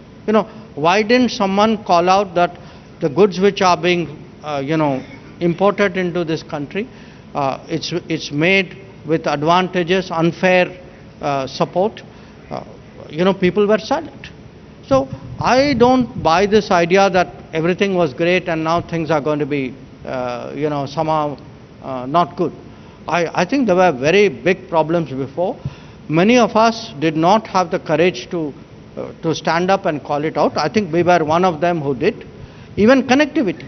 Why didn't someone call out that the goods which are being, imported into this country. It's made with advantages, unfair support. People were silent. So I don't buy this idea that everything was great and now things are going to be, somehow not good. I think there were very big problems before. Many of us did not have the courage to stand up and call it out. I think we were one of them who did. Even connectivity,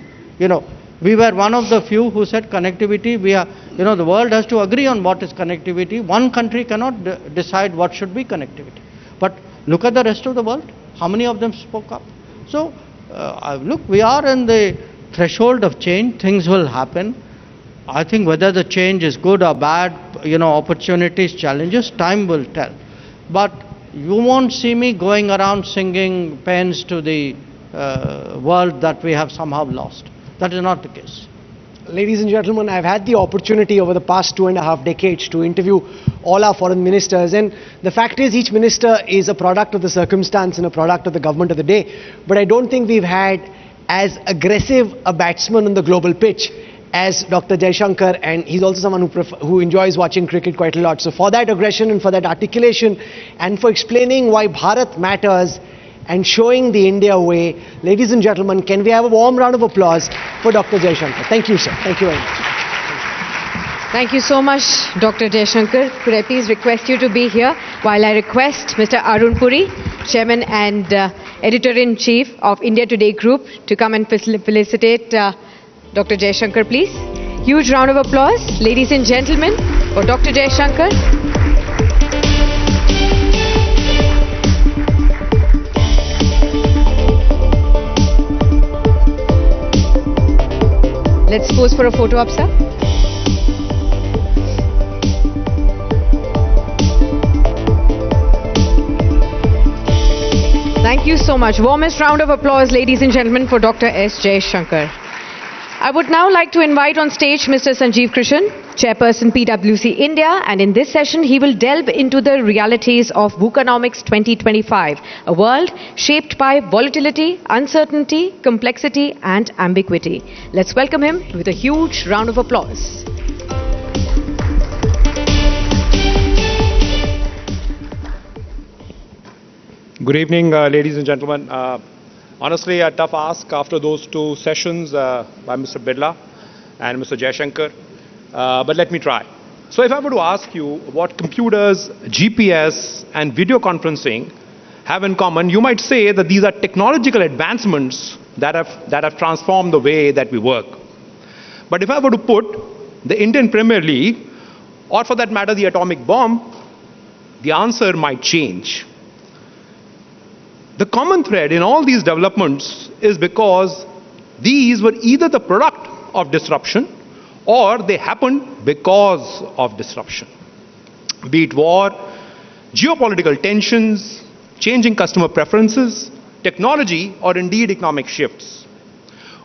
we were one of the few who said connectivity, the world has to agree on what is connectivity. One country cannot decide what should be connectivity. But look at the rest of the world. How many of them spoke up? So, look, we are in the threshold of change. Things will happen. I think whether the change is good or bad, opportunities, challenges, time will tell. But you won't see me going around singing pains to the world that we have somehow lost. That is not the case. Ladies and gentlemen, I've had the opportunity over the past 2.5 decades to interview all our foreign ministers, and the fact is each minister is a product of the circumstance and a product of the government of the day. But I don't think we've had as aggressive a batsman on the global pitch as Dr. Jaishankar, and he's also someone who enjoys watching cricket quite a lot. So for that aggression and for that articulation and for explaining why Bharat matters and showing the India way, ladies and gentlemen, can we have a warm round of applause for Dr. Jaishankar? Thank you, sir. Thank you very much. Thank you so much, Dr. Jaishankar. Could I please request you to be here while I request Mr. Arun Puri, Chairman and Editor-in-Chief of India Today Group, to come and felicitate Dr. Jaishankar, please. Huge round of applause, ladies and gentlemen, for Dr. Jaishankar. Let's pose for a photo op, sir. Thank you so much. Warmest round of applause, ladies and gentlemen, for Dr. S. Jaishankar. I would now like to invite on stage Mr. Sanjeev Krishan, Chairperson PwC India, and in this session he will delve into the realities of Vucanomics 2025, a world shaped by volatility, uncertainty, complexity and ambiguity. Let's welcome him with a huge round of applause. Good evening, ladies and gentlemen. Honestly, a tough ask after those two sessions by Mr. Birla and Mr. Jaishankar, but let me try. So if I were to ask you what computers, GPS and video conferencing have in common, you might say that these are technological advancements that have transformed the way that we work. But if I were to put the Indian Premier League, or for that matter the atomic bomb, the answer might change. The common thread in all these developments is because these were either the product of disruption or they happened because of disruption. Be it war, geopolitical tensions, changing customer preferences, technology, or indeed economic shifts.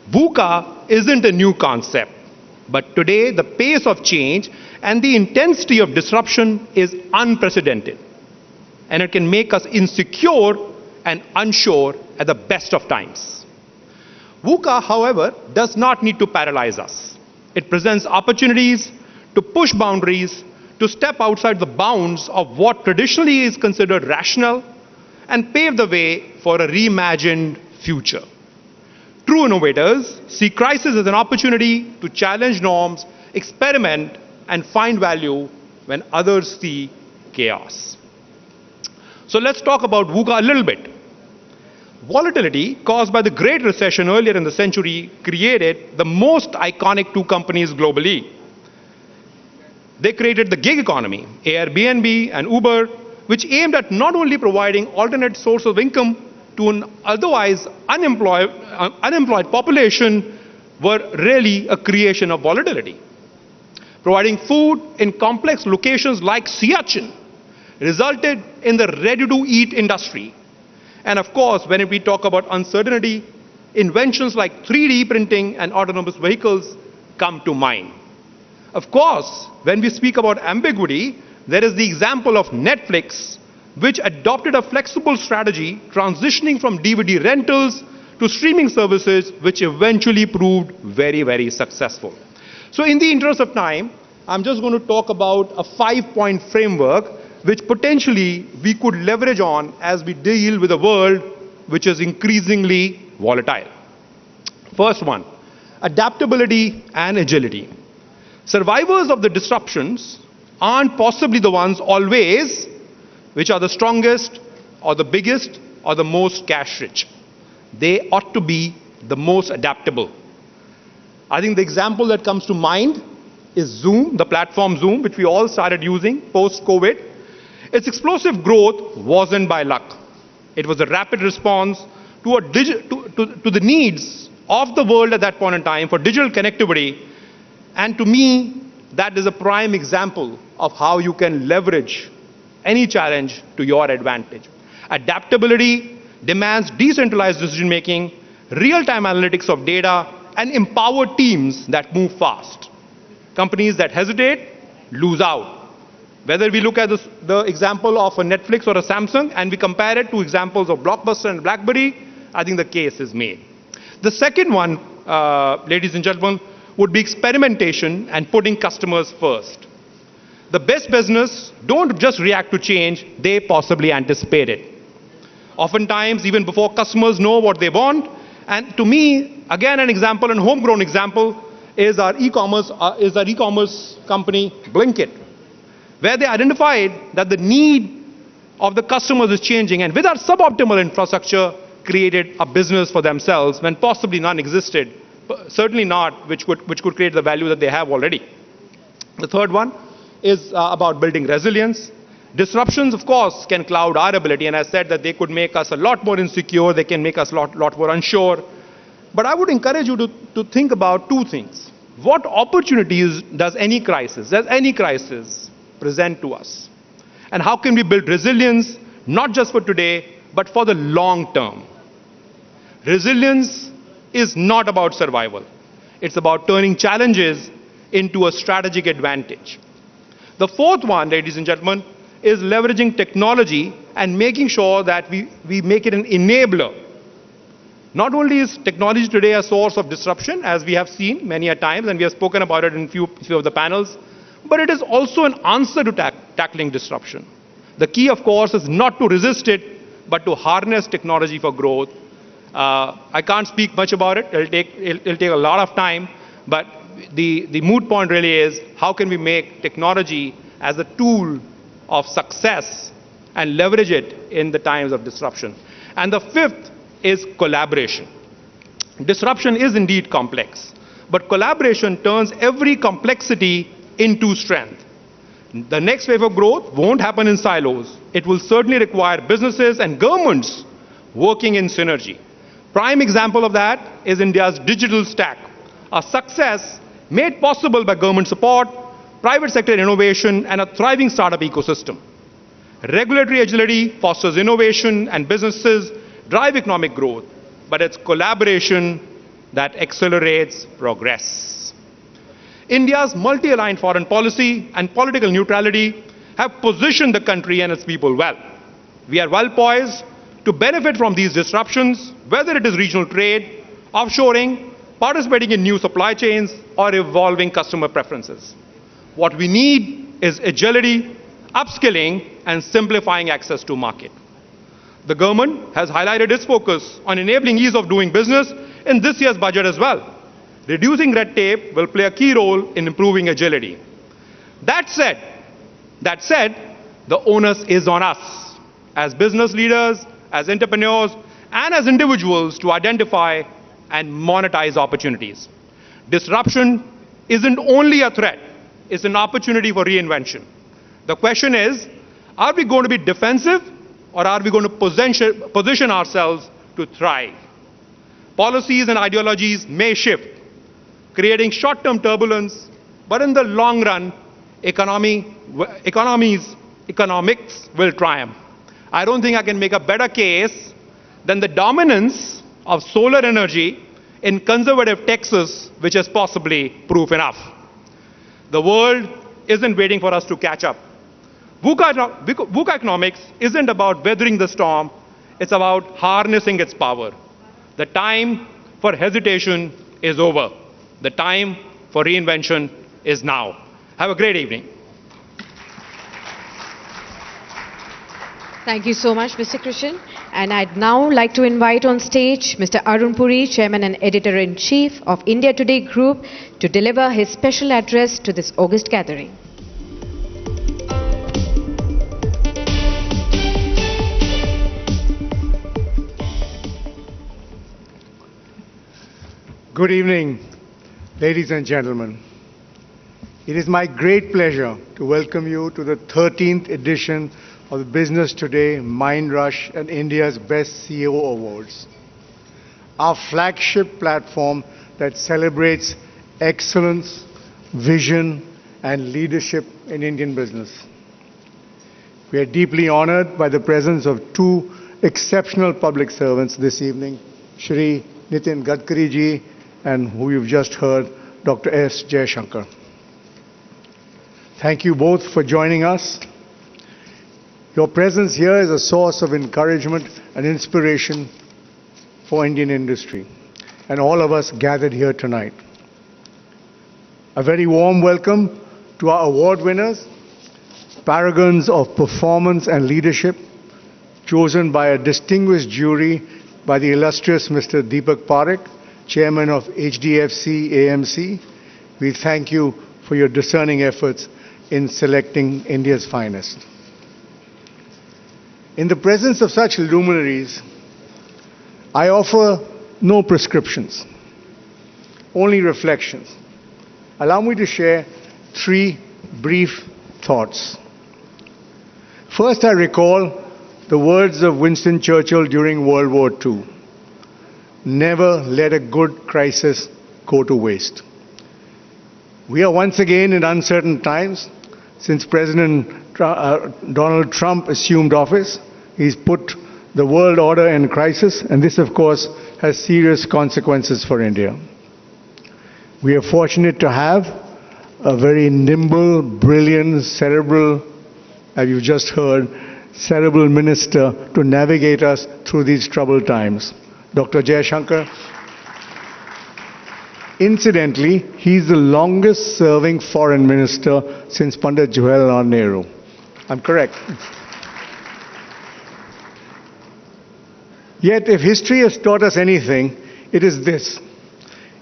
VUCA isn't a new concept, but today the pace of change and the intensity of disruption is unprecedented, and it can make us insecure and unsure at the best of times. VUCA, however, does not need to paralyze us. It presents opportunities to push boundaries, to step outside the bounds of what traditionally is considered rational, and pave the way for a reimagined future. True innovators see crisis as an opportunity to challenge norms, experiment, and find value when others see chaos. So let's talk about VUCA a little bit. Volatility caused by the Great Recession earlier in the century created the most iconic two companies globally. They created the gig economy, Airbnb and Uber, which aimed at not only providing alternate source of income to an otherwise unemployed population, were really a creation of volatility. Providing food in complex locations like Siachen resulted in the ready-to-eat industry. And of course, when we talk about uncertainty, inventions like 3D printing and autonomous vehicles come to mind. Of course, when we speak about ambiguity, there is the example of Netflix, which adopted a flexible strategy transitioning from DVD rentals to streaming services, which eventually proved very, very successful. So in the interest of time, I'm just going to talk about a 5-point framework which potentially we could leverage on as we deal with a world which is increasingly volatile. First one, adaptability and agility. Survivors of the disruptions aren't possibly the ones always which are the strongest or the biggest or the most cash rich. They ought to be the most adaptable. I think the example that comes to mind is Zoom, the platform Zoom, which we all started using post-COVID. Its explosive growth wasn't by luck. It was a rapid response to the needs of the world at that point in time for digital connectivity. And to me, that is a prime example of how you can leverage any challenge to your advantage. Adaptability demands decentralized decision-making, real-time analytics of data, and empowered teams that move fast. Companies that hesitate lose out. Whether we look at the example of a Netflix or a Samsung and we compare it to examples of Blockbuster and BlackBerry, I think the case is made. The second one, ladies and gentlemen, would be experimentation and putting customers first. The best business don't just react to change, they possibly anticipate it. Oftentimes, even before customers know what they want, and to me, again, an example, a homegrown example, is our e-commerce company, Blinkit, where they identified that the need of the customers is changing, and with our suboptimal infrastructure, created a business for themselves when possibly none existed, certainly not which could create the value that they have already. The third one is about building resilience. Disruptions, of course, can cloud our ability, and I said that they could make us a lot more insecure, they can make us a lot more unsure. But I would encourage you to think about two things. What opportunities does any crisis present to us? And how can we build resilience, not just for today, but for the long term? Resilience is not about survival. It's about turning challenges into a strategic advantage. The fourth one, ladies and gentlemen, is leveraging technology and making sure that we make it an enabler. Not only is technology today a source of disruption, as we have seen many a times, and we have spoken about it in few of the panels, but it is also an answer to tackling disruption. The key, of course, is not to resist it, but to harness technology for growth. I can't speak much about it. It'll take a lot of time, but the moot point really is how can we make technology as a tool of success and leverage it in the times of disruption. And the fifth is collaboration. Disruption is indeed complex, but collaboration turns every complexity into strength. The next wave of growth won't happen in silos. It will certainly require businesses and governments working in synergy. Prime example of that is India's digital stack, a success made possible by government support, private sector innovation, and a thriving startup ecosystem. Regulatory agility fosters innovation and businesses drive economic growth, but it's collaboration that accelerates progress. India's multi-aligned foreign policy and political neutrality have positioned the country and its people well. We are well poised to benefit from these disruptions, whether it is regional trade, offshoring, participating in new supply chains, or evolving customer preferences. What we need is agility, upskilling, and simplifying access to market. The government has highlighted its focus on enabling ease of doing business in this year's budget as well. Reducing red tape will play a key role in improving agility. That said, the onus is on us as business leaders, as entrepreneurs, and as individuals to identify and monetize opportunities. Disruption isn't only a threat, it's an opportunity for reinvention. The question is, are we going to be defensive or are we going to position ourselves to thrive? Policies and ideologies may shift, creating short-term turbulence, but in the long run, economics will triumph. I don't think I can make a better case than the dominance of solar energy in conservative Texas, which is possibly proof enough. The world isn't waiting for us to catch up. Vucanomics isn't about weathering the storm, it's about harnessing its power. The time for hesitation is over. The time for reinvention is now. Have a great evening. Thank you so much, Mr. Krishan. And I'd now like to invite on stage Mr. Arun Puri, Chairman and Editor-in-Chief of India Today Group, to deliver his special address to this august gathering. Good evening, ladies and gentlemen. It is my great pleasure to welcome you to the 13th edition of the Business Today Mindrush and India's Best CEO Awards, our flagship platform that celebrates excellence, vision, and leadership in Indian business. We are deeply honored by the presence of two exceptional public servants this evening, Shri Nitin Gadkari ji and who you've just heard, Dr. S. Jayashankar. Thank you both for joining us. Your presence here is a source of encouragement and inspiration for Indian industry and all of us gathered here tonight. A very warm welcome to our award winners, paragons of performance and leadership, chosen by a distinguished jury by the illustrious Mr. Deepak Parekh, Chairman of HDFC AMC. We thank you for your discerning efforts in selecting India's finest. In the presence of such luminaries, I offer no prescriptions, only reflections. Allow me to share three brief thoughts. First, I recall the words of Winston Churchill during World War II. Never let a good crisis go to waste. We are once again in uncertain times. Since President Donald Trump assumed office, he's put the world order in crisis, and this, of course, has serious consequences for India. We are fortunate to have a very nimble, brilliant, cerebral, as you've just heard, cerebral minister to navigate us through these troubled times. Dr. Jayashankar. Incidentally, he's the longest serving foreign minister since Pandit Jawaharlal Nehru. I'm correct. Yet, if history has taught us anything, it is this: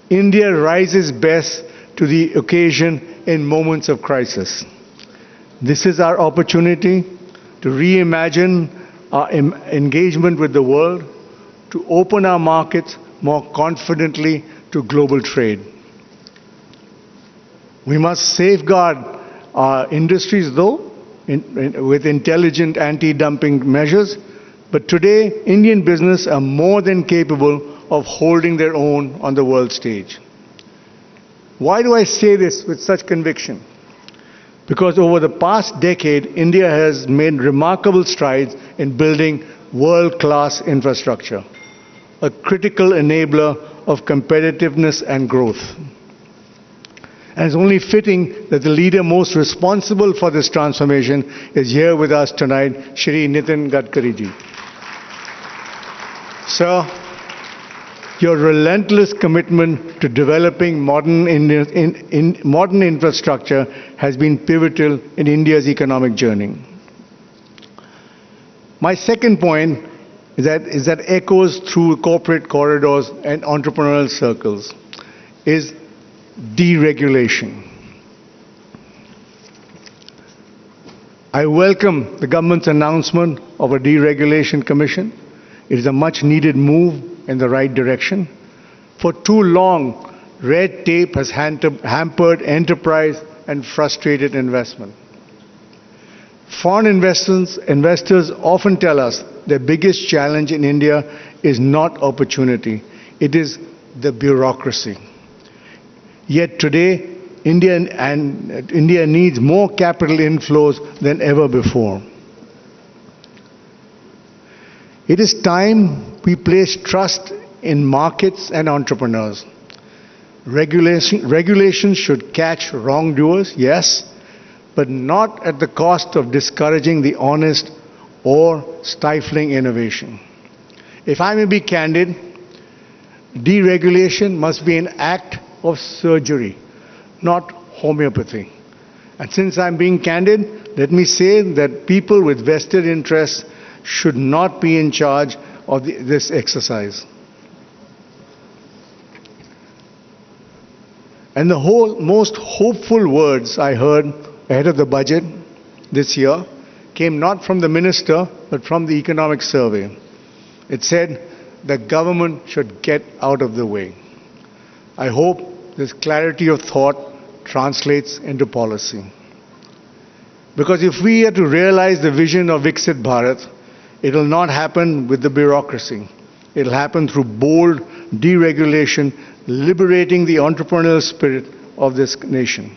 India rises best to the occasion in moments of crisis. This is our opportunity to reimagine our engagement with the world, to open our markets more confidently to global trade. We must safeguard our industries, though, with intelligent anti-dumping measures. But today, Indian business are more than capable of holding their own on the world stage. Why do I say this with such conviction? Because over the past decade, India has made remarkable strides in building world-class infrastructure, a critical enabler of competitiveness and growth. And it's only fitting that the leader most responsible for this transformation is here with us tonight, Shri Nitin Gadkari ji. Sir, your relentless commitment to developing modern infrastructure has been pivotal in India's economic journey. My second point is that echoes through corporate corridors and entrepreneurial circles is deregulation. I welcome the government's announcement of a deregulation commission. It is a much needed move in the right direction. For too long, red tape has hampered enterprise and frustrated investment. Foreign investors often tell us the biggest challenge in India is not opportunity, it is the bureaucracy. Yet today, India needs more capital inflows than ever before. It is time we place trust in markets and entrepreneurs. Regulations should catch wrongdoers, yes, but not at the cost of discouraging the honest or stifling innovation. If I may be candid, Deregulation must be an act of surgery, not homeopathy. And since I'm being candid, let me say that people with vested interests should not be in charge of this exercise. And the most hopeful words I heard ahead of the budget this year came not from the minister, but from the economic survey. It said the government should get out of the way. I hope this clarity of thought translates into policy. Because if we are to realize the vision of Viksit Bharat, it will not happen with the bureaucracy. It will happen through bold deregulation, liberating the entrepreneurial spirit of this nation.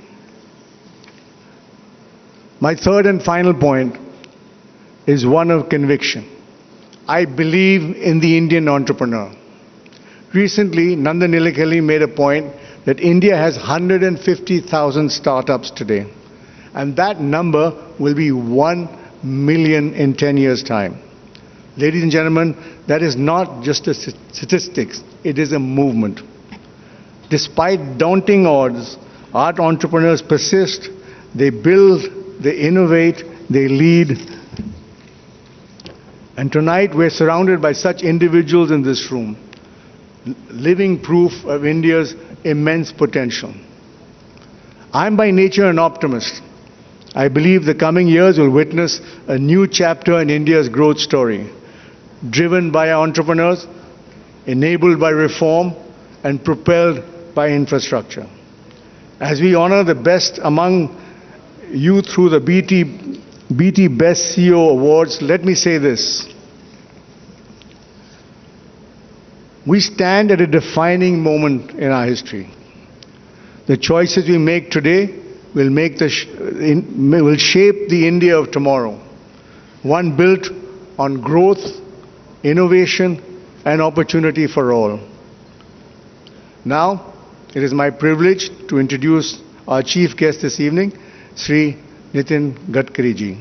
My third and final point is one of conviction. I believe in the Indian entrepreneur. Recently, Nandan Nilekani made a point that India has 150,000 startups today, and that number will be 1 million in 10 years' time. Ladies and gentlemen, that is not just a statistics, it is a movement. Despite daunting odds, our entrepreneurs persist, they build, they innovate, they lead. And tonight we're surrounded by such individuals in this room, living proof of India's immense potential. I'm by nature an optimist. I believe the coming years will witness a new chapter in India's growth story, driven by our entrepreneurs, enabled by reform, and propelled by infrastructure. As we honor the best among you through the BT Best CEO Awards, let me say this. We stand at a defining moment in our history. The choices we make today will shape the India of tomorrow, one built on growth, innovation, and opportunity for all. Now, it is my privilege to introduce our chief guest this evening, Sri Nitin Gadkari ji.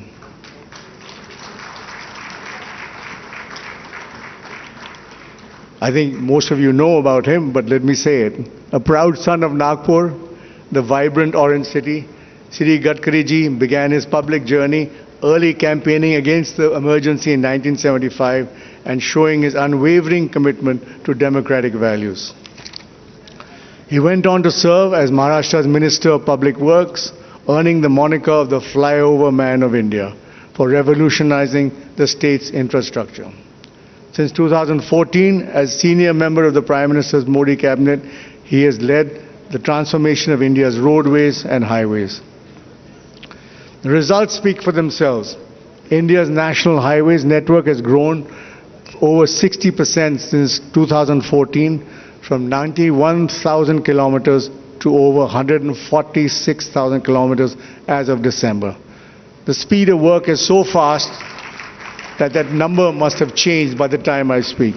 I think most of you know about him, but let me say it. A proud son of Nagpur, the vibrant Orange City, Sri Gadkari ji began his public journey early campaigning against the emergency in 1975 and showing his unwavering commitment to democratic values. He went on to serve as Maharashtra's Minister of Public Works, earning the moniker of the Flyover Man of India for revolutionizing the state's infrastructure. Since 2014, as senior member of the Prime Minister's Modi cabinet, he has led the transformation of India's roadways and highways. The results speak for themselves. India's national highways network has grown over 60% since 2014, from 91,000 kilometers to over 146,000 kilometers as of December. The speed of work is so fast that that number must have changed by the time I speak.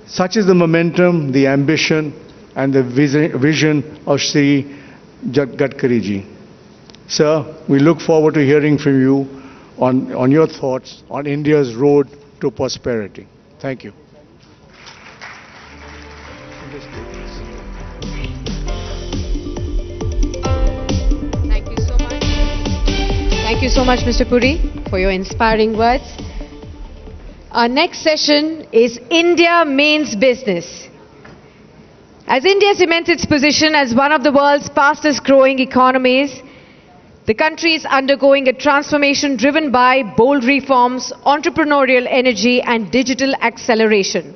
Such is the momentum, the ambition, and the vision of Sri Gadkari ji. Sir, we look forward to hearing from you on your thoughts on India's road to prosperity. Thank you. Thank you so much. Thank you so much, Mr. Puri, for your inspiring words. Our next session is India Means Business. As India cements its position as one of the world's fastest growing economies, the country is undergoing a transformation driven by bold reforms, entrepreneurial energy, and digital acceleration.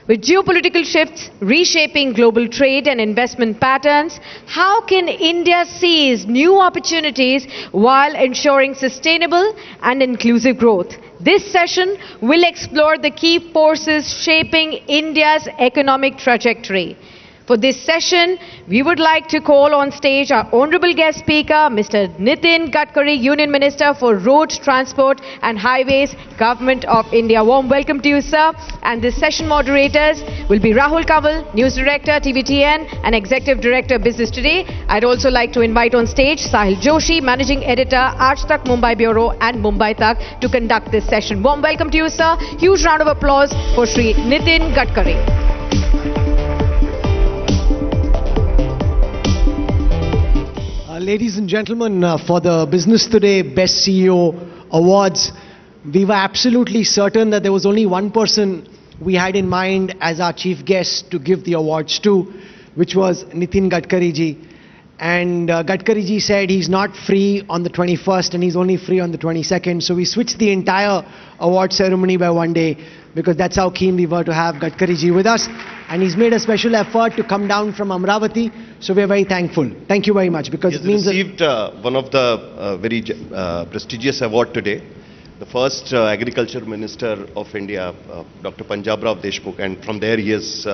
With geopolitical shifts reshaping global trade and investment patterns, how can India seize new opportunities while ensuring sustainable and inclusive growth? This session will explore the key forces shaping India's economic trajectory. For this session, we would like to call on stage our honorable guest speaker, Mr. Nitin Gadkari, Union Minister for Road Transport and Highways, Government of India. Warm welcome to you, sir. And this session moderators will be Rahul Kanwal, News Director, TVTN, and Executive Director, Business Today. I'd also like to invite on stage Sahil Joshi, Managing Editor, Aaj Tak Mumbai Bureau and Mumbai Tak, to conduct this session. Warm welcome to you, sir. Huge round of applause for Shri Nitin Gadkari. Ladies and gentlemen, for the Business Today Best CEO Awards, we were absolutely certain that there was only one person we had in mind as our chief guest to give the awards to, which was Nitin Gadkari ji. And Gadkari ji said he's not free on the 21st and he's only free on the 22nd. So we switched the entire award ceremony by one day because that's how keen we were to have Gadkari ji with us. And he's made a special effort to come down from Amravati. So we're very thankful. Thank you very much because it means received one of the very prestigious award today. The first Agriculture Minister of India, Dr. Punjab Rao Deshmukh, and from there he has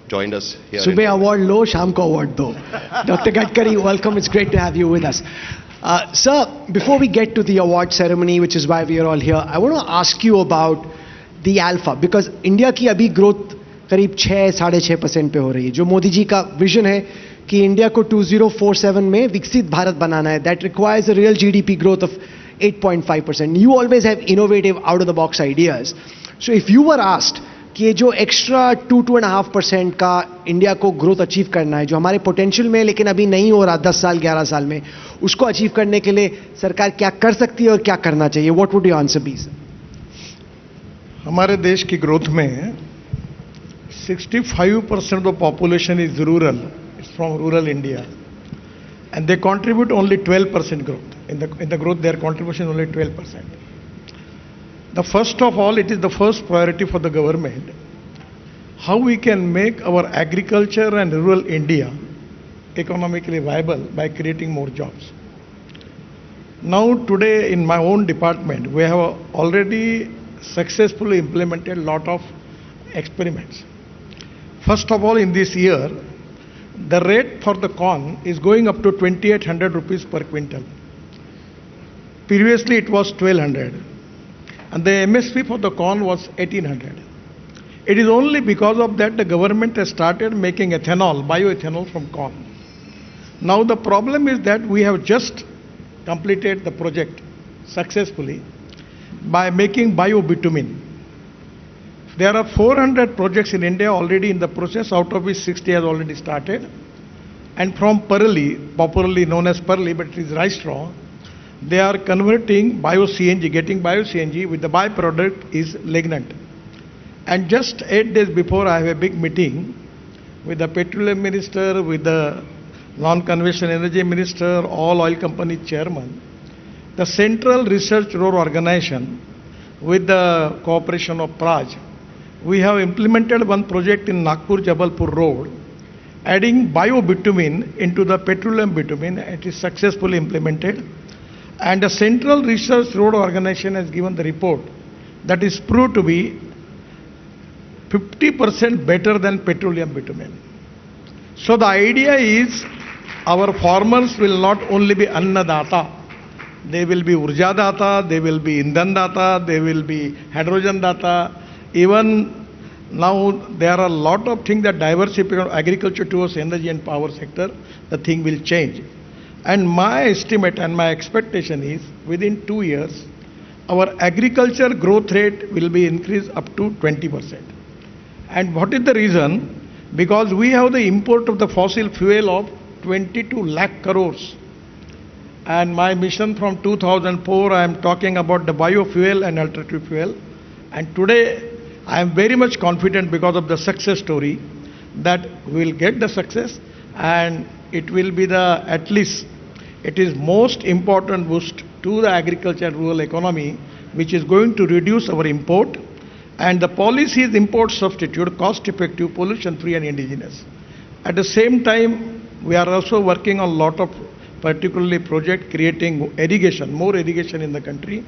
joined us here. Subah award lo, sham ko award do. Dr. Gadkari, welcome. It's great to have you with us. Sir, before we get to the award ceremony, which is why we are all here, I want to ask you about the alpha, because India की अभी growth करीब 6-6.5% पे हो रही है. जो मोदी जी का vision है कि इंडिया को 2047 में विकसित भारत बनाना है, that requires a real GDP growth of 8.5%. You always have innovative, out-of-the-box ideas. So if you were asked कि ये जो extra 2-2.5% का इंडिया को growth achieve करना है, जो हमारे potential में लेकिन अभी नहीं हो रहा 10 साल 11 साल में, उसको achieve करने के लिए सरकार क्या कर सकती है और क्या करना चाहिए? What would your answer be, sir? हमारे देश की growth में 65% of the population is rural. It's from rural India. And they contribute only 12% growth. In the growth, their contribution is only 12%. The first of all, it is the first priority for the government, how we can make our agriculture and rural India economically viable by creating more jobs. Now today in my own department, we have already successfully implemented a lot of experiments. First of all, in this year, the rate for the corn is going up to 2,800 rupees per quintal. Previously it was 1,200 and the MSP for the corn was 1,800. It is only because of that the government has started making ethanol, bioethanol from corn. Now the problem is that we have just completed the project successfully by making biobitumen. There are 400 projects in India already in the process, out of which 60 has already started. And from Parli, popularly known as Parli, but it is rice straw, they are converting bio-CNG, getting bio-CNG with the byproduct is lignant. And just 8 days before, I have a big meeting with the petroleum minister, with the non-conventional energy minister, all oil company chairman, the Central Research Road Organization, with the cooperation of Praj. We have implemented one project in Nagpur-Jabalpur road, adding bio-bitumen into the petroleum bitumen. It is successfully implemented. And the Central Research Road Organization has given the report that is proved to be 50% better than petroleum bitumen. So the idea is our farmers will not only be Annadata, they will be Urja Data, they will be Indhan Data, they will be hydrogen data. Even now there are a lot of things that diversify agriculture towards energy and power sector, the thing will change. And my estimate and my expectation is within 2 years, our agriculture growth rate will be increased up to 20%. And what is the reason? Because we have the import of the fossil fuel of 22 lakh crores. And my mission from 2004, I am talking about the biofuel and alternative fuel. And today, I am very much confident because of the success story that we will get the success, and it will be the, at least, it is most important boost to the agriculture and rural economy, which is going to reduce our import. And the policy is import substitute, cost effective, pollution free and indigenous. At the same time, we are also working on a lot of particularly project creating irrigation, more irrigation in the country.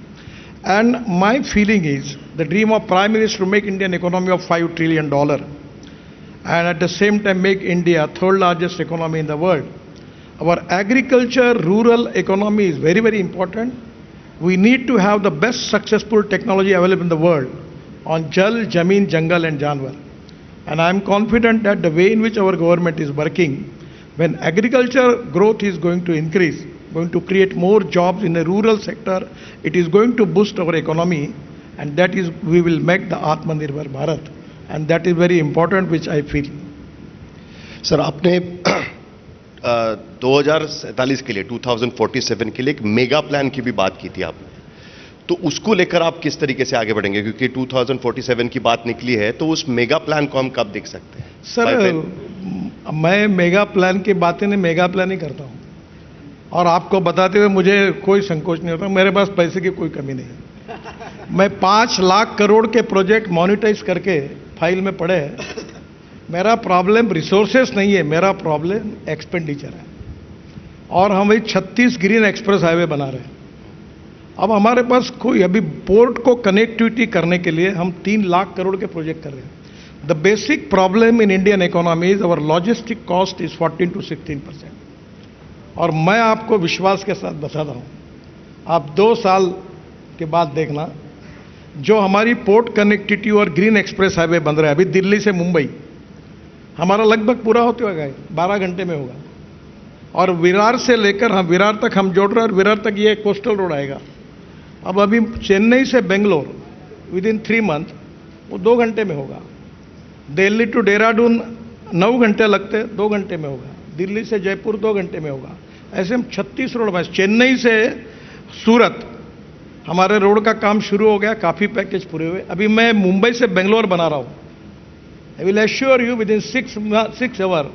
And my feeling is the dream of Prime Minister to make Indian economy of $5 trillion. and at the same time make India third largest economy in the world. Our agriculture, rural economy is very, very important. We need to have the best successful technology available in the world on Jal, Jameen, Jungle and Janwar. And I am confident that the way in which our government is working, when agriculture growth is going to increase, going to create more jobs in the rural sector, it is going to boost our economy, and that is, we will make the Atmanirbhar Bharat. And that is very important, which I feel. Sir, आपने 2047 के लिए 2047 के लिए एक mega plan की भी बात की थी आपने, तो उसको लेकर आप किस तरीके से आगे बढ़ेंगे, क्योंकि 2047 की बात निकली है, तो उस मेगा प्लान को हम कब देख सकते हैं? सर, मैं मेगा प्लान की बातें नहीं, मेगा प्लान ही करता हूँ, और आपको बताते हुए मुझे कोई संकोच नहीं होता, मेरे पास पैसे की कोई कमी नहीं है। मैं 5 लाख करोड़ के प्रोजेक्ट मॉनिटाइज करके फाइल में पड़े हैं। मेरा प्रॉब्लम रिसोर्सेस नहीं है, मेरा प्रॉब्लम एक्सपेंडिचर है, और हम वही 36 ग्रीन एक्सप्रेस हाईवे बना रहे हैं। अब हमारे पास कोई, अभी पोर्ट को कनेक्टिविटी करने के लिए हम 3 लाख करोड़ के प्रोजेक्ट कर रहे हैं। The basic problem in Indian economy is our logistic cost is 14 to 16%। और मैं आपको विश्वास के साथ बताता हूँ, आप 2 साल के बाद देखना, जो हमारी पोर्ट कनेक्टिविटी और ग्रीन एक्सप्रेस हाईवे बन रहा है अभी दिल्ली से मुंबई, हमारा लगभग पूरा होते होगा, 12 घंटे में होगा। और विरार से लेकर हम विरार तक हम जोड़ रहे हैं, और विरार तक ये कोस्टल रोड आएगा। अब अभी चेन्नई से बेंगलोर विद इन 3 मंथ वो 2 घंटे में होगा। दिल्ली टू देहरादून 9 घंटे लगते, 2 घंटे में होगा। दिल्ली से जयपुर 2 घंटे में होगा। ऐसे हम 36 रोड बस। चेन्नई से सूरत हमारे रोड का काम शुरू हो गया, काफ़ी पैकेज पूरे हुए। अभी मैं मुंबई से बेंगलोर बना रहा हूँ। I will assure you within 6 hour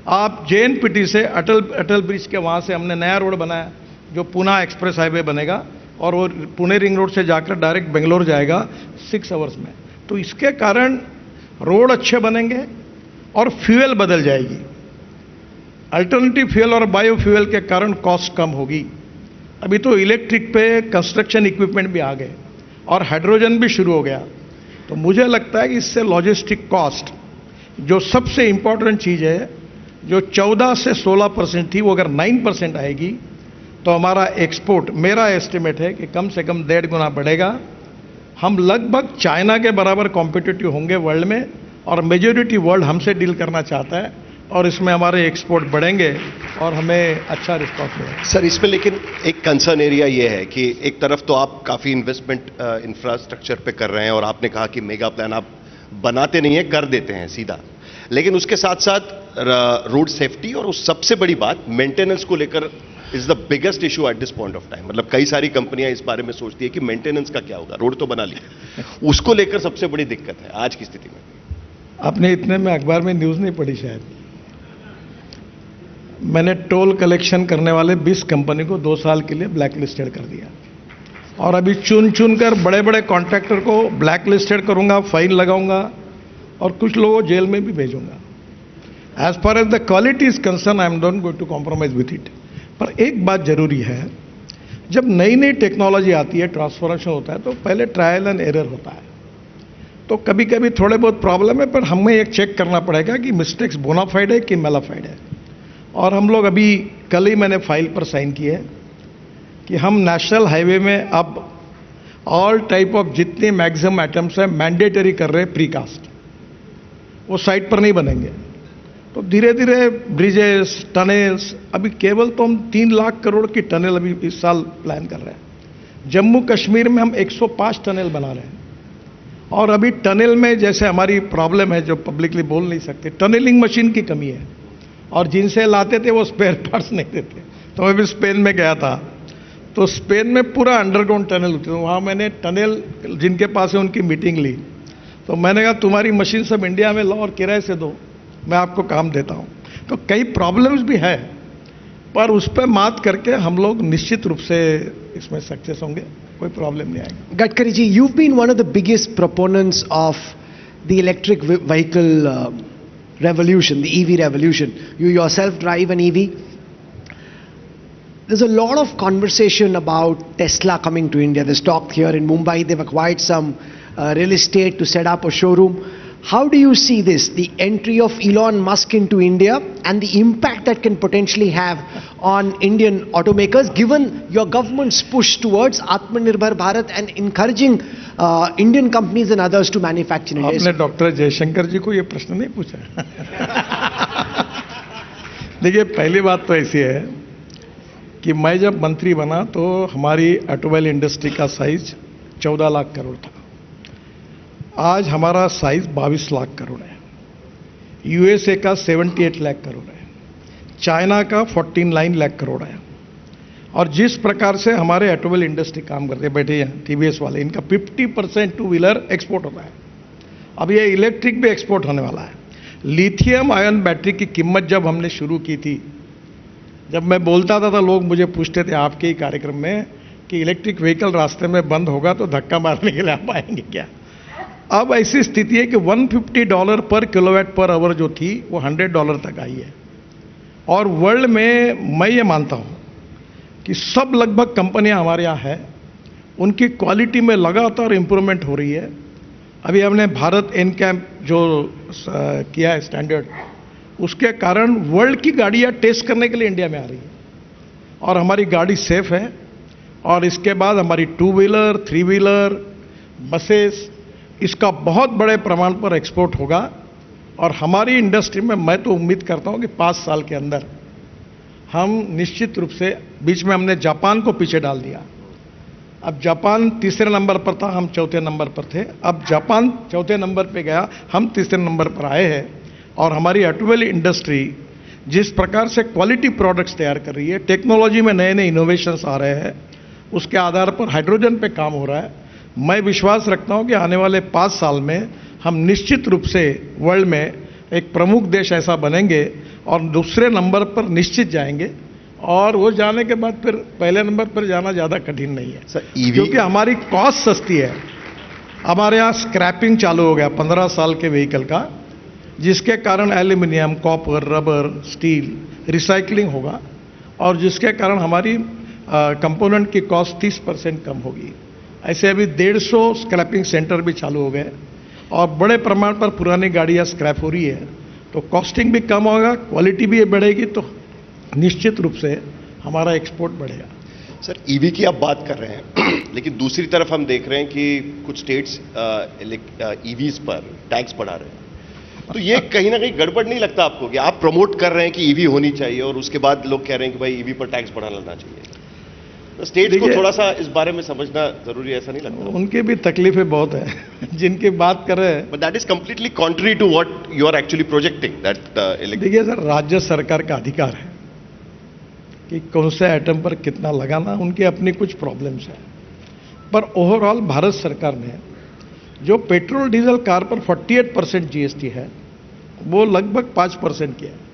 आप JNPT से अटल ब्रिज के वहाँ से हमने नया रोड बनाया, जो पुणे एक्सप्रेस हाईवे बनेगा, और वो पुणे रिंग रोड से जाकर डायरेक्ट बेंगलोर जाएगा 6 आवर्स में। तो इसके कारण रोड अच्छे बनेंगे और फ्यूल बदल जाएगी। अल्टरनेटिव फ्यूल और बायो फ्यूल के कारण कॉस्ट कम होगी। अभी तो इलेक्ट्रिक पे कंस्ट्रक्शन इक्विपमेंट भी आ गए और हाइड्रोजन भी शुरू हो गया। तो मुझे लगता है कि इससे लॉजिस्टिक कॉस्ट, जो सबसे इंपॉर्टेंट चीज़ है, जो 14 से 16% थी, वो अगर 9% आएगी तो हमारा एक्सपोर्ट, मेरा एस्टिमेट है कि कम से कम 1.5 गुना बढ़ेगा। हम लगभग चाइना के बराबर कॉम्पिटिटिव होंगे वर्ल्ड में, और मेजॉरिटी वर्ल्ड हमसे डील करना चाहता है, और इसमें हमारे एक्सपोर्ट बढ़ेंगे और हमें अच्छा रिस्पॉन्स मिलेगा। सर, इसमें लेकिन एक कंसर्न एरिया ये है कि एक तरफ तो आप काफ़ी इन्वेस्टमेंट इंफ्रास्ट्रक्चर पे कर रहे हैं, और आपने कहा कि मेगा प्लान आप बनाते नहीं है, कर देते हैं सीधा, लेकिन उसके साथ साथ रोड सेफ्टी और उस सबसे बड़ी बात मेंटेनेंस को लेकर is the biggest issue at this point of time. मतलब कई सारी कंपनियां इस बारे में सोचती है कि मेंटेनेंस का क्या होगा, रोड तो बना लिया, उसको लेकर सबसे बड़ी दिक्कत है आज की स्थिति में। आपने इतने में अखबार में न्यूज़ नहीं पढ़ी शायद, मैंने टोल कलेक्शन करने वाले 20 कंपनी को 2 साल के लिए ब्लैक लिस्टेड कर दिया, और अभी चुन चुन कर बड़े बड़े कॉन्ट्रैक्टर को ब्लैक लिस्टेड करूंगा, फाइन लगाऊंगा, और कुछ लोगों जेल में भी भेजूंगा। As far as the quality is concern, I am don't going to compromise with it. पर एक बात जरूरी है, जब नई नई टेक्नोलॉजी आती है, ट्रांसफॉर्मेशन होता है, तो पहले ट्रायल एंड एरर होता है। तो कभी कभी थोड़े बहुत प्रॉब्लम है, पर हमें एक चेक करना पड़ेगा कि मिस्टेक्स बोनाफाइड है कि मेलाफाइड है। और हम लोग अभी कल ही मैंने फाइल पर साइन किए कि हम नेशनल हाईवे में अब ऑल टाइप ऑफ जितने मैक्सिमम आइटम्स हैं मैंडेटरी कर रहे हैं प्रीकास्ट, वो साइट पर नहीं बनेंगे। तो धीरे धीरे ब्रिजेस, टनल्स, अभी केवल तो हम 3 लाख करोड़ की टनल अभी इस साल प्लान कर रहे हैं। जम्मू कश्मीर में हम 105 टनल बना रहे हैं, और अभी टनल में जैसे हमारी प्रॉब्लम है, जो पब्लिकली बोल नहीं सकते, टनलिंग मशीन की कमी है, और जिनसे लाते थे वो स्पेयर पार्ट्स नहीं देते। तो मैं भी स्पेन में गया था, तो स्पेन में पूरा अंडरग्राउंड टनल होती है, वहाँ मैंने टनल जिनके पास है उनकी मीटिंग ली। तो मैंने कहा तुम्हारी मशीन सब इंडिया में लो और किराए से दो, मैं आपको काम देता हूँ। तो कई प्रॉब्लम्स भी है, पर उस पर मात करके हम लोग निश्चित रूप से इसमें सक्सेस होंगे, कोई प्रॉब्लम नहीं आएगी। Gadkari ji, you've been one of the biggest proponents of the electric vehicle revolution, the EV revolution. You yourself drive an EV. There's a lot of conversation about Tesla coming to India. There's talk here in Mumbai, they've acquired some real estate to set up a showroom. How do you see this, the entry of Elon Musk into India and the impact that can potentially have on Indian automakers, given your government's push towards Atmanirbhar Bharat and encouraging Indian companies and others to manufacture in India? आपने doctor Jaishankar जी को ये प्रश्न नहीं पूछा। देखिए, पहली बात तो ऐसी है कि मैं जब मंत्री बना तो हमारी ऑटोमोबाइल इंडस्ट्री का साइज 14 लाख करोड़ था। आज हमारा साइज 22 लाख करोड़ है। यूएसए का 78 लाख करोड़ है। चाइना का 49 लाख करोड़ है। और जिस प्रकार से हमारे ऑटोमोबाइल इंडस्ट्री काम करते हैं, बैठे हैं टीवीएस वाले, इनका 50% टू व्हीलर एक्सपोर्ट होता है। अब ये इलेक्ट्रिक भी एक्सपोर्ट होने वाला है। लिथियम आयन बैटरी की कीमत जब हमने शुरू की थी, जब मैं बोलता था तो लोग मुझे पूछते थे आपके ही कार्यक्रम में कि इलेक्ट्रिक व्हीकल रास्ते में बंद होगा तो धक्का मारने के लिए आप आएंगे क्या। अब ऐसी स्थिति है कि $150 पर किलोवाट पर आवर जो थी वो $100 तक आई है। और वर्ल्ड में मैं ये मानता हूँ कि सब लगभग कंपनियां हमारे यहाँ है, उनकी क्वालिटी में लगातार इंप्रूवमेंट हो रही है। अभी हमने भारत एनकैप जो किया है स्टैंडर्ड, उसके कारण वर्ल्ड की गाड़ियाँ टेस्ट करने के लिए इंडिया में आ रही है और हमारी गाड़ी सेफ है। और इसके बाद हमारी 2 व्हीलर 3 व्हीलर बसेस, इसका बहुत बड़े प्रमाण पर एक्सपोर्ट होगा। और हमारी इंडस्ट्री में मैं तो उम्मीद करता हूं कि 5 साल के अंदर हम निश्चित रूप से, बीच में हमने जापान को पीछे डाल दिया। अब जापान तीसरे नंबर पर था, हम चौथे नंबर पर थे। अब जापान चौथे नंबर पे गया, हम तीसरे नंबर पर आए हैं। और हमारी ऑटोमोबाइल इंडस्ट्री जिस प्रकार से क्वालिटी प्रोडक्ट्स तैयार कर रही है, टेक्नोलॉजी में नए नए इनोवेशंस आ रहे हैं, उसके आधार पर हाइड्रोजन पे काम हो रहा है। मैं विश्वास रखता हूं कि आने वाले 5 साल में हम निश्चित रूप से वर्ल्ड में एक प्रमुख देश ऐसा बनेंगे और दूसरे नंबर पर निश्चित जाएंगे। और वो जाने के बाद फिर पहले नंबर पर जाना ज़्यादा कठिन नहीं है क्योंकि हमारी कॉस्ट सस्ती है। हमारे यहाँ स्क्रैपिंग चालू हो गया 15 साल के व्हीकल का, जिसके कारण aluminium, copper, rubber, steel recycling होगा और जिसके कारण हमारी कंपोनेंट की कॉस्ट 30% कम होगी। ऐसे अभी 150 स्क्रैपिंग सेंटर भी चालू हो गए और बड़े प्रमाण पर पुरानी गाड़ियाँ स्क्रैप हो रही है, तो कॉस्टिंग भी कम होगा, क्वालिटी भी बढ़ेगी, तो निश्चित रूप से हमारा एक्सपोर्ट बढ़ेगा। सर, ईवी की आप बात कर रहे हैं लेकिन दूसरी तरफ हम देख रहे हैं कि कुछ स्टेट्स ईवीज पर टैक्स बढ़ा रहे हैं। तो ये कहीं ना कहीं गड़बड़ नहीं लगता आपको कि आप प्रमोट कर रहे हैं कि ईवी होनी चाहिए और उसके बाद लोग कह रहे हैं कि भाई ईवी पर टैक्स बढ़ा लेना चाहिए? तो स्टेट्स को थोड़ा सा इस बारे में समझना जरूरी है, ऐसा नहीं लगता? उनके भी तकलीफें बहुत है जिनकी बात कर रहे हैं। But that is completely contrary to what you are actually projecting that. देखिए सर, राज्य सरकार का अधिकार है कि कौन से आइटम पर कितना लगाना, उनकी अपनी कुछ प्रॉब्लम्स हैं। पर ओवरऑल भारत सरकार ने जो पेट्रोल डीजल कार पर 48% जीएसटी है, वो लगभग 5% किया है।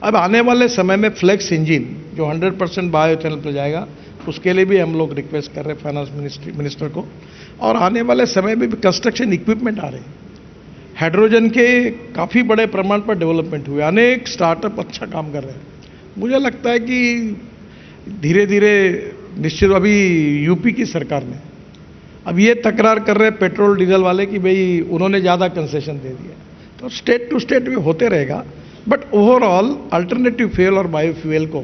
अब आने वाले समय में फ्लेक्स इंजन जो 100% बायोइथेनॉल पर जाएगा, उसके लिए भी हम लोग रिक्वेस्ट कर रहे हैं फाइनेंस मिनिस्टर को। और आने वाले समय में भी कंस्ट्रक्शन इक्विपमेंट आ रहे हैं, हाइड्रोजन के काफ़ी बड़े प्रमाण पर डेवलपमेंट हुए, अनेक स्टार्टअप अच्छा काम कर रहे हैं। मुझे लगता है कि धीरे धीरे निश्चित, अभी यूपी की सरकार ने अब ये तकरार कर रहे हैं पेट्रोल डीजल वाले कि भाई उन्होंने ज़्यादा कंसेशन दे दिया, तो स्टेट टू स्टेट भी होते रहेगा। बट ओवरऑल अल्टरनेटिव फ्यूल और बायोफ्यूल को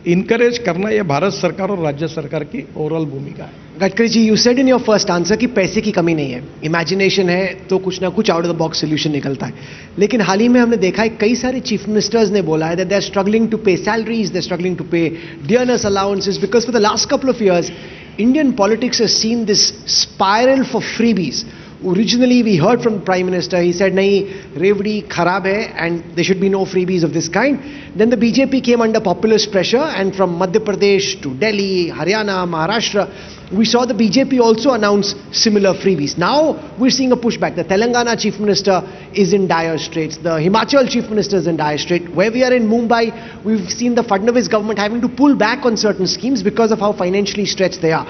इनकरेज करना, यह भारत सरकार और राज्य सरकार की ओवरऑल भूमिका है। Gadkari ji, you said in your first answer कि पैसे की कमी नहीं है, इमेजिनेशन है तो कुछ ना कुछ out of the box solution निकलता है। लेकिन हाल ही में हमने देखा है कई सारे चीफ मिनिस्टर्स ने बोला है that they are struggling to pay salaries, they are struggling to pay dearness allowances because for the last couple of years Indian politics has seen this spiral for freebies. Originally we heard from the Prime Minister, he said nahi, revdi kharab hai and there should be no freebies of this kind. Then the BJP came under populist pressure and from Madhya Pradesh to Delhi, Haryana, Maharashtra, we saw the BJP also announce similar freebies. Now we're seeing a pushback. The Telangana Chief Minister is in dire straits. The Himachal Chief Minister is in dire straits. Where we are in Mumbai, we've seen the Fadnavis government having to pull back on certain schemes because of how financially stretched they are.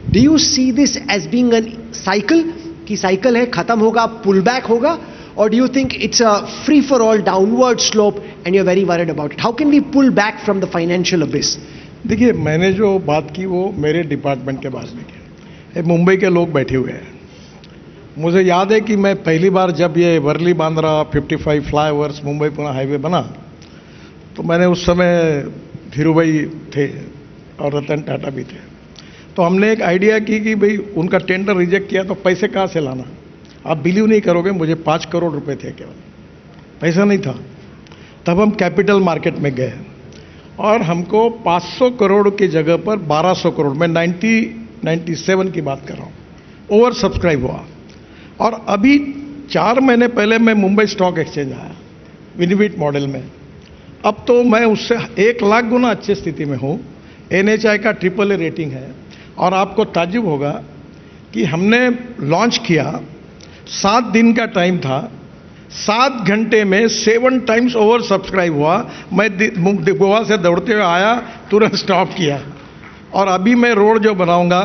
Do you see this as being a cycle? कि cycle है, खत्म होगा, pull back होगा, or do you think it's a free for all downward slope and you're very worried about it? How can we pull back from the financial abyss? देखिए, मैंने जो बात की वो मेरे डिपार्टमेंट के बारे में की। मुंबई के लोग बैठे हुए हैं, मुझे याद है कि मैं पहली बार जब ये वर्ली बांद्रा 55 फ्लाईओवर्स मुंबई पुणे हाईवे बना, तो मैंने उस समय धीरू भाई थे और रतन टाटा भी थे, तो हमने एक आइडिया की कि भाई उनका टेंडर रिजेक्ट किया तो पैसे कहाँ से लाना। आप बिलीव नहीं करोगे, मुझे 5 करोड़ रुपए थे, केवल पैसा नहीं था। तब हम कैपिटल मार्केट में गए और हमको 500 करोड़ की जगह पर 1200 करोड़, मैं 1997 की बात कर रहा हूँ, ओवर सब्सक्राइब हुआ। और अभी 4 महीने पहले मैं मुंबई स्टॉक एक्सचेंज आया विनिविट मॉडल में। अब तो मैं उससे 1 लाख गुना अच्छी स्थिति में हूँ। NHI का AAA रेटिंग है और आपको ताज्जुब होगा कि हमने लॉन्च किया, 7 दिन का टाइम था, 7 घंटे में 7 टाइम्स ओवर सब्सक्राइब हुआ। मैं गोवा से दौड़ते हुए आया, तुरंत स्टॉप किया। और अभी मैं रोड जो बनाऊंगा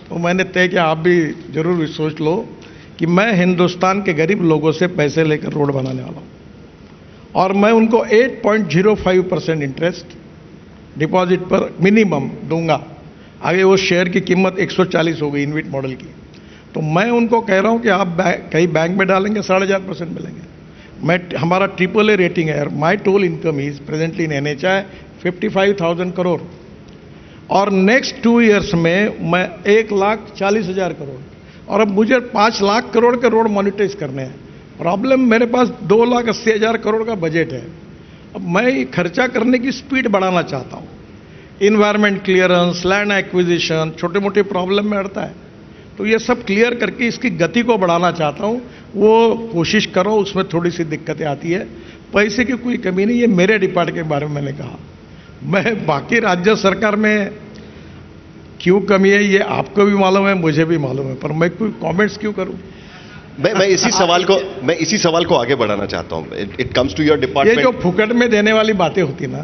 तो मैंने तय किया, आप भी जरूर सोच लो कि मैं हिंदुस्तान के गरीब लोगों से पैसे लेकर रोड बनाने वाला हूँ और मैं उनको 8.05% इंटरेस्ट डिपॉजिट पर मिनिमम दूंगा। आगे वो शेयर की कीमत 140 हो गई इनविट मॉडल की, तो मैं उनको कह रहा हूं कि आप कहीं बैंक में डालेंगे 4.5% मिलेंगे। हमारा AAA रेटिंग है। My toll income is presently in NHI 55,000 crore और नेक्स्ट 2 ईयर्स में मैं 1,40,000 करोड़, और अब मुझे 5 लाख करोड़ के रोड मोनिटाइज करने हैं। प्रॉब्लम, मेरे पास 2,80,000 करोड़ का बजट है। अब मैं खर्चा करने की स्पीड बढ़ाना चाहता हूँ। इन्वायरमेंट क्लियरेंस, लैंड एक्विजिशन, छोटे मोटे प्रॉब्लम में अड़ता है, तो ये सब क्लियर करके इसकी गति को बढ़ाना चाहता हूँ। वो कोशिश करो, उसमें थोड़ी सी दिक्कतें आती है। पैसे की कोई कमी नहीं है। मेरे डिपार्टमेंट के बारे में मैंने कहा, मैं बाकी राज्य सरकार में क्यों कमी है ये आपको भी मालूम है, मुझे भी मालूम है, पर मैं कोई कमेंट्स क्यों करूं। मैं इसी सवाल को आगे बढ़ाना चाहता हूं। It comes to your department. ये जो फुकट में देने वाली बातें होती ना,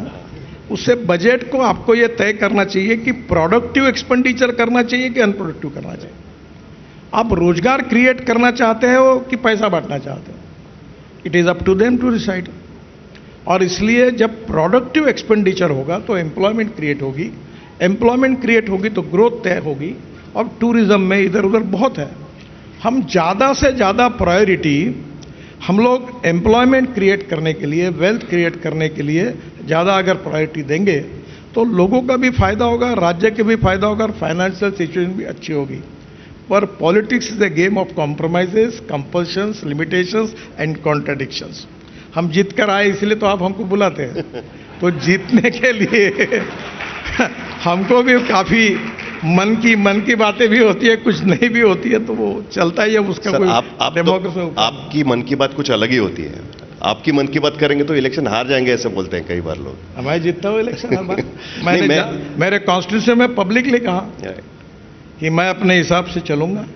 उससे बजट को आपको ये तय करना चाहिए कि प्रोडक्टिव एक्सपेंडिचर करना चाहिए कि अनप्रोडक्टिव करना चाहिए। आप रोजगार क्रिएट करना चाहते हो कि पैसा बांटना चाहते हो, it is up to them to decide. और इसलिए जब प्रोडक्टिव एक्सपेंडिचर होगा तो एम्प्लॉयमेंट क्रिएट होगी, एम्प्लॉयमेंट क्रिएट होगी तो ग्रोथ तय होगी। और टूरिज्म में इधर उधर बहुत है। हम ज़्यादा से ज़्यादा प्रायोरिटी हम लोग एम्प्लॉयमेंट क्रिएट करने के लिए, वेल्थ क्रिएट करने के लिए ज़्यादा अगर प्रायोरिटी देंगे तो लोगों का भी फायदा होगा, राज्य के भी फायदा होगा और फाइनेंशियल सिचुएशन भी अच्छी होगी। पर politics is a game of compromises, compulsions, limitations and contradictions. हम जीत कर आए इसलिए तो आप हमको बुलाते हैं, तो जीतने के लिए हमको भी काफ़ी मन की बातें भी होती है, कुछ नहीं भी होती है, तो वो चलता ही है। उसका सर, कोई डेमोक्रेसी तो आपकी मन की बात कुछ अलग ही होती है। आपकी मन की बात करेंगे तो इलेक्शन हार जाएंगे, ऐसे बोलते हैं कई बार लोग। हमारे जीतता हूँ इलेक्शन हर बार। मेरे कॉन्स्टिट्यूशन में पब्लिकली कहा कि मैं अपने हिसाब से चलूंगा,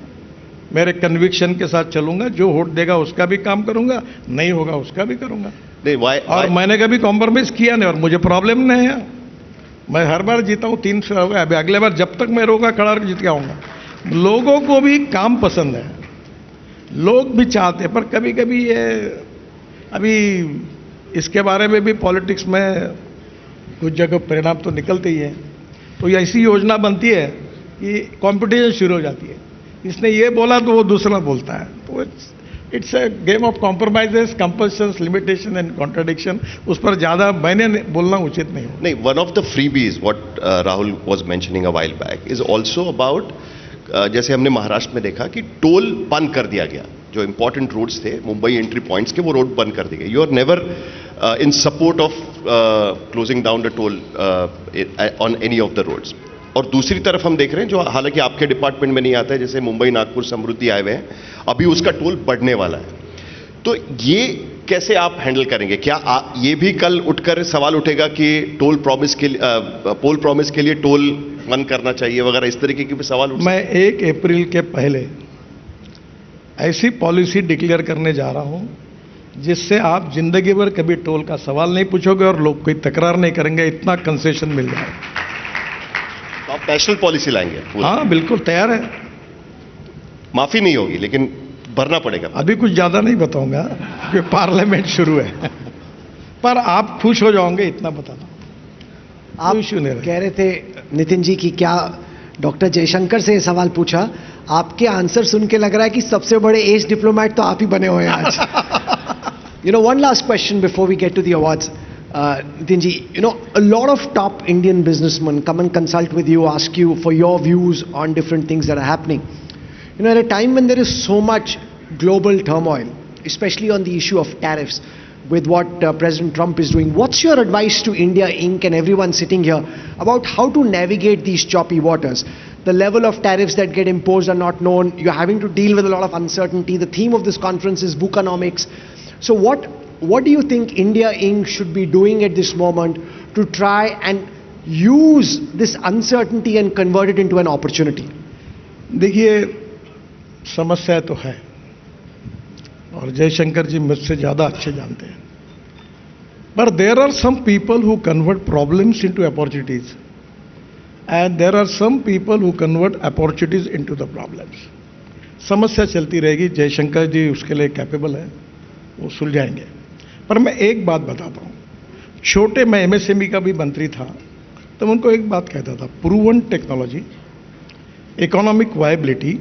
मेरे कन्विक्शन के साथ चलूंगा, जो वोट देगा उसका भी काम करूंगा, नहीं होगा उसका भी करूंगा। और मैंने कभी कॉम्प्रोमाइज किया नहीं और मुझे प्रॉब्लम नहीं है। मैं हर बार जीता हूँ, 3 साल हो गए। अभी अगले बार जब तक मैं रोगा खड़ा जीत के आऊंगा। लोगों को भी काम पसंद है, लोग भी चाहते हैं, पर कभी कभी ये अभी इसके बारे में भी पॉलिटिक्स में कुछ जगह परिणाम तो निकलते ही है। तो ये ऐसी योजना बनती है कि कंपटीशन शुरू हो जाती है। इसने ये बोला तो वो दूसरा बोलता है, तो it's a game of compromises, compulsions, limitation and contradiction. उस पर ज़्यादा मैंने बोलना उचित नहीं हो। नहीं, one of the freebies what Rahul was mentioning a while back is also about, जैसे हमने महाराष्ट्र में देखा कि टोल बंद कर दिया गया। जो इंपॉर्टेंट रोड्स थे, मुंबई एंट्री पॉइंट्स के, वो रोड बंद कर दिए गए। You are never in support of closing down the toll on any of the roads. और दूसरी तरफ हम देख रहे हैं, जो हालांकि आपके डिपार्टमेंट में नहीं आता है, जैसे मुंबई नागपुर समृद्धि हाईवे है, अभी उसका टोल बढ़ने वाला है। तो ये कैसे आप हैंडल करेंगे? क्या ये भी कल उठकर सवाल उठेगा कि टोल प्रॉमिस के लिए टोल बंद करना चाहिए वगैरह, इस तरीके के भी सवाल उठ? मैं 1 अप्रैल के पहले ऐसी पॉलिसी डिक्लेयर करने जा रहा हूं जिससे आप जिंदगी भर कभी टोल का सवाल नहीं पूछोगे और लोग कोई तकरार नहीं करेंगे, इतना कंसेशन मिल जाएगा। आप नेशनल पॉलिसी लाएंगे? हाँ, बिल्कुल तैयार है। माफी नहीं होगी, लेकिन भरना पड़ेगा। अभी कुछ ज्यादा नहीं बताऊंगा क्योंकि पार्लियामेंट शुरू है, पर आप खुश हो जाओगे इतना बताना। आप कह रहे थे नितिन जी की क्या डॉक्टर जयशंकर से सवाल पूछा, आपके आंसर सुन के लग रहा है कि सबसे बड़े एज डिप्लोमेट तो आप ही बने हुए हैं आज. One last question before we get to the awards. Nitin ji, a lot of top Indian businessmen come and consult with you, ask you for your views on different things that are happening. At a time when there is so much global turmoil, especially on the issue of tariffs, with what President Trump is doing, what's your advice to India Inc. and everyone sitting here about how to navigate these choppy waters? The level of tariffs that get imposed are not known. You're having to deal with a lot of uncertainty. The theme of this conference is Vucanomics. So what do you think India Inc. should be doing at this moment to try and use this uncertainty and convert it into an opportunity? देखिए, समस्या तो है और जयशंकर जी मुझसे ज़्यादा अच्छे जानते हैं. But there are some people who convert problems into opportunities, and there are some people who convert opportunities into the problems. समस्या चलती रहेगी. जयशंकर जी उसके लिए कैपेबल है, वो सुलझाएंगे. पर मैं एक बात बताता हूँ. छोटे मैं एमएसएमई का भी मंत्री था, तो मैं उनको एक बात कहता था: proven technology, economic viability,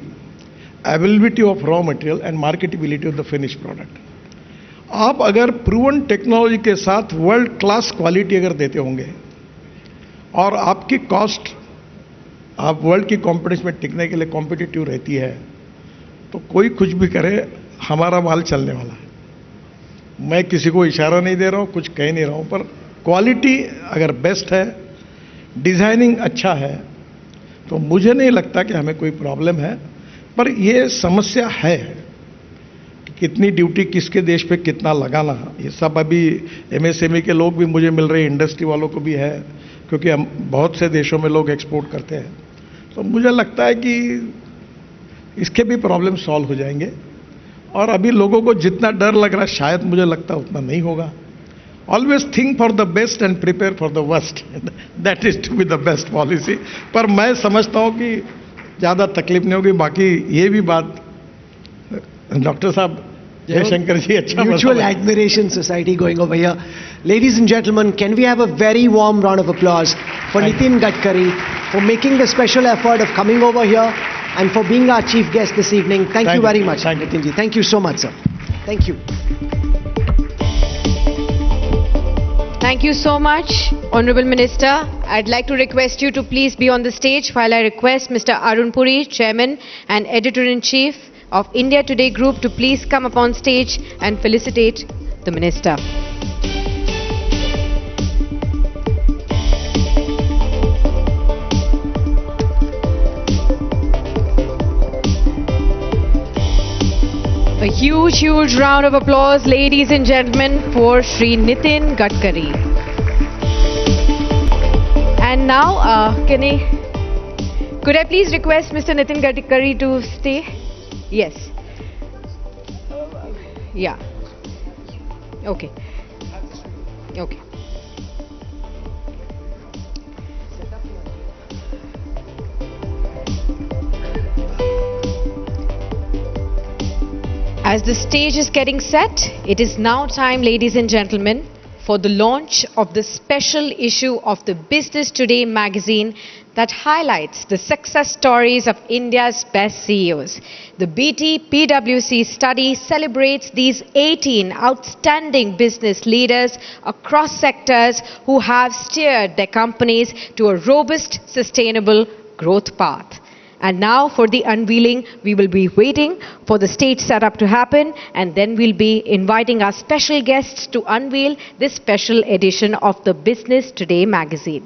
availability of raw material and marketability of the finish product. आप अगर प्रूवन टेक्नोलॉजी के साथ वर्ल्ड क्लास क्वालिटी अगर देते होंगे और आपकी कॉस्ट आप वर्ल्ड की कॉम्पिटिशन में टिकने के लिए कॉम्पिटिटिव रहती है, तो कोई कुछ भी करे, हमारा माल चलने वाला है. मैं किसी को इशारा नहीं दे रहा हूँ, कुछ कह नहीं रहा हूँ, पर क्वालिटी अगर बेस्ट है, डिज़ाइनिंग अच्छा है, तो मुझे नहीं लगता कि हमें कोई प्रॉब्लम है. पर ये समस्या है कि कितनी ड्यूटी किसके देश पे कितना लगाना, ये सब अभी एमएसएमई के लोग भी मुझे मिल रहे हैं, इंडस्ट्री वालों को भी है, क्योंकि हम बहुत से देशों में लोग एक्सपोर्ट करते हैं. तो मुझे लगता है कि इसके भी प्रॉब्लम सॉल्व हो जाएंगे. और अभी लोगों को जितना डर लग रहा है, शायद मुझे लगता है उतना नहीं होगा. Always think for the best and prepare for the worst. That is to be the best policy. पर मैं समझता हूँ कि ज़्यादा तकलीफ नहीं होगी. बाकी ये भी बात डॉक्टर साहब, जयशंकर जी अच्छा Mutual admiration society going over here. Ladies and gentlemen, can we have a very warm round of applause for Nitin Gadkari for making the special effort of coming over here and for being our chief guest this evening. Thank you very much, Nitin ji. Thank you so much, sir. Thank you. Thank you so much, Honorable Minister. I'd like to request you to please be on the stage while I request Mr. Arun Puri, Chairman and Editor-in-Chief of India Today Group, to please come up on stage and felicitate the Minister. A huge, huge round of applause, ladies and gentlemen, for Shri Nitin Gadkari. And now, could I please request Mr. Nitin Gadkari to stay? Yes. Yeah. Okay. Okay. As the stage is getting set, it is now time, ladies and gentlemen, for the launch of the special issue of the Business Today magazine that highlights the success stories of India's best CEOs. The BT-PwC study celebrates these 18 outstanding business leaders across sectors who have steered their companies to a robust, sustainable growth path. And now for the unveiling, we will be waiting for the stage setup to happen, and then we'll be inviting our special guests to unveil this special edition of the Business Today magazine.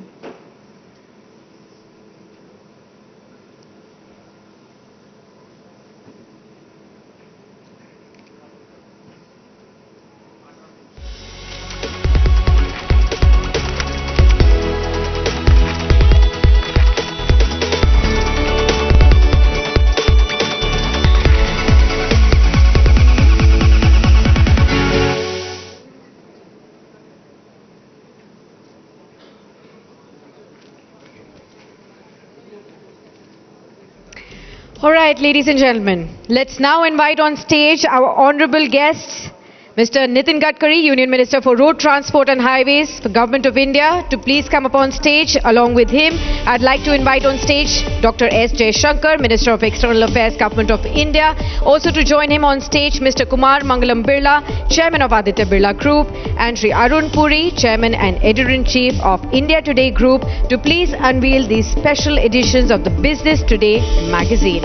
All right, ladies and gentlemen, let's now invite on stage our honorable guests, Mr. Nitin Gadkari, Union Minister for Road Transport and Highways, the Government of India, to please come up on stage. Along with him, I'd like to invite on stage Dr. S. Jaishankar, Minister of External Affairs, Government of India. Also to join him on stage, Mr. Kumar Mangalam Birla, Chairman of Aditya Birla Group, and Sri Arun Puri, Chairman and Editor-in-Chief of India Today Group, to please unveil these special editions of the Business Today magazine.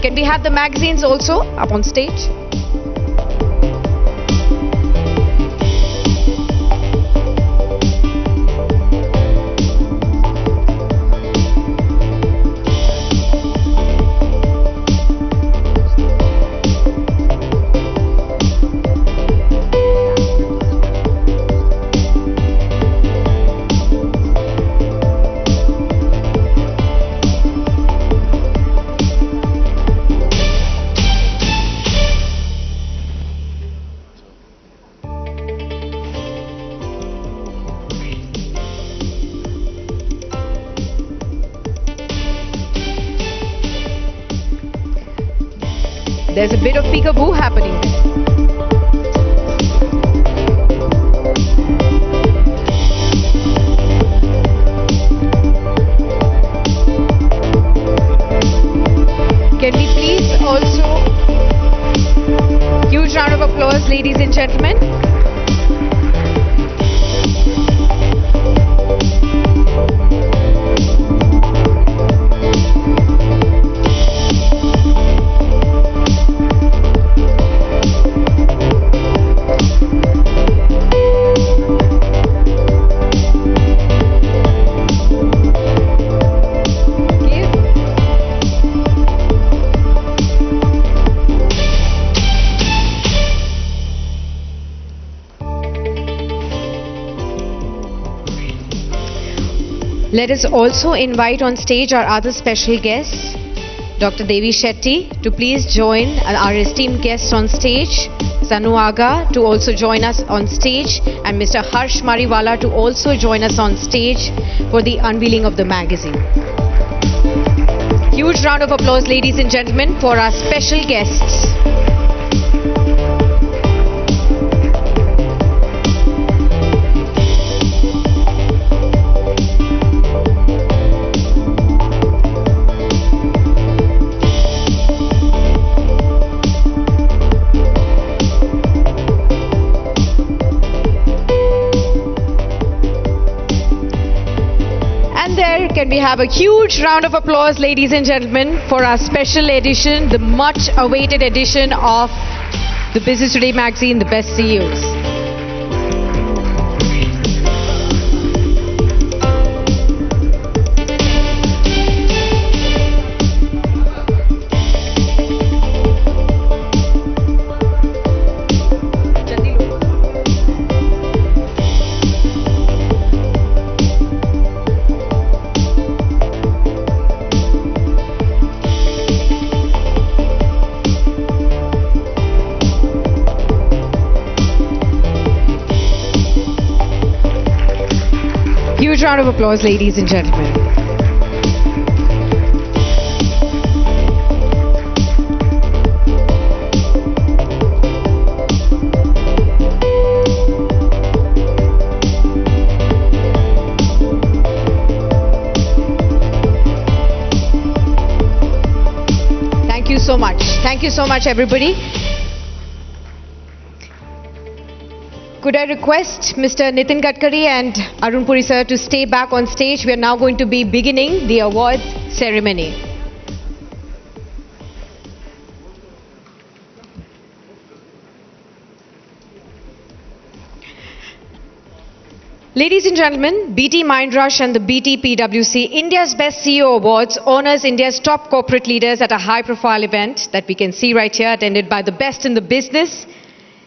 Can we have the magazines also up on stage? There's a bit of peekaboo happening there. Can we please also, huge round of applause, ladies and gentlemen. Let us also invite on stage our other special guests, Dr. Devi Shetty, to please join our esteemed guests on stage, Sanu Aga to also join us on stage, and Mr. Harsh Mariwala to also join us on stage for the unveiling of the magazine. Huge round of applause, ladies and gentlemen, for our special guests. Can we have a huge round of applause, ladies and gentlemen, for our special edition, the much awaited edition of the Business Today magazine, The Best CEOs. Huge round of applause, ladies and gentlemen. Thank you so much. Thank you so much, everybody. Could I request Mr. Nitin Gadkari and Arun Puri sir to stay back on stage? We are now going to be beginning the awards ceremony. Ladies and gentlemen, BT Mindrush and the BT-PwC India's Best CEO Awards honors India's top corporate leaders at a high-profile event that we can see right here, attended by the best in the business.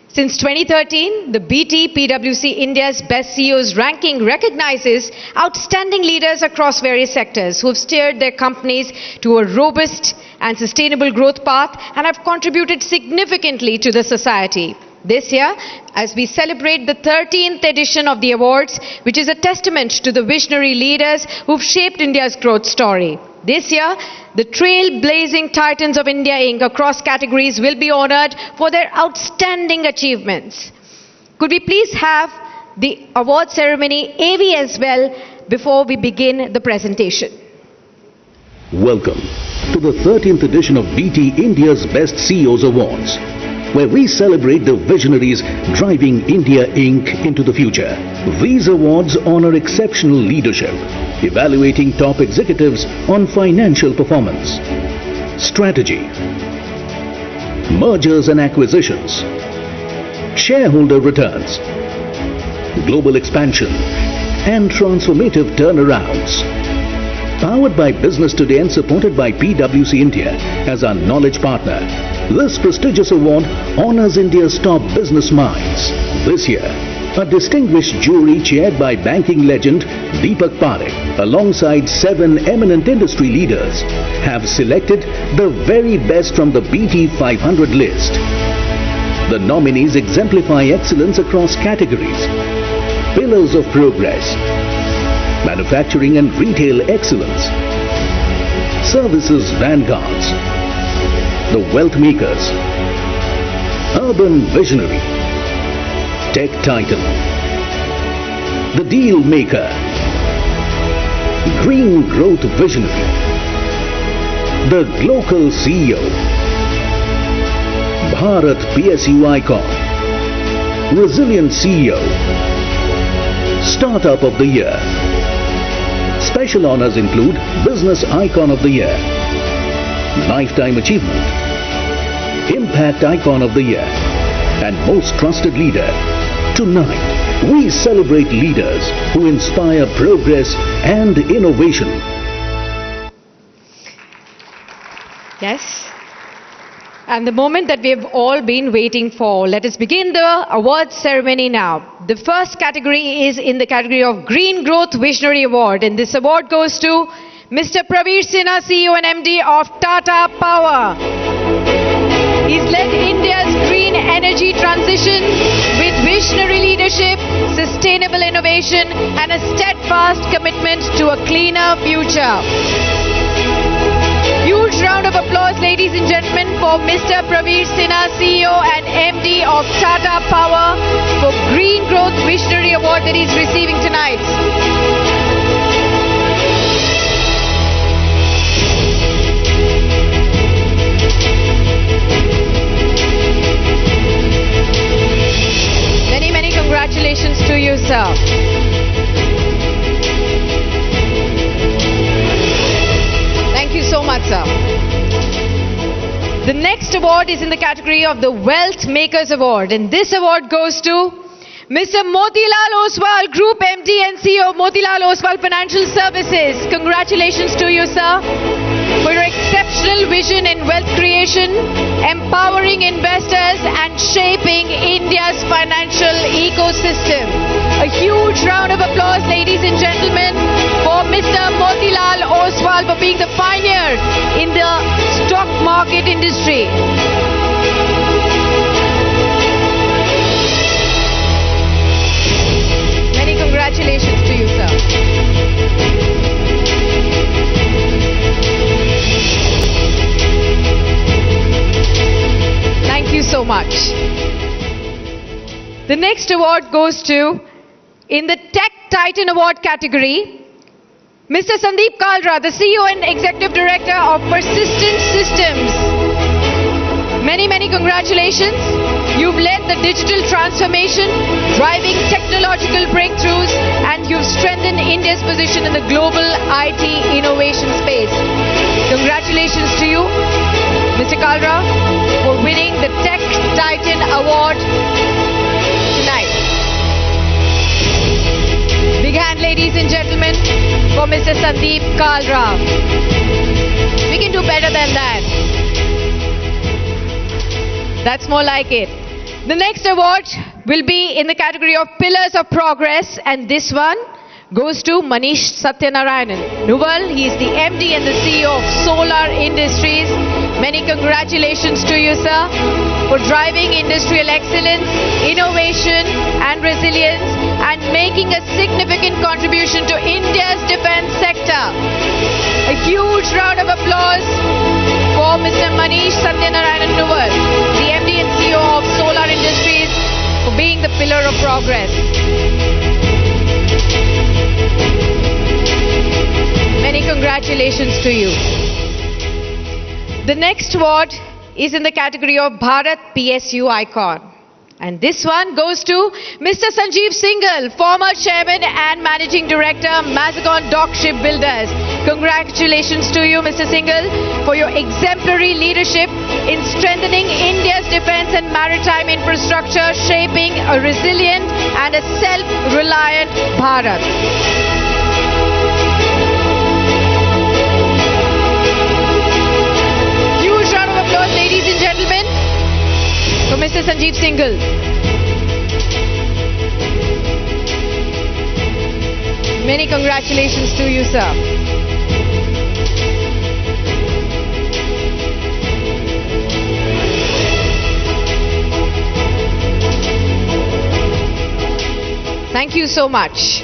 Since 2013, the BT-PwC India's Best CEOs ranking recognizes outstanding leaders across various sectors who have steered their companies to a robust and sustainable growth path and have contributed significantly to the society. This year, as we celebrate the 13th edition of the awards, which is a testament to the visionary leaders who've shaped India's growth story. This year, the trailblazing titans of India Inc. across categories will be honored for their outstanding achievements. Could we please have the award ceremony AV as well before we begin the presentation? Welcome to the 13th edition of BT India's Best CEOs Awards, where we celebrate the visionaries driving India Inc. into the future. These awards honor exceptional leadership, evaluating top executives on financial performance, strategy, mergers and acquisitions, shareholder returns, global expansion, and transformative turnarounds. Powered by Business Today and supported by PwC India as our knowledge partner, this prestigious award honors India's top business minds. This year, a distinguished jury chaired by banking legend Deepak Parekh alongside 7 eminent industry leaders have selected the very best from the BT 500 list. The nominees exemplify excellence across categories, pillars of progress, manufacturing and retail excellence, services vanguards, the wealth makers, urban visionary, tech titan, the deal maker, green growth visionary, the local CEO, Bharat PSU icon, resilient CEO, startup of the year. Special honors include Business Icon of the Year, Lifetime Achievement, Impact Icon of the Year, and Most Trusted Leader. Tonight, we celebrate leaders who inspire progress and innovation. Yes. And the moment that we have all been waiting for. Let us begin the awards ceremony now. The first category is in the category of Green Growth Visionary Award. And this award goes to Mr. Praveer Sinha, CEO and MD of Tata Power. He's led India's green energy transition with visionary leadership, sustainable innovation, and a steadfast commitment to a cleaner future. Huge round of applause, ladies and gentlemen, for Mr. Praveer Sinha, CEO and MD of Tata Power, for Green Growth Visionary Award that he's receiving tonight. Many, many congratulations to you, sir. Thank you so much, sir. The next award is in the category of the Wealth Makers Award, and this award goes to Mr. Motilal Oswal, Group MD and CEO of Motilal Oswal Financial Services. Congratulations to you, sir, for your exceptional vision in wealth creation, empowering investors and shaping India's financial ecosystem. A huge round of applause, ladies and gentlemen, for Mr. Motilal Oswal for being the pioneer in the stock market industry. Many congratulations to you, sir. Thank you so much. The next award goes to, in the Tech Titan Award category, Mr. Sandeep Kalra, the CEO and Executive Director of Persistent Systems. Many, many congratulations. You've led the digital transformation, driving technological breakthroughs, and you've strengthened India's position in the global IT innovation space. Congratulations to you, Mr. Kalra, for winning the Tech Titan Award tonight. Big hand, ladies and gentlemen, for Mr. Sandeep Kalra. We can do better than that. That's more like it. The next award will be in the category of Pillars of Progress, and this one goes to Manish Satyanarayanan. Nuval, he is the MD and the CEO of Solar Industries. Many congratulations to you, sir, for driving industrial excellence, innovation and resilience, and making a significant contribution to India's defense sector. A huge round of applause for Mr. Manish Satyanarayanan Nuval, the MD and CEO of Solar Industries, for being the pillar of progress. Many congratulations to you. The next award is in the category of Bharat PSU Icon. And this one goes to Mr. Sanjeev Singhal, former Chairman and Managing Director, Mazagon Dock Shipbuilders. Congratulations to you, Mr. Singhal, for your exemplary leadership in strengthening India's defense and maritime infrastructure, shaping a resilient and a self-reliant Bharat. Huge round of applause, ladies and gentlemen, for Mr. Sanjeev Singhal. Many congratulations to you, sir. Thank you so much.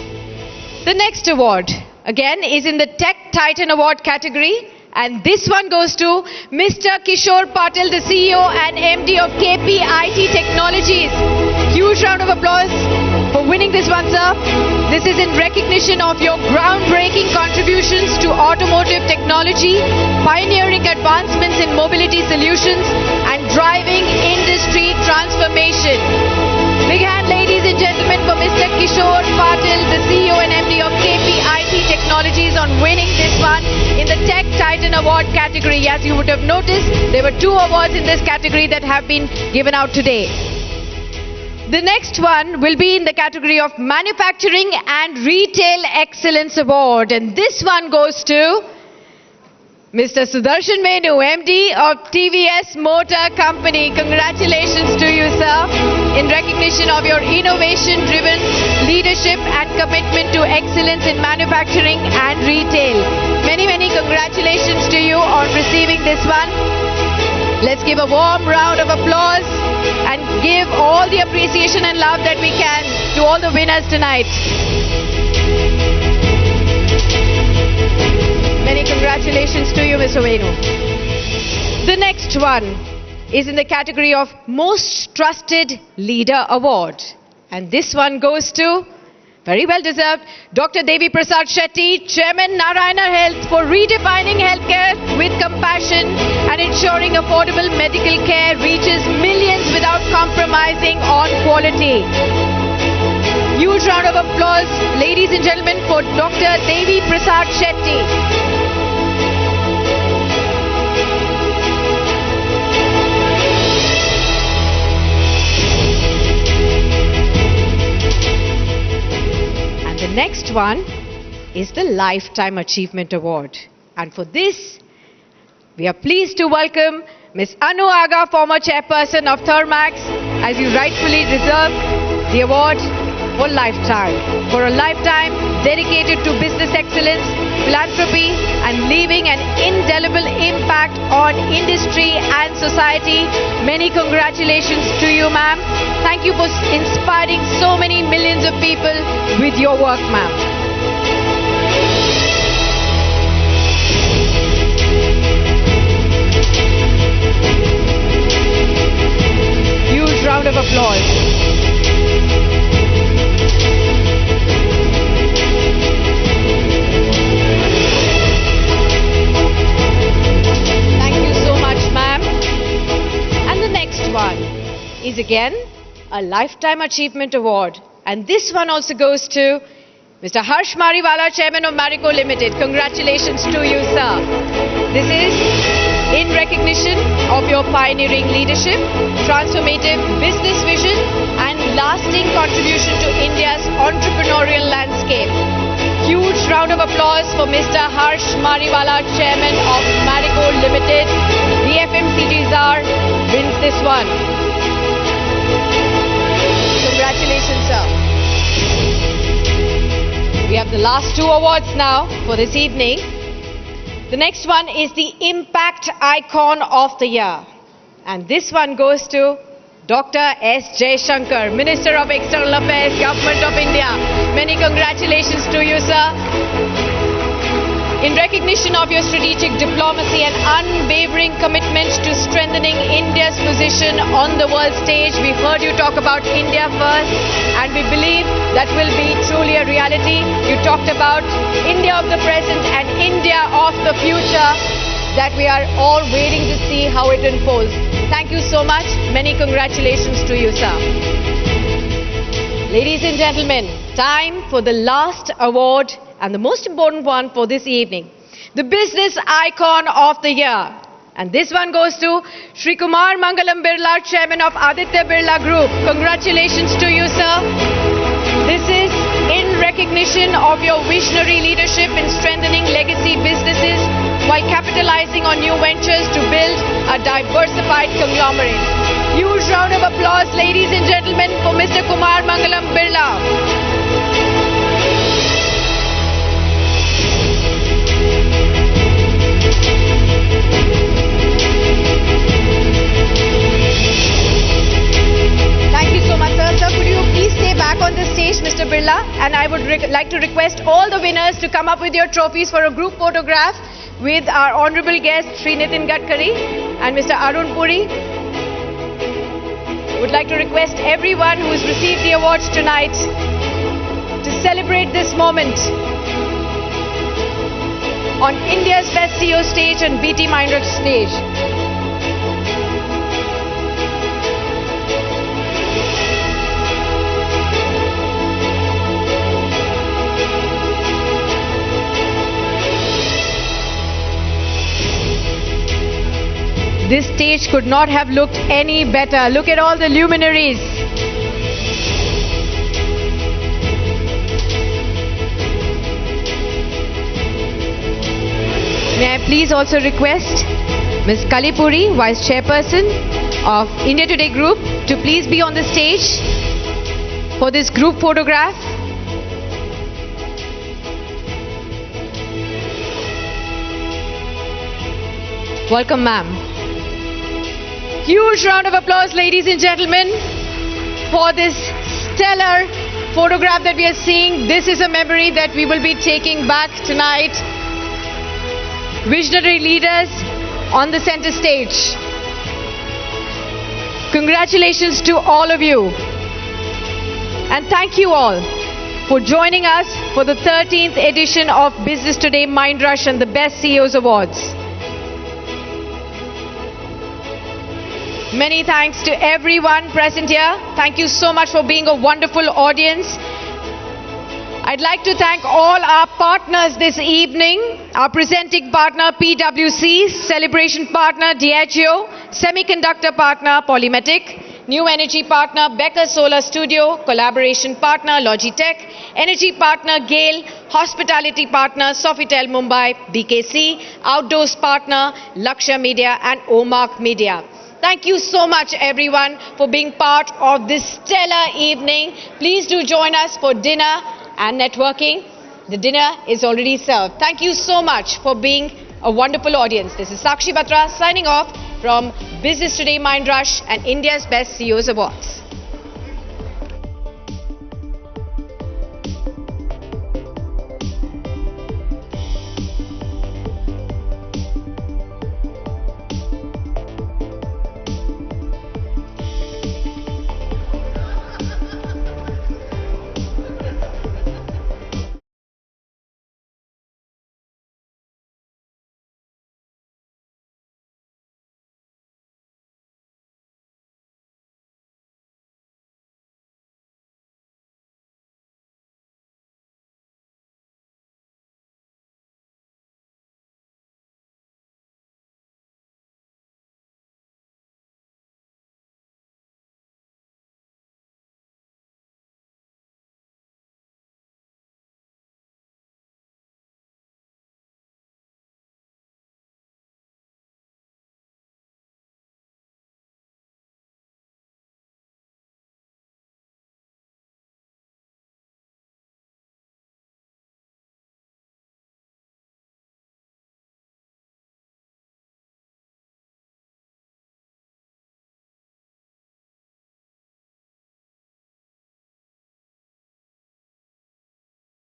The next award, again, is in the Tech Titan Award category. And this one goes to Mr. Kishore Patil, the CEO and MD of KPIT Technologies. Huge round of applause for winning this one, sir. This is in recognition of your groundbreaking contributions to automotive technology, pioneering advancements in mobility solutions, and driving industry transformation. Big hand, ladies and gentlemen, for Mr. Kishore Patil, the CEO and MD of KPIT Technologies, on winning this one in the Tech Titan Award category. As you would have noticed, there were 2 awards in this category that have been given out today. The next one will be in the category of Manufacturing and Retail Excellence Award. And this one goes to Mr. Sudarshan Menu, MD of TVS Motor Company. Congratulations to you, sir, in recognition of your innovation-driven leadership and commitment to excellence in manufacturing and retail. Many, many congratulations to you on receiving this one. Let's give a warm round of applause and give all the appreciation and love that we can to all the winners tonight. Many congratulations to you, Mr. Venu. The next one is in the category of Most Trusted Leader Award. And this one goes to, very well deserved, Dr. Devi Prasad Shetty, Chairman Narayana Health, for redefining healthcare with compassion and ensuring affordable medical care reaches millions without compromising on quality. Huge round of applause, ladies and gentlemen, for Dr. Devi Prasad Shetty. The next one is the Lifetime Achievement Award. And for this, we are pleased to welcome Ms. Anu Aga, former chairperson of Thermax, as you rightfully deserve the award for lifetime. For a lifetime dedicated to business excellence, philanthropy, and leaving an indelible impact on industry and society. Many congratulations to you, ma'am. Thank you for inspiring so many millions of people with your work, ma'am. Huge round of applause. One is again a Lifetime Achievement Award, and this one also goes to Mr. Harsh Mariwala, Chairman of Marico Limited. Congratulations to you, sir. This is in recognition of your pioneering leadership, transformative business vision, and lasting contribution to India's entrepreneurial landscape. Huge round of applause for Mr. Harsh Mariwala, Chairman of Marico Limited. The FMCG Czar wins this one. Congratulations, sir. We have the last 2 awards now for this evening. The next one is the Impact Icon of the Year. And this one goes to Dr. S. Jaishankar, Minister of External Affairs, Government of India. Many congratulations to you, sir. in recognition of your strategic diplomacy and unwavering commitment to strengthening India's position on the world stage. We heard you talk about India first, and we believe that will be truly a reality. You talked about India of the present and India of the future that we are all waiting to see how it unfolds. Thank you so much. Many congratulations to you, sir. Ladies and gentlemen, time for the last award and the most important one for this evening, the Business Icon of the Year. And this one goes to Shri Kumar Mangalam Birla, Chairman of Aditya Birla Group. Congratulations to you, sir. This is in recognition of your visionary leadership in strengthening legacy businesses while capitalizing on new ventures to build a diversified conglomerate. Huge round of applause, ladies and gentlemen, for Mr. Kumar Mangalam Birla. Thank you so much, sir. Sir, could you please stay back on the stage, Mr. Birla? And I would like to request all the winners to come up with your trophies for a group photograph with our honorable guest, Sri Nitin Gadkari and Mr. Arun Puri. Would like to request everyone who has received the awards tonight to celebrate this moment on India's Best CEO stage and BT Mindrush stage. This stage could not have looked any better. Look at all the luminaries. May I please also request Ms. Kalipuri, Vice Chairperson of India Today Group, to please be on the stage for this group photograph. Welcome, ma'am. Huge round of applause, ladies and gentlemen, for this stellar photograph that we are seeing. This is a memory that we will be taking back tonight. Visionary leaders on the center stage. Congratulations to all of you. And thank you all for joining us for the 13th edition of Business Today Mindrush and the Best CEOs Awards. Many thanks to everyone present here. Thank you so much for being a wonderful audience. I'd like to thank all our partners this evening. Our presenting partner PwC, celebration partner Diageo, semiconductor partner Polymetic, new energy partner Becker Solar Studio, collaboration partner Logitech, energy partner GAIL, hospitality partner Sofitel Mumbai, BKC, outdoors partner Lakshya Media and Omark Media. Thank you so much, everyone, for being part of this stellar evening. Please do join us for dinner and networking. The dinner is already served. Thank you so much for being a wonderful audience. This is Sakshi Batra signing off from Business Today Mindrush and India's Best CEOs Awards.